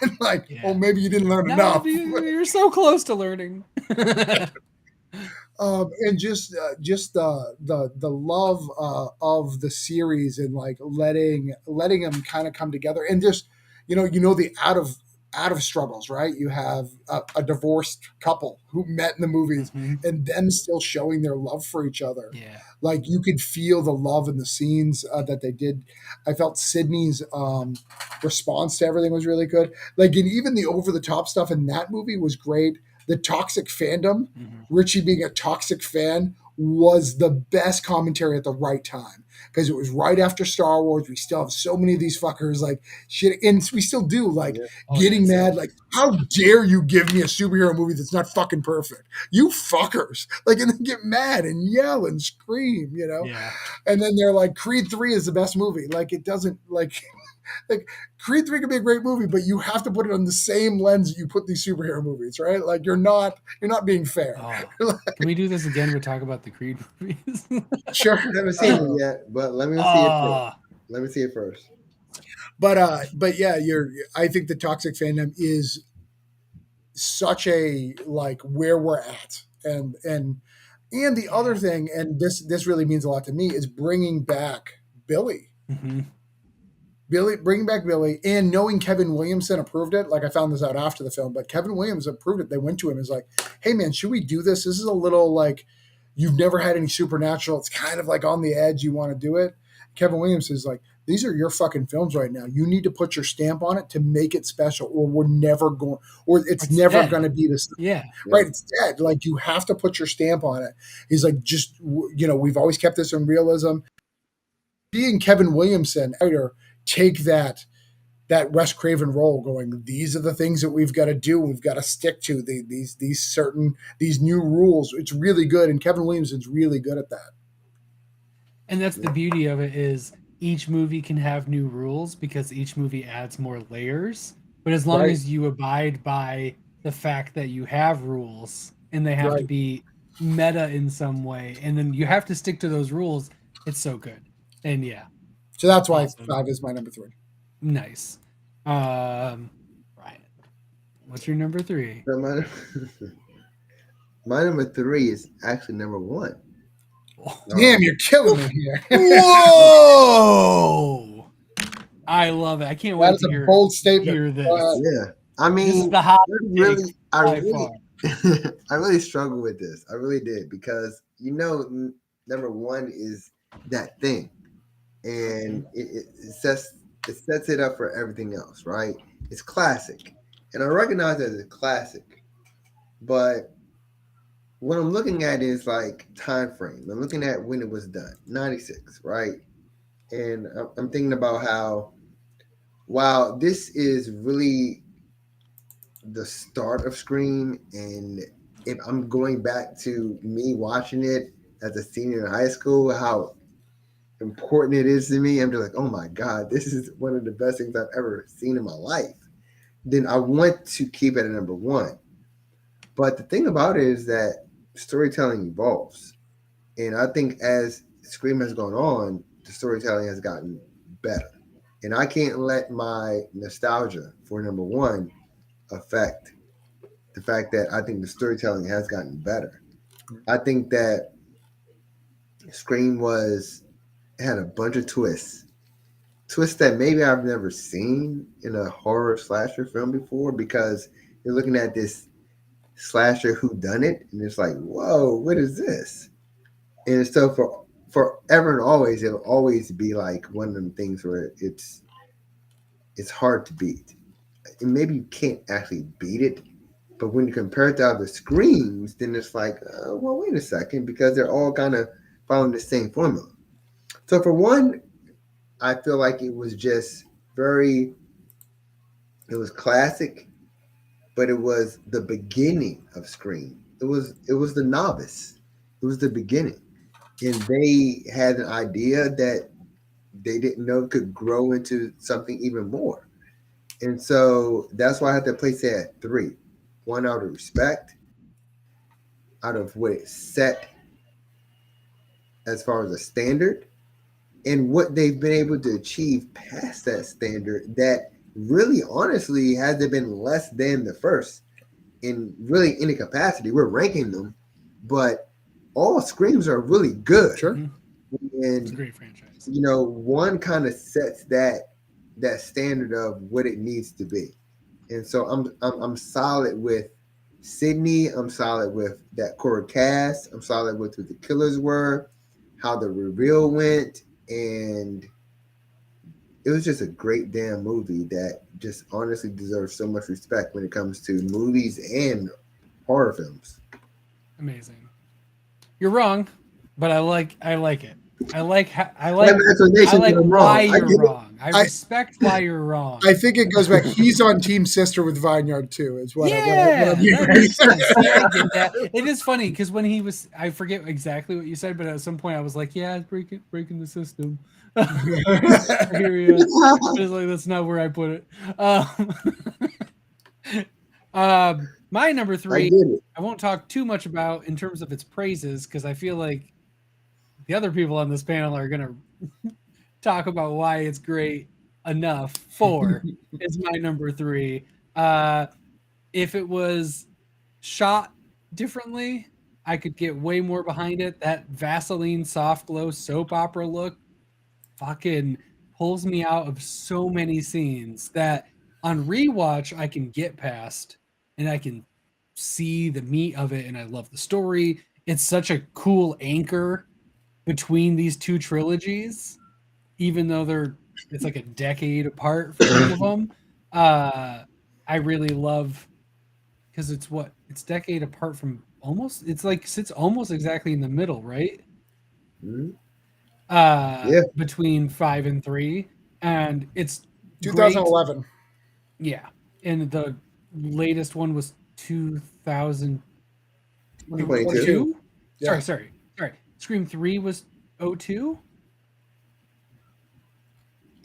[SPEAKER 1] And like, oh, maybe you didn't learn enough.
[SPEAKER 2] You're so close to learning.
[SPEAKER 1] And just the love of the series and like letting them kind of come together and just the out of struggles, right? You have a divorced couple who met in the movies and them still showing their love for each other.
[SPEAKER 2] Yeah.
[SPEAKER 1] Like you could feel the love in the scenes that they did. I felt Sydney's response to everything was really good. Like, and even the over the top stuff in that movie was great. The toxic fandom, Richie being a toxic fan, was the best commentary at the right time because it was right after Star Wars. We still have so many of these fuckers like shit, and we still do like getting mad. Like, how dare you give me a superhero movie that's not fucking perfect? You fuckers! Like, and then get mad and yell and scream,
[SPEAKER 2] Yeah.
[SPEAKER 1] And then they're like, Creed 3 is the best movie. Like, it doesn't like. like Creed 3 could be a great movie, but you have to put it on the same lens that you put these superhero movies, right? Like you're not being fair.
[SPEAKER 2] Oh, can we do this again? We talk about the Creed movies.
[SPEAKER 1] Sure.
[SPEAKER 3] I haven't seen it yet, but let me see it first.
[SPEAKER 2] Ah,
[SPEAKER 3] Let me see it first.
[SPEAKER 1] But yeah, I think the toxic fandom is such a like where we're at, and the other thing, and this really means a lot to me, is bringing back Billy.
[SPEAKER 2] mhm.
[SPEAKER 1] Bringing back Billy, and knowing Kevin Williamson approved it. Like I found this out after the film, but Kevin Williams approved it. They went to him and was like, "Hey man, should we do this? This is a little like you've never had any supernatural. It's kind of like on the edge. You want to do it?" Kevin Williams is like, "These are your fucking films right now. You need to put your stamp on it to make it special, or we're never going, or it's never
[SPEAKER 2] dead.
[SPEAKER 1] going to be this."
[SPEAKER 2] Yeah.
[SPEAKER 1] Right, it's dead. Like you have to put your stamp on it. He's like, just we've always kept this in realism. Being Kevin Williamson, writer, take that Wes Craven role, going, these are the things that we've got to do. We've got to stick to these new rules. It's really good, and Kevin Williamson's really good at that.
[SPEAKER 2] And that's the beauty of it is each movie can have new rules because each movie adds more layers. But as long
[SPEAKER 1] Right.
[SPEAKER 2] as you abide by the fact that you have rules and they have to
[SPEAKER 1] Right.
[SPEAKER 2] be meta in some way, and then you have to stick to those rules, it's so good. And yeah,
[SPEAKER 1] So that's why
[SPEAKER 2] Awesome.
[SPEAKER 1] 5 is my number 3.
[SPEAKER 2] nice. Ryan, what's your number 3?
[SPEAKER 3] So my number 3 is actually number 1.
[SPEAKER 1] Damn, you're killing me here.
[SPEAKER 2] Whoa! I love it. I can't wait
[SPEAKER 1] That is
[SPEAKER 2] to
[SPEAKER 1] a
[SPEAKER 2] hear,
[SPEAKER 1] bold statement.
[SPEAKER 2] hear this.
[SPEAKER 3] Yeah, I
[SPEAKER 2] This
[SPEAKER 3] mean,
[SPEAKER 2] is the hot
[SPEAKER 3] really,
[SPEAKER 2] take
[SPEAKER 3] I
[SPEAKER 2] by
[SPEAKER 3] really,
[SPEAKER 2] far.
[SPEAKER 3] I really struggled with this. I really did because number 1 is that thing, and it sets it up for everything else, right? It's classic, and I recognize that it's classic, but what I'm looking at is like time frame. I'm looking at when it was done, 96, right? And I'm thinking about how, wow, this is really the start of Scream. And if I'm going back to me watching it as a senior in high school, how important it is to me, I'm just like, oh my God, this is one of the best things I've ever seen in my life. Then I want to keep it at number 1. But the thing about it is that storytelling evolves. And I think as Scream has gone on, the storytelling has gotten better. And I can't let my nostalgia for number 1 affect the fact that I think the storytelling has gotten better. I think that Scream had a bunch of twists that maybe I've never seen in a horror slasher film before, because you're looking at this slasher whodunit, and it's like, whoa, what is this? And so for forever and always, it'll always be like one of them things where it's hard to beat. And maybe you can't actually beat it, but when you compare it to other Screams, then it's like, well, wait a second, because they're all kind of following the same formula. So for one, I feel like it was just it was classic, but it was the beginning of Scream. It was the novice. It was the beginning. And they had an idea that they didn't know could grow into something even more. And so that's why I had to place it at 3. 1, out of respect, out of what it set as far as a standard, and what they've been able to achieve past that standard that really honestly hasn't been less than the first in really any capacity. We're ranking them, but all Screams are really good.
[SPEAKER 1] Sure.
[SPEAKER 3] And
[SPEAKER 2] It's a great franchise.
[SPEAKER 3] 1 kind of sets that standard of what it needs to be. And so I'm solid with Sydney. I'm solid with that core cast. I'm solid with who the killers were, how the reveal went, and it was just a great damn movie that just honestly deserves so much respect when it comes to movies and horror films.
[SPEAKER 2] Amazing. You're wrong, but I like it. I like
[SPEAKER 3] That's why I'm
[SPEAKER 2] why
[SPEAKER 3] wrong.
[SPEAKER 2] you're wrong. I respect why you're wrong.
[SPEAKER 1] I think it goes back. He's on Team Sister with Vineyard too. Is what I'm
[SPEAKER 2] That
[SPEAKER 1] hearing.
[SPEAKER 2] makes sense. See, I get that. It is funny because when he was, I forget exactly what you said, but at some point I was like, "Yeah, it's breaking the system." I hear you. It's like that's not where I put it. My number
[SPEAKER 3] I
[SPEAKER 2] three,
[SPEAKER 3] get it.
[SPEAKER 2] I won't talk too much about in terms of its praises because I feel like the other people on this panel are gonna talk about why it's great enough. Four is my number three. If it was shot differently, I could get way more behind it. That Vaseline soft glow soap opera look fucking pulls me out of so many scenes that on rewatch I can get past and I can see the meat of it and I love the story. It's such a cool anchor between these two trilogies, even though it's like a decade apart for some of them. I really love because it's decade apart from almost it's like sits almost exactly in the middle, right?
[SPEAKER 3] Mhm. Yeah.
[SPEAKER 2] Between 5 and 3, and it's great.
[SPEAKER 1] 2011.
[SPEAKER 2] Yeah, and the latest one was 2022.
[SPEAKER 3] 22.
[SPEAKER 1] Yeah.
[SPEAKER 2] Sorry. Scream 3 was 02?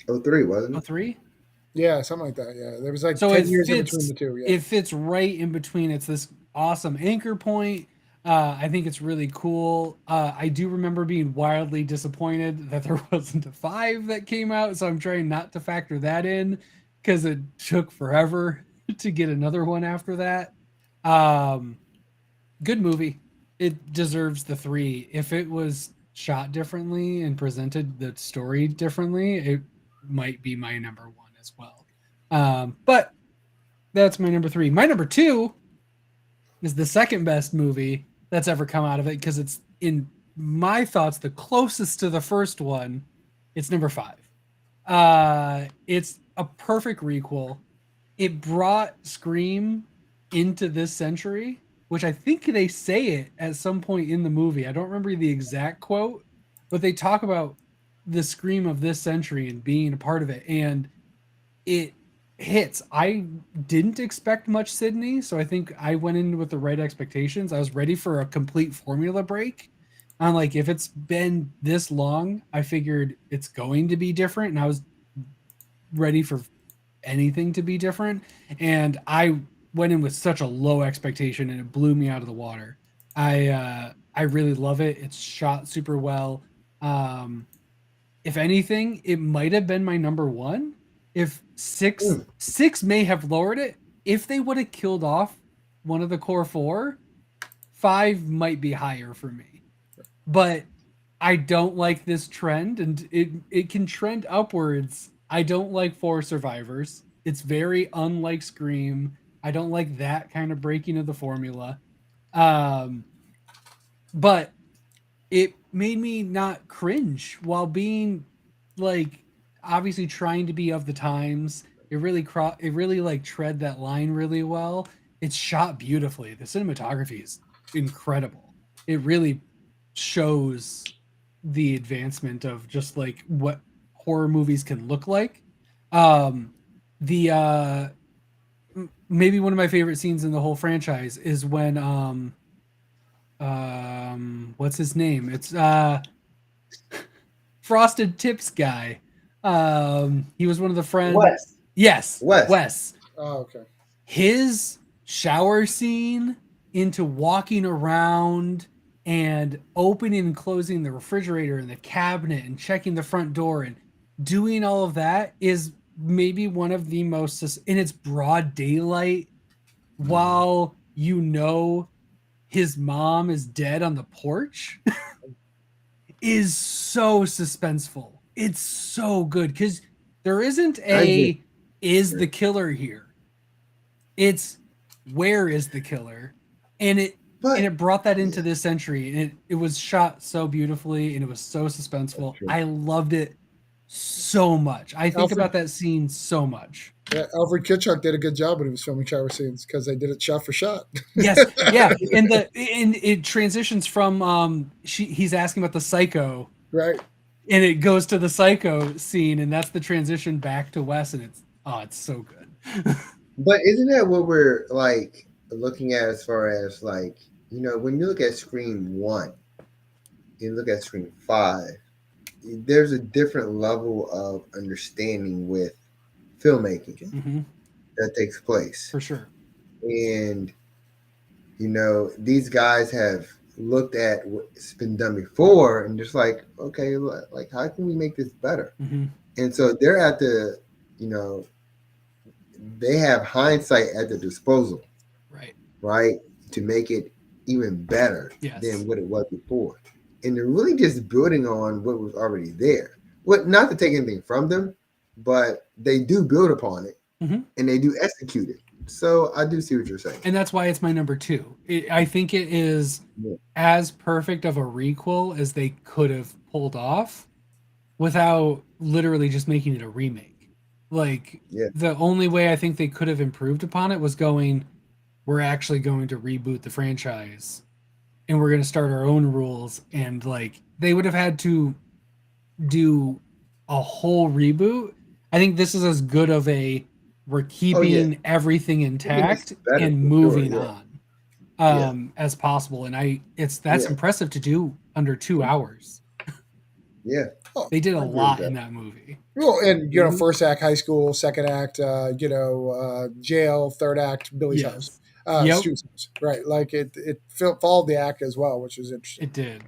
[SPEAKER 3] 03, wasn't it?
[SPEAKER 2] 03?
[SPEAKER 1] Yeah, something like that. Yeah, there was like
[SPEAKER 2] So
[SPEAKER 1] 10 years in between the two. Yeah,
[SPEAKER 2] it fits right in between. It's this awesome anchor point. I think it's really cool. I do remember being wildly disappointed that there wasn't a 5 that came out, so I'm trying not to factor that in because it took forever to get another one after that. Good movie. It deserves the 3. If it was shot differently and presented the story differently, it might be my number 1 as well. But that's my number 3. My number 2 is the second best movie that's ever come out of it because it's, in my thoughts, the closest to the first one. It's number 5. It's a perfect requel. It brought Scream into this century, which I think they say it at some point in the movie. I don't remember the exact quote, but they talk about the Scream of this century and being a part of it. And it hits. I didn't expect much Sydney, so I think I went in with the right expectations. I was ready for a complete formula break. I'm like, if it's been this long, I figured it's going to be different, and I was ready for anything to be different. And I went in with such a low expectation, and it blew me out of the water. I really love it. It's shot super well. If anything, it might have been my number 1. If six may have lowered it. If they would have killed off one of the core 4, 5 might be higher for me. But I don't like this trend, and it can trend upwards. I don't like 4 survivors. It's very unlike Scream. I don't like that kind of breaking of the formula. But it made me not cringe while being like obviously trying to be of the times. It really like tread that line really well. It's shot beautifully. The cinematography is incredible. It really shows the advancement of just like what horror movies can look like. The maybe one of my favorite scenes in the whole franchise is when what's his name? It's Frosted Tips guy. He was one of the friends.
[SPEAKER 3] Wes.
[SPEAKER 2] Yes,
[SPEAKER 3] Wes.
[SPEAKER 2] Wes.
[SPEAKER 1] Oh, okay.
[SPEAKER 2] His shower scene into walking around and opening and closing the refrigerator and the cabinet and checking the front door and doing all of that is maybe one of the most, in its broad daylight, while you know his mom is dead on the porch, is so suspenseful. It's so good because there isn't a is the killer here. It's where is the killer, and it brought that into this century, and it was shot so beautifully, and it was so suspenseful. I loved it so much. I think about that scene so much.
[SPEAKER 1] Yeah, Alfred Hitchcock did a good job when he was filming shower scenes because they did it shot for shot.
[SPEAKER 2] Yes, yeah, and it transitions from he's asking about the psycho
[SPEAKER 1] Right.
[SPEAKER 2] and it goes to the Psycho scene, and that's the transition back to Wes, and it's so good.
[SPEAKER 3] But isn't that what we're like looking at as far as like, when you look at Scream 1, you look at Scream 5, there's a different level of understanding with filmmaking
[SPEAKER 2] Hmm.
[SPEAKER 3] that takes place.
[SPEAKER 2] For sure.
[SPEAKER 3] And, these guys have looked at what's been done before and just like, okay, like, how can we make this better?
[SPEAKER 2] Hmm.
[SPEAKER 3] And so they're at the, you know, they have hindsight at their disposal,
[SPEAKER 2] Right.
[SPEAKER 3] right? To make it even better
[SPEAKER 2] Yes.
[SPEAKER 3] than what it was before. And they're really just building on what was already there. What not to take anything from them, but they do build upon it
[SPEAKER 2] Hmm.
[SPEAKER 3] and they do execute it. So I do see what you're saying.
[SPEAKER 2] And that's why it's my number 2. I think it is
[SPEAKER 3] Yeah.
[SPEAKER 2] as perfect of a requel as they could have pulled off without literally just making it a remake. Like,
[SPEAKER 3] Yeah.
[SPEAKER 2] the only way I think they could have improved upon it was going, we're actually going to reboot the franchise and we're going to start our own rules. And like, they would have had to do a whole reboot. I think this is as good of a, we're
[SPEAKER 3] Oh yeah.
[SPEAKER 2] keeping everything
[SPEAKER 3] I think it's
[SPEAKER 2] intact
[SPEAKER 3] better
[SPEAKER 2] and
[SPEAKER 3] for sure.
[SPEAKER 2] moving
[SPEAKER 3] Yeah.
[SPEAKER 2] on as possible. And that's
[SPEAKER 3] Yeah.
[SPEAKER 2] impressive to do under 2 hours.
[SPEAKER 3] Yeah.
[SPEAKER 1] Oh,
[SPEAKER 2] They did a
[SPEAKER 3] I agree with
[SPEAKER 2] lot
[SPEAKER 3] that.
[SPEAKER 2] in that movie.
[SPEAKER 1] well, and
[SPEAKER 3] Mhm.
[SPEAKER 1] first act high school, second act, jail, third act Billy's house,
[SPEAKER 2] Yep,
[SPEAKER 1] Stu's house. Right, like it followed the act as well, which is interesting.
[SPEAKER 2] it did.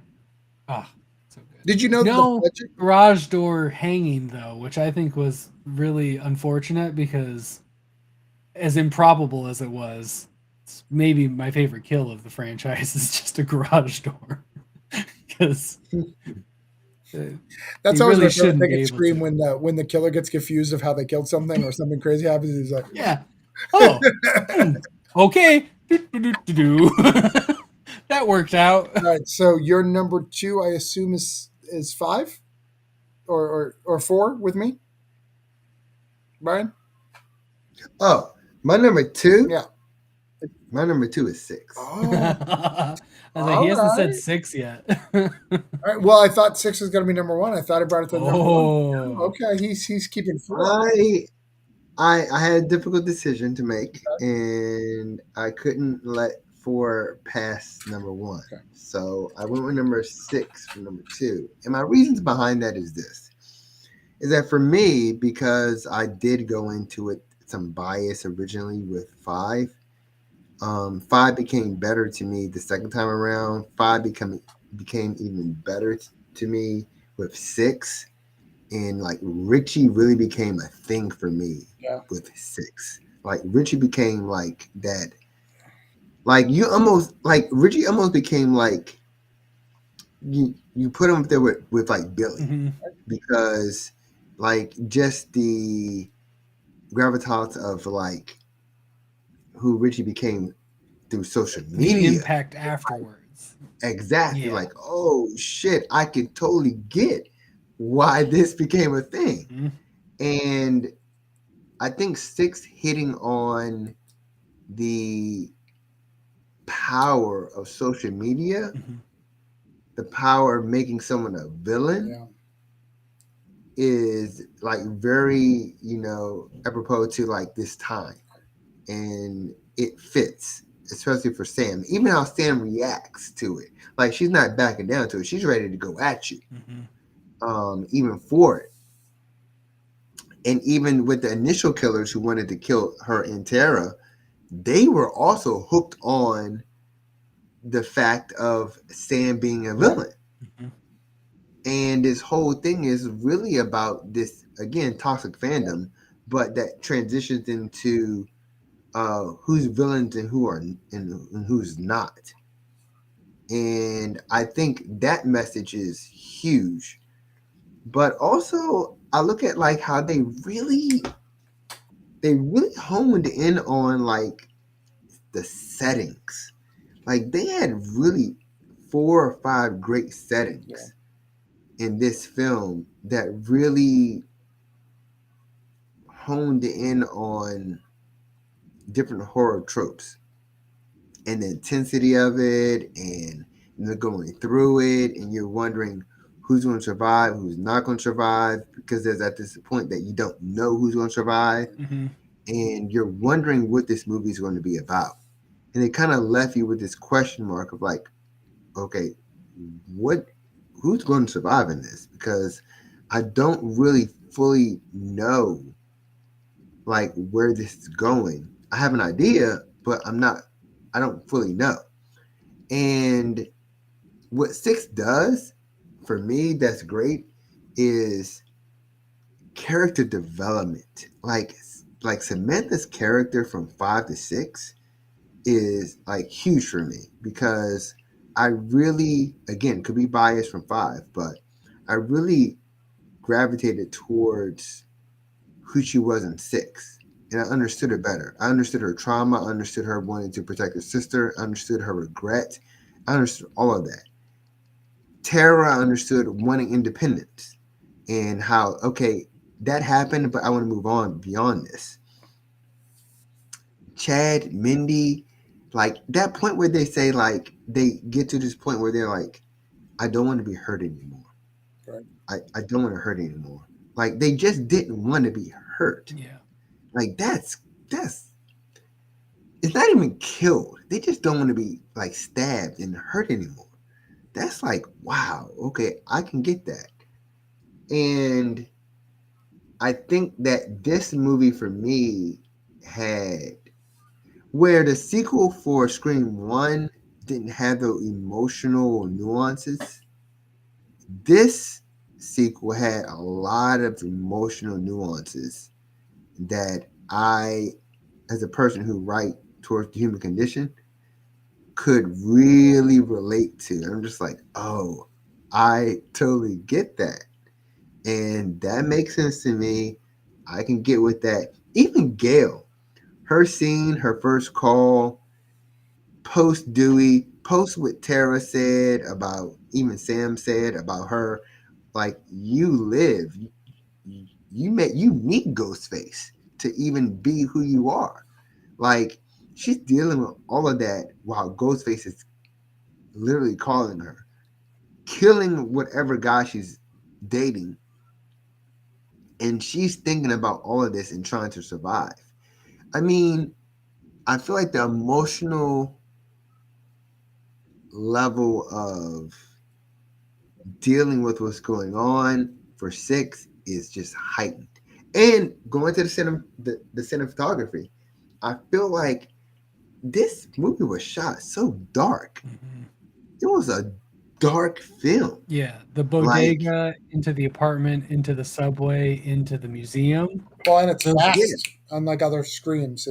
[SPEAKER 2] Ah, so good.
[SPEAKER 1] Did you know that the
[SPEAKER 2] No
[SPEAKER 1] budget?
[SPEAKER 2] garage door hanging though, which I think was really unfortunate because, as improbable as it was, it's maybe my favorite kill of the franchise is just a garage door. Because
[SPEAKER 1] That's
[SPEAKER 2] he
[SPEAKER 1] always
[SPEAKER 2] really
[SPEAKER 1] my favorite
[SPEAKER 2] shouldn't
[SPEAKER 1] thing
[SPEAKER 2] be
[SPEAKER 1] at
[SPEAKER 2] able
[SPEAKER 1] Scream
[SPEAKER 2] to.
[SPEAKER 1] when the killer gets confused of how they killed something or something crazy happens. He's like,
[SPEAKER 2] Yeah. Oh. Okay. Do-do-do-do-do. That worked out.
[SPEAKER 1] all right. So your number 2, I assume, is 5 or 4 with me, Brian.
[SPEAKER 3] Oh, my number 2.
[SPEAKER 1] Yeah.
[SPEAKER 3] My number 2 is 6.
[SPEAKER 1] Oh,
[SPEAKER 2] I was like, he
[SPEAKER 1] all
[SPEAKER 2] hasn't said
[SPEAKER 1] right.
[SPEAKER 2] 6 yet.
[SPEAKER 1] All right. Well, I thought 6 was going to be number 1. I thought I brought it to number 1.
[SPEAKER 2] Oh.
[SPEAKER 1] Okay, he's keeping 4.
[SPEAKER 3] I had a difficult decision to make, and I couldn't let 4 pass number 1.
[SPEAKER 1] Okay.
[SPEAKER 3] So I went with number 6 for number 2. And my reasons behind that is this: is that for me, because I did go into it some bias originally with 5. 5 became better to me the second time around. 5 became even better to me with 6. And like Richie really became a thing for me
[SPEAKER 1] Yeah.
[SPEAKER 3] with 6. Like Richie became like that. Like you almost like Richie almost became like you put him up there with like Billy
[SPEAKER 2] Mhm.
[SPEAKER 3] because like just the gravitas of like who Richie became through social
[SPEAKER 2] The
[SPEAKER 3] media.
[SPEAKER 2] impact afterwards.
[SPEAKER 3] Exactly.
[SPEAKER 2] Yeah.
[SPEAKER 3] Like, oh shit, I could totally get why this became a thing.
[SPEAKER 2] Mhm.
[SPEAKER 3] And I think 6 hitting on the power of social media,
[SPEAKER 2] Mhm.
[SPEAKER 3] the power of making someone a villain
[SPEAKER 1] Yeah.
[SPEAKER 3] is like very, apropos to like this time. And it fits, especially for Sam. Even how Sam reacts to it. Like she's not backing down to it. She's ready to go at you. Even for it. And even with the initial killers who wanted to kill her and Tara, they were also hooked on the fact of Sam being a villain.
[SPEAKER 2] Mhm.
[SPEAKER 3] And this whole thing is really about this, again, toxic fandom, but that transitions into who's villains and and who's not. And I think that message is huge. But also I look at like how they really honed in on like the settings. Like they had really 4 or 5 great settings in this film that really honed in on different horror tropes and the intensity of it and you're going through it and you're wondering who's going to survive, who's not going to survive, because there's at this point that you don't know who's going to survive, and you're wondering what this movie is going to be about. And it kind of left you with this question mark of like, okay, who's going to survive in this? Because I don't really fully know like where this is going. I have an idea, but I don't fully know. And what Six does for me that's great is character development. Like Samantha's character from 5 to 6 is like huge for me because I really, again, could be biased from 5, but I really gravitated towards who she was in 6. And I understood her better. I understood her trauma. I understood her wanting to protect her sister. I understood her regret. I understood all of that. Tara, I understood wanting independence and how, okay, that happened, but I want to move on beyond this. Chad, Mindy, like that point where they say, like, they get to this point where they're like, I don't want to be hurt anymore.
[SPEAKER 1] Right.
[SPEAKER 3] I don't want to hurt anymore. Like, they just didn't want to be hurt.
[SPEAKER 2] Yeah.
[SPEAKER 3] Like, that's, it's not even killed. They just don't want to be, like, stabbed and hurt anymore. That's like, wow, okay, I can get that. And I think that this movie for me had where the sequel for Scream 1 didn't have the emotional nuances. This sequel had a lot of emotional nuances that I, as a person who write towards the human condition, could really relate to. I'm just like, oh, I totally get that. And that makes sense to me. I can get with that. Even Gail, her scene, her first call, post Dewey, post what Tara said about, even Sam said about her, like, you live, you need Ghostface to even be who you are. Like, she's dealing with all of that while Ghostface is literally calling her, killing whatever guy she's dating, and she's thinking about all of this and trying to survive. I mean, I feel like the emotional level of dealing with what's going on for 6 is just heightened. And going to the cinematography, I feel like this movie was shot so dark. It was a dark film.
[SPEAKER 2] Yeah, the bodega, into the apartment, into the subway, into the museum.
[SPEAKER 1] Well, and it's
[SPEAKER 2] Those-
[SPEAKER 1] fast, unlike other Screams.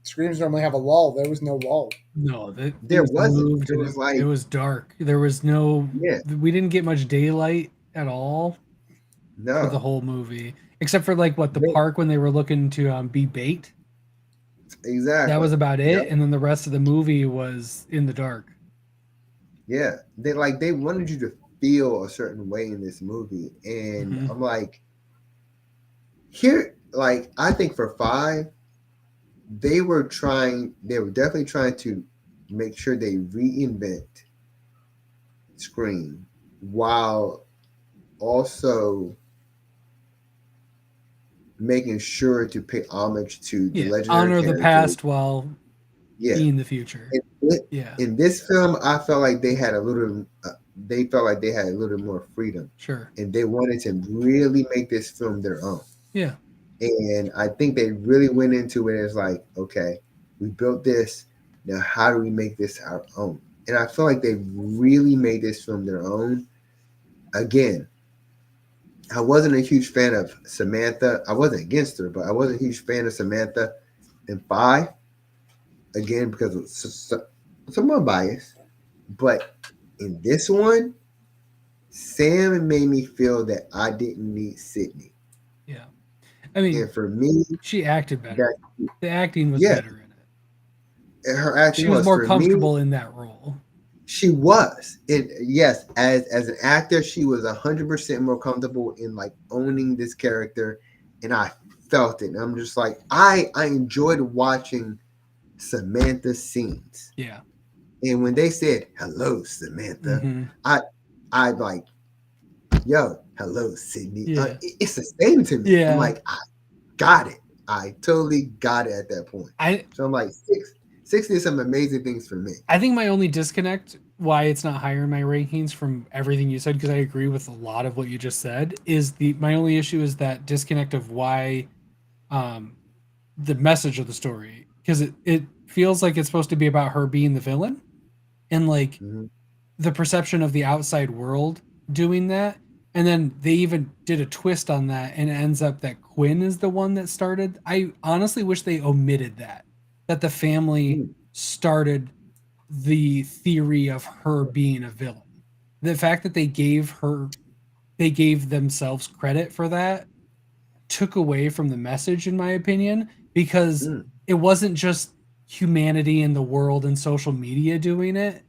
[SPEAKER 1] Screams normally have a lull. There was no lull.
[SPEAKER 2] No,
[SPEAKER 3] There
[SPEAKER 2] things
[SPEAKER 3] wasn't.
[SPEAKER 2] moved
[SPEAKER 3] It
[SPEAKER 2] and
[SPEAKER 3] was like,
[SPEAKER 2] it was dark. There was no.
[SPEAKER 3] yeah,
[SPEAKER 2] We didn't get much daylight at all for the
[SPEAKER 3] no,
[SPEAKER 2] whole movie, except for like what the
[SPEAKER 3] No.
[SPEAKER 2] park when they were looking to be bait.
[SPEAKER 3] exactly.
[SPEAKER 2] That was about it,
[SPEAKER 3] Yep.
[SPEAKER 2] and then the rest of the movie was in the dark.
[SPEAKER 3] Yeah, they wanted you to feel a certain way in this movie, and
[SPEAKER 2] Mhm.
[SPEAKER 3] I'm like, here, like, I think for 5, they were definitely trying to make sure they reinvent Scream while also making sure to pay homage to the
[SPEAKER 2] Yeah,
[SPEAKER 3] legendary
[SPEAKER 2] honor the
[SPEAKER 3] characters.
[SPEAKER 2] past while
[SPEAKER 3] Yeah,
[SPEAKER 2] being the future. Yeah,
[SPEAKER 3] in this film, I felt like they had a little. They felt like they had a little more freedom,
[SPEAKER 2] sure.
[SPEAKER 3] and they wanted to really make this film their own.
[SPEAKER 2] Yeah,
[SPEAKER 3] And I think they really went into it as like, okay, we built this. Now, how do we make this our own? And I feel like they really made this film their own. Again, I wasn't a huge fan of Samantha. I wasn't against her, but I wasn't a huge fan of Samantha in 5. Again, because of somewhat bias. But in this one, Sam made me feel that I didn't need Sydney.
[SPEAKER 2] yeah. I mean,
[SPEAKER 3] And for me,
[SPEAKER 2] she acted better. The acting was
[SPEAKER 3] yeah,
[SPEAKER 2] better in it.
[SPEAKER 3] her acting
[SPEAKER 2] She was more
[SPEAKER 3] for
[SPEAKER 2] comfortable
[SPEAKER 3] me,
[SPEAKER 2] in that role.
[SPEAKER 3] she was. And yes, as an actor, she was 100% more comfortable in like owning this character, and I felt it. And I'm just like, I enjoyed watching Samantha's scenes.
[SPEAKER 2] Yeah.
[SPEAKER 3] And when they said hello, Samantha,
[SPEAKER 2] Mhm.
[SPEAKER 3] I like yo, hello, Sydney.
[SPEAKER 2] Yeah.
[SPEAKER 3] It's the same to me.
[SPEAKER 2] Yeah.
[SPEAKER 3] I'm like, I got it. I totally got it at that point. So I'm like, 6 did some amazing things for me.
[SPEAKER 2] I think my only disconnect why it's not higher in my rankings from everything you said, because I agree with a lot of what you just said, is my only issue is that disconnect of why um the message of the story, because it feels like it's supposed to be about her being the villain, and like
[SPEAKER 3] Mm-hmm.
[SPEAKER 2] the perception of the outside world doing that. And then they even did a twist on that, and it ends up that Quinn is the one that started. I honestly wish they omitted that the family started the theory of her being a villain. The fact that they gave themselves credit for that took away from the message, in my opinion, because it wasn't just humanity and the world and social media doing it.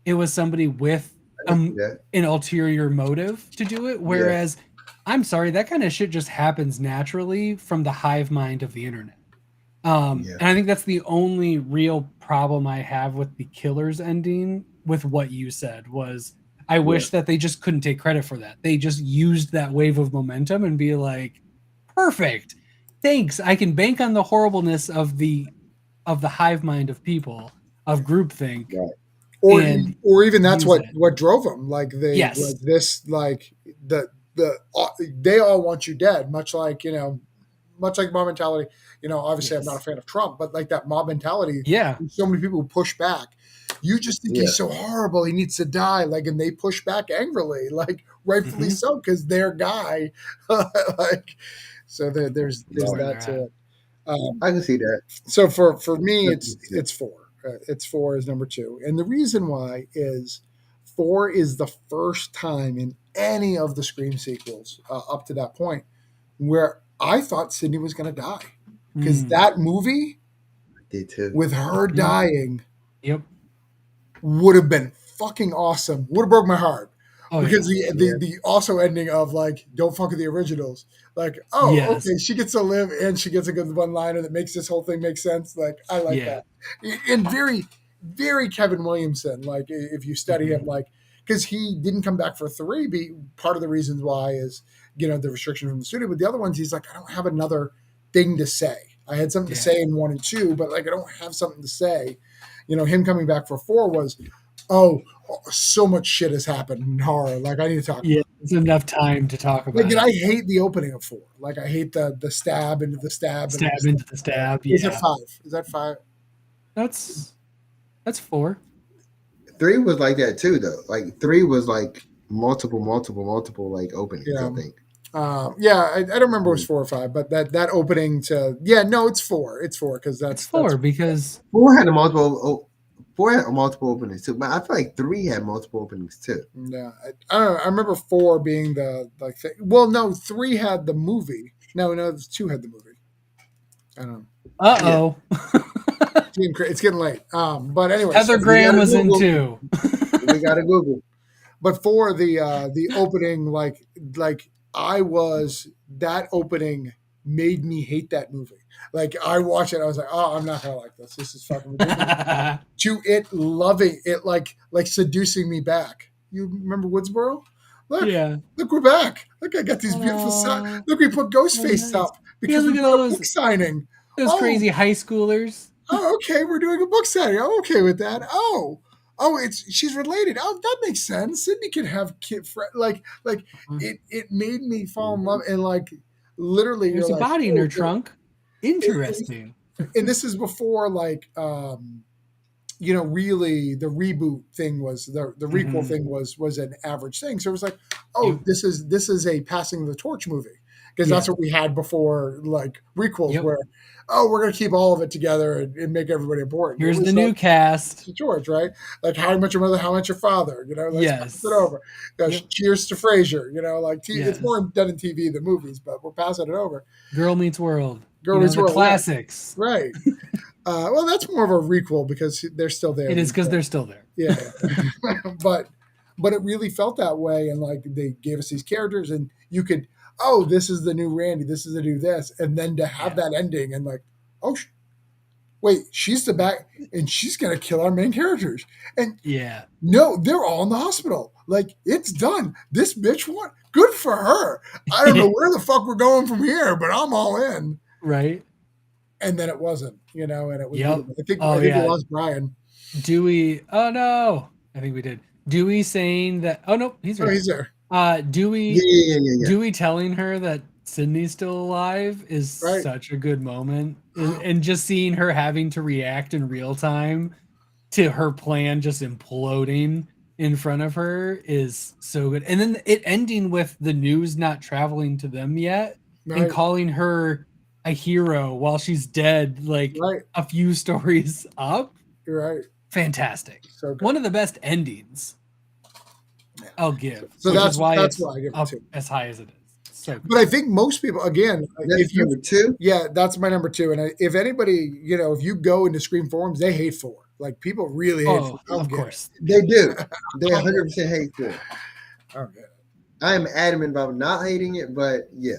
[SPEAKER 2] It was somebody with an ulterior motive to do it. Whereas, I'm sorry, that kind of shit just happens naturally from the hive mind of the internet. And I think that's the only real problem I have with the killer's ending. With what you said was, I wish that they just couldn't take credit for that. They just used that wave of momentum and be like, perfect, thanks. I can bank on the horribleness of the hive mind of people, of groupthink.
[SPEAKER 3] Right.
[SPEAKER 1] Or even that's
[SPEAKER 2] use
[SPEAKER 1] what drove them. Like they like this, like they all want you dead, much like mob mentality. Obviously I'm not a fan of Trump, but like that mob mentality.
[SPEAKER 2] Yeah.
[SPEAKER 1] So many people who push back. You just think he's so horrible, he needs to die. Like, and they push back angrily, like rightfully so, because their guy. Like, so there's that to it.
[SPEAKER 3] I can see that.
[SPEAKER 1] So for me, it's 4. It's 4 is number 2, and the reason why is 4 is the first time in any of the Scream sequels up to that point where I thought Sydney was going to die, because that movie
[SPEAKER 3] did too.
[SPEAKER 1] With her dying,
[SPEAKER 2] yep,
[SPEAKER 1] would have been fucking awesome. Would have broke my heart. Because the also ending of like, don't fuck with the originals. Like, okay, she gets to live and she gets a good one-liner that makes this whole thing make sense. Like, I like that. And very, very Kevin Williamson. Like, if you study him, like, because he didn't come back for 3. Part of the reasons why is, the restriction from the studio. But the other ones, he's like, I don't have another thing to say. I had something to say in 1 and 2, but like, I don't have something to say. Him coming back for 4 was, so much shit has happened in horror. Like, I need to talk about it.
[SPEAKER 2] It's enough time to talk about it.
[SPEAKER 1] I hate the opening of 4. Like, I hate the stab into the stab.
[SPEAKER 2] Into the stab,
[SPEAKER 1] Is it 5? Is that 5?
[SPEAKER 2] That's 4.
[SPEAKER 3] 3 was like that too, though. Like, 3 was like multiple like openings, I think.
[SPEAKER 1] I don't remember if it was 4 or 5, but that opening to it's 4. It's 4 because that's
[SPEAKER 2] 4 because
[SPEAKER 3] 4 had a multiple. 4 had multiple openings too, but I feel like 3 had multiple openings too.
[SPEAKER 1] Yeah, I don't know. I remember 4 being the like thing. Well, no, 3 had the movie. No, 2 had the movie. I don't know. It's getting late. But anyway,
[SPEAKER 2] Heather Graham was in 2.
[SPEAKER 3] We got to Google.
[SPEAKER 1] But for the opening, like I was, that opening made me hate that movie. Like, I watched it, I was like, oh, I'm not gonna like this. This is fucking ridiculous. To it loving it, like seducing me back. You remember Woodsboro? Look, we're back. Look, I got these beautiful signs. Look, we put Ghostface up because we got a book signing.
[SPEAKER 2] Those crazy high schoolers.
[SPEAKER 1] Oh, okay, we're doing a book signing. I'm okay with that. She's related. Oh, that makes sense. Sydney can have kid friend. Like it made me fall in love, and like literally,
[SPEAKER 2] there's a body in her trunk. Interesting.
[SPEAKER 1] And this is before like really the reboot thing was the requel thing was an average thing. So it was like, this is a passing the torch movie, because that's what we had before, like requels where we're gonna keep all of it together and make everybody important.
[SPEAKER 2] Here's the new cast.
[SPEAKER 1] George, right? Like, How I Met Your Mother, How I Met Your Father. Let's pass it over. Cheers to Frasier. It's more done in TV than movies, but we're passing it over.
[SPEAKER 2] Girl Meets World.
[SPEAKER 1] Girl Meets World.
[SPEAKER 2] Classics.
[SPEAKER 1] Right. Well, that's more of a requel because they're still there.
[SPEAKER 2] It is because they're still there.
[SPEAKER 1] Yeah. but it really felt that way, and like they gave us these characters, and you could, this is the new Randy, this is the new this, and then to have that ending and like, wait, she's the back, and she's gonna kill our main characters, and no, they're all in the hospital. Like, it's done. This bitch won. Good for her. I don't know where the fuck we're going from here, but I'm all in.
[SPEAKER 2] Right.
[SPEAKER 1] And then it wasn't, and it was
[SPEAKER 2] Yep.
[SPEAKER 1] beautiful. I think
[SPEAKER 2] Oh,
[SPEAKER 1] we
[SPEAKER 2] yeah.
[SPEAKER 1] lost Brian.
[SPEAKER 2] Dewey. Oh no. I think we did. Dewey saying that. Oh no, he's right.
[SPEAKER 1] Oh, he's there.
[SPEAKER 2] Dewey.
[SPEAKER 3] Yeah.
[SPEAKER 2] Dewey telling her that Sydney's still alive is
[SPEAKER 1] Right.
[SPEAKER 2] such a good moment, and just seeing her having to react in real time to her plan just imploding in front of her is so good. And then it ending with the news not traveling to them yet, and
[SPEAKER 1] Right.
[SPEAKER 2] calling her a hero while she's dead, like
[SPEAKER 1] Right.
[SPEAKER 2] a few stories up.
[SPEAKER 1] You're right.
[SPEAKER 2] Fantastic.
[SPEAKER 1] So good.
[SPEAKER 2] One of the best endings I'll give.
[SPEAKER 1] So
[SPEAKER 2] which
[SPEAKER 1] that's
[SPEAKER 2] is why
[SPEAKER 1] why
[SPEAKER 2] it's
[SPEAKER 1] I give it
[SPEAKER 2] up
[SPEAKER 1] 2.
[SPEAKER 2] as high as it is. So good.
[SPEAKER 1] But I think most people, again,
[SPEAKER 3] That's
[SPEAKER 1] if you,
[SPEAKER 3] number 2.
[SPEAKER 1] yeah, that's my number 2. And if anybody, if you go into Scream forums, they hate 4. Like, people really hate 4.
[SPEAKER 2] Of course.
[SPEAKER 3] They do. They 100% hate 4.
[SPEAKER 1] Okay.
[SPEAKER 3] I am adamant about not hating it, but yeah.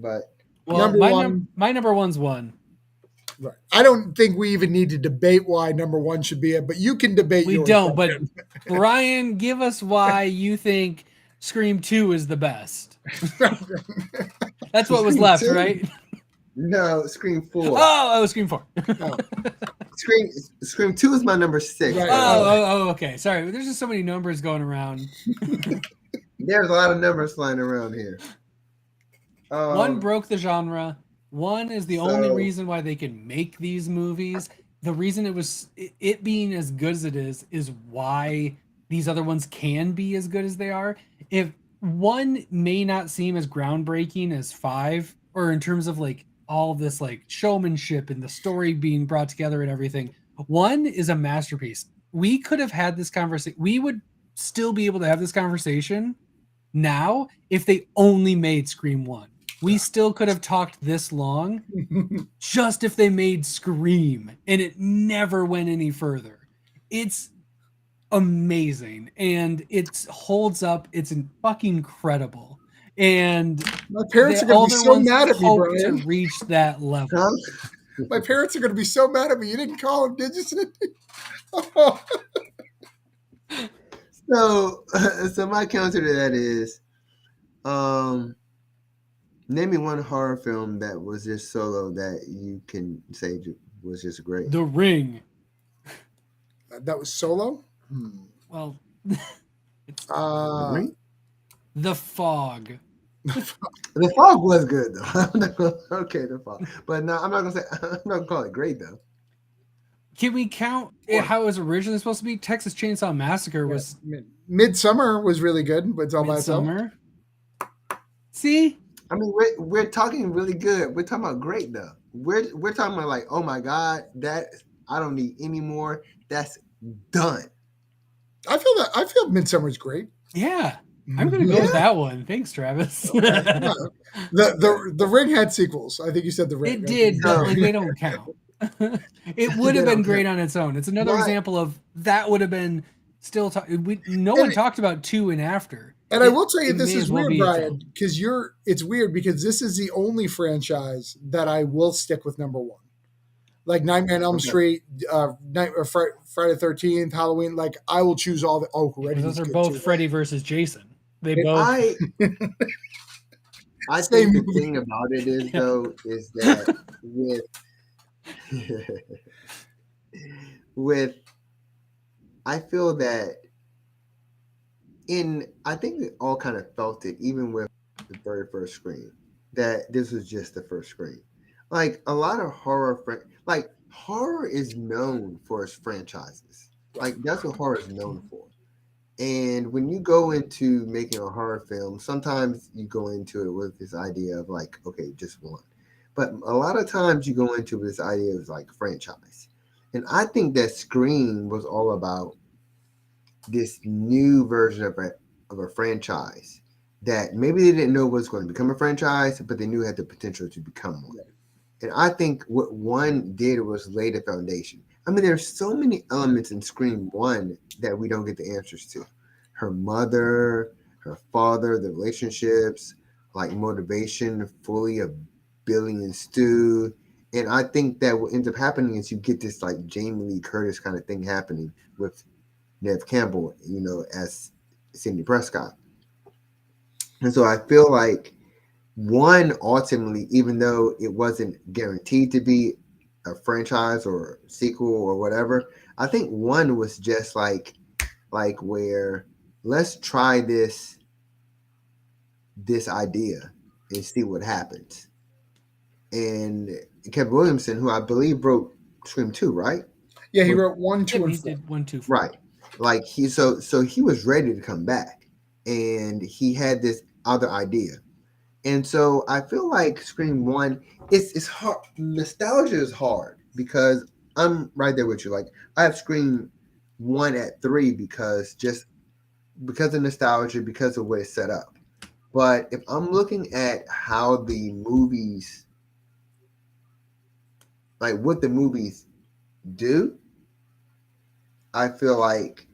[SPEAKER 3] But
[SPEAKER 2] Well,
[SPEAKER 1] Number one.
[SPEAKER 2] my number one's 1.
[SPEAKER 1] Right. I don't think we even need to debate why number 1 should be it, but you can debate.
[SPEAKER 2] We
[SPEAKER 1] yours,
[SPEAKER 2] don't, but
[SPEAKER 1] Brian.
[SPEAKER 2] Brian, give us why you think Scream 2 is the best. That's what was
[SPEAKER 3] Scream
[SPEAKER 2] left,
[SPEAKER 3] 2?
[SPEAKER 2] right?
[SPEAKER 3] no, Scream 4.
[SPEAKER 2] Oh, Scream 4.
[SPEAKER 1] Oh,
[SPEAKER 3] Scream 2 is my number 6.
[SPEAKER 1] Right.
[SPEAKER 2] Okay. Sorry, there's just so many numbers going around.
[SPEAKER 3] There's a lot of numbers flying around here.
[SPEAKER 2] 1 broke the genre. 1 is the only
[SPEAKER 3] So-
[SPEAKER 2] reason why they can make these movies. The reason it being as good as it is why these other ones can be as good as they are. If 1 may not seem as groundbreaking as 5, or in terms of like all this like showmanship and the story being brought together and everything, 1 is a masterpiece. We could have had this conversation. We would still be able to have this conversation now if they only made Scream 1. We still could have talked this long just if they made Scream, and it never went any further. It's amazing, and it holds up. It's fucking incredible. And
[SPEAKER 1] my parents are
[SPEAKER 2] the
[SPEAKER 1] going to be
[SPEAKER 2] older
[SPEAKER 1] so
[SPEAKER 2] ones
[SPEAKER 1] mad at me,
[SPEAKER 2] hope
[SPEAKER 1] Brian.
[SPEAKER 2] to reach that level.
[SPEAKER 3] Huh?
[SPEAKER 1] My parents are going to be so mad at me. You didn't call him, did you?
[SPEAKER 3] So my counter to that is, name me 1 horror film that was just solo that you can say was just great.
[SPEAKER 2] The Ring.
[SPEAKER 1] That was Solo?
[SPEAKER 2] Well,
[SPEAKER 3] The
[SPEAKER 2] The Fog.
[SPEAKER 3] Fog was good though. I'm not gonna, okay, The Fog, but no, I'm not gonna call it great though.
[SPEAKER 2] Can we count how it was originally supposed to be? Texas Chainsaw Massacre was
[SPEAKER 1] Midsummer was really good, but it's all by itself.
[SPEAKER 2] Midsummer. See?
[SPEAKER 3] I mean, we're talking really good. We're talking about great though. We're talking about like, oh my god, that I don't need any more. That's done.
[SPEAKER 1] I feel Midsummer's great.
[SPEAKER 2] Yeah. I'm gonna go with that one. Thanks, Travis.
[SPEAKER 1] No, the Ring had sequels. I think you said the Ring.
[SPEAKER 2] It did, but like, they don't count. It would have been great on its own. It's another
[SPEAKER 3] Right.
[SPEAKER 2] example of that would have been still. No one talked about 2 and after.
[SPEAKER 1] And I will tell you,
[SPEAKER 2] it
[SPEAKER 1] this
[SPEAKER 2] may
[SPEAKER 1] is
[SPEAKER 2] as well
[SPEAKER 1] weird,
[SPEAKER 2] be its
[SPEAKER 1] Brian,
[SPEAKER 2] own.
[SPEAKER 1] because it's weird because this is the only franchise that I will stick with number 1. Like Nightmare on Elm Street, Friday the 13th, Halloween. Like, I will choose all the. Oh, Ready.
[SPEAKER 2] Those are both Freddy versus Jason. They
[SPEAKER 3] And
[SPEAKER 2] both.
[SPEAKER 3] I
[SPEAKER 1] Same
[SPEAKER 3] think the
[SPEAKER 1] movie.
[SPEAKER 3] thing about it is though is that with I feel that I think we all kind of felt it even with the very first Scream that this was just the first Scream. Like a lot of horror is known for its franchises. Like that's what horror is known for. And when you go into making a horror film, sometimes you go into it with this idea of like, okay, just 1. But a lot of times you go into this idea of like franchise. And I think that Scream was all about this new version of a franchise that maybe they didn't know was going to become a franchise, but they knew had the potential to become one. And I think what 1 did was lay the foundation. I mean, there's so many elements in Scream 1 that we don't get the answers to. Her mother, her father, the relationships, like motivation, fully of Billy and Stu. And I think that what ends up happening is you get this like Jamie Lee Curtis kind of thing happening with Neve Campbell, as Sidney Prescott. And so I feel like one ultimately, even though it wasn't guaranteed to be a franchise or sequel or whatever, I think one was just like where let's try this idea and see what happens. And Kevin Williamson, who I believe wrote Scream 2, right?
[SPEAKER 1] Yeah, he wrote 1, 2,
[SPEAKER 2] Yep,
[SPEAKER 1] and
[SPEAKER 2] he
[SPEAKER 1] 4.
[SPEAKER 2] did 1, 2, 4.
[SPEAKER 3] Right. Like he so he was ready to come back, and he had this other idea. And so I feel like Scream 1 it's hard. Nostalgia is hard because I'm right there with you. Like I have Scream 1 at 3 because of nostalgia, because of the way it's set up. But if I'm looking at how the movies, like what the movies do, I feel like,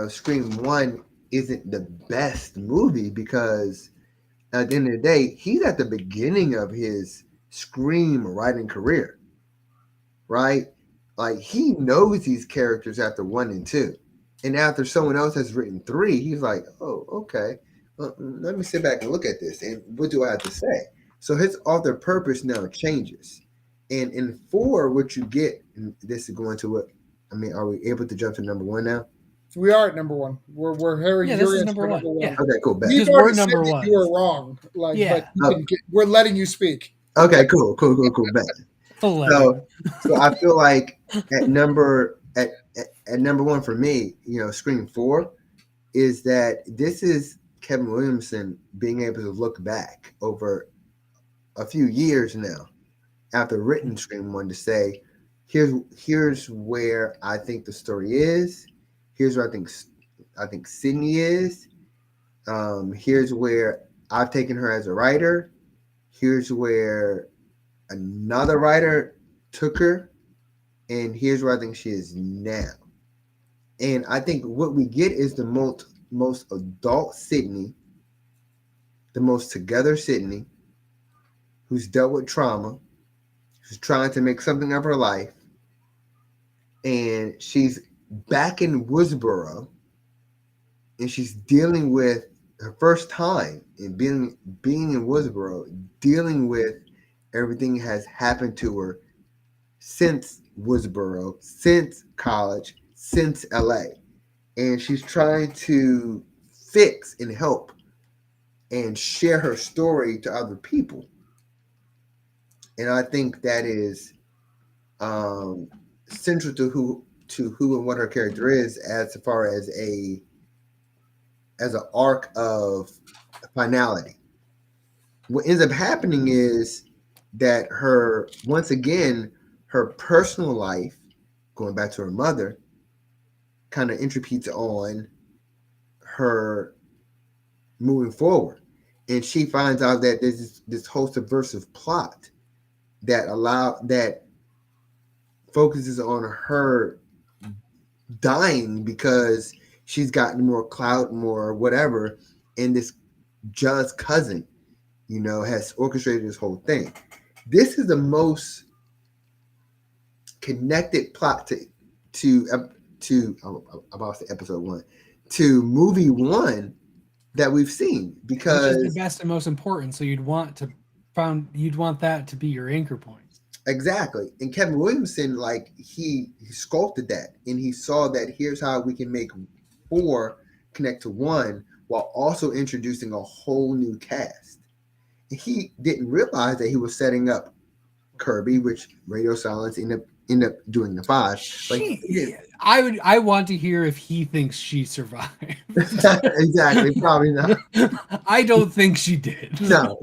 [SPEAKER 3] Scream 1 isn't the best movie because at the end of the day, he's at the beginning of his Scream writing career, right? Like he knows these characters after 1 and 2. And after someone else has written 3, he's like, oh, okay. Well, let me sit back and look at this. And what do I have to say? So his author purpose now changes. And in 4, what you get, and this is going to what, are we able to jump to number 1 now?
[SPEAKER 1] We are at number 1. We're hearing
[SPEAKER 2] Yeah,
[SPEAKER 1] your
[SPEAKER 2] this is
[SPEAKER 1] answer
[SPEAKER 2] number
[SPEAKER 1] for
[SPEAKER 2] one.
[SPEAKER 1] number 1.
[SPEAKER 2] Yeah.
[SPEAKER 3] Okay, cool. Bet.
[SPEAKER 1] We've
[SPEAKER 2] Because
[SPEAKER 1] already
[SPEAKER 2] we're
[SPEAKER 1] said
[SPEAKER 2] number
[SPEAKER 1] that
[SPEAKER 2] one.
[SPEAKER 1] you were wrong. Like,
[SPEAKER 2] Yeah.
[SPEAKER 1] but we're letting you speak.
[SPEAKER 3] Okay, cool. Bet. So I feel like at number 1 for me, Scream 4 is that this is Kevin Williamson being able to look back over a few years now after written Scream 1 to say, here's where I think the story is. Here's where I think Sydney is. Here's where I've taken her as a writer. Here's where another writer took her, and here's where I think she is now. And I think what we get is the most adult Sydney, the most together Sydney, who's dealt with trauma, who's trying to make something of her life, and she's back in Woodsboro, and she's dealing with her first time in being in Woodsboro, dealing with everything has happened to her since Woodsboro, since college, since LA. And she's trying to fix and help and share her story to other people. And I think that is central to who and what her character is as far as an arc of finality. What ends up happening is that once again, her personal life, going back to her mother, kind of interpedes on her moving forward. And she finds out that there's this whole subversive plot that focuses on her dying because she's gotten more clout, more whatever, and this John's cousin, has orchestrated this whole thing. This is the most connected plot to about to say episode 1 to movie 1 that we've seen, because
[SPEAKER 2] which is the best and most important. So you'd want that to be your anchor point.
[SPEAKER 3] Exactly. And Kevin Williamson, like he sculpted that, and he saw that here's how we can make 4 connect to 1 while also introducing a whole new cast. And he didn't realize that he was setting up Kirby, which Radio Silence ended up doing the 5. Like
[SPEAKER 2] I want to hear if he thinks she survived.
[SPEAKER 3] Exactly, probably not.
[SPEAKER 2] I don't think she did.
[SPEAKER 3] No.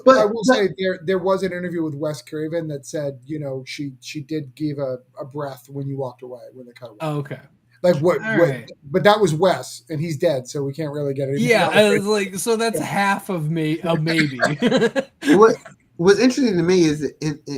[SPEAKER 1] But I will say there was an interview with Wes Craven that said, she did give a breath when you walked away, when they cut away.
[SPEAKER 2] Oh, okay.
[SPEAKER 1] Like what?
[SPEAKER 2] Right.
[SPEAKER 1] But that was Wes, and he's dead, so we can't really get it.
[SPEAKER 2] Yeah, I was like, so that's half of maybe.
[SPEAKER 3] What's interesting to me is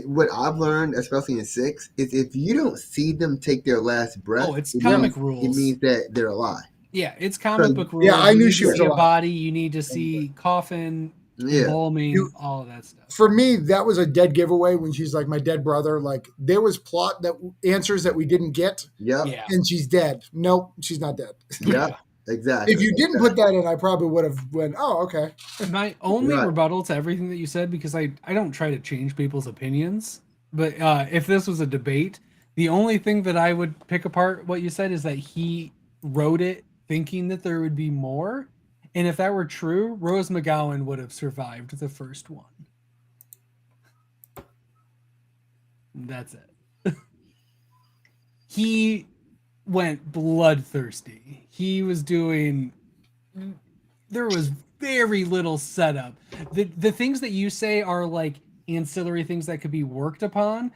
[SPEAKER 3] what I've learned, especially in 6, is if you don't see them take their last breath,
[SPEAKER 2] it's comic rules.
[SPEAKER 3] It means that they're alive.
[SPEAKER 2] Yeah, it's comic book rules.
[SPEAKER 1] Yeah, I knew she was
[SPEAKER 2] see a
[SPEAKER 1] alive.
[SPEAKER 2] body. You need to see coffin, embalming, all of that stuff.
[SPEAKER 1] For me, that was a dead giveaway when she's like, my dead brother. Like, there was plot answers that we didn't get.
[SPEAKER 3] Yep.
[SPEAKER 2] Yeah.
[SPEAKER 1] And she's dead. Nope, she's not dead.
[SPEAKER 3] Yep. exactly.
[SPEAKER 1] If you didn't put that in, I probably would have went, oh, okay.
[SPEAKER 2] My only
[SPEAKER 3] Right.
[SPEAKER 2] rebuttal to everything that you said, because I don't try to change people's opinions, but if this was a debate, the only thing that I would pick apart what you said is that he wrote it thinking that there would be more. And if that were true, Rose McGowan would have survived the first one. That's it. He went bloodthirsty. He was doing. There was very little setup. The things that you say are like ancillary things that could be worked upon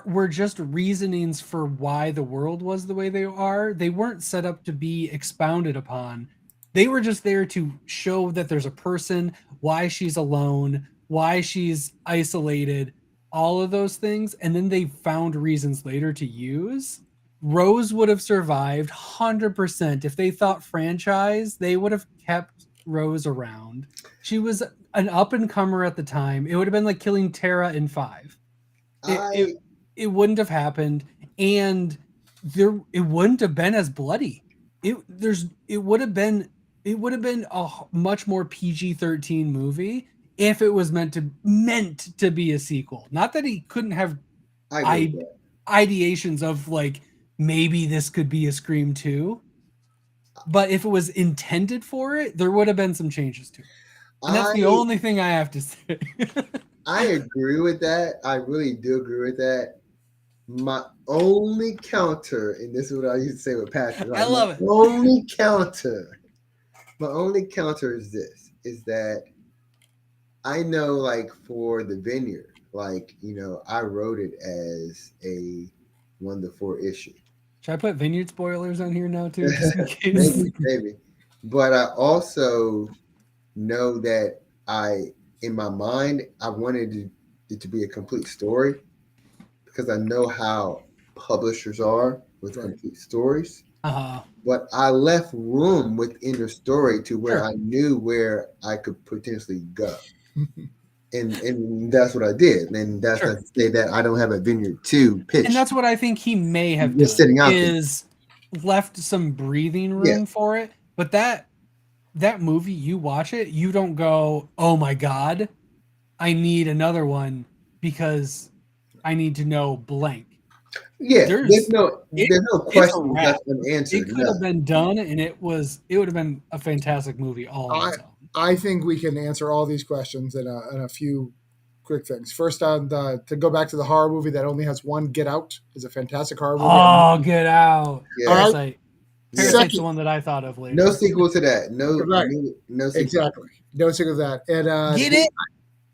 [SPEAKER 2] were just reasonings for why the world was the way they are. They weren't set up to be expounded upon. They were just there to show that there's a person, why she's alone, why she's isolated, all of those things, and then they found reasons later to use. Rose would have survived 100%. If they thought franchise, they would have kept Rose around. She was an up and comer at the time. It would have been like killing Tara in 5. It wouldn't have happened, and it wouldn't have been as bloody. It would have been a much more PG-13 movie if it was meant to be a sequel. Not that he couldn't have ideations of like maybe this could be a Scream 2, but if it was intended for it, there would have been some changes to it. And that's the only thing I have to say.
[SPEAKER 3] I agree with that. I really do agree with that. My only counter, and this is what I used to say with Patrick. Like,
[SPEAKER 2] I love it.
[SPEAKER 3] My only counter is this: is that I know, like for the Vineyard, like I wrote it as a 1 to 4 issue.
[SPEAKER 2] Should I put Vineyard spoilers on here now too, just in case?
[SPEAKER 3] maybe. But I also know that in my mind, I wanted it to be a complete story because I know how publishers are with complete stories.
[SPEAKER 2] Uh-huh.
[SPEAKER 3] But I left room within the story to where I knew where I could potentially go. And that's what I did. And that's not to say that I don't have a Vineyard 2 pitch.
[SPEAKER 2] And that's what I think he may have done,
[SPEAKER 3] sitting out
[SPEAKER 2] is left some breathing room for it. But that movie, you watch it, you don't go, oh my God, I need another one because I need to know blank.
[SPEAKER 3] Yeah, there's no question that's unanswered.
[SPEAKER 2] It could have been done, and it would have been a fantastic movie all on its own.
[SPEAKER 1] I think we can answer all these questions in a few quick things. First, to go back to the horror movie that only has one, Get Out is a fantastic horror movie.
[SPEAKER 2] Oh, Get Out.
[SPEAKER 1] Yeah.
[SPEAKER 2] Parasite's the one that I thought of later.
[SPEAKER 3] No sequel to that. No sequel.
[SPEAKER 1] Exactly. No sequel to that. And
[SPEAKER 2] Get it?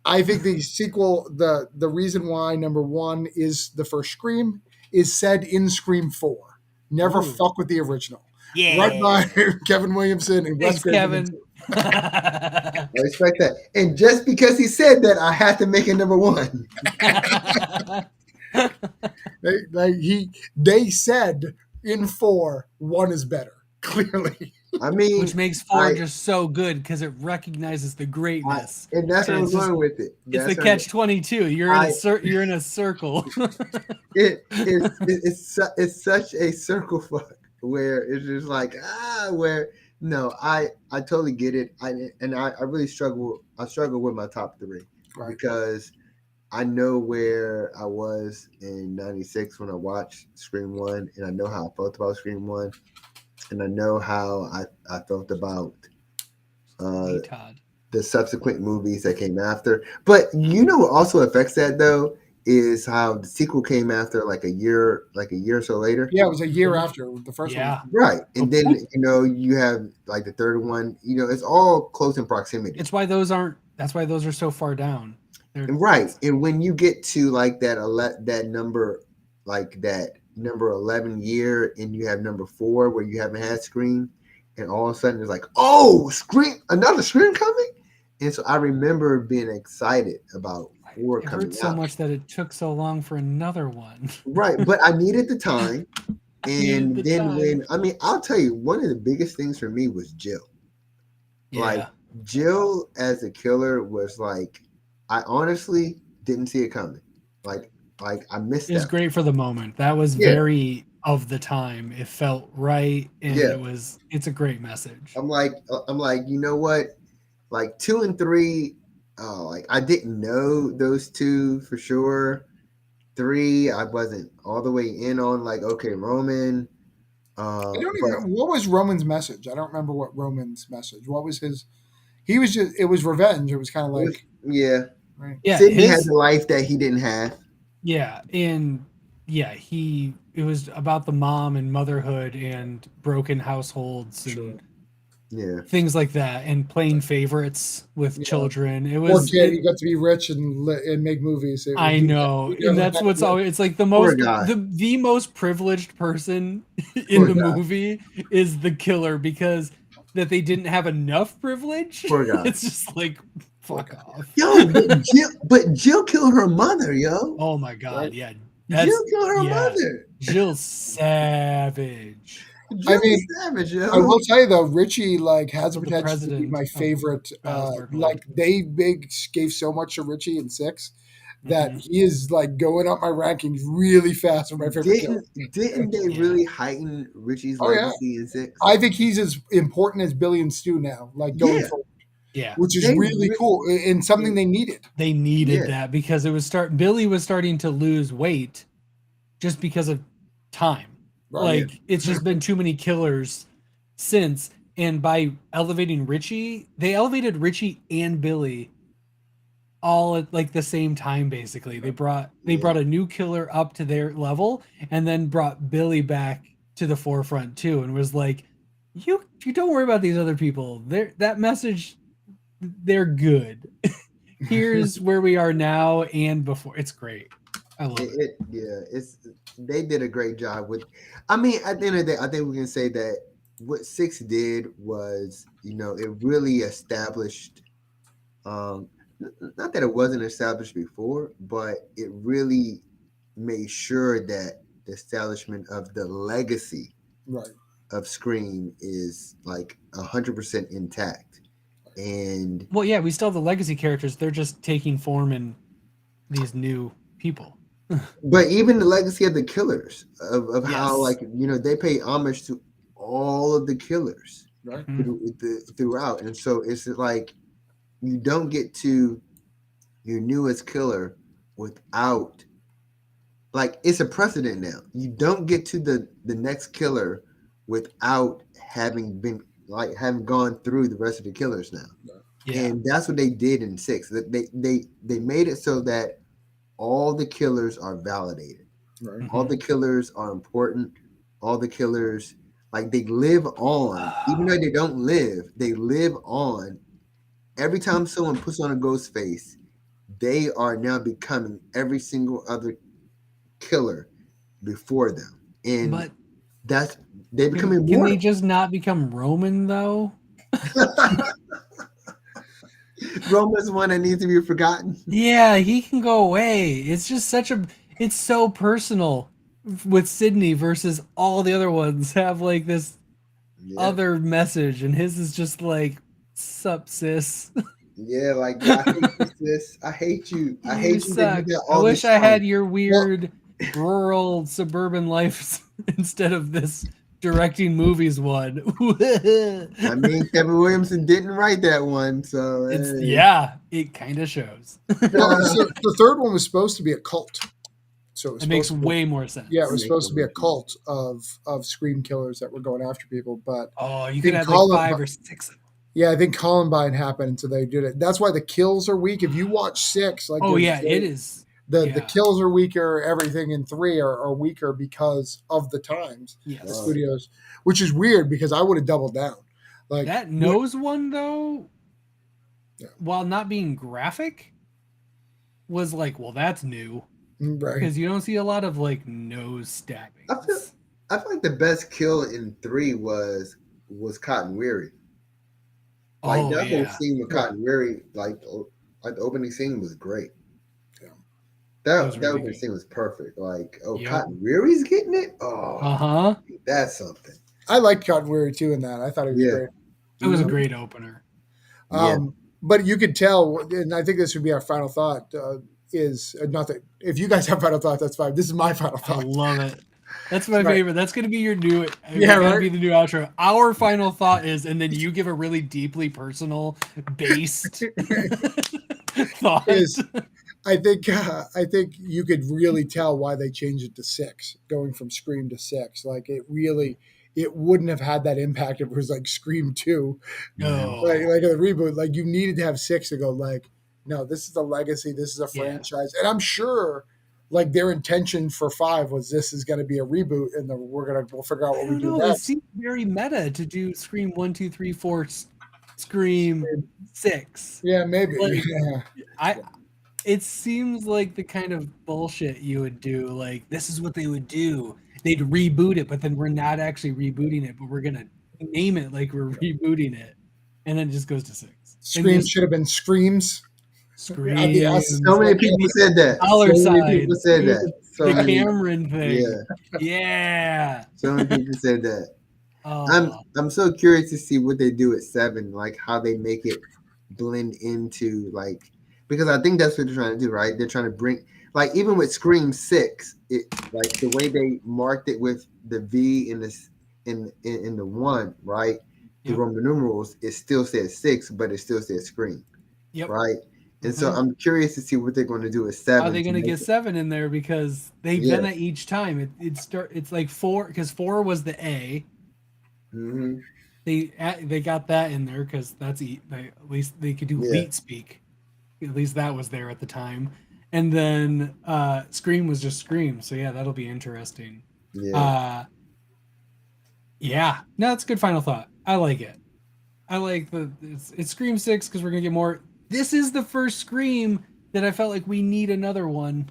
[SPEAKER 1] I think the sequel, the reason why number 1 is the first Scream is said in Scream 4. Never fuck with the original.
[SPEAKER 2] Yeah.
[SPEAKER 1] Right by Kevin Williamson and Wes
[SPEAKER 2] Kevin.
[SPEAKER 3] I respect that. And just because he said that, I had to make it number 1.
[SPEAKER 1] They said in 4, 1 is better. Clearly.
[SPEAKER 3] I mean,
[SPEAKER 2] which makes 4 just so good because it recognizes the greatness.
[SPEAKER 3] And that's what I'm going with it.
[SPEAKER 2] It's the catch-22. You're in a circle.
[SPEAKER 3] It's such a circle fuck where it's just like I totally get it. I really struggle. I struggle with my top 3 because I know where I was in '96 when I watched Scream 1, and I know how I felt about Scream 1. And I know how I felt about the subsequent movies that came after. But what also affects that though is how the sequel came after like a year or so later.
[SPEAKER 1] Yeah, it was a year after the first one.
[SPEAKER 3] Right. And then you have like the third one. It's all close in proximity.
[SPEAKER 2] That's why those are so far down.
[SPEAKER 3] Right. And when you get to like that number, like that number 11 year, and you have number 4 where you haven't had Scream, and all of a sudden it's like, oh, Scream, another Scream coming. And so I remember being excited about 4 coming out. It hurt
[SPEAKER 2] so much that it took so long for another one.
[SPEAKER 3] Right, but I needed the time. And then I'll tell you, one of the biggest things for me was Jill.
[SPEAKER 2] Yeah.
[SPEAKER 3] Like Jill as a killer was like, I honestly didn't see it coming. Like I missed it.
[SPEAKER 2] It was great for the moment. That was very of the time. It felt right, and
[SPEAKER 3] Yeah.
[SPEAKER 2] it's a great message.
[SPEAKER 3] I'm like, you know what? Like 2 and 3, like I didn't know those two for sure. 3, I wasn't all the way in on. Like, okay, Roman.
[SPEAKER 1] I don't
[SPEAKER 3] But
[SPEAKER 1] even. What was Roman's message? I don't remember what Roman's message. What was his? He was just. It was revenge. It was kind of
[SPEAKER 3] it was,
[SPEAKER 1] like.
[SPEAKER 3] yeah,
[SPEAKER 1] Right.
[SPEAKER 2] Yeah,
[SPEAKER 3] Sydney had the life that he didn't have.
[SPEAKER 2] yeah, and yeah, it was about the mom and motherhood and broken households and
[SPEAKER 1] Sure.
[SPEAKER 3] Yeah,
[SPEAKER 2] things like that, and playing favorites with
[SPEAKER 1] Yeah.
[SPEAKER 2] children. It
[SPEAKER 1] Poor
[SPEAKER 2] was
[SPEAKER 1] kid. He got to be rich and make movies.
[SPEAKER 2] I know,
[SPEAKER 1] He
[SPEAKER 2] and
[SPEAKER 1] never
[SPEAKER 2] that's
[SPEAKER 1] had
[SPEAKER 2] what's
[SPEAKER 1] it.
[SPEAKER 2] always. It's like the
[SPEAKER 3] Poor
[SPEAKER 2] most
[SPEAKER 3] guy.
[SPEAKER 2] the most privileged person
[SPEAKER 3] Poor
[SPEAKER 2] in the
[SPEAKER 3] guy.
[SPEAKER 2] movie is the killer because that they didn't have enough privilege.
[SPEAKER 3] Poor guy.
[SPEAKER 2] It's just like fuck off.
[SPEAKER 3] Yo, but Jill killed her mother, yo.
[SPEAKER 2] Oh my god,
[SPEAKER 1] Right.
[SPEAKER 2] yeah,
[SPEAKER 3] Jill killed her mother.
[SPEAKER 2] Jill's savage.
[SPEAKER 3] Jill
[SPEAKER 1] mean,
[SPEAKER 3] is savage, yo.
[SPEAKER 1] I will tell you though, Richie like has the
[SPEAKER 2] The
[SPEAKER 1] potential to be
[SPEAKER 2] president
[SPEAKER 1] my
[SPEAKER 2] of
[SPEAKER 1] favorite.
[SPEAKER 2] Battlestar
[SPEAKER 1] Like they gave so much to Richie in 6 that
[SPEAKER 2] Mhm.
[SPEAKER 1] he is like going up my rankings really fast for my favorite killer.
[SPEAKER 3] Didn't they
[SPEAKER 2] Yeah.
[SPEAKER 3] really heighten Richie's
[SPEAKER 1] Oh, yeah.
[SPEAKER 3] legacy in 6?
[SPEAKER 1] I think he's as important as Billy and Stu now, like going
[SPEAKER 3] Yeah.
[SPEAKER 1] forward,
[SPEAKER 2] Yeah,
[SPEAKER 1] which is
[SPEAKER 3] They
[SPEAKER 1] really cool and something they needed.
[SPEAKER 2] they needed
[SPEAKER 3] Yeah.
[SPEAKER 2] that because Billy was starting to lose weight just because of time.
[SPEAKER 1] Right.
[SPEAKER 2] Like it's just been too many killers since, and by elevating Richie, they elevated Richie and Billy all at like the same time. Basically, they brought a new killer up to their level, and then brought Billy back to the forefront too, and was like, "You don't worry about these other people. That message, they're good. Here's where we are now and before. It's great. I love it.
[SPEAKER 3] They did a great job with. I mean, at the end of the day, I think we can say that what 6 did was, it really established. Not that it wasn't established before, but it really made sure that the establishment of the legacy
[SPEAKER 1] Right.
[SPEAKER 3] of Scream is like 100% intact. And
[SPEAKER 2] Well, yeah, we still have the legacy characters. They're just taking form in these new people.
[SPEAKER 3] but even the legacy of the killers of how
[SPEAKER 2] Yes.
[SPEAKER 3] they pay homage to all of the killers
[SPEAKER 1] Right.
[SPEAKER 3] throughout, and so it's like you don't get to your newest killer without, like, it's a precedent now. You don't get to the next killer without having gone through the rest of the killers now.
[SPEAKER 2] Yeah.
[SPEAKER 3] And that's what they did in 6. They made it so that all the killers are validated.
[SPEAKER 1] Right.
[SPEAKER 3] All the killers are important. All the killers, like, they live on. Even though they don't live, they live on. Every time someone puts on a ghost face, they are now becoming every single other killer before them. And
[SPEAKER 2] But
[SPEAKER 3] they become
[SPEAKER 2] can
[SPEAKER 3] immortal.
[SPEAKER 2] they just not become Roman though?
[SPEAKER 3] Roman's one that needs to be forgotten.
[SPEAKER 2] Yeah, he can go away. It's just it's so personal with Sydney versus all the other ones have like this other message, and his is just like, sup, sis.
[SPEAKER 3] Yeah, like, I hate you, sis. I hate you. I hate you.
[SPEAKER 2] Suck. I wish I had your weird rural suburban life instead of this directing movies one.
[SPEAKER 3] I mean, Kevin Williamson didn't write that one, so
[SPEAKER 2] it kind of shows.
[SPEAKER 1] Well, so the third one was supposed to be a cult. So
[SPEAKER 2] it makes way more sense.
[SPEAKER 1] Yeah, it was supposed to be a cult of Scream killers that were going after people, but
[SPEAKER 2] you could have like 5 or 6.
[SPEAKER 1] Yeah, I think Columbine happened, so they did it. That's why the kills are weak. If you watch 6, like
[SPEAKER 2] it is.
[SPEAKER 1] The kills are weaker. Everything in 3 are weaker because of the times.
[SPEAKER 2] Yes.
[SPEAKER 1] The studios, which is weird because I would have doubled down. Like
[SPEAKER 2] that nose one though, while not being graphic, was like, well, that's new.
[SPEAKER 1] Right.
[SPEAKER 2] Because you don't see a lot of like nose stabbing.
[SPEAKER 3] I feel like the best kill in 3 was Cotton Weary. Like that whole scene with Cotton Weary, like the opening scene was great. Yeah. That opening scene was perfect. Like, Cotton Weary's getting it? Oh, that's something.
[SPEAKER 1] I liked Cotton Weary too in that. I thought it was great.
[SPEAKER 2] It was a great opener.
[SPEAKER 1] But you could tell, and I think this would be our final thought, is nothing. If you guys have final thoughts, that's fine. This is my final thought.
[SPEAKER 2] I love it. That's my favorite. That's gonna be your new.
[SPEAKER 1] Yeah,
[SPEAKER 2] Gotta
[SPEAKER 1] right?
[SPEAKER 2] be the new outro. Our final thought is, and then you give a really deeply personal, based thought.
[SPEAKER 1] Is I think you could really tell why they changed it to 6, going from Scream to 6. Like it wouldn't have had that impact if it was like Scream 2,
[SPEAKER 2] No.
[SPEAKER 1] like a reboot. Like you needed to have 6 to go like, no, this is a legacy, this is a
[SPEAKER 2] Yeah.
[SPEAKER 1] franchise, and I'm sure like their intention for 5 was this is going to be a reboot, and then we'll figure out
[SPEAKER 2] I
[SPEAKER 1] what we
[SPEAKER 2] don't
[SPEAKER 1] do
[SPEAKER 2] know. It
[SPEAKER 1] next.
[SPEAKER 2] seems very meta to do Scream 1, 2, 3, 4, Scream 6.
[SPEAKER 1] Yeah, maybe.
[SPEAKER 2] Like,
[SPEAKER 1] Yeah.
[SPEAKER 2] It seems like the kind of bullshit you would do. Like, this is what they would do. They'd reboot it, but then we're not actually rebooting it, but we're gonna name it like we're rebooting it, and then it just goes to 6.
[SPEAKER 1] Scream should have been Screams.
[SPEAKER 2] Scream.
[SPEAKER 1] At the S.
[SPEAKER 3] So many people said that.
[SPEAKER 2] Dollar
[SPEAKER 3] So many
[SPEAKER 2] sign.
[SPEAKER 3] people said that. So
[SPEAKER 2] The
[SPEAKER 3] many,
[SPEAKER 2] Cameron thing.
[SPEAKER 3] yeah.
[SPEAKER 2] Yeah.
[SPEAKER 3] So many people said that.
[SPEAKER 2] Oh,
[SPEAKER 3] I'm so curious to see what they do at 7, like how they make it blend into like, because I think that's what they're trying to do, right? They're trying to bring, like, even with Scream 6, it like the way they marked it with the V in this in the 1, right? The
[SPEAKER 2] Yep.
[SPEAKER 3] Roman numerals, it still says 6, but it still says Scream.
[SPEAKER 2] Yep.
[SPEAKER 3] Right. And so
[SPEAKER 2] Mhm.
[SPEAKER 3] I'm curious to see what they're going to do at 7.
[SPEAKER 2] Are they going to get 7 in there because they've
[SPEAKER 3] Yeah.
[SPEAKER 2] done that each time? It's like 4 because 4 was the A.
[SPEAKER 3] Mm-hmm.
[SPEAKER 2] They got that in there because that's at least they could do
[SPEAKER 3] Yeah.
[SPEAKER 2] Leet Speak. At least that was there at the time. And then Scream was just Scream. So yeah, that'll be interesting.
[SPEAKER 3] Yeah.
[SPEAKER 2] Yeah. No, that's a good final thought. I like it. I like it's Scream 6 because we're gonna get more. This is the first Scream that I felt like we need another one.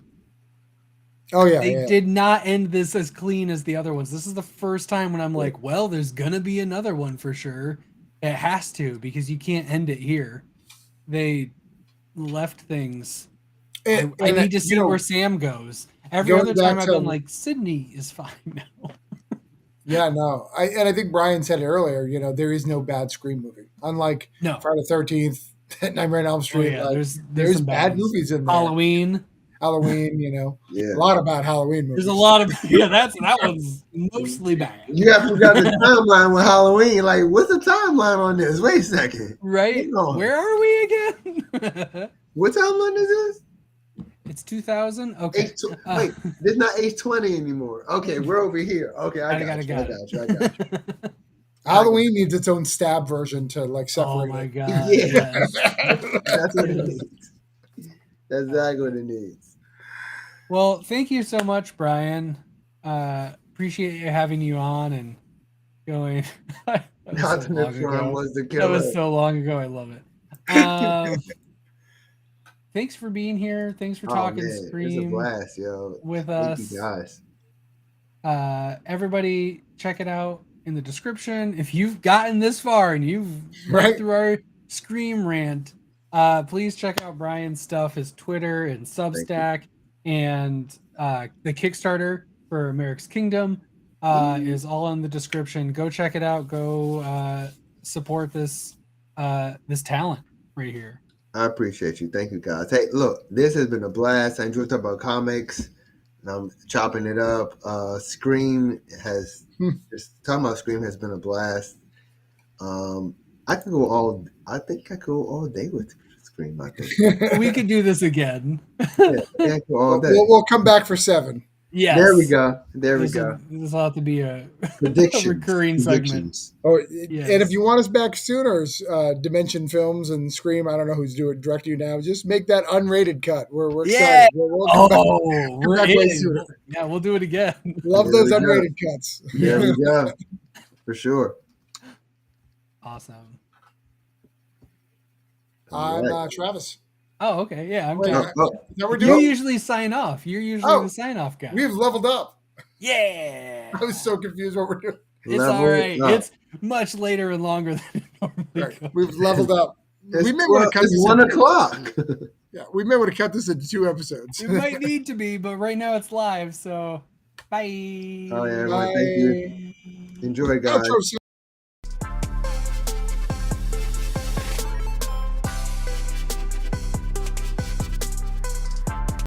[SPEAKER 1] Oh yeah,
[SPEAKER 2] They
[SPEAKER 1] yeah.
[SPEAKER 2] did not end this as clean as the other ones. This is the first time when I'm like, well, there's gonna be another one for sure. It has to because you can't end it here. They left things. I need to see where Sam goes. Every
[SPEAKER 1] going
[SPEAKER 2] other time
[SPEAKER 1] back
[SPEAKER 2] I've
[SPEAKER 1] to-
[SPEAKER 2] been like, Sydney is fine now.
[SPEAKER 1] Yeah, no. I think Brian said it earlier, there is no bad Scream movie. Unlike
[SPEAKER 2] No.
[SPEAKER 1] Friday the 13th, Nightmare on Elm
[SPEAKER 2] Oh,
[SPEAKER 1] Street,
[SPEAKER 2] yeah,
[SPEAKER 1] like,
[SPEAKER 2] there's
[SPEAKER 1] there's
[SPEAKER 2] some
[SPEAKER 1] bad
[SPEAKER 2] ones.
[SPEAKER 1] movies in there.
[SPEAKER 2] Halloween.
[SPEAKER 3] Yeah.
[SPEAKER 1] A lot of bad Halloween movies.
[SPEAKER 2] There's a lot of that one's mostly bad.
[SPEAKER 3] You have to got the timeline with Halloween. Like, what's the timeline on this? Wait a second.
[SPEAKER 2] Right?
[SPEAKER 3] Hold on.
[SPEAKER 2] Where are we again?
[SPEAKER 3] What timeline is this?
[SPEAKER 2] It's 2000. Okay.
[SPEAKER 3] Wait, this is not H20 anymore. Okay, we're over here. Okay, I got you.
[SPEAKER 1] Halloween needs its own stab version to like separate.
[SPEAKER 2] Oh my
[SPEAKER 1] it.
[SPEAKER 2] god!
[SPEAKER 3] Yeah.
[SPEAKER 2] Yes.
[SPEAKER 3] That's what it needs. That's exactly what it needs.
[SPEAKER 2] Well, thank you so much, Brian. Appreciate you having you on and going. That was so
[SPEAKER 3] Optimus
[SPEAKER 2] long
[SPEAKER 3] Prime
[SPEAKER 2] ago.
[SPEAKER 3] was the
[SPEAKER 2] That
[SPEAKER 3] killer.
[SPEAKER 2] was so long ago. I love it. Thanks for being here. Thanks for talking
[SPEAKER 3] It's a
[SPEAKER 2] Scream
[SPEAKER 3] blast, yo.
[SPEAKER 2] with
[SPEAKER 3] Thank
[SPEAKER 2] us.
[SPEAKER 3] you guys.
[SPEAKER 2] Everybody, check it out in the description. If you've gotten this far and you've
[SPEAKER 1] Right.
[SPEAKER 2] read through our Scream rant, please check out Brian's stuff, his Twitter and Substack, and the Kickstarter for America's Kingdom is all in the description. Go check it out. Go support this talent right here.
[SPEAKER 3] I appreciate you. Thank you, guys. Hey, look, this has been a blast. I enjoyed talking about comics. And I'm chopping it up. Scream has just talking about Scream has been a blast. I think I could go all day with Scream. I think
[SPEAKER 2] We could do this again.
[SPEAKER 3] yeah, I could go all day.
[SPEAKER 1] We'll come back for 7.
[SPEAKER 2] Yes.
[SPEAKER 3] There we go. There we
[SPEAKER 2] This
[SPEAKER 3] go.
[SPEAKER 2] will have to be a
[SPEAKER 3] Predictions.
[SPEAKER 2] recurring segment.
[SPEAKER 3] Predictions.
[SPEAKER 1] Oh,
[SPEAKER 2] Yes.
[SPEAKER 1] and if you want us back sooner, Dimension Films and Scream, I don't know who's doing directing you now. Just make that unrated cut. We're excited. We'll come back.
[SPEAKER 2] We're
[SPEAKER 1] back way
[SPEAKER 2] in.
[SPEAKER 1] sooner.
[SPEAKER 2] Yeah, we'll do it again.
[SPEAKER 1] Love
[SPEAKER 3] There
[SPEAKER 1] those
[SPEAKER 3] we go.
[SPEAKER 1] unrated cuts.
[SPEAKER 3] There we go. For sure.
[SPEAKER 2] Awesome.
[SPEAKER 1] I'm
[SPEAKER 3] All right.
[SPEAKER 1] Travis.
[SPEAKER 2] Oh, okay. Yeah, I'm
[SPEAKER 1] Wait,
[SPEAKER 2] Tom.
[SPEAKER 3] Oh,
[SPEAKER 1] Now we're
[SPEAKER 2] You
[SPEAKER 1] doing.
[SPEAKER 2] usually sign off. You're usually
[SPEAKER 1] Oh,
[SPEAKER 2] the sign off guy.
[SPEAKER 1] We've leveled up.
[SPEAKER 2] Yeah.
[SPEAKER 1] I was so confused what we're doing.
[SPEAKER 2] It's
[SPEAKER 3] level
[SPEAKER 2] all right.
[SPEAKER 3] up.
[SPEAKER 2] It's much later and longer than it normally
[SPEAKER 1] Right.
[SPEAKER 2] goes.
[SPEAKER 1] We've leveled up.
[SPEAKER 3] It's,
[SPEAKER 1] We may want to cut
[SPEAKER 3] it's
[SPEAKER 1] this.
[SPEAKER 3] 1
[SPEAKER 1] into-
[SPEAKER 3] o'clock.
[SPEAKER 1] Yeah, we may want to cut this into 2 episodes.
[SPEAKER 2] It might need to be, but right now it's live. So, bye.
[SPEAKER 3] All right, everyone. Thank you.
[SPEAKER 1] Bye.
[SPEAKER 3] Enjoy, guys.
[SPEAKER 1] Outro